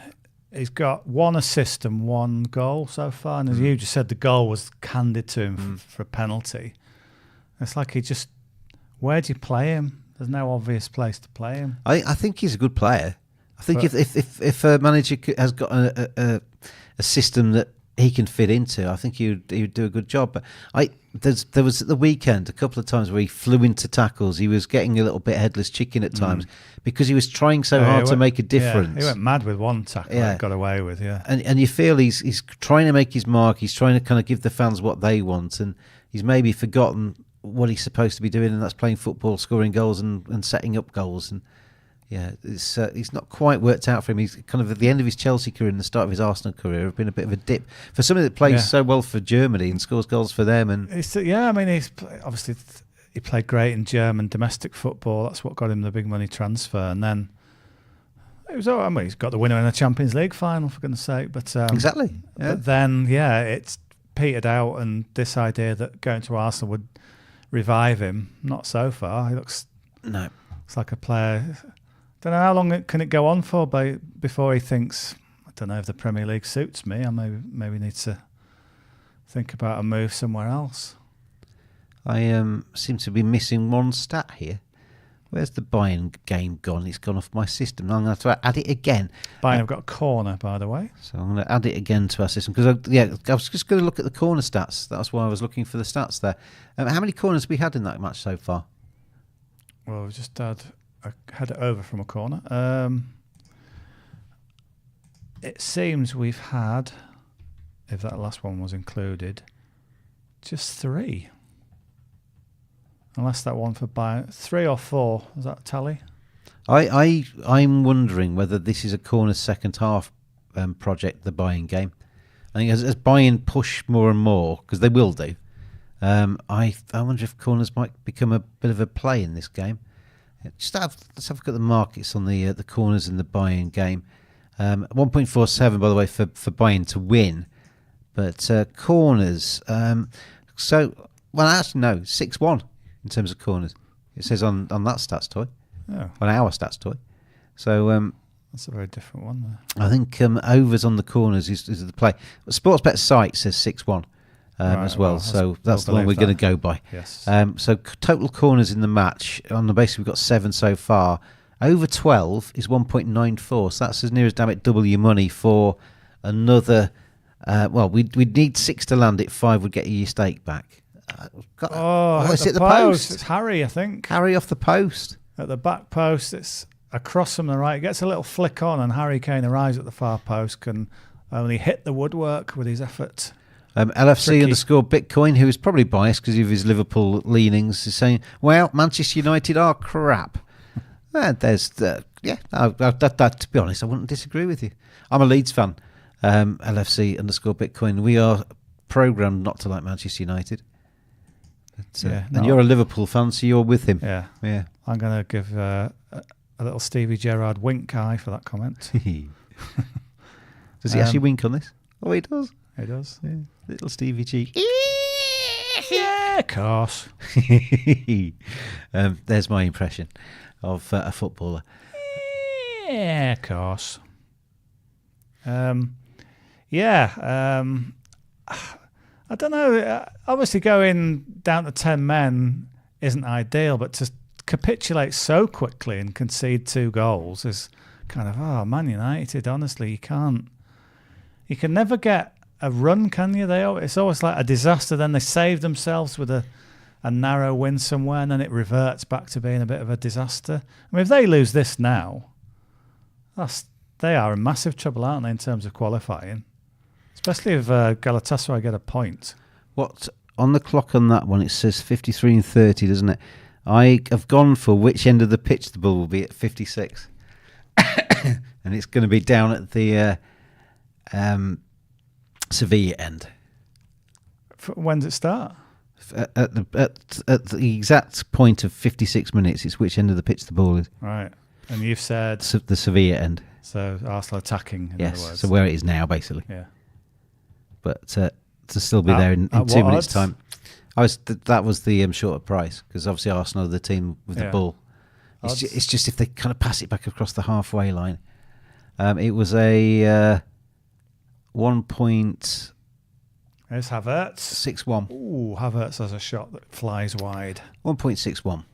he's got 1 assist and 1 goal so far. And as you just said, the goal was handed to him for a penalty. It's like where do you play him? There's no obvious place to play him. I think he's a good player. I think if a manager has got a system that he can fit into, I think he would do a good job. But there was at the weekend a couple of times where he flew into tackles. He was getting a little bit headless chicken at times because he was trying so hard to make a difference. He went mad with one tackle that got away with, And you feel he's trying to make his mark. He's trying to kind of give the fans what they want, and he's maybe forgotten what he's supposed to be doing, and that's playing football, scoring goals and setting up goals. And it's not quite worked out for him. He's kind of at the end of his Chelsea career and the start of his Arsenal career have been a bit of a dip for somebody that plays so well for Germany and scores goals for them. And he's obviously he played great in German domestic football. That's what got him the big money transfer. And then it was he's got the winner in the Champions League final, for goodness sake. But exactly. Yeah. But then it's petered out, and this idea that going to Arsenal would revive him, not so far. He looks like a player. Don't know how long can it go on for before he thinks, I don't know if the Premier League suits me. I maybe need to think about a move somewhere else. I seem to be missing one stat here. Where's the Bayern game gone? It's gone off my system. I'm going to have to add it again. Bayern have got a corner, by the way. So I'm going to add it again to our system because I was just going to look at the corner stats. That's why I was looking for the stats there. How many corners have we had in that match so far? Well, we've just had it over from a corner. It seems we've had, if that last one was included, just 3. Unless that one for Bayern, 3 or 4. Is that a tally? I'm wondering whether this is a corner second half project, the Bayern game. I think as Bayern push more and more, because they will do, I wonder if corners might become a bit of a play in this game. Let's have a look at the markets on the corners in the Bayern game. 1.47, by the way, for Bayern to win. But corners, well, actually, no, 6-1 in terms of corners. It says on that stats toy, on our stats toy. So that's a very different one there. I think overs on the corners is the play. Sportsbet site says 6-1 as well. So that's the one we're going to go by. Yes. So total corners in the match, on the basis we've got 7 so far. Over 12 is 1.94. So that's as near as damn it double your money for another. Well, we'd need 6 to land it. 5 would get you your stake back. Is it the post? It's Harry, I think. Harry off the post. At the back post, it's across from the right. It gets a little flick on, and Harry Kane arrives at the far post, can only hit the woodwork with his effort. LFC _ Bitcoin, who is probably biased because of his Liverpool leanings, is saying, well, Manchester United are crap. There's to be honest, I wouldn't disagree with you. I'm a Leeds fan. LFC _ Bitcoin. We are programmed not to like Manchester United. But, and you're a Liverpool fan, so you're with him. Yeah. I'm going to give a little Stevie Gerrard wink eye for that comment. Does he actually wink on this? Oh, he does. He does. Yeah. Little Stevie G. Yeah, of course. There's my impression of a footballer. Yeah, of course. I don't know. Obviously, going down to 10 men isn't ideal, but to capitulate so quickly and concede 2 goals is kind of, Man United, honestly, you can never get a run, can you? It's always like a disaster. Then they save themselves with a narrow win somewhere, and then it reverts back to being a bit of a disaster. I mean, if they lose this now, they are in massive trouble, aren't they, in terms of qualifying? Especially if Galatasaray get a point. What on the clock on that one? It says 53 and 30, doesn't it? I have gone for which end of the pitch the ball will be at 56, and it's going to be down at the Sevilla end. When does it start? At the exact point of 56 minutes, it's which end of the pitch the ball is. Right, and you've said the Sevilla end. So Arsenal attacking. In other words. So where it is now, basically. Yeah. But to still be there in 2 minutes' time. That was the shorter price, because obviously Arsenal are the team with the ball. It's just if they kind of pass it back across the halfway line. It was a 1 point. There's Havertz. 6-1. Ooh, Havertz has a shot that flies wide. 1.61.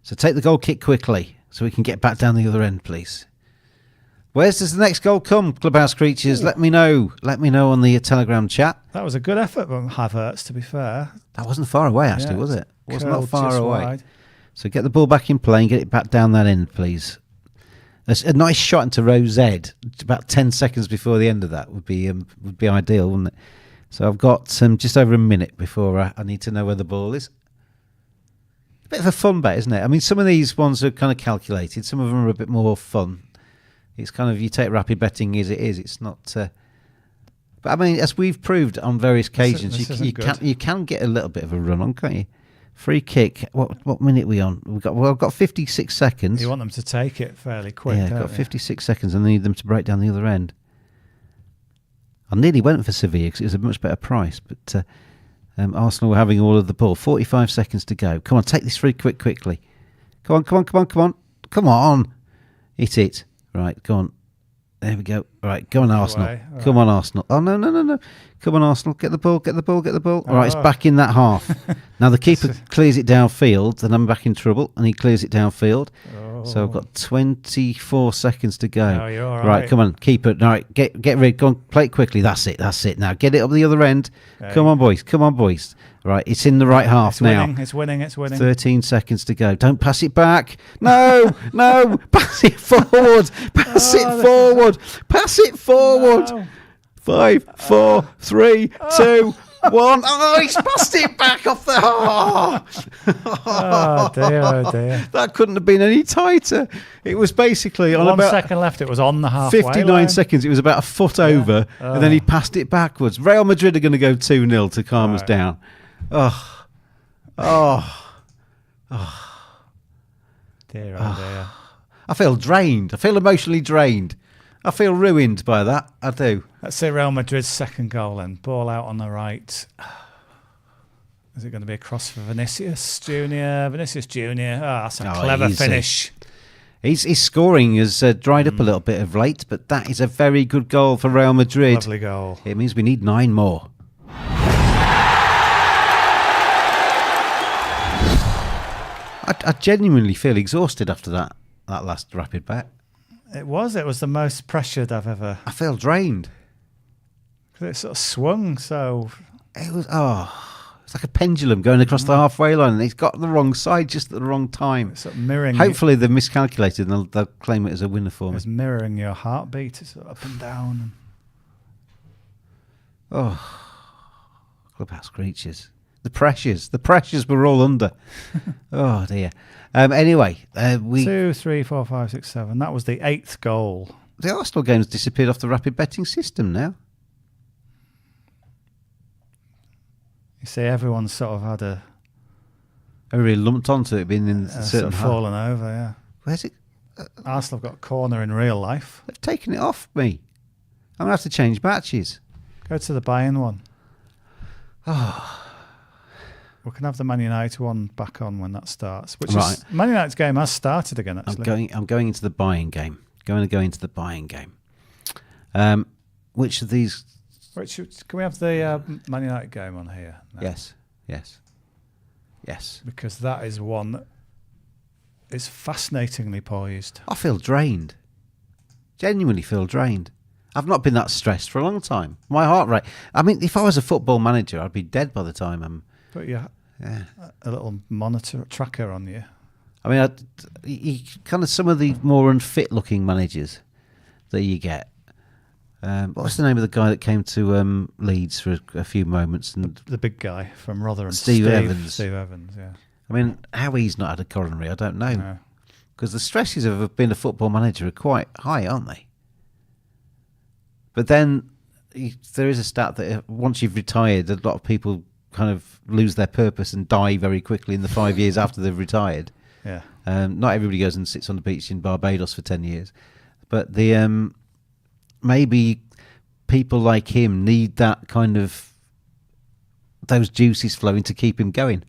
So take the goal kick quickly so we can get back down the other end, please. Where's does the next goal come, Clubhouse creatures? Ooh. Let me know. Let me know on the Telegram chat. That was a good effort from Havertz, to be fair. That wasn't far away, actually, was it? It was not far away. Wide. So get the ball back in play and get it back down that end, please. A nice shot into Rose Ed, about 10 seconds before the end of that would be ideal, wouldn't it? So I've got just over a minute before I need to know where the ball is. A bit of a fun bet, isn't it? I mean, some of these ones are kind of calculated. Some of them are a bit more fun. It's kind of, you take rapid betting as it is. It's not. But I mean, as we've proved on various occasions, you can get a little bit of a run on, can't you? Free kick. What minute are we on? I've got 56 seconds. You want them to take it fairly quick. Yeah, I've got 56 seconds. and I need them to break down the other end. I nearly went for Sevilla because it was a much better price, but Arsenal were having all of the ball. 45 seconds to go. Come on, take this free quickly. Come on. Hit it. Right, go on. There we go. Right, go on, Arsenal. Away. Come on, Arsenal. Oh, no. Come on, Arsenal. Get the ball. All right, it's back in that half. Now the keeper clears it downfield, then I'm back in trouble, and he clears it downfield. So I've got 24 seconds to go. Oh, you're all right. Right, come on, keeper. All right, get rid. Go on, play it quickly. That's it. Now get it up the other end. Okay. Come on, boys. Right, it's in the right half now. It's winning. 13 seconds to go. Don't pass it back. No. Pass it forward. Pass it forward. No. 5, 4, 3, 2, 1. Oh, he's passed it back off the. Oh dear. That couldn't have been any tighter. It was basically on 1 about second left. It was on the halfway 59 line. seconds. It was about a foot over, and then he passed it backwards. Real Madrid are going to go 2-0 to calm us down. Oh. Dear. I feel drained. I feel emotionally drained. I feel ruined by that. I do. Let's say Real Madrid's second goal then. Ball out on the right. Is it going to be a cross for Vinicius Junior? That's a clever easy. finish. His scoring has dried up a little bit of late, but that is a very good goal for Real Madrid. Lovely goal. It means we need 9 more. I genuinely feel exhausted after that last rapid bet. It was the most pressured I've ever. I feel drained. It sort of swung, so It was it's like a pendulum going across the halfway line, and it's got the wrong side just at the wrong time. it's sort of mirroring. Hopefully they've miscalculated and they'll claim it as a winner for me. It's mirroring your heartbeat. It's sort of up and down. Clubhouse creatures. The pressures we're all under. Oh dear. Anyway, 2, 3, 4, 5, 6, 7. That was the 8th goal. The Arsenal game's disappeared off the rapid betting system now. You see, everyone's sort of had a Everybody lumped onto it being in sort certain of half. fallen over. Yeah, Where's it? Arsenal have got a corner in real life. They've taken it off me. I'm gonna have to change matches. Go to the Bayern one. We can have the Man United one back on when that starts. Which is Man United's game has started again. Actually, I'm going into the Bayern game. Going to go into the Bayern game. Which of these? Can we have the Man United game on here? No. Yes. Because that is one that is fascinatingly poised. I feel drained. Genuinely feel drained. I've not been that stressed for a long time. My heart rate. I mean, if I was a football manager, I'd be dead by the time I'm. But yeah, a little monitor tracker on you. I mean, kind of some of the more unfit looking managers that you get. What's the name of the guy that came to Leeds for a few moments? And the big guy from Rotherham. Steve Evans. Steve Evans, yeah. I mean, how he's not had a coronary, I don't know. Because the stresses of being a football manager are quite high, aren't they? But then there is a stat that once you've retired, a lot of people kind of lose their purpose and die very quickly in the 5 years after they've retired. Yeah. Not everybody goes and sits on the beach in Barbados for 10 years. But the maybe people like him need that kind of those juices flowing to keep him going.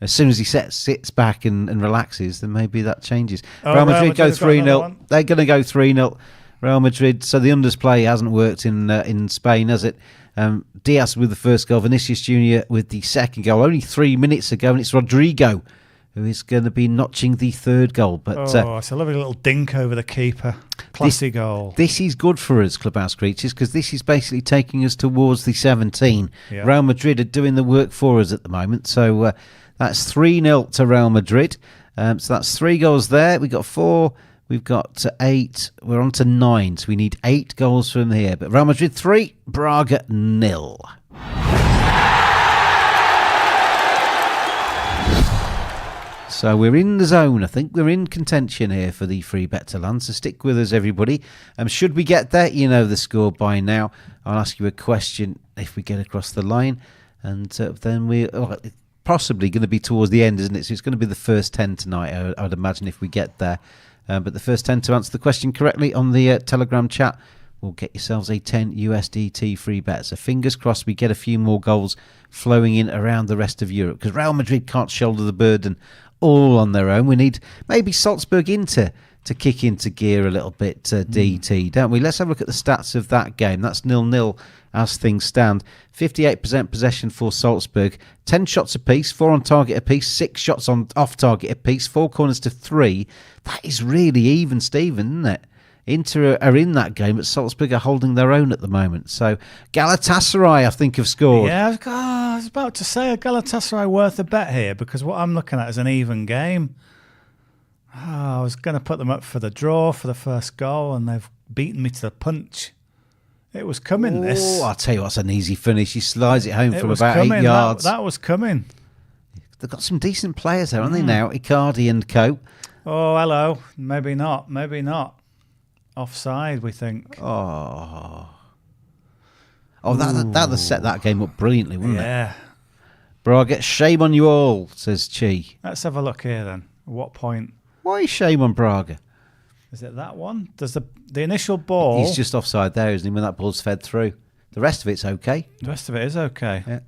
As soon as he sits back and relaxes, then maybe that changes. Real Madrid go 3-0. They're going to go 3-0. Real Madrid. So the undersplay hasn't worked in Spain, has it? Diaz with the first goal, Vinicius Junior with the second goal. Only 3 minutes ago, and it's Rodrigo who is going to be notching the third goal. But it's a lovely little dink over the keeper. Classy goal. This is good for us, Clubhouse Creatures, because this is basically taking us towards the 17. Yeah. Real Madrid are doing the work for us at the moment. So that's 3-0 to Real Madrid. So that's 3 goals there. We've got 4. We've got 8. We're on to 9. So we need 8 goals from here. But Real Madrid 3, Braga 0. So we're in the zone. I think we're in contention here for the free bet to land. So stick with us, everybody. Should we get there, you know the score by now. I'll ask you a question if we get across the line. And then we're possibly going to be towards the end, isn't it? So it's going to be the first 10 tonight, I would imagine, if we get there. But the first 10 to answer the question correctly on the Telegram chat will get yourselves a 10 USDT free bet. So fingers crossed we get a few more goals flowing in around the rest of Europe, because Real Madrid can't shoulder the burden all on their own. We need maybe Salzburg Inter to kick into gear a little bit, DT, don't we? Let's have a look at the stats of that game. That's 0-0 as things stand. 58% possession for Salzburg, 10 shots apiece, 4 on target apiece, 6 shots on off target apiece, 4 corners to 3. That is really even, Stephen, isn't it? Inter are in that game, but Salzburg are holding their own at the moment. So Galatasaray, I think, have scored. Yeah, I was about to say a Galatasaray worth a bet here, because what I'm looking at is an even game. I was going to put them up for the draw for the first goal, and they've beaten me to the punch. It was coming, this. I'll tell you what's an easy finish. He slides it home from about 8 yards. That was coming. They've got some decent players there, haven't they, now? Icardi and co. Oh, hello. Maybe not. Maybe not. Offside, we think. That'd have set that game up brilliantly, wouldn't it? Yeah. Braga, shame on you all, says Chi. Let's have a look here then. At what point? Why shame on Braga? Is it that one? Does the initial ball... He's just offside there, isn't he, when that ball's fed through? The rest of it's okay. The rest of it is okay. Yeah.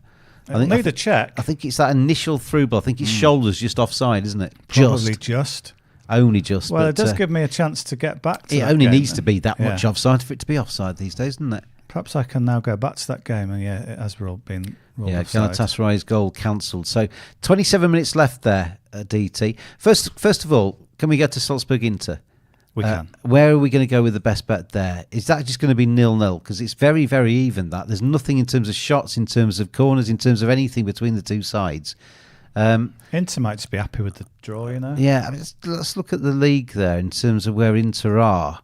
I need a check. I think it's that initial through ball. I think his shoulder's just offside, isn't it? Probably just. Only just. Well, it does give me a chance to get back to it. It only needs to be that much offside for it to be offside these days, doesn't it? Perhaps I can now go back to that game, and it has been ruled offside. Galatasaray's goal cancelled. So 27 minutes left there, DT. First of all, can we get to Salzburg Inter? We can. Where are we going to go with the best bet there? Is that just going to be 0-0? Because it's very, very even, that. There's nothing in terms of shots, in terms of corners, in terms of anything between the two sides. Inter might just be happy with the draw, you know? Yeah, I mean, let's look at the league there in terms of where Inter are.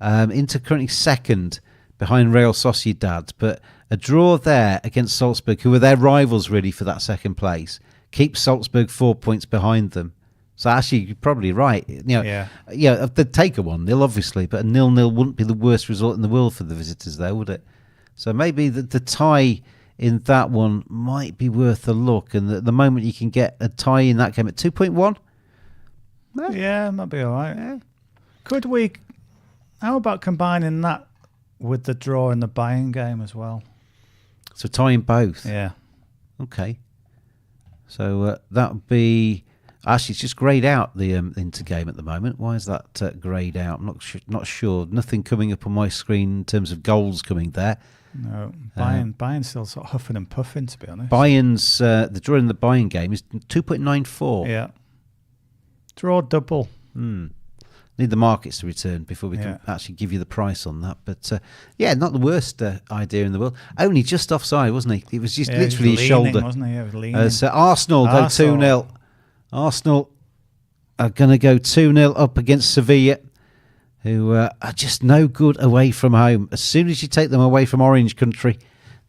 Inter currently second behind Real Sociedad, but a draw there against Salzburg, who are their rivals really for that second place, keeps Salzburg 4 points behind them. So actually, you're probably right. They'd take a 1-0, obviously, but a 0-0 wouldn't be the worst result in the world for the visitors there, would it? So maybe the tie in that one might be worth a look. And at the moment, you can get a tie in that game at 2.1. Yeah, might be all right. Yeah. Could we... How about combining that with the draw in the Bayern game as well? So tying both? Yeah. Okay. So that would be... Actually, it's just greyed out, the Inter game at the moment. Why is that greyed out? I'm not sure. Nothing coming up on my screen in terms of goals coming there. No, Bayern's still sort of huffing and puffing, to be honest. Bayern's the draw in the Bayern game is 2.94. Yeah. Draw double. Need the markets to return before we can actually give you the price on that. But not the worst idea in the world. Only just offside, wasn't he? It was just literally his shoulder. Wasn't he? It was leaning. So Arsenal go 2-0. Arsenal are going to go 2-0 up against Sevilla, who are just no good away from home. As soon as you take them away from Orange Country,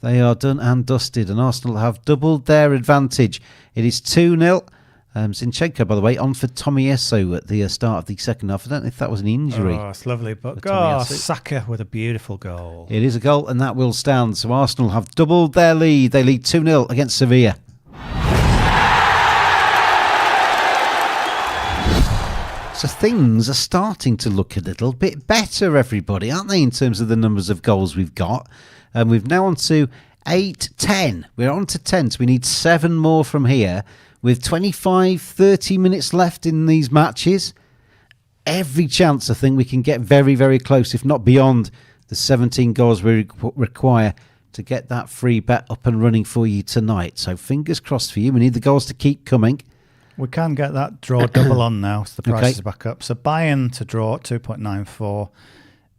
they are done and dusted, and Arsenal have doubled their advantage. It is 2-0. Zinchenko, by the way, on for Tomiyasu at the start of the second half. I don't know if that was an injury. Oh, it's lovely. But Saka with a beautiful goal. It is a goal, and that will stand. So Arsenal have doubled their lead. They lead 2-0 against Sevilla. So things are starting to look a little bit better, everybody, aren't they, in terms of the numbers of goals we've got? And we've now on to 8-10. We're on to 10, so we need 7 more from here. With 25, 30 minutes left in these matches, every chance I think we can get very, very close, if not beyond the 17 goals we require to get that free bet up and running for you tonight. So fingers crossed for you. We need the goals to keep coming. We can get that draw double on now, so the price is back up. So Bayern to draw at 2.94,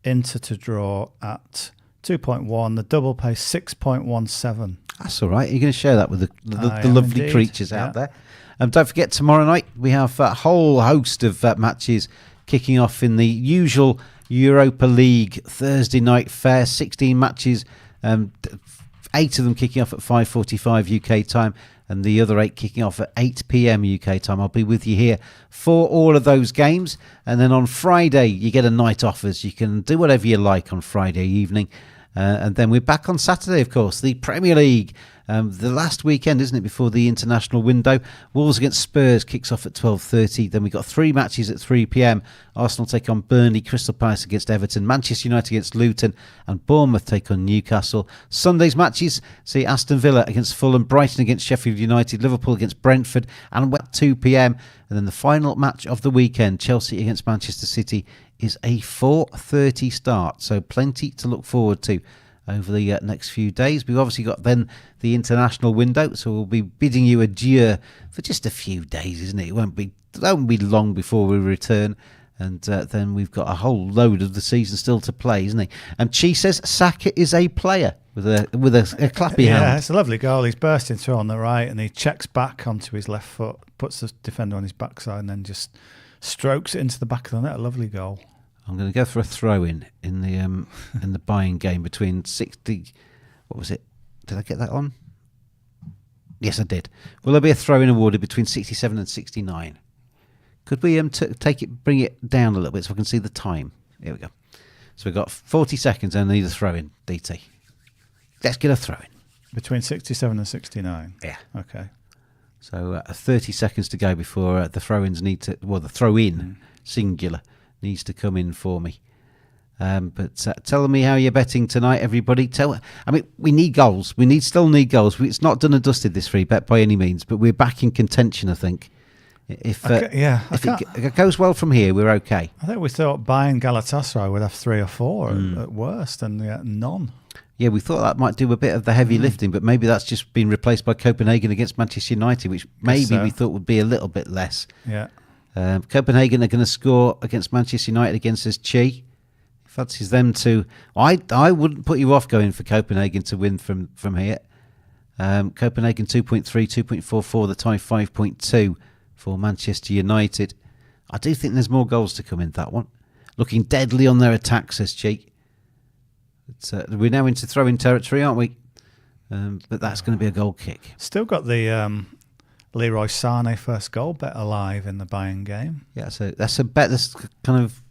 Inter to draw at 2.1, the double pays 6.17. That's all right. You're going to share that with the lovely creatures out there. Don't forget, tomorrow night we have a whole host of matches kicking off in the usual Europa League Thursday night fair. 16 matches, 8 of them kicking off at 5:45 UK time, and the other 8 kicking off at 8 p.m. UK time. I'll be with you here for all of those games. And then on Friday, you get a night off, as you can do whatever you like on Friday evening. And then we're back on Saturday, of course, the Premier League. The last weekend, isn't it, before the international window? Wolves against Spurs kicks off at 12:30. Then we've got 3 matches at 3 p.m. Arsenal take on Burnley, Crystal Palace against Everton, Manchester United against Luton, and Bournemouth take on Newcastle. Sunday's matches see Aston Villa against Fulham, Brighton against Sheffield United, Liverpool against Brentford, and at 2 p.m. And then the final match of the weekend, Chelsea against Manchester City, is a 4:30 start. So plenty to look forward to over the next few days. We've obviously got then the international window, so we'll be bidding you adieu for just a few days, isn't it? It won't be long before we return, and then we've got a whole load of the season still to play, isn't it? Chi says Saka is a player with a clappy hand. Yeah, it's a lovely goal. He's bursting through on the right, and he checks back onto his left foot, puts the defender on his backside, and then just strokes it into the back of the net. A lovely goal. I'm going to go for a throw-in in the buying game between 60. What was it? Did I get that on? Yes, I did. Will there be a throw-in awarded between 67 and 69? Could we bring it down a little bit so I can see the time? Here we go. So we've got 40 seconds and I need a throw-in, DT. Let's get a throw-in. Between 67 and 69? Yeah. Okay. So 30 seconds to go before the throw-ins the throw-in, singular, needs to come in for me. But tell me how you're betting tonight, everybody. We need goals. We still need goals. It's not done and dusted, this free bet, by any means, but we're back in contention, I think. If it goes well from here, we're okay. I think we thought buying Galatasaray would have 3 or 4 at worst, and none. Yeah, we thought that might do a bit of the heavy lifting, but maybe that's just been replaced by Copenhagen against Manchester United, which maybe we thought would be a little bit less. Yeah. Copenhagen are going to score against Manchester United against us. Chi fancies them to. I wouldn't put you off going for Copenhagen to win from here. Copenhagen 2.3, 2.44, the tie 5.2 for Manchester United. I do think there's more goals to come in that one. Looking deadly on their attack, says Chi. We're now into throw-in territory, aren't we? But that's going to be a goal kick. Still got the Leroy Sané first goal bet alive in the buying game. Yeah, so that's a bet that's kind of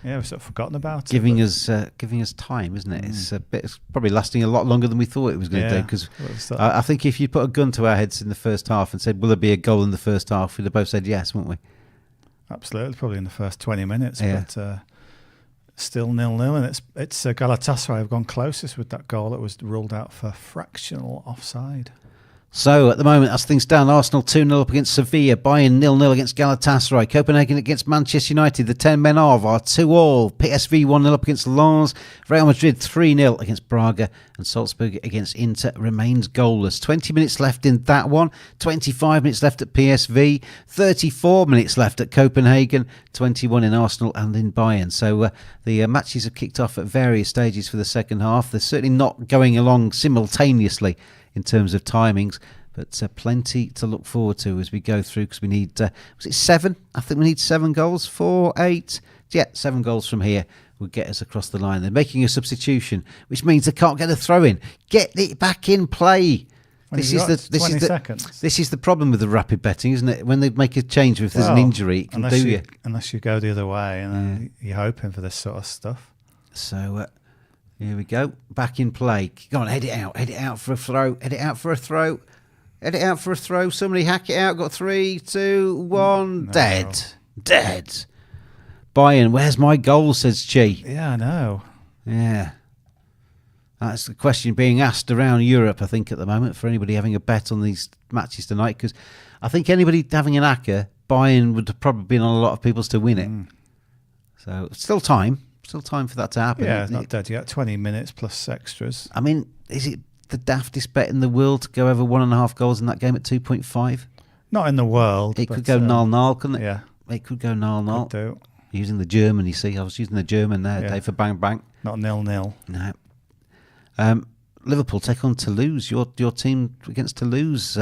we've sort of forgotten about giving us time, isn't it? It's probably lasting a lot longer than we thought it was going to do. Because I think if you put a gun to our heads in the first half and said, "Will there be a goal in the first half?" we'd have both said yes, wouldn't we? Absolutely, probably in the first 20 minutes, but still 0-0, and it's Galatasaray have gone closest with that goal that was ruled out for fractional offside. So, at the moment, as things stand, Arsenal 2-0 up against Sevilla, Bayern 0-0 against Galatasaray, Copenhagen against Manchester United, the 10 men of are 2-2, PSV 1-0 up against Lens, Real Madrid 3-0 against Braga, and Salzburg against Inter remains goalless. 20 minutes left in that one, 25 minutes left at PSV, 34 minutes left at Copenhagen, 21 in Arsenal and in Bayern. So, the matches have kicked off at various stages for the second half. They're certainly not going along simultaneously in terms of timings, but plenty to look forward to as we go through, because we need, was it 7? I think we need 7 goals, 4, 8, 7 goals from here would get us across the line. They're making a substitution, which means they can't get a throw in. Get it back in play. This is the problem with the rapid betting, isn't it? When they make a change, if there's an injury, it can do you. Unless you go the other way, and then you're hoping for this sort of stuff. So, here we go. Back in play. Go on, head it out for a throw. Head it out for a throw. Head it out for a throw. Somebody hack it out. Got 3, 2, 1. No. Dead. Bayern, where's my goal, says Chi. Yeah, I know. Yeah. That's the question being asked around Europe, I think, at the moment, for anybody having a bet on these matches tonight. Because I think anybody having an acca, Bayern would have probably been on a lot of people's to win it. So, still time. Still time for that to happen. Yeah, it's not dead yet. 20 minutes plus extras. I mean, is it the daftest bet in the world to go over 1.5 goals in that game at 2.5? Not in the world. It could go 0-0, couldn't it? Yeah. It could go 0-0. Could do. Using the German, you see. I was using the German there, Dave, for bang bang. Not 0-0. No. Liverpool take on Toulouse. Your team against Toulouse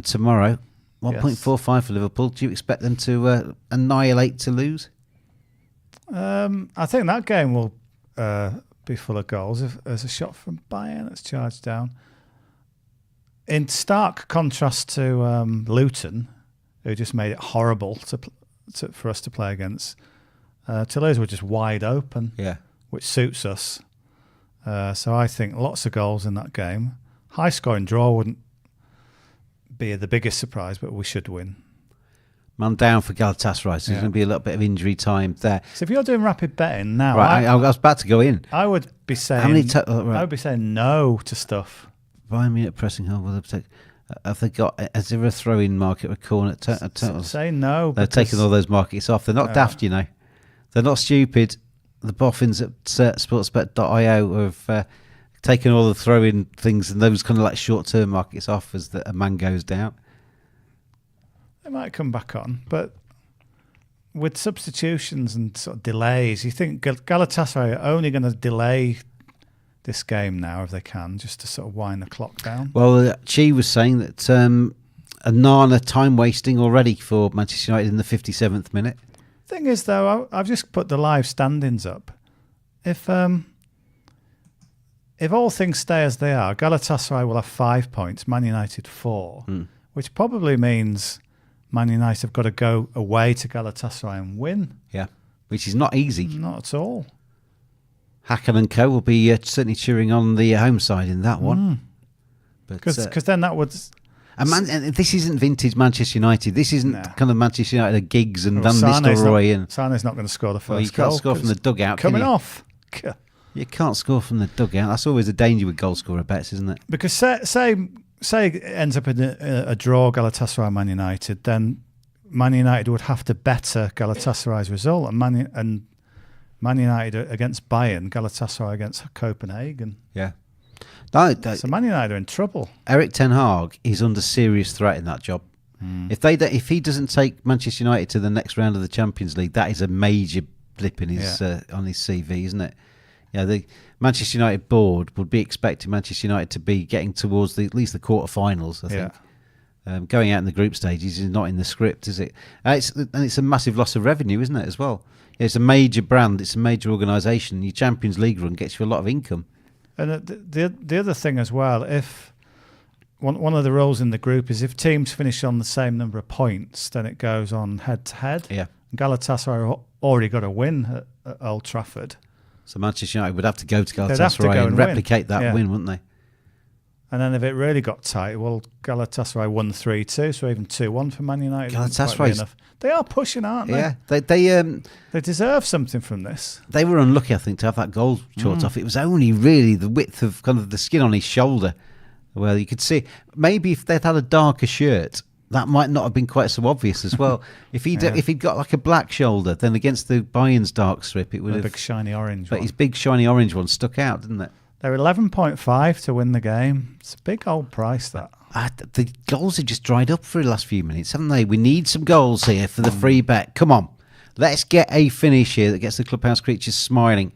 tomorrow. 1.45 for Liverpool. Do you expect them to annihilate Toulouse? I think that game will be full of goals. If there's a shot from Bayern that's charged down. In stark contrast to Luton, who just made it horrible for us to play against, Toulouse were just wide open, which suits us. So I think lots of goals in that game. High scoring draw wouldn't be the biggest surprise, but we should win. Man down for Galatasaray, so there's going to be a little bit of injury time there. So if you're doing rapid betting now, right, I was about to go in. I would be saying, I would be saying no to stuff. Bayern Munich pressing hard. Have they got? Is there a throw-in market or corner? Say no. They're taking all those markets off. They're not daft, you know. They're not stupid. The boffins at sportsbet.io have taken all the throw-in things and those kind of like short-term markets off as a man goes down. They might come back on, but with substitutions and sort of delays, you think Galatasaray are only going to delay this game now if they can, just to sort of wind the clock down? Well, Chi was saying that a Nana time wasting already for Manchester United in the 57th minute. Thing is, though, I've just put the live standings up. If all things stay as they are, Galatasaray will have 5 points, Man United 4, which probably means Man United have got to go away to Galatasaray and win. Yeah, which is not easy. Not at all. Hacken and Co will be certainly cheering on the home side in that one. Because then that would... And this isn't vintage Manchester United. This isn't kind of Manchester United of Giggs and Van Nistelrooy. Sane's not going to score the first goal. You can't score from the dugout, coming off. You can't score from the dugout. That's always a danger with goal scorer bets, isn't it? Because say it ends up in a draw, Galatasaray Man United, then Man United would have to better Galatasaray's result, and Man United against Bayern, Galatasaray against Copenhagen. Yeah. So Man United are in trouble. Erik ten Hag is under serious threat in that job. If he doesn't take Manchester United to the next round of the Champions League, that is a major blip in his on his CV, isn't it? Yeah, the Manchester United board would be expecting Manchester United to be getting towards at least the quarterfinals. I think going out in the group stages is not in the script, is it? It's a massive loss of revenue, isn't it? As well, it's a major brand, it's a major organisation. Your Champions League run gets you a lot of income. And the other thing as well, if one of the rules in the group is if teams finish on the same number of points, then it goes on head to head. Yeah, Galatasaray already got a win at Old Trafford, so Manchester United would have to go to Galatasaray and replicate that win, wouldn't they? And then if it really got tight, well, Galatasaray won 3-2, so even 2-1 for Man United. Galatasaray, they are pushing, aren't they? Yeah, they deserve something from this. They were unlucky, I think, to have that goal chalked off. It was only really the width of kind of the skin on his shoulder where you could see. Maybe if they'd had a darker shirt, that might not have been quite so obvious as well. If he'd got like a black shoulder, then against the Bayern's dark strip, it would have... A big shiny orange one. But his big shiny orange one stuck out, didn't it? They're 11.5 to win the game. It's a big old price, that. The goals have just dried up for the last few minutes, haven't they? We need some goals here for the free bet. Come on. Let's get a finish here that gets the Clubhouse creatures smiling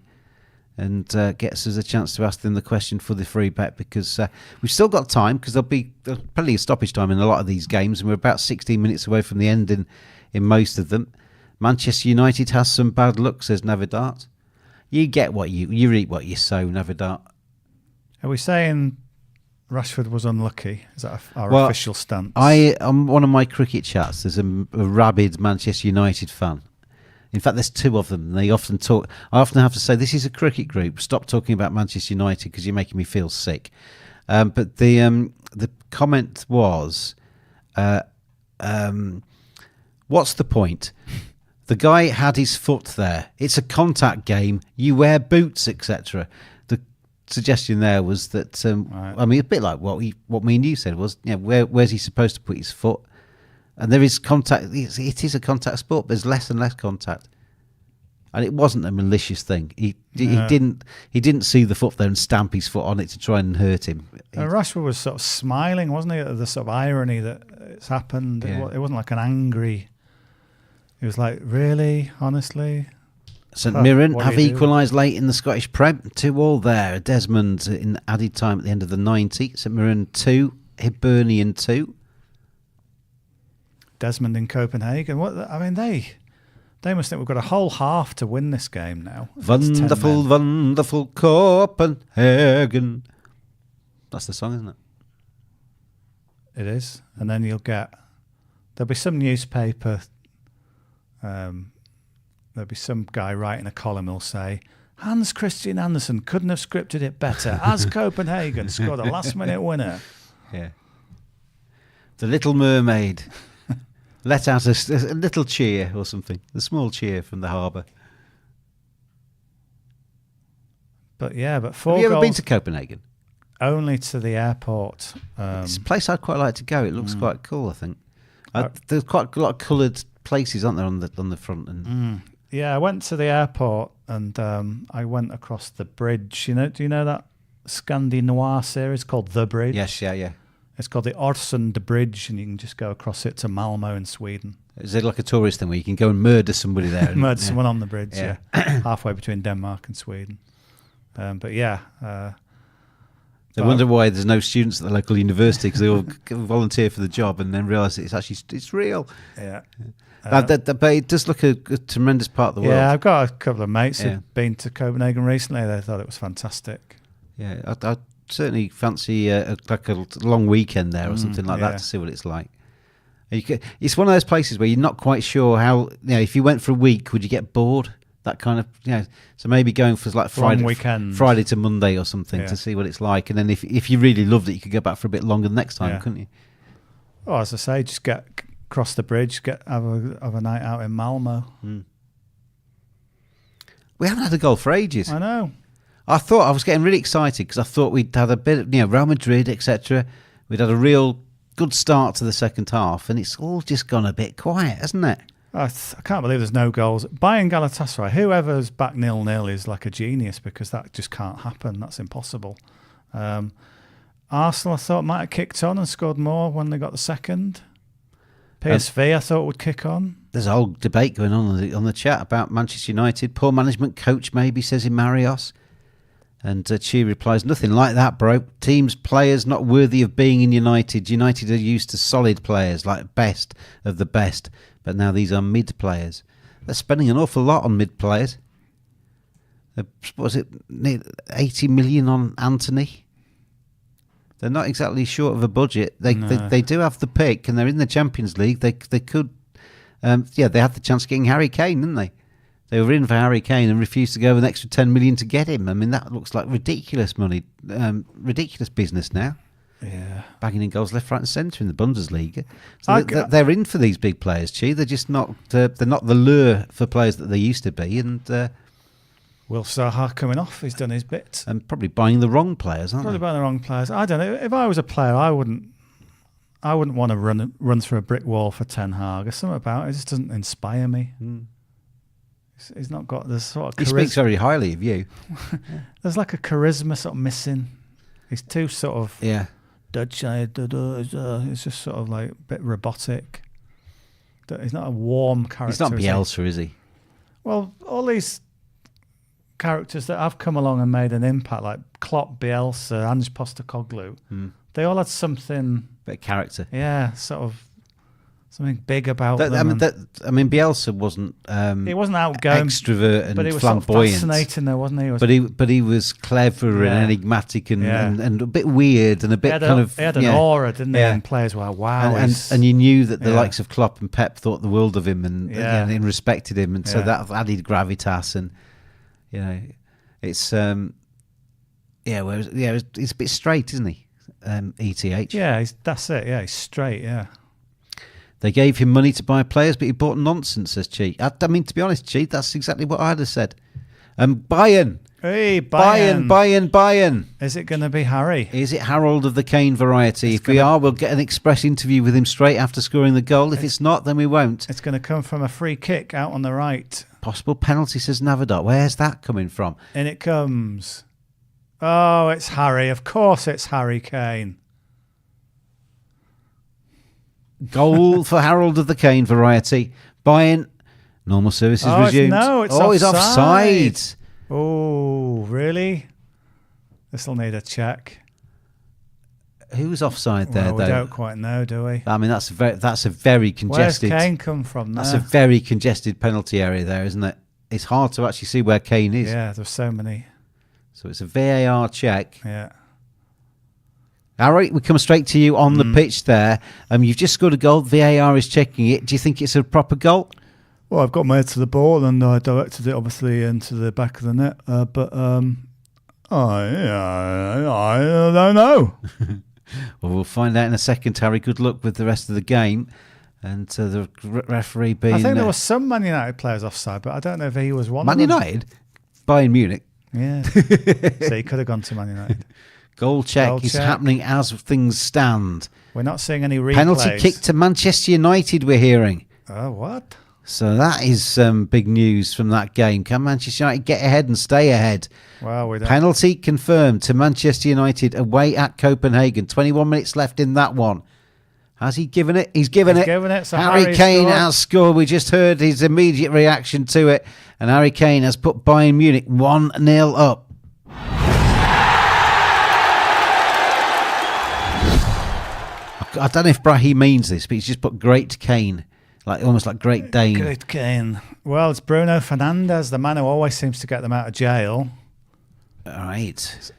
and gets us a chance to ask them the question for the free bet, because we've still got time, because there's plenty of stoppage time in a lot of these games, and we're about 16 minutes away from the end in most of them. Manchester United has some bad luck, says Navidart. You get what you eat what you sow, Navidart. Are we saying Rashford was unlucky? Is that our official stance? On one of my cricket chats, there's a rabid Manchester United fan. In fact, there's two of them. They often talk. I often have to say, this is a cricket group. Stop talking about Manchester United because you're making me feel sick. But the comment was, what's the point? The guy had his foot there. It's a contact game. You wear boots, etc. The suggestion there was that, I mean, a bit like what me and you said was, where's he supposed to put his foot? And there is contact. It is a contact sport. There's less and less contact, and it wasn't a malicious thing. He didn't see the foot there and stamp his foot on it to try and hurt him. Rashford was sort of smiling, wasn't he, at the sort of irony that it's happened. Yeah. It wasn't like an angry. It was like, really, honestly. St Mirren have equalised late in the Scottish Prem. 2-2 there. Desmond in added time at the end of the 90. St Mirren 2, Hibernian 2. Desmond in Copenhagen. They must think we've got a whole half to win this game now. Wonderful Copenhagen. That's the song, isn't it? It is. And then there'll be some newspaper, there'll be some guy writing a column who'll say, Hans Christian Andersen couldn't have scripted it better. As Copenhagen scored a last-minute winner. Yeah. The Little Mermaid let out a little cheer or something. A small cheer from the harbour. But yeah, but 4 Have you ever goals been to Copenhagen? only to the airport. It's a place I'd quite like to go. It looks quite cool, I think. There's quite a lot of coloured places, aren't there, on the front? And Yeah, I went to the airport and I went across the bridge. Do you know that Scandi Noir series called The Bridge? Yes, yeah. It's called the Øresund Bridge, and you can just go across it to Malmo in Sweden. Is it like a tourist thing where you can go and murder somebody there? Murder someone on the bridge, yeah. Halfway between Denmark and Sweden. But yeah. They wonder why there's no students at the local university, because they all volunteer for the job and then realise it's real. Yeah. But it does look a tremendous part of the world. Yeah, I've got a couple of mates who've been to Copenhagen recently. They thought it was fantastic. Yeah, I certainly fancy like a long weekend there or something like that to see what it's like. It's one of those places where you're not quite sure how. If you went for a week, would you get bored? That kind of, so maybe going for like Friday to Monday or something to see what it's like, and then if you really loved it, you could go back for a bit longer the next time, couldn't you? Oh, as I say, just cross the bridge, have a night out in Malmo. We haven't had a goal for ages. I know. I thought I was getting really excited because I thought we'd had a bit of, Real Madrid, etc. We'd had a real good start to the second half, and it's all just gone a bit quiet, hasn't it? I can't believe there's no goals. Bayern Galatasaray, whoever's back 0-0 is like a genius, because that just can't happen. That's impossible. Arsenal, I thought, might have kicked on and scored more when they got the second. PSV, I thought, would kick on. There's a whole debate going on the chat about Manchester United. Poor management, coach maybe, says in Marios. And Chi replies, nothing like that, bro. Teams, players not worthy of being in United. United are used to solid players, like best of the best. But now these are mid players. They're spending an awful lot on mid players. What was it, 80 million on Anthony? They're not exactly short of a budget. They do have the pick, and they're in the Champions League. They could, they had the chance of getting Harry Kane, didn't they? They were in for Harry Kane and refused to go an extra 10 million to get him. I mean, that looks like ridiculous money, ridiculous business now. Yeah, bagging in goals left, right, and centre in the Bundesliga. So they're in for these big players, Chi. They're just not. They're not the lure for players that they used to be. And Will Zaha coming off? He's done his bit. And probably buying the wrong players, aren't probably they? buying the wrong players. I don't know. If I was a player, I wouldn't want to run through a brick wall for Ten Hag. There's something about it. It just doesn't inspire me. He's not got this sort of charisma. He speaks very highly of you. There's like a charisma sort of missing. He's too sort of Dutch. It's just sort of like a bit robotic. He's not a warm character. He's not Bielsa, is he? Well, all these characters that have come along and made an impact, like Klopp, Bielsa, Ange Postecoglou, they all had something. Bit of character. Yeah, sort of something big about them. I mean, Bielsa wasn't. He wasn't outgoing, extrovert and but he was flamboyant. sort of fascinating, though, wasn't he? But he was clever and enigmatic and a bit weird and a bit he had an aura, didn't he? And players were wow. And you knew that the likes of Klopp and Pep thought the world of him and respected him, and so that added gravitas. And it's he's a bit straight, isn't he? ETH. Yeah, that's it. Yeah, he's straight. Yeah. They gave him money to buy players, but he bought nonsense, says Chi. I mean, to be honest, Chi, that's exactly what I'd have said. Bayern. Hey, Bayern. Bayern. Is it going to be Harry? Is it Harold of the Kane variety? If we are, we'll get an express interview with him straight after scoring the goal. If it's not, then we won't. It's going to come from a free kick out on the right. Possible penalty, says Navadot. Where's that coming from? In it comes. Oh, it's Harry. Of course it's Harry Kane. Goal for Harold of the Kane variety. Bayern. Normal services resumed. It's offside. Oh, really? This will need a check. Who's offside there, We don't quite know, do we? I mean, that's a very congested. Where's Kane come from there? That's a very congested penalty area there, isn't it? It's hard to actually see where Kane is. Yeah, there's so many. So it's a VAR check. Yeah. Harry, we come straight to you on the pitch there. You've just scored a goal. VAR is checking it. Do you think it's a proper goal? Well, I've got my head to the ball and I directed it obviously into the back of the net, but I don't know. Well, we'll find out in a second, Harry. Good luck with the rest of the game. And the referee being... I think there were some Man United players offside, but I don't know if he was one Man of them. United? Bayern Munich. Yeah. So he could have gone to Man United. Goal check is happening as things stand. We're not seeing any replays. Penalty kick to Manchester United, we're hearing. Oh, what? So that is big news from that game. Can Manchester United get ahead and stay ahead? Well, we don't. Penalty confirmed to Manchester United away at Copenhagen. 21 minutes left in that one. Has he given it? He's given it. So Harry Kane has scored. We just heard his immediate reaction to it. And Harry Kane has put Bayern Munich 1-0 up. I don't know if Brahim means this, but he's just put Great Kane. Almost like Great Dane. Great Kane. Well, it's Bruno Fernandes, the man who always seems to get them out of jail. All right.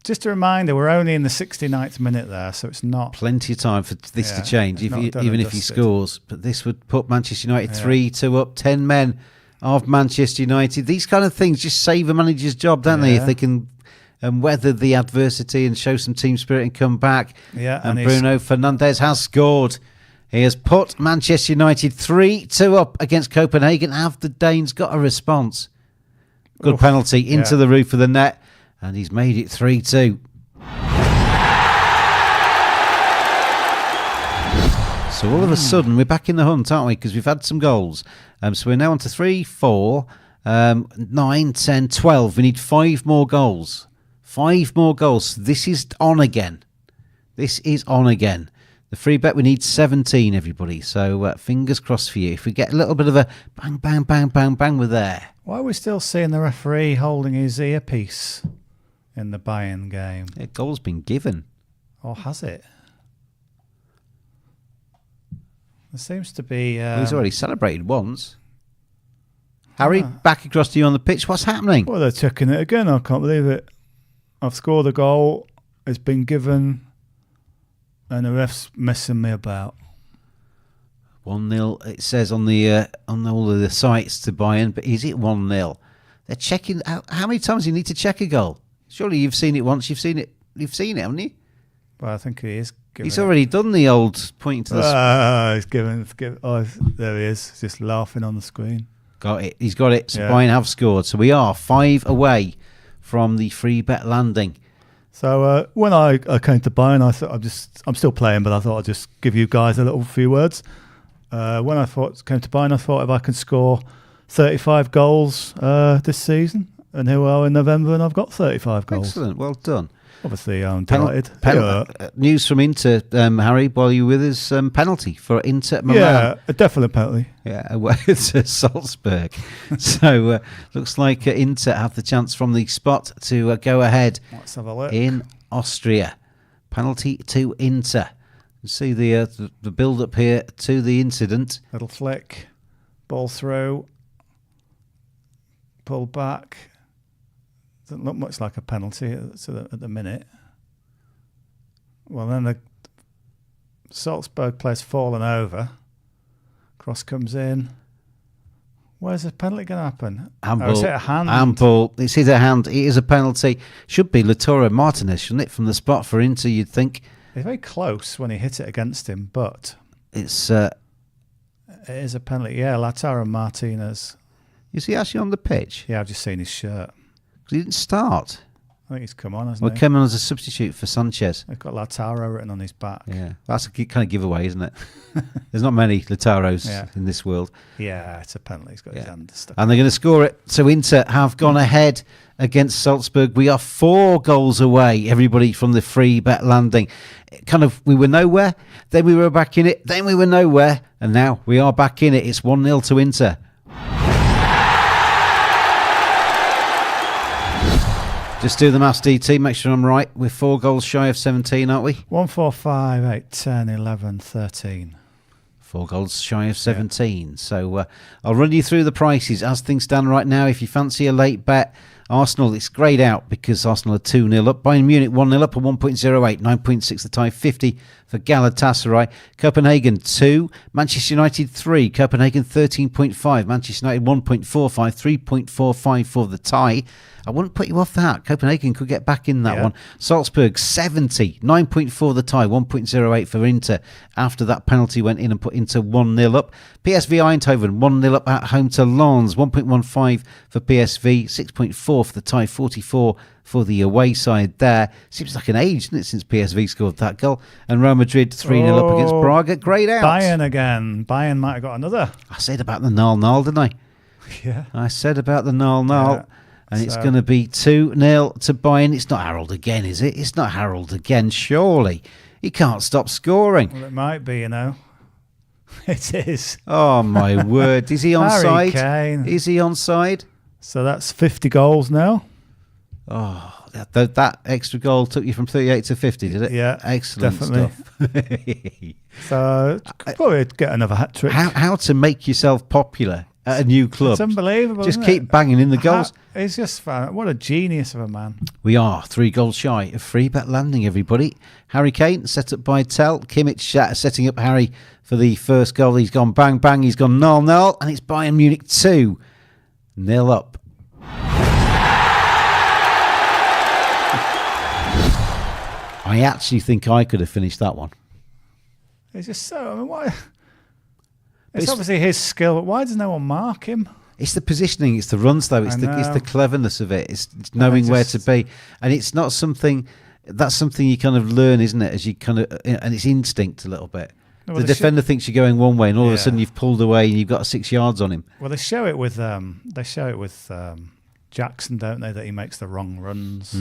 Just a reminder, we're only in the 69th minute there, so it's not... Plenty of time for this to change, even if he scores. But this would put Manchester United 3-2 up, 10 men of Manchester United. These kind of things just save a manager's job, don't they? If they can weather the adversity and show some team spirit and come back. Yeah, and Bruno Fernandes has scored. He has put Manchester United 3-2 up against Copenhagen. Have the Danes got a response? Good penalty into the roof of the net. And he's made it 3-2. So all of a sudden, we're back in the hunt, aren't we? Because we've had some goals. So we're now on to 3, 4, 9, 10, 12. We need 5 more goals. 5 more goals. This is on again. This is on again. The free bet, we need 17, everybody. So fingers crossed for you. If we get a little bit of a bang, bang, bang, bang, bang, we're there. Why are we still seeing the referee holding his earpiece in the Bayern game? A goal's been given. Or has it? There seems to be... he's already celebrated once. Harry, back across to you on the pitch. What's happening? Well, they're checking it again. I can't believe it. I've scored a goal. It's been given... And the ref's messing me about. 1-0. It says on all of the sites to Bayern, but is it 1-0? They're checking. How many times do you need to check a goal? Surely you've seen it once. You've seen it, haven't you? Well, I think he is. He's already done the old pointing to the. He's given. Oh, there he is. He's just laughing on the screen. Got it. He's got it. So Bayern have scored. So we are 5 away from the free bet landing. So when I came to Bayern, I thought I'm still playing, but I thought I'd just give you guys a little few words. When I came to Bayern, I thought if I could score 35 goals this season, and here we are in November, and I've got 35 goals. Excellent, well done. Obviously, I'm delighted. News from Inter, Harry, while you were with us, penalty for Inter Milan. Yeah, a definite penalty. Yeah, it's Salzburg. So looks like Inter have the chance from the spot to go ahead. Let's have a look. In Austria. Penalty to Inter. You see the build-up here to the incident. Little flick, ball through, pull back. Doesn't look much like a penalty at the minute. Well, then the Salzburg player's fallen over. Cross comes in. Where's the penalty going to happen? Handball. Oh, is it a hand? Handball. It's hit a hand. It is a penalty. Should be Lautaro Martinez, shouldn't it? From the spot for Inter, you'd think. It's very close when he hit it against him, but it's it is a penalty. Yeah, Lautaro Martinez. Is he actually on the pitch? Yeah, I've just seen his shirt. He didn't start. I think he's come on, hasn't he? Came on as a substitute for Sanchez. They've got Lautaro written on his back. Yeah, that's a kind of giveaway, isn't it? There's not many Lautaros in this world. Yeah, it's a penalty. He's got his hand stuck. And they're going to score it. So Inter have gone ahead against Salzburg. We are 4 goals away, everybody, from the free bet landing. We were nowhere, then we were back in it, then we were nowhere, and now we are back in it. It's 1-0 to Inter. Just do the maths, DT. Make sure I'm right. We're 4 goals shy of 17, aren't we? 1, 4, 5, 8, 10, 11, 13. 4 goals shy of 17. Yeah. So I'll run you through the prices as things stand right now. If you fancy a late bet Arsenal, it's greyed out because Arsenal are 2-0 up. Bayern Munich 1-0 up at 1.08, 9.6 the tie, 50 for Galatasaray. Copenhagen 2, Manchester United 3, Copenhagen 13.5, Manchester United 1.45, 3.45 for the tie. I wouldn't put you off that. Copenhagen could get back in that one. Salzburg 70, 9.4 the tie, 1.08 for Inter after that penalty went in and put Inter 1-0 up. PSV Eindhoven 1-0 up at home to Lens, 1.15 for PSV, 6.4 for the tie, 44 for the away side there. Seems like an age, isn't it, since PSV scored that goal. And Real Madrid 3-0 up against Braga. Great out. Bayern again. Bayern might have got another. I said about the 0-0, didn't I? Yeah. I said about the 0-0. Yeah. And it's going to be 2-0 to Bayern. It's not Harold again, is it? It's not Harold again, surely. He can't stop scoring. Well, it might be, you know. It is. Oh, my word. Is he onside? Kane. Is he onside? So that's 50 goals now. Oh, that extra goal took you from 38 to 50, did it? Yeah, excellent definitely. stuff. So probably get another hat trick. How to make yourself popular at a new club? It's unbelievable. Just isn't keep it? banging in the goals. He's just fun. What a genius of a man. We are 3 goals shy of free bet landing, everybody. Harry Kane set up by Tell. Kimmich setting up Harry for the first goal. He's gone bang bang. He's gone 0-0, and it's Bayern Munich 2-0 up. I actually think I could have finished that one. It's just so. I mean, why? It's obviously his skill, but why does no one mark him? It's the positioning, it's the runs, though. It's the cleverness of it. It's knowing where to be, and it's not something. That's something you kind of learn, isn't it? As you kind of, and it's instinct a little bit. Well, the defender thinks you're going one way, and all of a sudden you've pulled away, and you've got 6 yards on him. Well, they show it with Jackson, don't they? That he makes the wrong runs.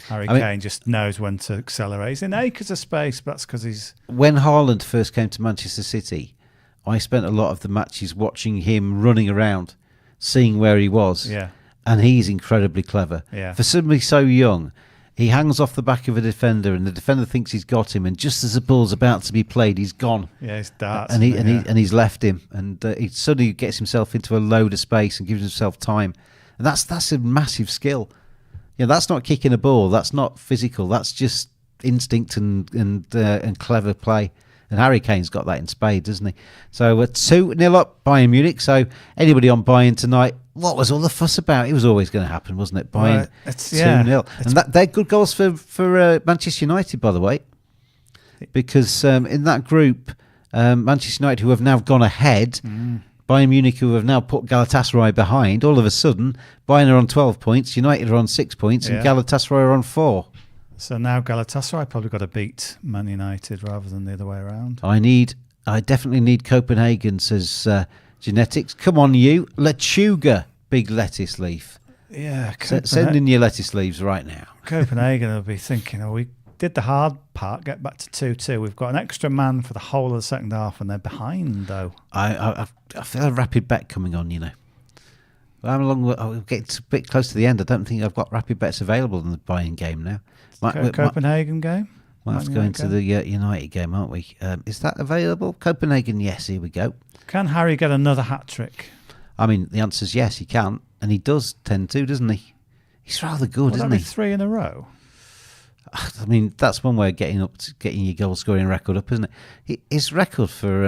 Harry Kane just knows when to accelerate. He's in acres of space, but that's because he's... When Haaland first came to Manchester City, I spent a lot of the matches watching him running around, seeing where he was. Yeah. And he's incredibly clever. Yeah. For somebody so young, he hangs off the back of a defender, and the defender thinks he's got him, and just as the ball's about to be played, he's gone. Yeah, he's darts. And he's left him, and he suddenly gets himself into a load of space and gives himself time. And that's a massive skill. Yeah, that's not kicking a ball. That's not physical. That's just instinct and clever play. And Harry Kane's got that in spades, doesn't he? So we're 2-0 up, Bayern Munich. So anybody on Bayern tonight, what was all the fuss about? It was always going to happen, wasn't it? Bayern 2-0. And they're good goals for Manchester United, by the way. Because in that group, Manchester United, who have now gone ahead... Bayern Munich, who have now put Galatasaray behind, all of a sudden, Bayern are on 12 points, United are on 6 points, and Galatasaray are on 4. So now Galatasaray probably got to beat Man United rather than the other way around. I definitely need Copenhagen, says Genetics. Come on, you. Lechuga, big lettuce leaf. Yeah. Send in your lettuce leaves right now. Copenhagen will be thinking, we did the hard part, get back to 2-2. We've got an extra man for the whole of the second half, and they're behind, though. I feel a rapid bet coming on, you know. I'm getting a bit close to the end. I don't think I've got rapid bets available in the Bayern game now. Copenhagen game? We'll have to go into the United game, aren't we? Is that available? Copenhagen, yes, here we go. Can Harry get another hat-trick? I mean, the answer's yes, he can. And he does tend to, doesn't he? He's rather good, isn't he? 3 in a row? I mean, that's one way of getting your goal scoring record up, isn't it? His record for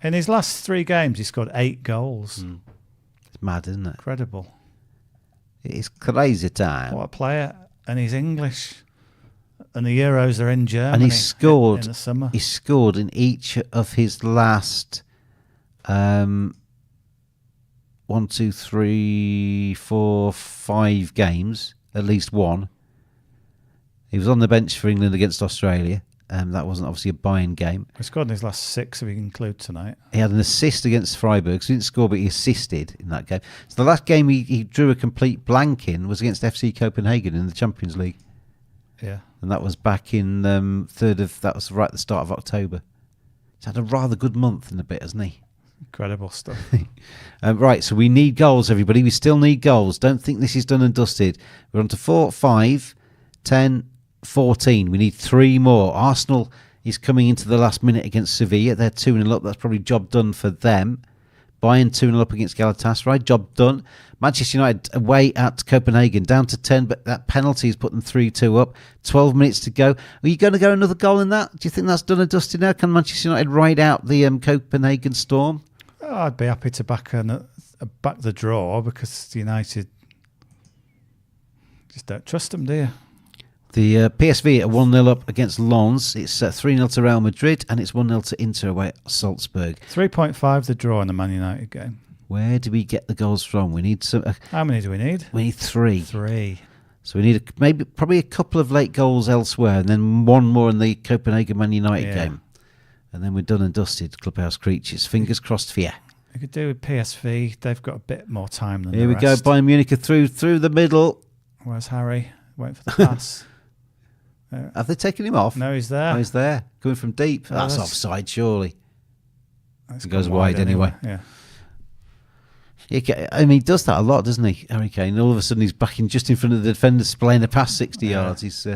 in his last 3 games, he scored 8 goals. It's mad, isn't it? Incredible. It's crazy time. What a player! And he's English. And the Euros are in Germany. And he scored in the summer. He scored in each of his last 1, 2, 3, 4, 5 games, at least one. He was on the bench for England against Australia. That wasn't obviously a Bayern game. He scored in his last 6 if we include tonight. He had an assist against Freiburg. So he didn't score, but he assisted in that game. So the last game he drew a complete blank in was against FC Copenhagen in the Champions League. Yeah. And that was back in that was right at the start of October. He's had a rather good month in a bit, hasn't he? Incredible stuff. Right, so we need goals, everybody. We still need goals. Don't think this is done and dusted. We're on to 4, 5, 10, 14. We need 3 more. Arsenal is coming into the last minute against Sevilla. They're 2-0 up. That's probably job done for them. Bayern 2-0 up against Galatasaray. Job done. Manchester United away at Copenhagen, down to 10, but that penalty has put them 3-2 up. 12 minutes to go. Are you going to go another goal in that? Do you think that's done and dusted now? Can Manchester United ride out the Copenhagen Storm? Oh, I'd be happy to back the draw, because United just don't trust them, do you? The PSV are 1-0 up against Lens. It's 3-0 to Real Madrid, and it's 1-0 to Inter away at Salzburg. 3.5 the draw in the Man United game. Where do we get the goals from? We need some. How many do we need? We need 3. 3. So we need probably a couple of late goals elsewhere, and then one more in the Copenhagen Man United game. And then we're done and dusted, Clubhouse Creatures. Fingers crossed for you. We could do with PSV. They've got a bit more time than Here we the go. rest. Bayern Munich are through the middle. Where's Harry? Waiting for the pass. Have they taken him off? No, he's there. Oh, he's there. Going from deep. Oh, that's offside, surely. It goes wide anyway. Yeah. I mean, he does that a lot, doesn't he, Harry Kane? All of a sudden, he's back just in front of the defenders, playing a pass 60 yards. He's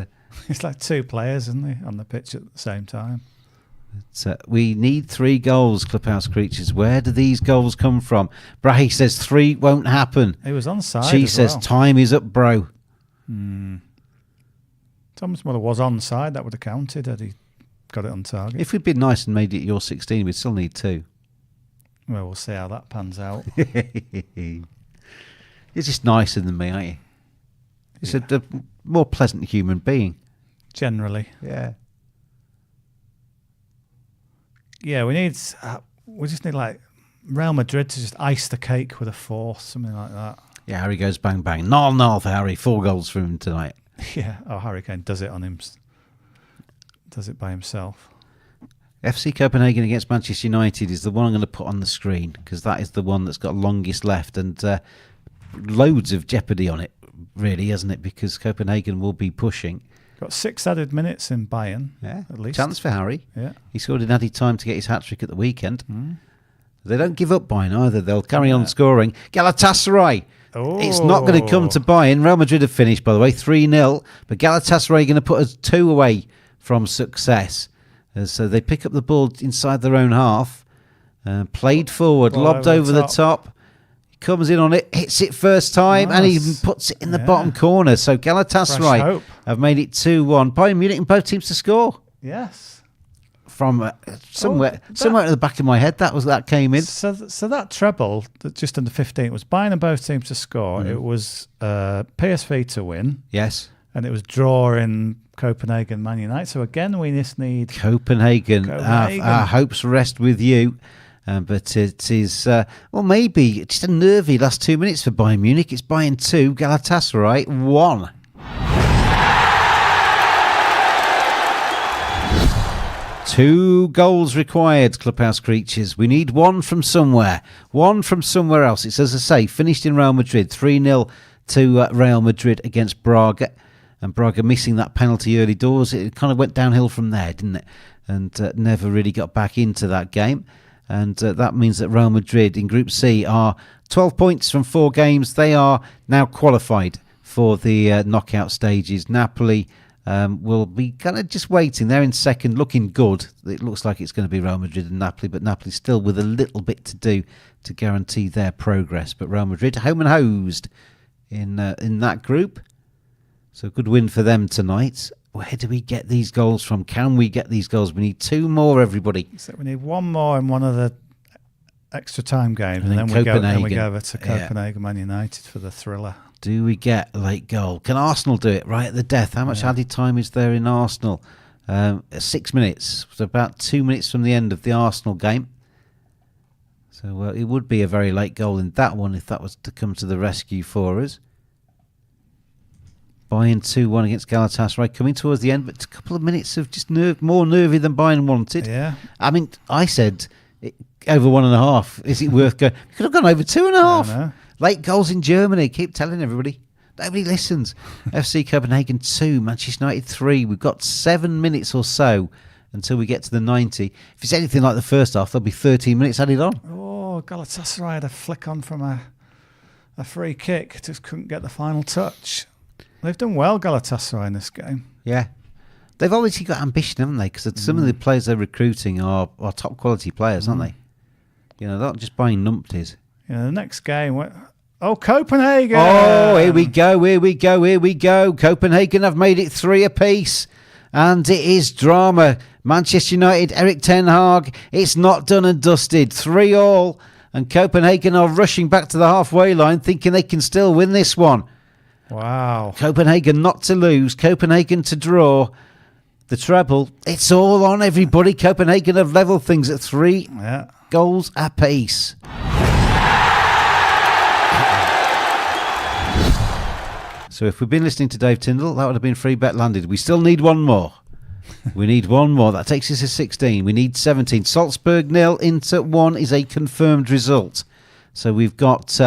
it's like 2 players, isn't he, on the pitch at the same time? We need 3 goals, Clubhouse Creatures. Where do these goals come from? Brahe says 3 won't happen. He was onside. She says time is up, bro. Thomas Muller was onside. That would have counted had he got it on target. If we'd been nice and made it your 16, we'd still need 2. Well, we'll see how that pans out. You're just nicer than me, aren't you? You're a more pleasant human being. Generally. Yeah. Yeah, we just need like Real Madrid to just ice the cake with a 4, something like that. Yeah, Harry goes bang bang. 0-0 for Harry. 4 goals for him tonight. Yeah. Oh, Harry Kane does it on him. Does it by himself. FC Copenhagen against Manchester United is the one I'm going to put on the screen, because that is the one that's got longest left and loads of jeopardy on it, really, hasn't it? Because Copenhagen will be pushing. Got 6 added minutes in Bayern, at least. Chance for Harry. Yeah. He scored in added time to get his hat-trick at the weekend. They don't give up Bayern either. They'll carry on scoring. Galatasaray. Oh. It's not going to come to Bayern. Real Madrid have finished, by the way, 3-0. But Galatasaray are going to put us 2 away from success. So they pick up the ball inside their own half. Played forward, lobbed over the top. Comes in on it, hits it first time, and he puts it in the bottom corner. So Galatasaray have made it 2-1. Bayern Munich and both teams to score. Yes. From somewhere at the back of my head, that came in. So that treble, just under 15, was Bayern and both teams to score. It was PSV to win. Yes. And it was draw in Copenhagen Man United. So again, we just need Copenhagen. Our hopes rest with you. But it is, maybe just a nervy last 2 minutes for Bayern Munich. It's Bayern 2, Galatasaray 1. Two goals required, Clubhouse Creatures. We need one from somewhere. One from somewhere else. It's, as I say, finished in Real Madrid. 3-0 to Real Madrid against Braga. And Braga missing that penalty early doors. It kind of went downhill from there, didn't it? And never really got back into that game. And that means that Real Madrid in Group C are 12 points from 4 games. They are now qualified for the knockout stages. Napoli will be kind of just waiting. They're in second, looking good. It looks like it's going to be Real Madrid and Napoli, but Napoli still with a little bit to do to guarantee their progress. But Real Madrid home and hosed in that group. So good win for them tonight. Where do we get these goals from? Can we get these goals? We need 2 more, everybody. So we need 1 more in one of the extra time games, and then we go over to Copenhagen Man United for the thriller. Do we get a late goal? Can Arsenal do it right at the death? How much added time is there in Arsenal? 6 minutes. So about 2 minutes from the end of the Arsenal game. So it would be a very late goal in that one if that was to come to the rescue for us. Bayern 2-1 against Galatasaray coming towards the end, but a couple of minutes of just more nervy than Bayern wanted. Yeah. I mean, I said over 1.5. Is it worth going? We could have gone over 2.5. Late goals in Germany. Keep telling everybody. Nobody listens. FC Copenhagen 2, Manchester United 3. We've got 7 minutes or so until we get to the 90. If it's anything like the first half, there'll be 13 minutes added on. Oh, Galatasaray had a flick on from a free kick. Just couldn't get the final touch. They've done well, Galatasaray, in this game. Yeah. They've obviously got ambition, haven't they? Because some of the players they're recruiting are top quality players, aren't they? You know, not just buying numpties. You know, the next game. Copenhagen! Oh, here we go. Copenhagen have made it 3 apiece. And it is drama. Manchester United, Erik ten Hag. It's not done and dusted. 3-3. And Copenhagen are rushing back to the halfway line, thinking they can still win this one. Wow. Copenhagen not to lose. Copenhagen to draw. The treble. It's all on everybody. Copenhagen have levelled things at 3 goals apiece. So if we'd been listening to Dave Tyndall, that would have been free bet landed. We still need one more. We need one more. That takes us to 16. We need 17. Salzburg 0, Inter 1 is a confirmed result. So we've got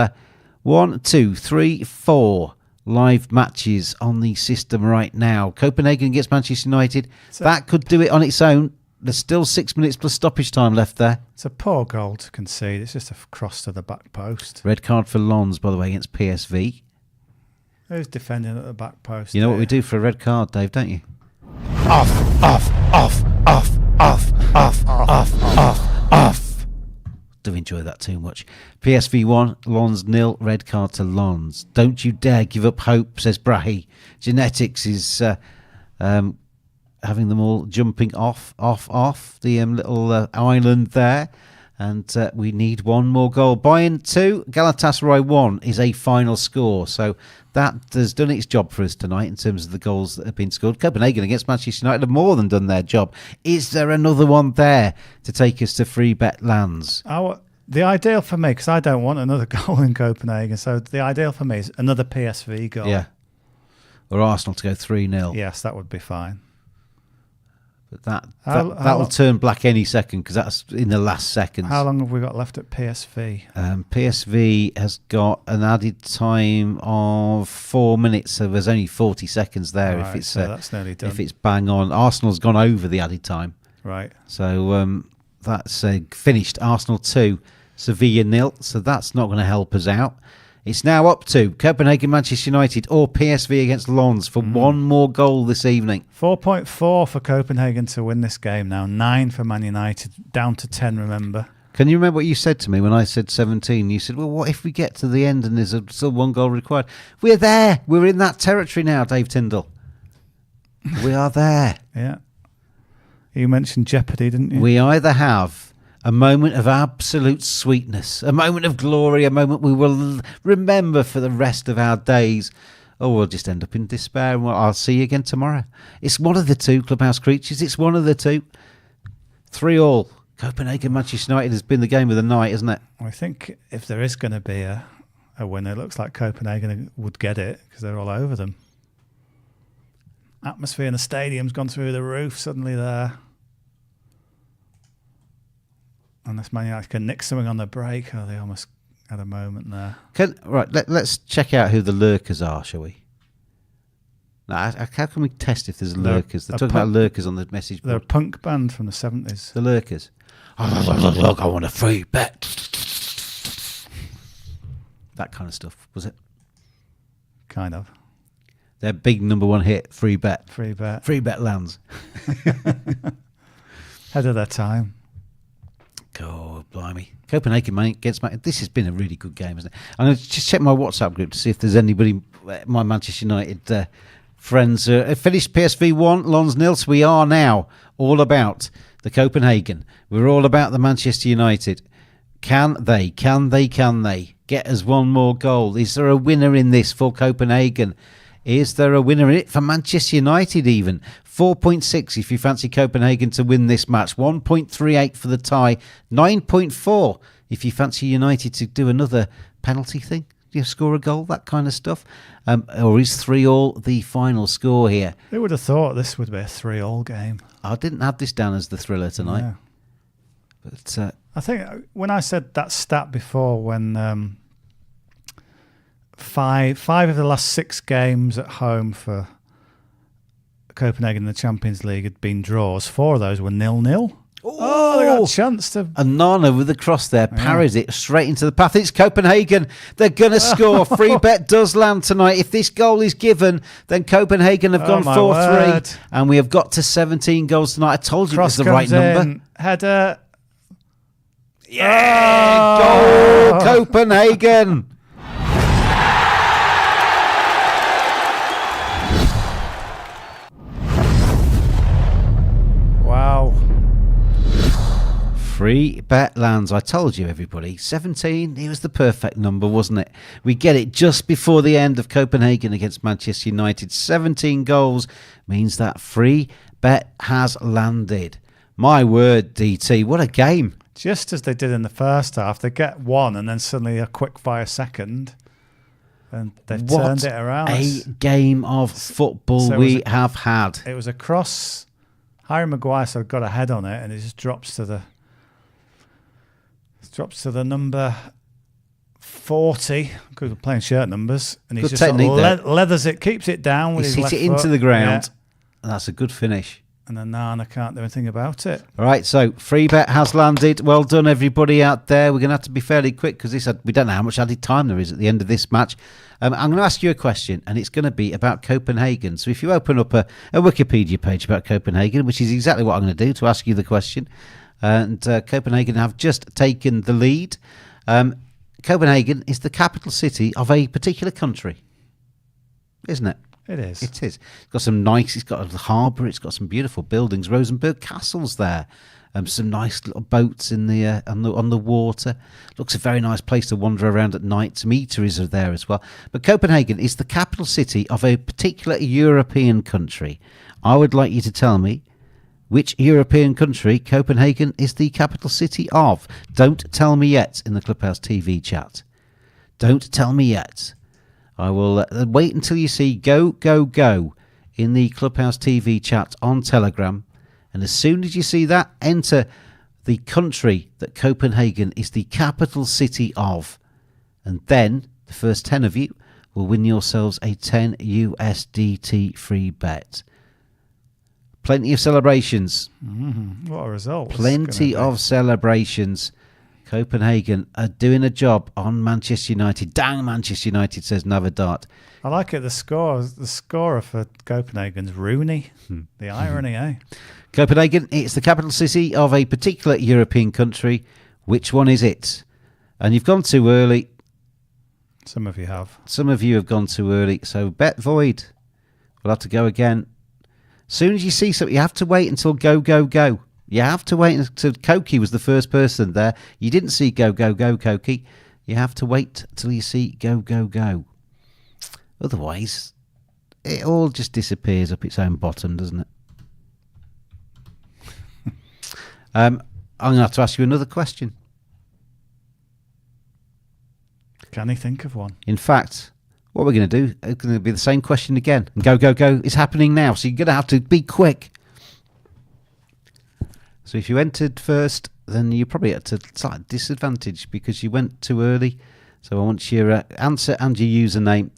1, 2, 3, 4 live matches on the system right now. Copenhagen against Manchester United. That could do it on its own. There's still 6 minutes plus stoppage time left there. It's a poor goal to concede. It's just a cross to the back post. Red card for Lons, by the way, against PSV. Who's defending at the back post? You know what we do for a red card, Dave, don't you? Off. Do enjoy that too much. PSV 1, Lons 0, red card to Lons. Don't you dare give up hope, says Brahi. Genetics is having them all jumping off the little island there. And we need one more goal. Bayern 2, Galatasaray 1 is a final score. So that has done its job for us tonight in terms of the goals that have been scored. Copenhagen against Manchester United have more than done their job. Is there another one there to take us to free bet lands? The ideal for me, because I don't want another goal in Copenhagen, so the ideal for me is another PSV goal. Yeah. Or Arsenal to go 3-0. Yes, that would be fine. But that'll turn black any second because that's in the last seconds. How long have we got left at PSV? PSV has got an added time of 4 minutes, so there's only 40 seconds there. Right, so that's nearly done. If it's bang on. Arsenal's gone over the added time. Right. So that's finished. Arsenal 2, Sevilla 0. So that's not going to help us out. It's now up to Copenhagen, Manchester United or PSV against Lons for one more goal this evening. 4.4 for Copenhagen to win this game now. 9 for Man United, down to 10, remember. Can you remember what you said to me when I said 17? You said, well, what if we get to the end and there's still one goal required? We're there. We're in that territory now, Dave Tyndall. We are there. Yeah. You mentioned jeopardy, didn't you? We either have a moment of absolute sweetness, a moment of glory, a moment we will remember for the rest of our days, or we'll just end up in despair and I'll see you again tomorrow. It's one of the two, Clubhouse creatures. It's one of the two. 3-3. Copenhagen, Manchester United has been the game of the night, isn't it? I think if there is going to be a winner, it looks like Copenhagen would get it because they're all over them. Atmosphere in the stadium's gone through the roof suddenly there. Unless Man United can nick something on the break. Oh, they almost had a moment there. Let's check out who the lurkers are, shall we? Now, how can we test if there's lurkers? They're talking about lurkers on the message board. They're a punk band from the 70s. The lurkers. Oh, look, I want a free bet. That kind of stuff, was it? Kind of. Their big number 1 hit, free bet. Free bet. Free bet lands. Ahead of their time. Oh, blimey. Copenhagen against Man. This has been a really good game, isn't it? I'm going to just check my WhatsApp group to see if there's anybody, my Manchester United friends. Finished PSV 1, Lons 0. So we are now all about the Copenhagen. We're all about the Manchester United. Can they get us one more goal? Is there a winner in this for Copenhagen? Is there a winner in it for Manchester United even? 4.6 if you fancy Copenhagen to win this match. 1.38 for the tie. 9.4 if you fancy United to do another penalty thing. You score a goal, that kind of stuff. Or is 3-3 the final score here? Who would have thought this would be a 3-3 game? I didn't have this down as the thriller tonight. Yeah. But I think when I said that stat before, when five of the last 6 games at home for Copenhagen in the Champions League had been draws. 4 of those were 0-0. Oh, they got a chance to... And Nana with the cross there parries it straight into the path. It's Copenhagen. They're going to score. Free bet does land tonight. If this goal is given, then Copenhagen have gone 4-3. And we have got to 17 goals tonight. I told you it was the right number. Header. Yeah, goal, Copenhagen. Wow. Free bet lands. I told you, everybody. 17, it was the perfect number, wasn't it? We get it just before the end of Copenhagen against Manchester United. 17 goals means that free bet has landed. My word, DT, what a game. Just as they did in the first half, they get one and then suddenly a quick fire second. And they've turned it around. A game of football we have had. It was a cross. Harry Maguire sort of got a head on it and it just drops to the number 40, because we're playing shirt numbers, and he's good just sort technique of leathers it, keeps it down with his left it into foot. the ground, and that's a good finish. And then Nana can't do anything about it. All right, so free bet has landed. Well done, everybody out there. We're going to have to be fairly quick because we don't know how much added time there is at the end of this match. I'm going to ask you a question, and it's going to be about Copenhagen. So if you open up a Wikipedia page about Copenhagen, which is exactly what I'm going to do to ask you the question, and Copenhagen have just taken the lead. Copenhagen is the capital city of a particular country, isn't it? It is. It is. It's got a harbour, it's got some beautiful buildings, Rosenborg Castle's there. Some nice little boats in the on the water. Looks a very nice place to wander around at night. Some eateries are there as well. But Copenhagen is the capital city of a particular European country. I would like you to tell me which European country Copenhagen is the capital city of. Don't tell me yet in the Clubhouse TV chat. Don't tell me yet. I will wait until you see go, go, go in the Clubhouse TV chat on Telegram. And as soon as you see that, enter the country that Copenhagen is the capital city of. And then the first 10 of you will win yourselves a 10 USDT free bet. Plenty of celebrations. What a result. Plenty of celebrations. Copenhagen are doing a job on Manchester United. Dang Manchester United, says Navadart. I like it. The scorer for Copenhagen's Rooney. The irony, eh? Copenhagen, it's the capital city of a particular European country. Which one is it? And you've gone too early. Some of you have. Some of you have gone too early. So bet void. We'll have to go again. As soon as you see something, you have to wait until go, go, go. You have to wait until Koki was the first person there. You didn't see go, go, go, Koki. You have to wait till you see go, go, go. Otherwise, it all just disappears up its own bottom, doesn't it? I'm going to have to ask you another question. Can he think of one? In fact, what we're going to do is going to be the same question again. And go, go, go is happening now. So you're going to have to be quick. So if you entered first, then you're probably at a slight disadvantage because you went too early. So I want your answer and your username.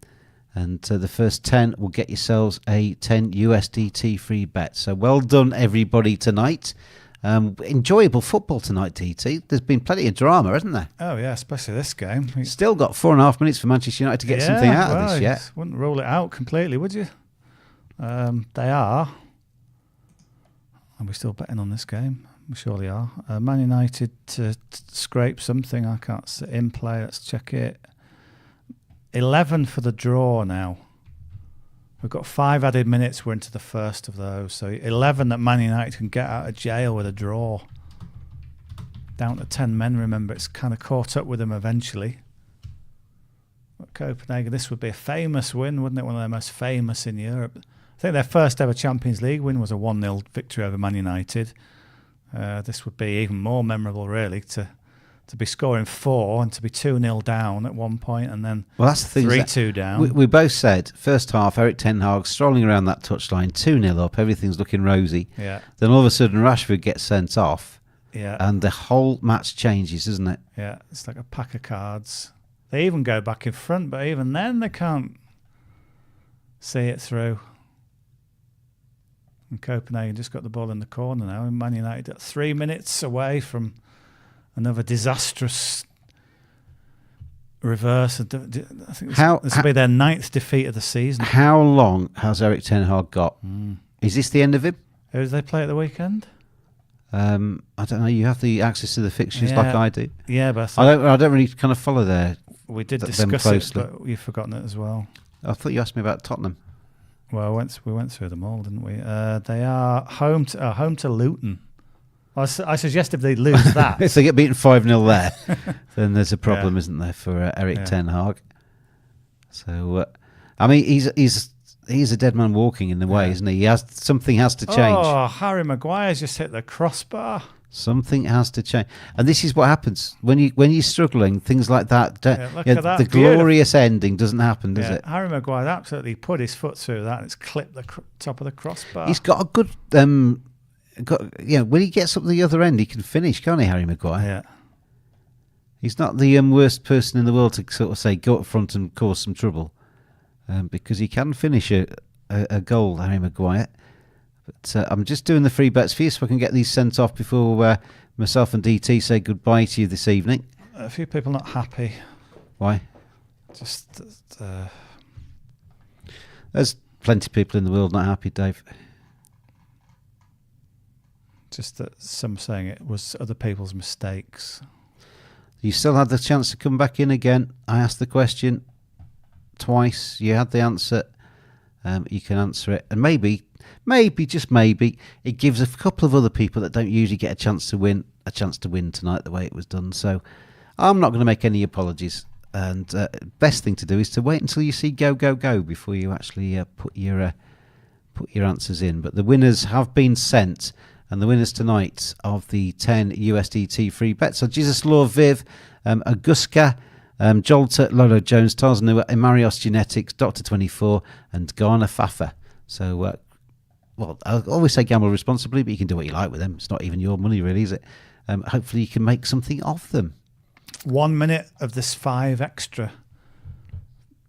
And the first 10 will get yourselves a 10 USDT free bet. So well done, everybody, tonight. Enjoyable football tonight, DT. There's been plenty of drama, hasn't there? Oh, yeah, especially this game. Still got 4.5 minutes for Manchester United to get something out of this yet. Wouldn't rule it out completely, would you? They are. Are we still betting on this game? We surely are. Man United to scrape something. I can't see in play. Let's check it. 11 for the draw now. We've got 5 added minutes. We're into the first of those. So 11 that Man United can get out of jail with a draw. Down to 10 men, remember. It's kind of caught up with them eventually. But Copenhagen, this would be a famous win, wouldn't it? One of the most famous in Europe. I think their first ever Champions League win was a 1-0 victory over Man United. This would be even more memorable, really, to be scoring 4 and to be 2-0 down at one point and then that's the thing, 3-2 down. We both said, first half, Erik ten Hag strolling around that touchline, 2-0 up, everything's looking rosy. Yeah. Then all of a sudden Rashford gets sent off. Yeah. And the whole match changes, isn't it? Yeah, it's like a pack of cards. They even go back in front, but even then they can't see it through. And Copenhagen just got the ball in the corner now. And Man United at 3 minutes away from another disastrous reverse. I think this will be their 9th defeat of the season. How long has Erik ten Hag got? Is this the end of him? Who did they play at the weekend? I don't know. You have the access to the fixtures like I do. Yeah, but I don't really kind of follow there. We did them discuss closely. it, but you've forgotten it as well. I thought you asked me about Tottenham. Well, we went through them all, didn't we? They are home to Luton. I suggested they lose that. If they get beaten 5-0 there, then there's a problem, isn't there, for Eric Ten Hag? So, I mean, he's a dead man walking in the way, isn't he? Something has to change. Oh, Harry Maguire's just hit the crossbar. Something has to change, and this is what happens when you're struggling. Things like that. Look at that. The glorious ending doesn't happen, does it? Harry Maguire absolutely put his foot through that and it's clipped the top of the crossbar. He's got a good. When he gets up the other end, he can finish, can't he, Harry Maguire? Yeah. He's not the worst person in the world to sort of say go up front and cause some trouble, because he can finish a goal, Harry Maguire. But I'm just doing the free bets for you so I can get these sent off before myself and DT say goodbye to you this evening. A few people not happy. Why? Just there's plenty of people in the world not happy, Dave. Just that some saying it was other people's mistakes. You still had the chance to come back in again. I asked the question twice. You had the answer. You can answer it. And maybe, just maybe, it gives a couple of other people that don't usually get a chance to win tonight the way it was done. So I'm not going to make any apologies. And best thing to do is to wait until you see go before you actually put your answers in. But the winners have been sent. And the winners tonight of the 10 USDT free bets are Jesus Lord Viv, Auguska, Jolter, Lolo Jones, Tarzanua, Emarios Genetics, Dr. 24, and Ghana Fafa. So, I always say gamble responsibly, but you can do what you like with them. It's not even your money, really, is it? Hopefully you can make something of them. 1 minute of this 5 extra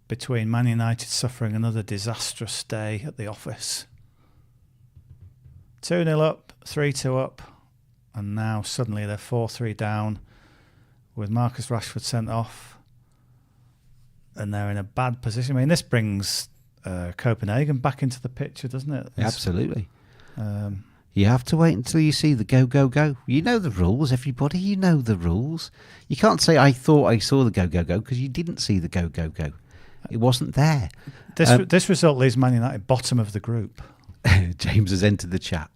between Man United suffering another disastrous day at the office. 2-0 up, 3-2 up, and now suddenly they're 4-3 down with Marcus Rashford sent off, and they're in a bad position. I mean, this brings Copenhagen back into the picture, doesn't it? Absolutely. You have to wait until you see the go. You know the rules, everybody. You know the rules. You can't say, I thought I saw the go, because you didn't see the go. It wasn't there. This result leaves Man United bottom of the group. James has entered the chat.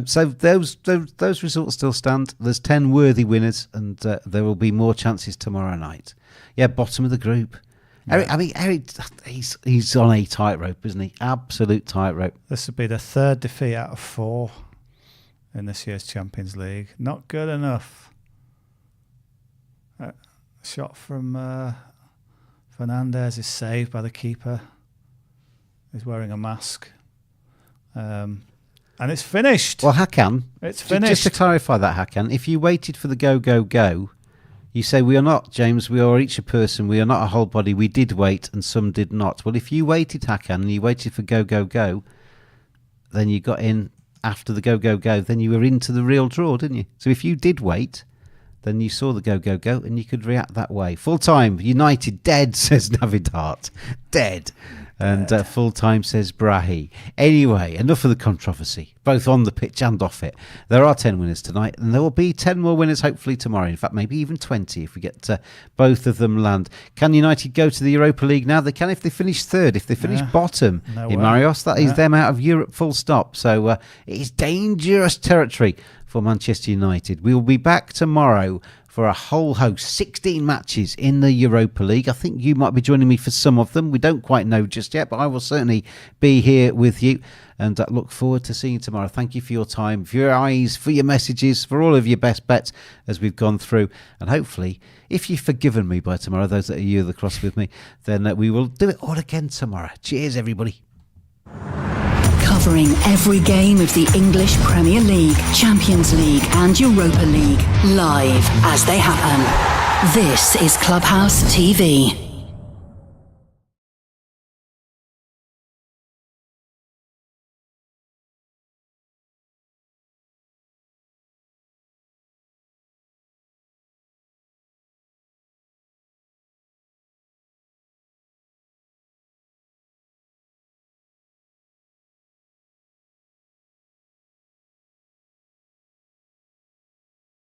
So those results still stand. There's 10 worthy winners, and there will be more chances tomorrow night. Yeah, bottom of the group. Yeah. Eric, he's on a tightrope, isn't he? Absolute tightrope. This would be the 3rd defeat out of 4 in this year's Champions League. Not good enough. Shot from Fernandez is saved by the keeper. He's wearing a mask. And it's finished. Well, Hakan. It's finished. Just to clarify that, Hakan, if you waited for the go, you say we are not, James, we are each a person, we are not a whole body. We did wait and some did not. Well, if you waited, Hakan, and you waited for go, then you got in after the go, then you were into the real draw, didn't you? So if you did wait, then you saw the go, and you could react that way. Full time, United dead, says Navidart. Dead. And full time, says Brahi. Anyway, enough of the controversy, both on the pitch and off it. There are 10 winners tonight, and there will be 10 more winners hopefully tomorrow. In fact, maybe even 20 if we get both of them land. Can United go to the Europa League now? They can if they finish 3rd. If they finish bottom in Marios, that is them out of Europe full stop. So it is dangerous territory for Manchester United. We will be back tomorrow for a whole host, 16 matches in the Europa League. I think you might be joining me for some of them. We don't quite know just yet, but I will certainly be here with you, and look forward to seeing you tomorrow. Thank you for your time, for your eyes, for your messages, for all of your best bets as we've gone through. And hopefully, if you've forgiven me by tomorrow, those that are you the cross with me, then we will do it all again tomorrow. Cheers, everybody. Covering every game of the English Premier League, Champions League and Europa League, live as they happen. This is Clubhouse TV.